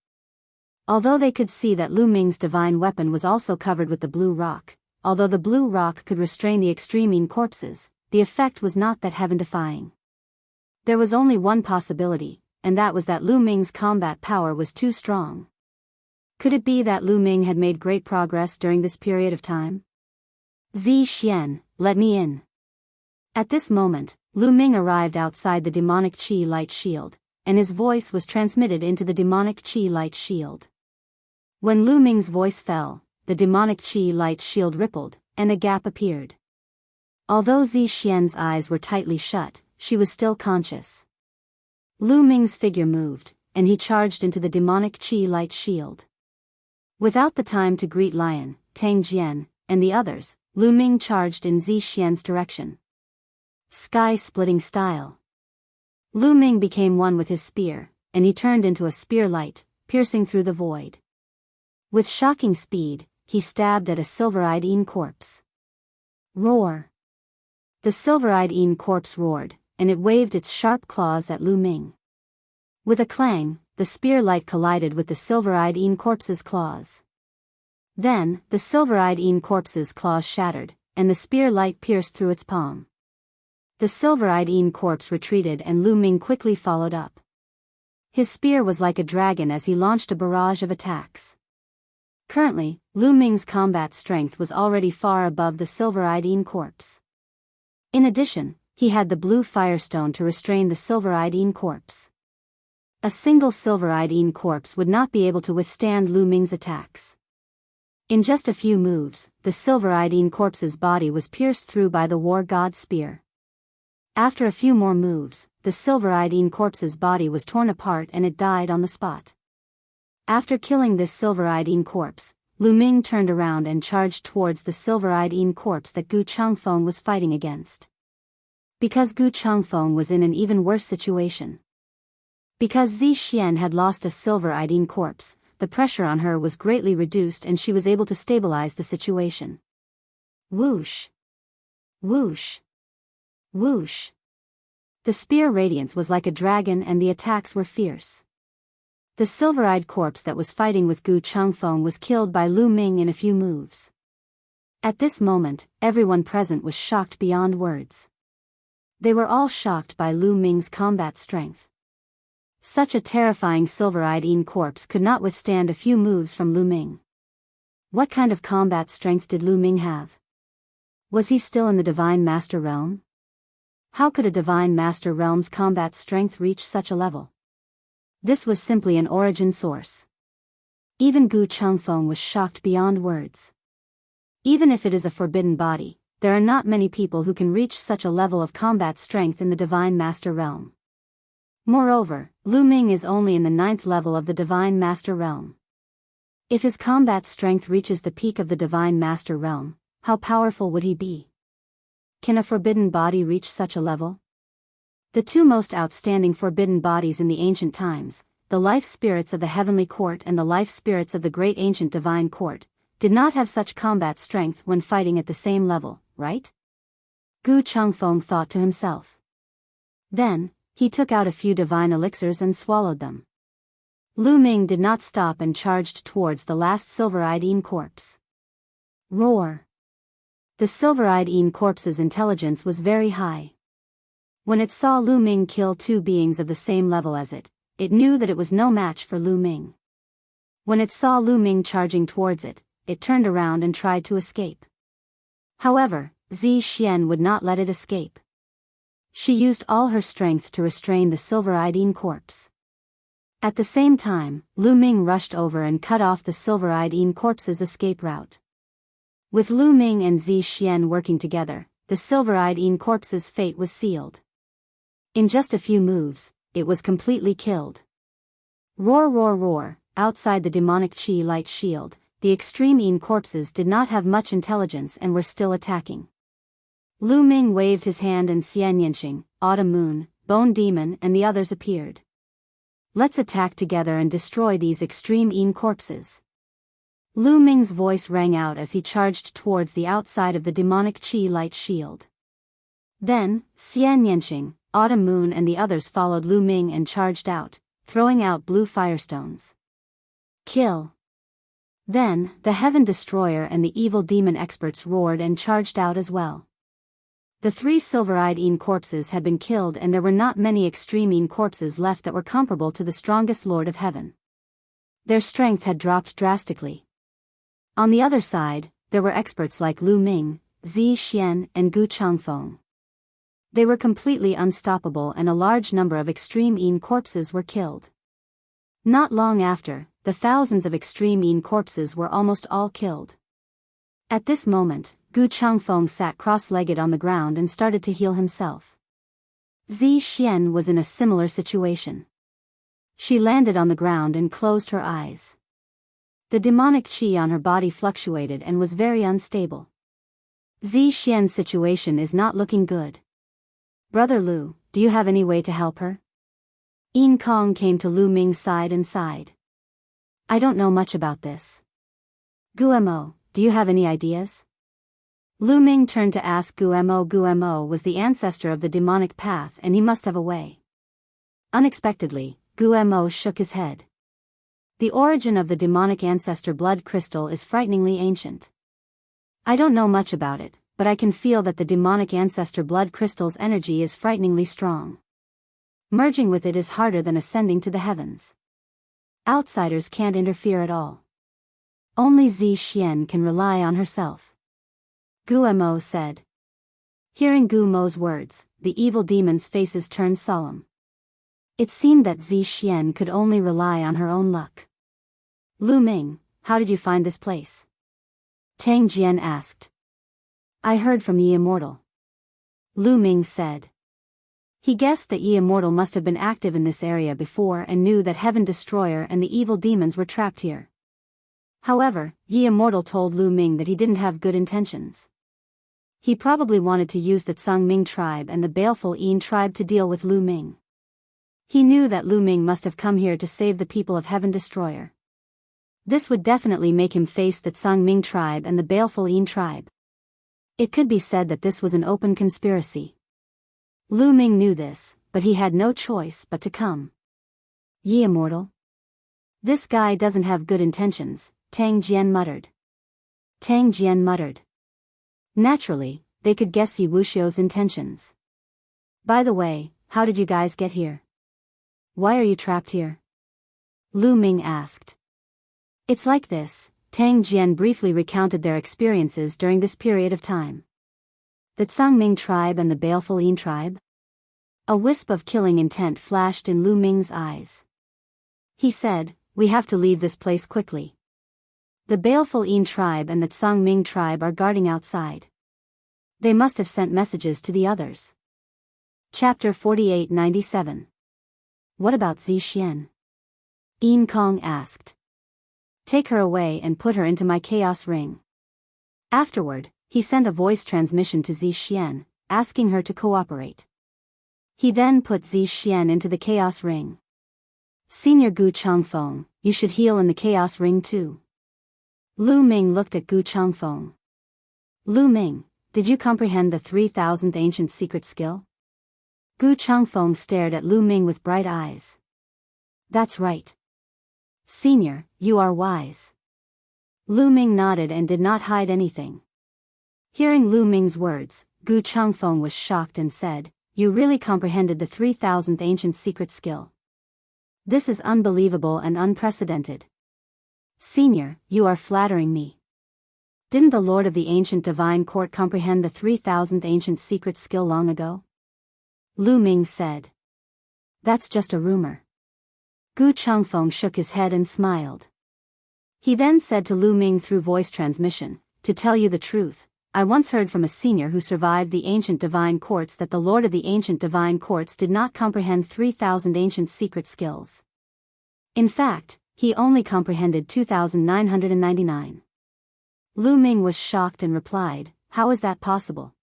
Although they could see that Lu Ming's divine weapon was also covered with the blue rock, although the blue rock could restrain the extreme Een corpses, the effect was not that heaven-defying. There was only one possibility, and that was that Lu Ming's combat power was too strong. Could it be that Lu Ming had made great progress during this period of time? Zi Xian, let me in. At this moment, Lu Ming arrived outside the demonic Qi light shield, and his voice was transmitted into the demonic Qi light shield. When Lu Ming's voice fell, the demonic Qi light shield rippled, and a gap appeared. Although Zi Xian's eyes were tightly shut, she was still conscious. Lu Ming's figure moved, and he charged into the demonic Qi light shield. Without the time to greet Lion, Tang Jian, and the others, Lu Ming charged in Zi Xian's direction. Sky-splitting style. Lu Ming became one with his spear, and he turned into a spear light, piercing through the void. With shocking speed, he stabbed at a silver-eyed Een corpse. Roar! The silver-eyed Een corpse roared, and it waved its sharp claws at Lu Ming. With a clang, the spear light collided with the silver-eyed Een corpse's claws. Then, the silver-eyed Een corpse's claws shattered, and the spear light pierced through its palm. The silver-eyed Een corpse retreated and Lu Ming quickly followed up. His spear was like a dragon as he launched a barrage of attacks. Currently, Lu Ming's combat strength was already far above the silver-eyed Een corpse. In addition, he had the blue firestone to restrain the silver-eyed Een corpse. A single silver-eyed Een corpse would not be able to withstand Lu Ming's attacks. In just a few moves, the silver-eyed Een corpse's body was pierced through by the war god's spear. After a few more moves, the silver-eyed Een corpse's body was torn apart and it died on the spot. After killing this silver-eyed Een corpse, Lu Ming turned around and charged towards the silver-eyed Een corpse that Gu Changfeng was fighting against. Because Gu Changfeng was in an even worse situation. Because Zi Xian had lost a silver-eyed Een corpse, the pressure on her was greatly reduced and she was able to stabilize the situation. Whoosh! Whoosh! Whoosh! The spear radiance was like a dragon and the attacks were fierce. The silver-eyed corpse that was fighting with Gu Changfeng was killed by Lu Ming in a few moves. At this moment, everyone present was shocked beyond words. They were all shocked by Lu Ming's combat strength. Such a terrifying silver-eyed Een corpse could not withstand a few moves from Lu Ming. What kind of combat strength did Lu Ming have? Was he still in the Divine Master Realm? How could a Divine Master Realm's combat strength reach such a level? This was simply an origin source. Even Gu Changfeng was shocked beyond words. Even if it is a forbidden body, there are not many people who can reach such a level of combat strength in the Divine Master Realm. Moreover, Lu Ming is only in the 9th level of the Divine Master Realm. If his combat strength reaches the peak of the Divine Master Realm, how powerful would he be? Can a forbidden body reach such a level? The two most outstanding forbidden bodies in the ancient times, the life spirits of the heavenly court and the life spirits of the great ancient divine court, did not have such combat strength when fighting at the same level, right? Gu Changfeng thought to himself. Then, he took out a few divine elixirs and swallowed them. Lu Ming did not stop and charged towards the last silver-eyed Yin corpse. Roar! The silver-eyed Yin corpse's intelligence was very high. When it saw Lu Ming kill two beings of the same level as it knew that it was no match for Lu Ming. When it saw Lu Ming charging towards it turned around and tried to escape. However, Zi Xian would not let it escape. She used all her strength to restrain the silver-eyed Yin corpse. At the same time, Lu Ming rushed over and cut off the silver-eyed Yin corpse's escape route. With Lu Ming and Zi Xian working together, the silver-eyed Yin corpse's fate was sealed. In just a few moves, it was completely killed. Roar roar roar, outside the demonic Qi light shield, the extreme Yin corpses did not have much intelligence and were still attacking. Lu Ming waved his hand and Xian Yanqing, Autumn Moon, Bone Demon and the others appeared. Let's attack together and destroy these extreme Yin corpses. Lu Ming's voice rang out as he charged towards the outside of the demonic Qi light shield. Then, Xian Yanqing, Autumn Moon and the others followed Lu Ming and charged out, throwing out blue firestones. Kill! Then, the Heaven Destroyer and the evil demon experts roared and charged out as well. The three silver-eyed Yin corpses had been killed and there were not many extreme Yin corpses left that were comparable to the strongest Lord of Heaven. Their strength had dropped drastically. On the other side, there were experts like Lu Ming, Zi Xian and Gu Changfeng. They were completely unstoppable and a large number of extreme Yin corpses were killed. Not long after, the thousands of extreme Yin corpses were almost all killed. At this moment, Gu Changfeng sat cross-legged on the ground and started to heal himself. Zi Xian was in a similar situation. She landed on the ground and closed her eyes. The demonic qi on her body fluctuated and was very unstable. Zi Xian's situation is not looking good. Brother Lu, do you have any way to help her? Yin Kong came to Lu Ming's side and sighed. I don't know much about this. Guemo, do you have any ideas? Lu Ming turned to ask Guemo. Guemo was the ancestor of the demonic path and he must have a way. Unexpectedly, Guemo shook his head. The origin of the demonic ancestor blood crystal is frighteningly ancient. I don't know much about it, but I can feel that the demonic ancestor blood crystal's energy is frighteningly strong. Merging with it is harder than ascending to the heavens. Outsiders can't interfere at all. Only Zi Xian can rely on herself. Guemo said. Hearing Gumo's words, the evil demons' faces turned solemn. It seemed that Zi Xian could only rely on her own luck. Lu Ming, how did you find this place? Tang Jian asked. I heard from Yi Immortal. Lu Ming said. He guessed that Yi Immortal must have been active in this area before and knew that Heaven Destroyer and the evil demons were trapped here. However, Yi Immortal told Lu Ming that he didn't have good intentions. He probably wanted to use the Tsang Ming tribe and the baleful Yin tribe to deal with Lu Ming. He knew that Lu Ming must have come here to save the people of Heaven Destroyer. This would definitely make him face the Tsang Ming tribe and the baleful Yin tribe. It could be said that this was an open conspiracy. Lu Ming knew this, but he had no choice but to come. Yi Immortal? This guy doesn't have good intentions, Tang Jian muttered. Tang Jian muttered. Naturally, they could guess Yi Wuxiu's intentions. By the way, how did you guys get here? Why are you trapped here? Lu Ming asked. It's like this, Tang Jian briefly recounted their experiences during this period of time. The Tsang Ming tribe and the baleful Yin tribe? A wisp of killing intent flashed in Lu Ming's eyes. He said, we have to leave this place quickly. The baleful Yin tribe and the Tsang Ming tribe are guarding outside. They must have sent messages to the others. Chapter 4897. What about Zi Xian? Yin Kong asked. Take her away and put her into my chaos ring. Afterward, he sent a voice transmission to Zi Xian, asking her to cooperate. He then put Zhixian into the Chaos Ring. Senior Gu Changfeng, you should heal in the Chaos Ring too. Lu Ming looked at Gu Changfeng. Lu Ming, did you comprehend the 3,000th ancient secret skill? Gu Changfeng stared at Lu Ming with bright eyes. That's right. Senior, you are wise. Lu Ming nodded and did not hide anything. Hearing Lu Ming's words, Gu Changfeng was shocked and said, you really comprehended the 3,000th ancient secret skill. This is unbelievable and unprecedented. Senior, you are flattering me. Didn't the Lord of the Ancient Divine Court comprehend the 3,000th ancient secret skill long ago? Lu Ming said. That's just a rumor. Gu Changfeng shook his head and smiled. He then said to Lu Ming through voice transmission, to tell you the truth, I once heard from a senior who survived the ancient divine courts that the Lord of the ancient divine courts did not comprehend 3,000 ancient secret skills. In fact, he only comprehended 2,999. Lu Ming was shocked and replied, how is that possible?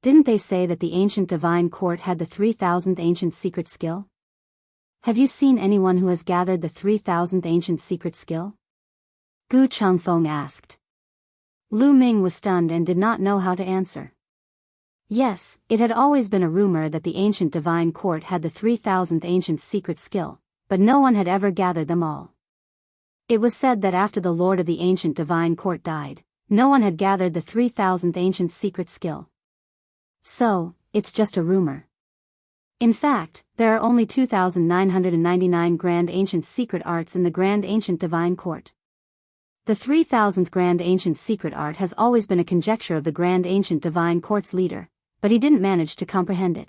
Didn't they say that the ancient divine court had the 3,000th ancient secret skill? Have you seen anyone who has gathered the 3,000th ancient secret skill? Gu Changfeng asked. Lu Ming was stunned and did not know how to answer. Yes, it had always been a rumor that the ancient divine court had the 3,000th ancient secret skill, but no one had ever gathered them all. It was said that after the Lord of the ancient divine court died, no one had gathered the 3,000th ancient secret skill. So, it's just a rumor. In fact, there are only 2,999 grand ancient secret arts in the grand ancient divine court. The 3,000th grand ancient secret art has always been a conjecture of the grand ancient divine court's leader, but he didn't manage to comprehend it.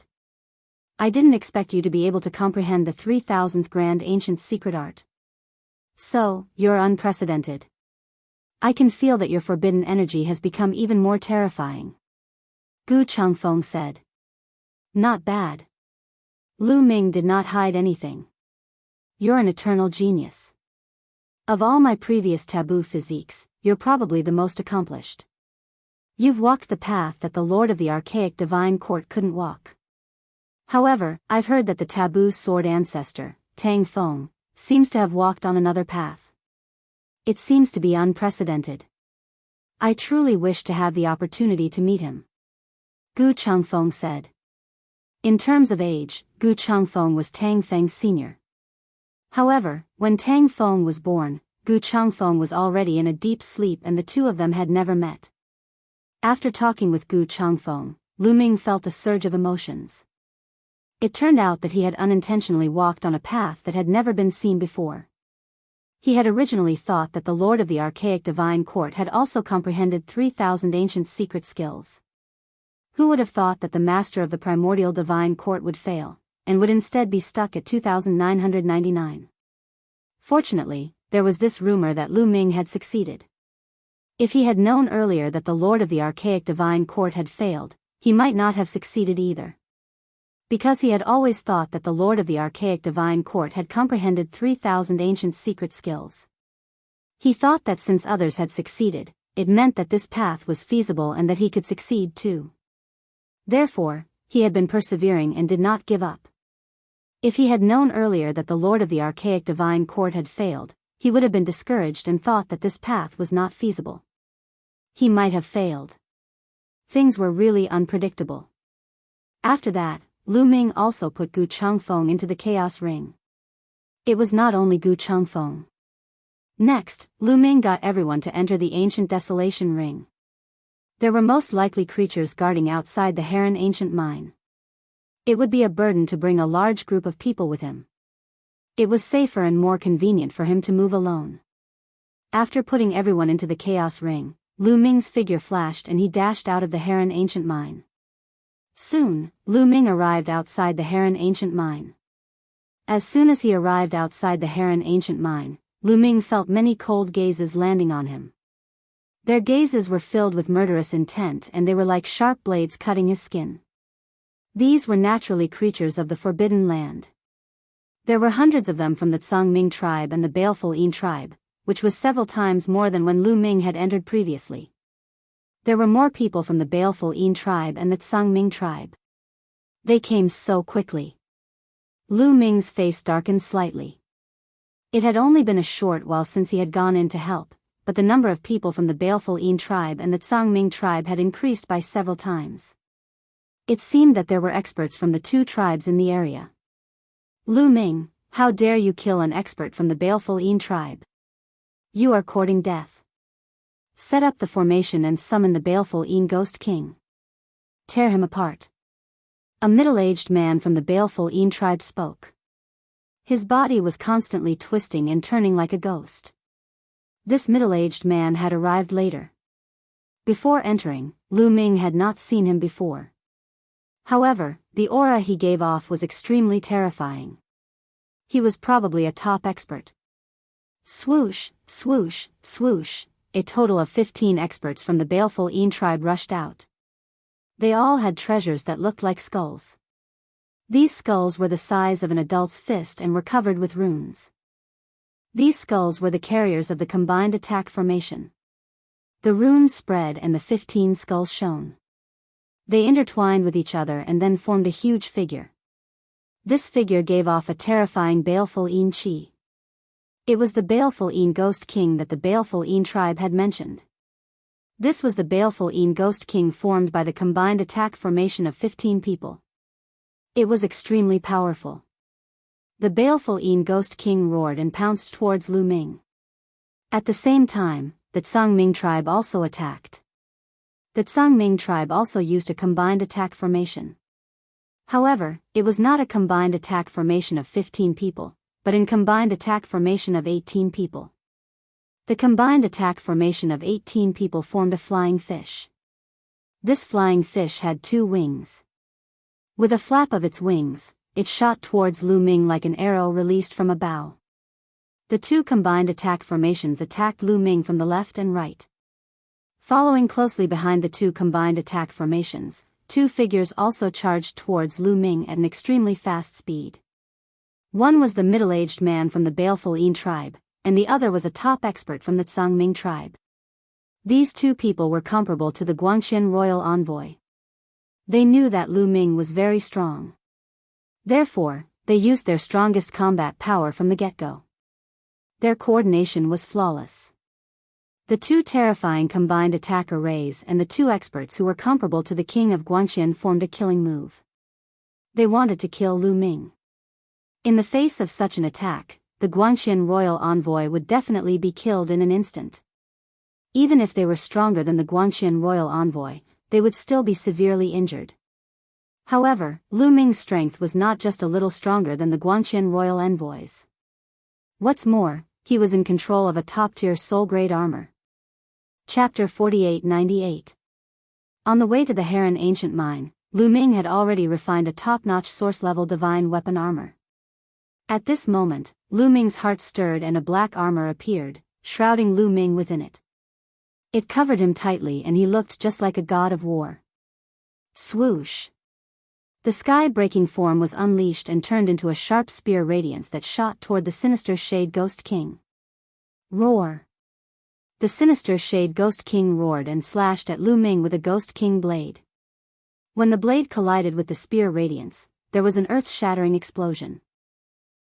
I didn't expect you to be able to comprehend the 3,000th grand ancient secret art. So, you're unprecedented. I can feel that your forbidden energy has become even more terrifying. Gu Changfeng said. Not bad. Lu Ming did not hide anything. You're an eternal genius. Of all my previous taboo physiques, you're probably the most accomplished. You've walked the path that the Lord of the Archaic Divine Court couldn't walk. However, I've heard that the taboo sword ancestor, Tang Feng, seems to have walked on another path. It seems to be unprecedented. I truly wish to have the opportunity to meet him. Gu Changfeng said. In terms of age, Gu Changfeng was Tang Feng's senior. However, when Tang Feng was born, Gu Changfeng was already in a deep sleep and the two of them had never met. After talking with Gu Changfeng, Lu Ming felt a surge of emotions. It turned out that he had unintentionally walked on a path that had never been seen before. He had originally thought that the Lord of the Archaic Divine Court had also comprehended 3,000 ancient secret skills. Who would have thought that the Master of the Primordial Divine Court would fail, and would instead be stuck at 2,999? Fortunately, there was this rumor that Lu Ming had succeeded. If he had known earlier that the Lord of the Archaic Divine Court had failed, he might not have succeeded either. Because he had always thought that the Lord of the Archaic Divine Court had comprehended 3,000 ancient secret skills. He thought that since others had succeeded, it meant that this path was feasible and that he could succeed too. Therefore, he had been persevering and did not give up. If he had known earlier that the Lord of the Archaic Divine Court had failed, he would have been discouraged and thought that this path was not feasible. He might have failed. Things were really unpredictable. After that, Lu Ming also put Gu Changfeng into the Chaos Ring. It was not only Gu Changfeng. Next, Lu Ming got everyone to enter the Ancient Desolation Ring. There were most likely creatures guarding outside the Heron Ancient Mine. It would be a burden to bring a large group of people with him. It was safer and more convenient for him to move alone. After putting everyone into the Chaos Ring, Lu Ming's figure flashed and he dashed out of the Heron Ancient Mine. Soon, Lu Ming arrived outside the Heron Ancient Mine. As soon as he arrived outside the Heron Ancient Mine, Lu Ming felt many cold gazes landing on him. Their gazes were filled with murderous intent and they were like sharp blades cutting his skin. These were naturally creatures of the Forbidden Land. There were hundreds of them from the Tsangming tribe and the Baleful Yin tribe, which was several times more than when Lu Ming had entered previously. There were more people from the baleful En tribe and the Tsang Ming tribe. They came so quickly. Lu Ming's face darkened slightly. It had only been a short while since he had gone in to help, but the number of people from the baleful En tribe and the Tsang Ming tribe had increased by several times. It seemed that there were experts from the two tribes in the area. Lu Ming, how dare you kill an expert from the baleful En tribe? You are courting death. Set up the formation and summon the baleful En Ghost King. Tear him apart. A middle-aged man from the baleful En tribe spoke. His body was constantly twisting and turning like a ghost. This middle-aged man had arrived later. Before entering, Lu Ming had not seen him before. However, the aura he gave off was extremely terrifying. He was probably a top expert. Swoosh, swoosh, swoosh, a total of 15 experts from the baleful En tribe rushed out. They all had treasures that looked like skulls. These skulls were the size of an adult's fist and were covered with runes. These skulls were the carriers of the combined attack formation. The runes spread and the 15 skulls shone. They intertwined with each other and then formed a huge figure. This figure gave off a terrifying baleful En chi. It was the baleful En Ghost King that the baleful En tribe had mentioned. This was the baleful En Ghost King formed by the combined attack formation of 15 people. It was extremely powerful. The baleful En Ghost King roared and pounced towards Lu Ming. At the same time, the Tsang Ming tribe also attacked. The Tsang Ming tribe also used a combined attack formation. However, it was not a combined attack formation of 15 people, but in combined attack formation of 18 people. The combined attack formation of 18 people formed a flying fish. This flying fish had 2 wings. With a flap of its wings, it shot towards Lu Ming like an arrow released from a bow. The 2 combined attack formations attacked Lu Ming from the left and right. Following closely behind the 2 combined attack formations, 2 figures also charged towards Lu Ming at an extremely fast speed. One was the middle-aged man from the baleful En tribe, and the other was a top expert from the Tsang Ming tribe. These 2 people were comparable to the Guangxian royal envoy. They knew that Lu Ming was very strong. Therefore, they used their strongest combat power from the get-go. Their coordination was flawless. The 2 terrifying combined attack arrays and the 2 experts who were comparable to the king of Guangxian formed a killing move. They wanted to kill Lu Ming. In the face of such an attack, the Guangxian royal envoy would definitely be killed in an instant. Even if they were stronger than the Guangxian royal envoy, they would still be severely injured. However, Lu Ming's strength was not just a little stronger than the Guangxian royal envoys. What's more, he was in control of a top-tier soul-grade armor. Chapter 4898. On the way to the Heron Ancient Mine, Lu Ming had already refined a top-notch source-level divine weapon armor. At this moment, Lu Ming's heart stirred and a black armor appeared, shrouding Lu Ming within it. It covered him tightly and he looked just like a god of war. Swoosh! The sky-breaking form was unleashed and turned into a sharp spear radiance that shot toward the sinister Shade Ghost King. Roar! The sinister Shade Ghost King roared and slashed at Lu Ming with a Ghost King blade. When the blade collided with the spear radiance, there was an earth-shattering explosion.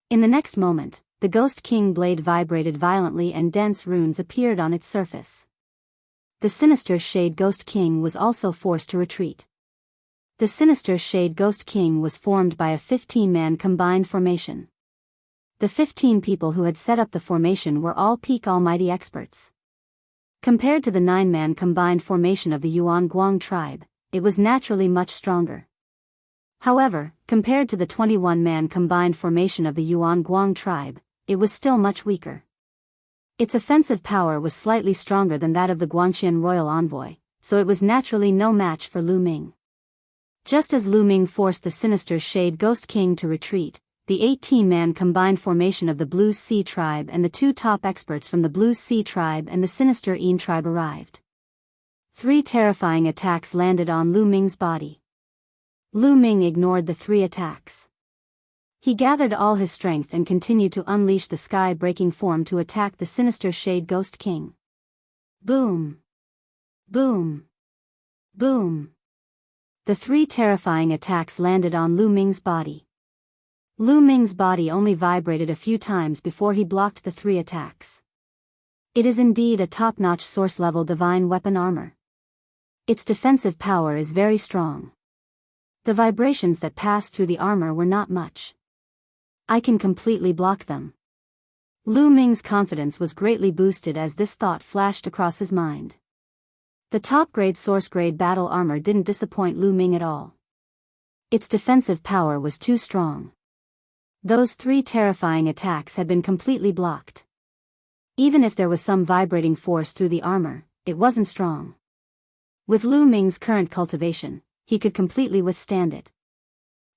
In the next moment, the Ghost King blade vibrated violently and dense runes appeared on its surface. The sinister Shade Ghost King was also forced to retreat. The sinister Shade Ghost King was formed by a 15-man combined formation. The 15 people who had set up the formation were all peak almighty experts. Compared to the 9-man combined formation of the Yuan Guang tribe, it was naturally much stronger. However, compared to the 21-man combined formation of the Yuan Guang tribe, it was still much weaker. Its offensive power was slightly stronger than that of the Guangxian royal envoy, so it was naturally no match for Lu Ming. Just as Lu Ming forced the sinister Shade Ghost King to retreat, the 18-man combined formation of the Blue Sea tribe and the 2 top experts from the Blue Sea tribe and the sinister En tribe arrived. 3 terrifying attacks landed on Lu Ming's body. Lu Ming ignored the 3 attacks. He gathered all his strength and continued to unleash the sky-breaking form to attack the sinister Shade Ghost King. Boom! Boom! Boom! The three terrifying attacks landed on Lu Ming's body. Lu Ming's body only vibrated a few times before he blocked the three attacks. It is indeed a top-notch source-level divine weapon armor. Its defensive power is very strong. The vibrations that passed through the armor were not much. I can completely block them. Lu Ming's confidence was greatly boosted as this thought flashed across his mind. The top-grade source-grade battle armor didn't disappoint Lu Ming at all. Its defensive power was too strong. Those three terrifying attacks had been completely blocked. Even if there was some vibrating force through the armor, it wasn't strong. With Lu Ming's current cultivation, he could completely withstand it.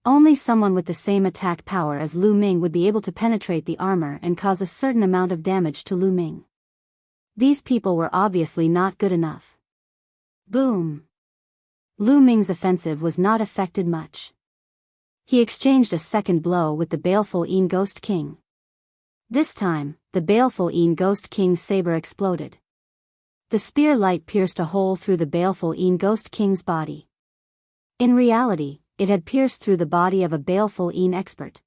Only someone with the same attack power as Lu Ming would be able to penetrate the armor and cause a certain amount of damage to Lu Ming. These people were obviously not good enough. Boom! Lu Ming's offensive was not affected much. He exchanged a second blow with the baleful Een Ghost King. This time, the baleful Een Ghost King's saber exploded. The spear light pierced a hole through the baleful Een Ghost King's body. In reality, it had pierced through the body of a baleful Een expert.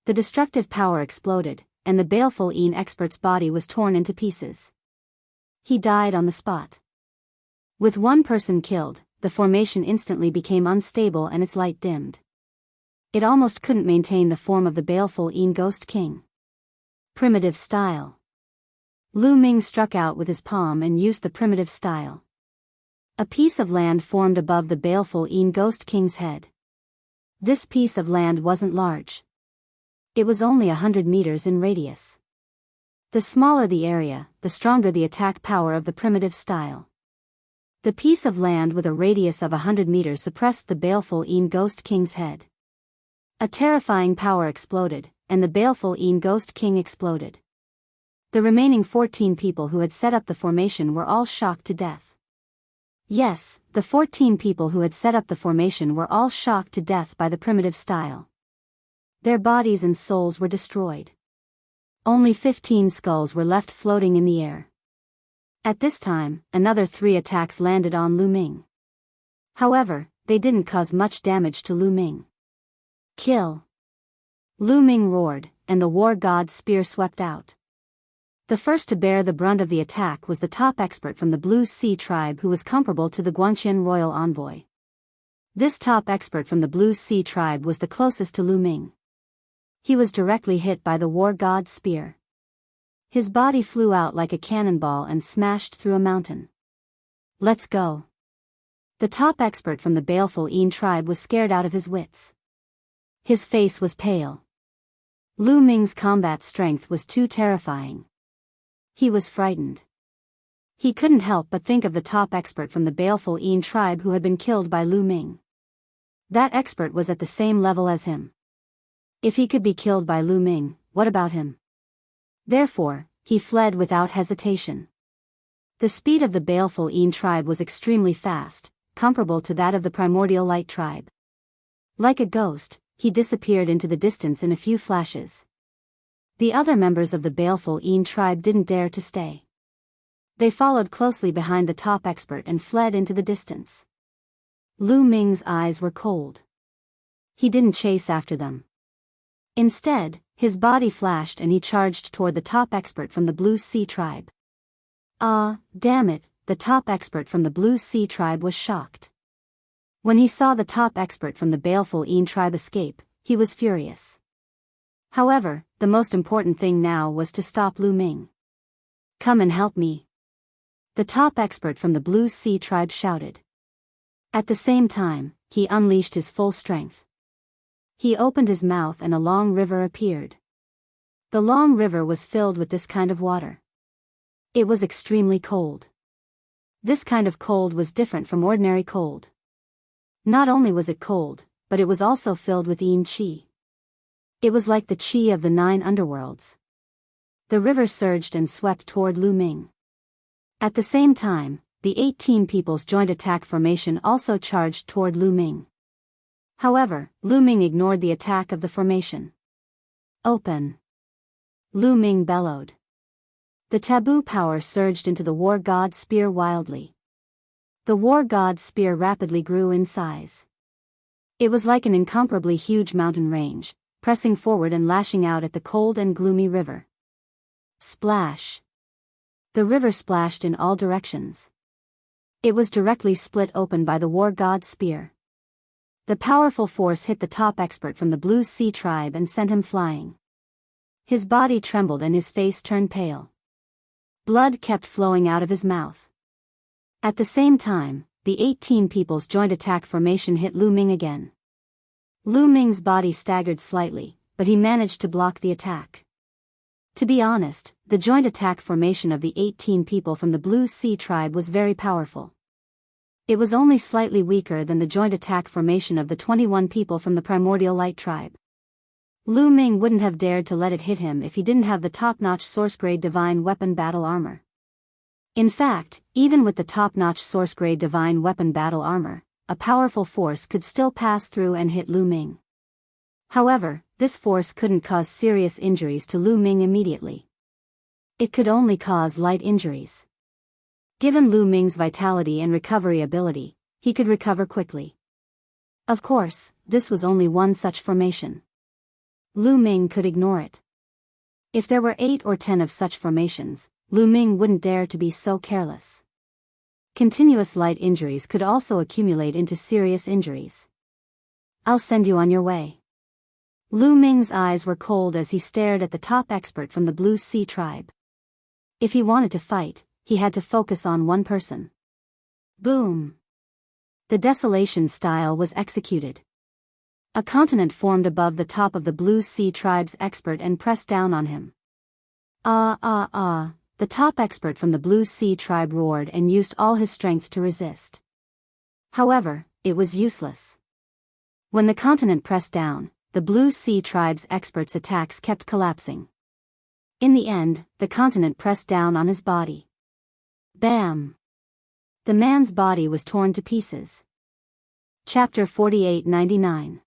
The destructive power exploded, and the baleful Een expert's body was torn into pieces. He died on the spot. With one person killed, the formation instantly became unstable and its light dimmed. It almost couldn't maintain the form of the baleful Een Ghost King. Primitive style. Lu Ming struck out with his palm and used the primitive style. A piece of land formed above the baleful Een Ghost King's head. This piece of land wasn't large. It was only 100 meters in radius. The smaller the area, the stronger the attack power of the primitive style. The piece of land with a radius of 100 meters suppressed the baleful Een Ghost King's head. A terrifying power exploded, and the baleful Een Ghost King exploded. The remaining 14 people who had set up the formation were all shocked to death. Yes, the 14 people who had set up the formation were all shocked to death by the primitive style. Their bodies and souls were destroyed. Only 15 skulls were left floating in the air. At this time, another 3 attacks landed on Lu Ming. However, they didn't cause much damage to Lu Ming. Kill! Lu Ming roared, and the war god's spear swept out. The first to bear the brunt of the attack was the top expert from the Blue Sea tribe who was comparable to the Guanxian royal envoy. This top expert from the Blue Sea tribe was the closest to Lu Ming. He was directly hit by the war god's spear. His body flew out like a cannonball and smashed through a mountain. Let's go. The top expert from the baleful Een tribe was scared out of his wits. His face was pale. Lu Ming's combat strength was too terrifying. He was frightened. He couldn't help but think of the top expert from the baleful Een tribe who had been killed by Lu Ming. That expert was at the same level as him. If he could be killed by Lu Ming, what about him? Therefore, he fled without hesitation. The speed of the baleful Een tribe was extremely fast, comparable to that of the primordial light tribe. Like a ghost, he disappeared into the distance in a few flashes. The other members of the baleful Een tribe didn't dare to stay. They followed closely behind the top expert and fled into the distance. Lu Ming's eyes were cold. He didn't chase after them. Instead, his body flashed and he charged toward the top expert from the Blue Sea tribe. Damn it, the top expert from the Blue Sea tribe was shocked. When he saw the top expert from the baleful Een tribe escape, he was furious. However, the most important thing now was to stop Lu Ming. Come and help me. The top expert from the Blue Sea tribe shouted. At the same time, he unleashed his full strength. He opened his mouth and a long river appeared. The long river was filled with this kind of water. It was extremely cold. This kind of cold was different from ordinary cold. Not only was it cold, but it was also filled with Een Qi. It was like the Qi of the 9 underworlds. The river surged and swept toward Lu Ming. At the same time, the 18 people's joint attack formation also charged toward Lu Ming. However, Lu Ming ignored the attack of the formation. Open! Lu Ming bellowed. The taboo power surged into the war god's spear wildly. The war god's spear rapidly grew in size. It was like an incomparably huge mountain range, pressing forward and lashing out at the cold and gloomy river. Splash! The river splashed in all directions. It was directly split open by the war god's spear. The powerful force hit the top expert from the Blue Sea tribe and sent him flying. His body trembled and his face turned pale. Blood kept flowing out of his mouth. At the same time, the 18 people's joint attack formation hit Lu Ming again. Lu Ming's body staggered slightly, but he managed to block the attack. To be honest, the joint attack formation of the 18 people from the Blue Sea tribe was very powerful. It was only slightly weaker than the joint attack formation of the 21 people from the Primordial Light tribe. Lu Ming wouldn't have dared to let it hit him if he didn't have the top-notch source-grade divine weapon battle armor. In fact, even with the top-notch source-grade divine weapon battle armor, a powerful force could still pass through and hit Lu Ming. However, this force couldn't cause serious injuries to Lu Ming immediately. It could only cause light injuries. Given Lu Ming's vitality and recovery ability, he could recover quickly. Of course, this was only one such formation. Lu Ming could ignore it. If there were 8 or 10 of such formations, Lu Ming wouldn't dare to be so careless. Continuous light injuries could also accumulate into serious injuries. I'll send you on your way. Lu Ming's eyes were cold as he stared at the top expert from the Blue Sea tribe. If he wanted to fight, he had to focus on one person. Boom! The desolation style was executed. A continent formed above the top of the Blue Sea tribe's expert and pressed down on him. The top expert from the Blue Sea tribe roared and used all his strength to resist. However, it was useless. When the continent pressed down, the Blue Sea tribe's expert's attacks kept collapsing. In the end, the continent pressed down on his body. Bam! The man's body was torn to pieces. Chapter 4899.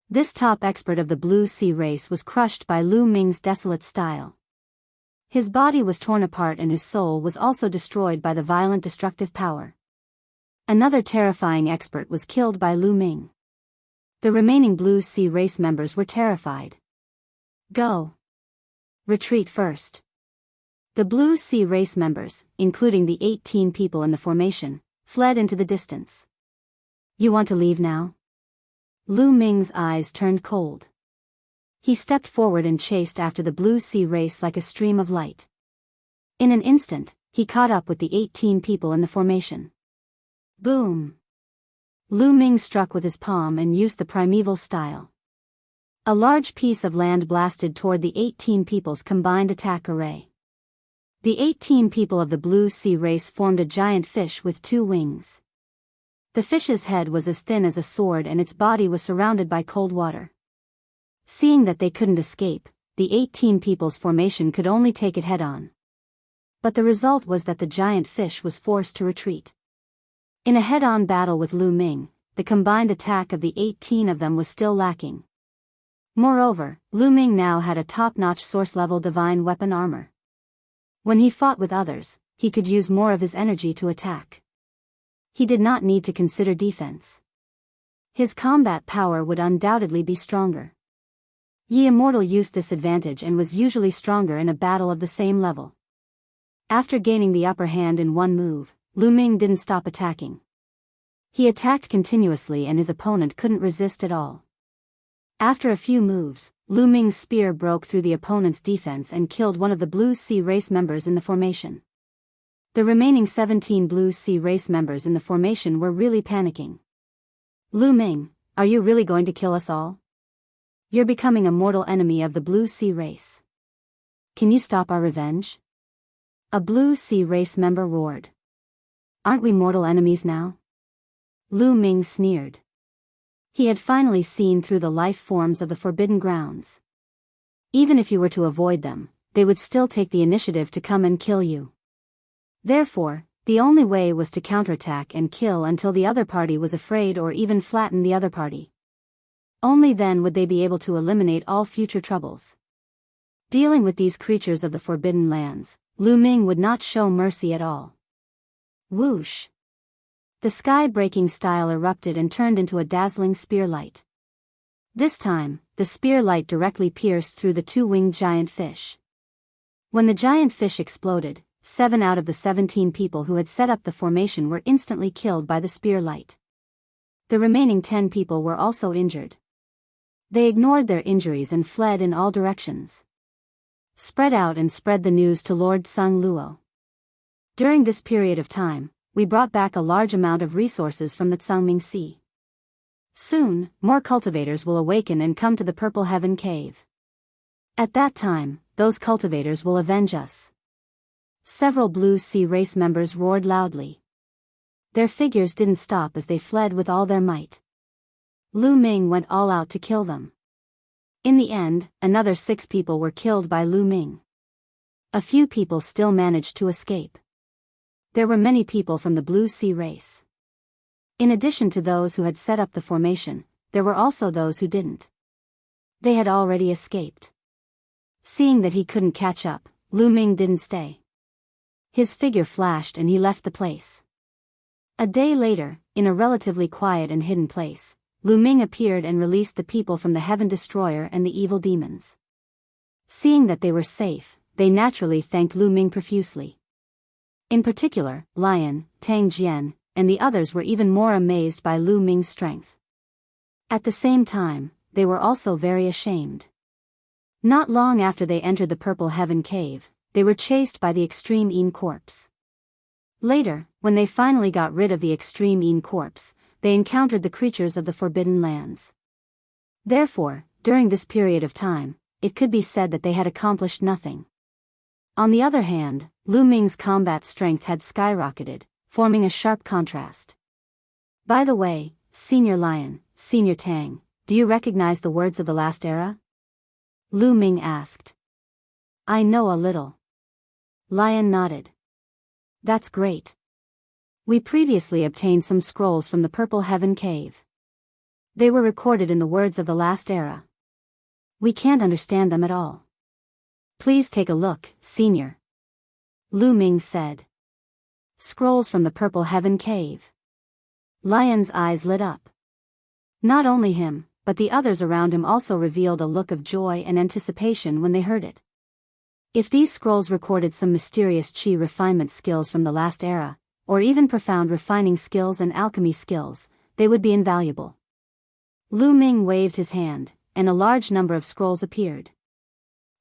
This top expert of the Blue Sea race was crushed by Lu Ming's desolate style. His body was torn apart and his soul was also destroyed by the violent destructive power. Another terrifying expert was killed by Lu Ming. The remaining Blue Sea race members were terrified. Go! Retreat first. The Blue Sea race members, including the 18 people in the formation, fled into the distance. You want to leave now? Lu Ming's eyes turned cold. He stepped forward and chased after the Blue Sea race like a stream of light. In an instant, he caught up with the 18 people in the formation. Boom! Lu Ming struck with his palm and used the primeval style. A large piece of land blasted toward the 18 people's combined attack array. The 18 people of the Blue Sea race formed a giant fish with 2 wings. The fish's head was as thin as a sword and its body was surrounded by cold water. Seeing that they couldn't escape, the 18 people's formation could only take it head-on. But the result was that the giant fish was forced to retreat. In a head-on battle with Lu Ming, the combined attack of the 18 of them was still lacking. Moreover, Lu Ming now had a top-notch source-level divine weapon armor. When he fought with others, he could use more of his energy to attack. He did not need to consider defense. His combat power would undoubtedly be stronger. Ye Immortal used this advantage and was usually stronger in a battle of the same level. After gaining the upper hand in one move, Lu Ming didn't stop attacking. He attacked continuously and his opponent couldn't resist at all. After a few moves, Lu Ming's spear broke through the opponent's defense and killed one of the Blue Sea race members in the formation. The remaining 17 Blue Sea race members in the formation were really panicking. Lu Ming, are you really going to kill us all? You're becoming a mortal enemy of the Blue Sea race. Can you stop our revenge? A Blue Sea race member roared. Aren't we mortal enemies now? Lu Ming sneered. He had finally seen through the life forms of the Forbidden Grounds. Even if you were to avoid them, they would still take the initiative to come and kill you. Therefore, the only way was to counterattack and kill until the other party was afraid or even flatten the other party. Only then would they be able to eliminate all future troubles. Dealing with these creatures of the Forbidden Lands, Lu Ming would not show mercy at all. Whoosh! The sky-breaking style erupted and turned into a dazzling spear light. This time, the spear light directly pierced through the two-winged giant fish. When the giant fish exploded, 7 out of the 17 people who had set up the formation were instantly killed by the spear light. The remaining 10 people were also injured. They ignored their injuries and fled in all directions. Spread out and spread the news to Lord Tsang Luo. During this period of time, we brought back a large amount of resources from the Tsangming Sea. Soon, more cultivators will awaken and come to the Purple Heaven Cave. At that time, those cultivators will avenge us. Several Blue Sea race members roared loudly. Their figures didn't stop as they fled with all their might. Lu Ming went all out to kill them. In the end, another 6 people were killed by Lu Ming. A few people still managed to escape. There were many people from the Blue Sea race. In addition to those who had set up the formation, there were also those who didn't. They had already escaped. Seeing that he couldn't catch up, Lu Ming didn't stay. His figure flashed and he left the place. A day later, in a relatively quiet and hidden place, Lu Ming appeared and released the people from the Heaven Destroyer and the evil demons. Seeing that they were safe, they naturally thanked Lu Ming profusely. In particular, Lion, Tang Jian, and the others were even more amazed by Lu Ming's strength. At the same time, they were also very ashamed. Not long after they entered the Purple Heaven Cave, they were chased by the Extreme Een corpse. Later, when they finally got rid of the Extreme Een corpse, they encountered the creatures of the Forbidden Lands. Therefore, during this period of time, it could be said that they had accomplished nothing. On the other hand, Lu Ming's combat strength had skyrocketed, forming a sharp contrast. By the way, Senior Lion, Senior Tang, do you recognize the words of the last era? Lu Ming asked. I know a little. Lion nodded. That's great. We previously obtained some scrolls from the Purple Heaven Cave. They were recorded in the words of the last era. We can't understand them at all. Please take a look, Senior. Lu Ming said. Scrolls from the Purple Heaven Cave. Lion's eyes lit up. Not only him, but the others around him also revealed a look of joy and anticipation when they heard it. If these scrolls recorded some mysterious chi refinement skills from the last era, or even profound refining skills and alchemy skills, they would be invaluable. Lu Ming waved his hand, and a large number of scrolls appeared.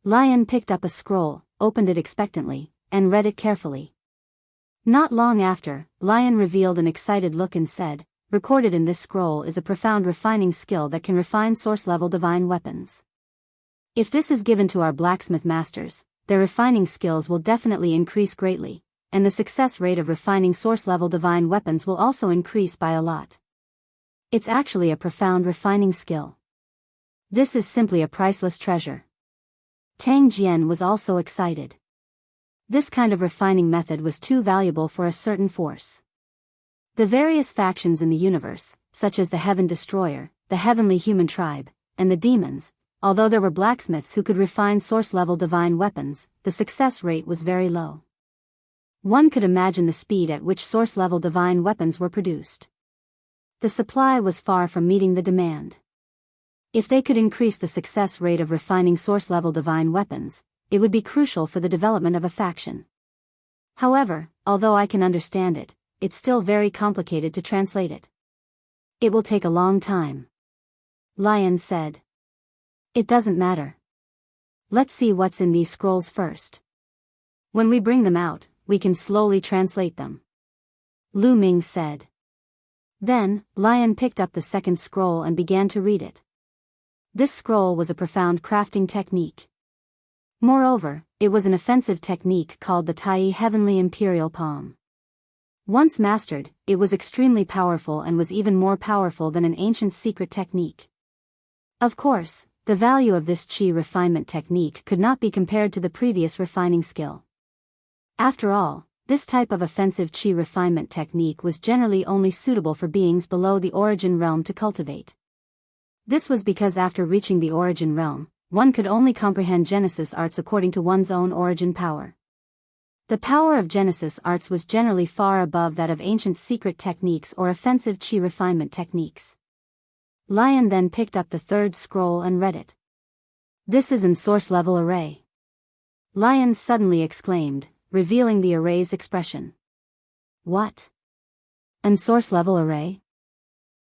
Lion picked up a scroll, opened it expectantly, and read it carefully. Not long after, Lion revealed an excited look and said, recorded in this scroll is a profound refining skill that can refine source-level divine weapons. If this is given to our blacksmith masters, their refining skills will definitely increase greatly, and the success rate of refining source-level divine weapons will also increase by a lot. It's actually a profound refining skill. This is simply a priceless treasure. Tang Jian was also excited. This kind of refining method was too valuable for a certain force. The various factions in the universe, such as the Heaven Destroyer, the Heavenly Human Tribe, and the demons, although there were blacksmiths who could refine source-level divine weapons, the success rate was very low. One could imagine the speed at which source-level divine weapons were produced. The supply was far from meeting the demand. If they could increase the success rate of refining source-level divine weapons, it would be crucial for the development of a faction. However, although I can understand it, it's still very complicated to translate it. It will take a long time. Lion said. It doesn't matter. Let's see what's in these scrolls first. When we bring them out, we can slowly translate them. Lu Ming said. Then, Lion picked up the second scroll and began to read it. This scroll was a profound crafting technique. Moreover, it was an offensive technique called the Tai Heavenly Imperial Palm. Once mastered, it was extremely powerful and was even more powerful than an ancient secret technique. Of course, the value of this chi refinement technique could not be compared to the previous refining skill. After all, this type of offensive chi refinement technique was generally only suitable for beings below the origin realm to cultivate. This was because after reaching the origin realm, one could only comprehend Genesis arts according to one's own origin power. The power of Genesis arts was generally far above that of ancient secret techniques or offensive chi refinement techniques. Lion then picked up the third scroll and read it. This is in source level array. Lion suddenly exclaimed, revealing the array's expression. What? An source level array?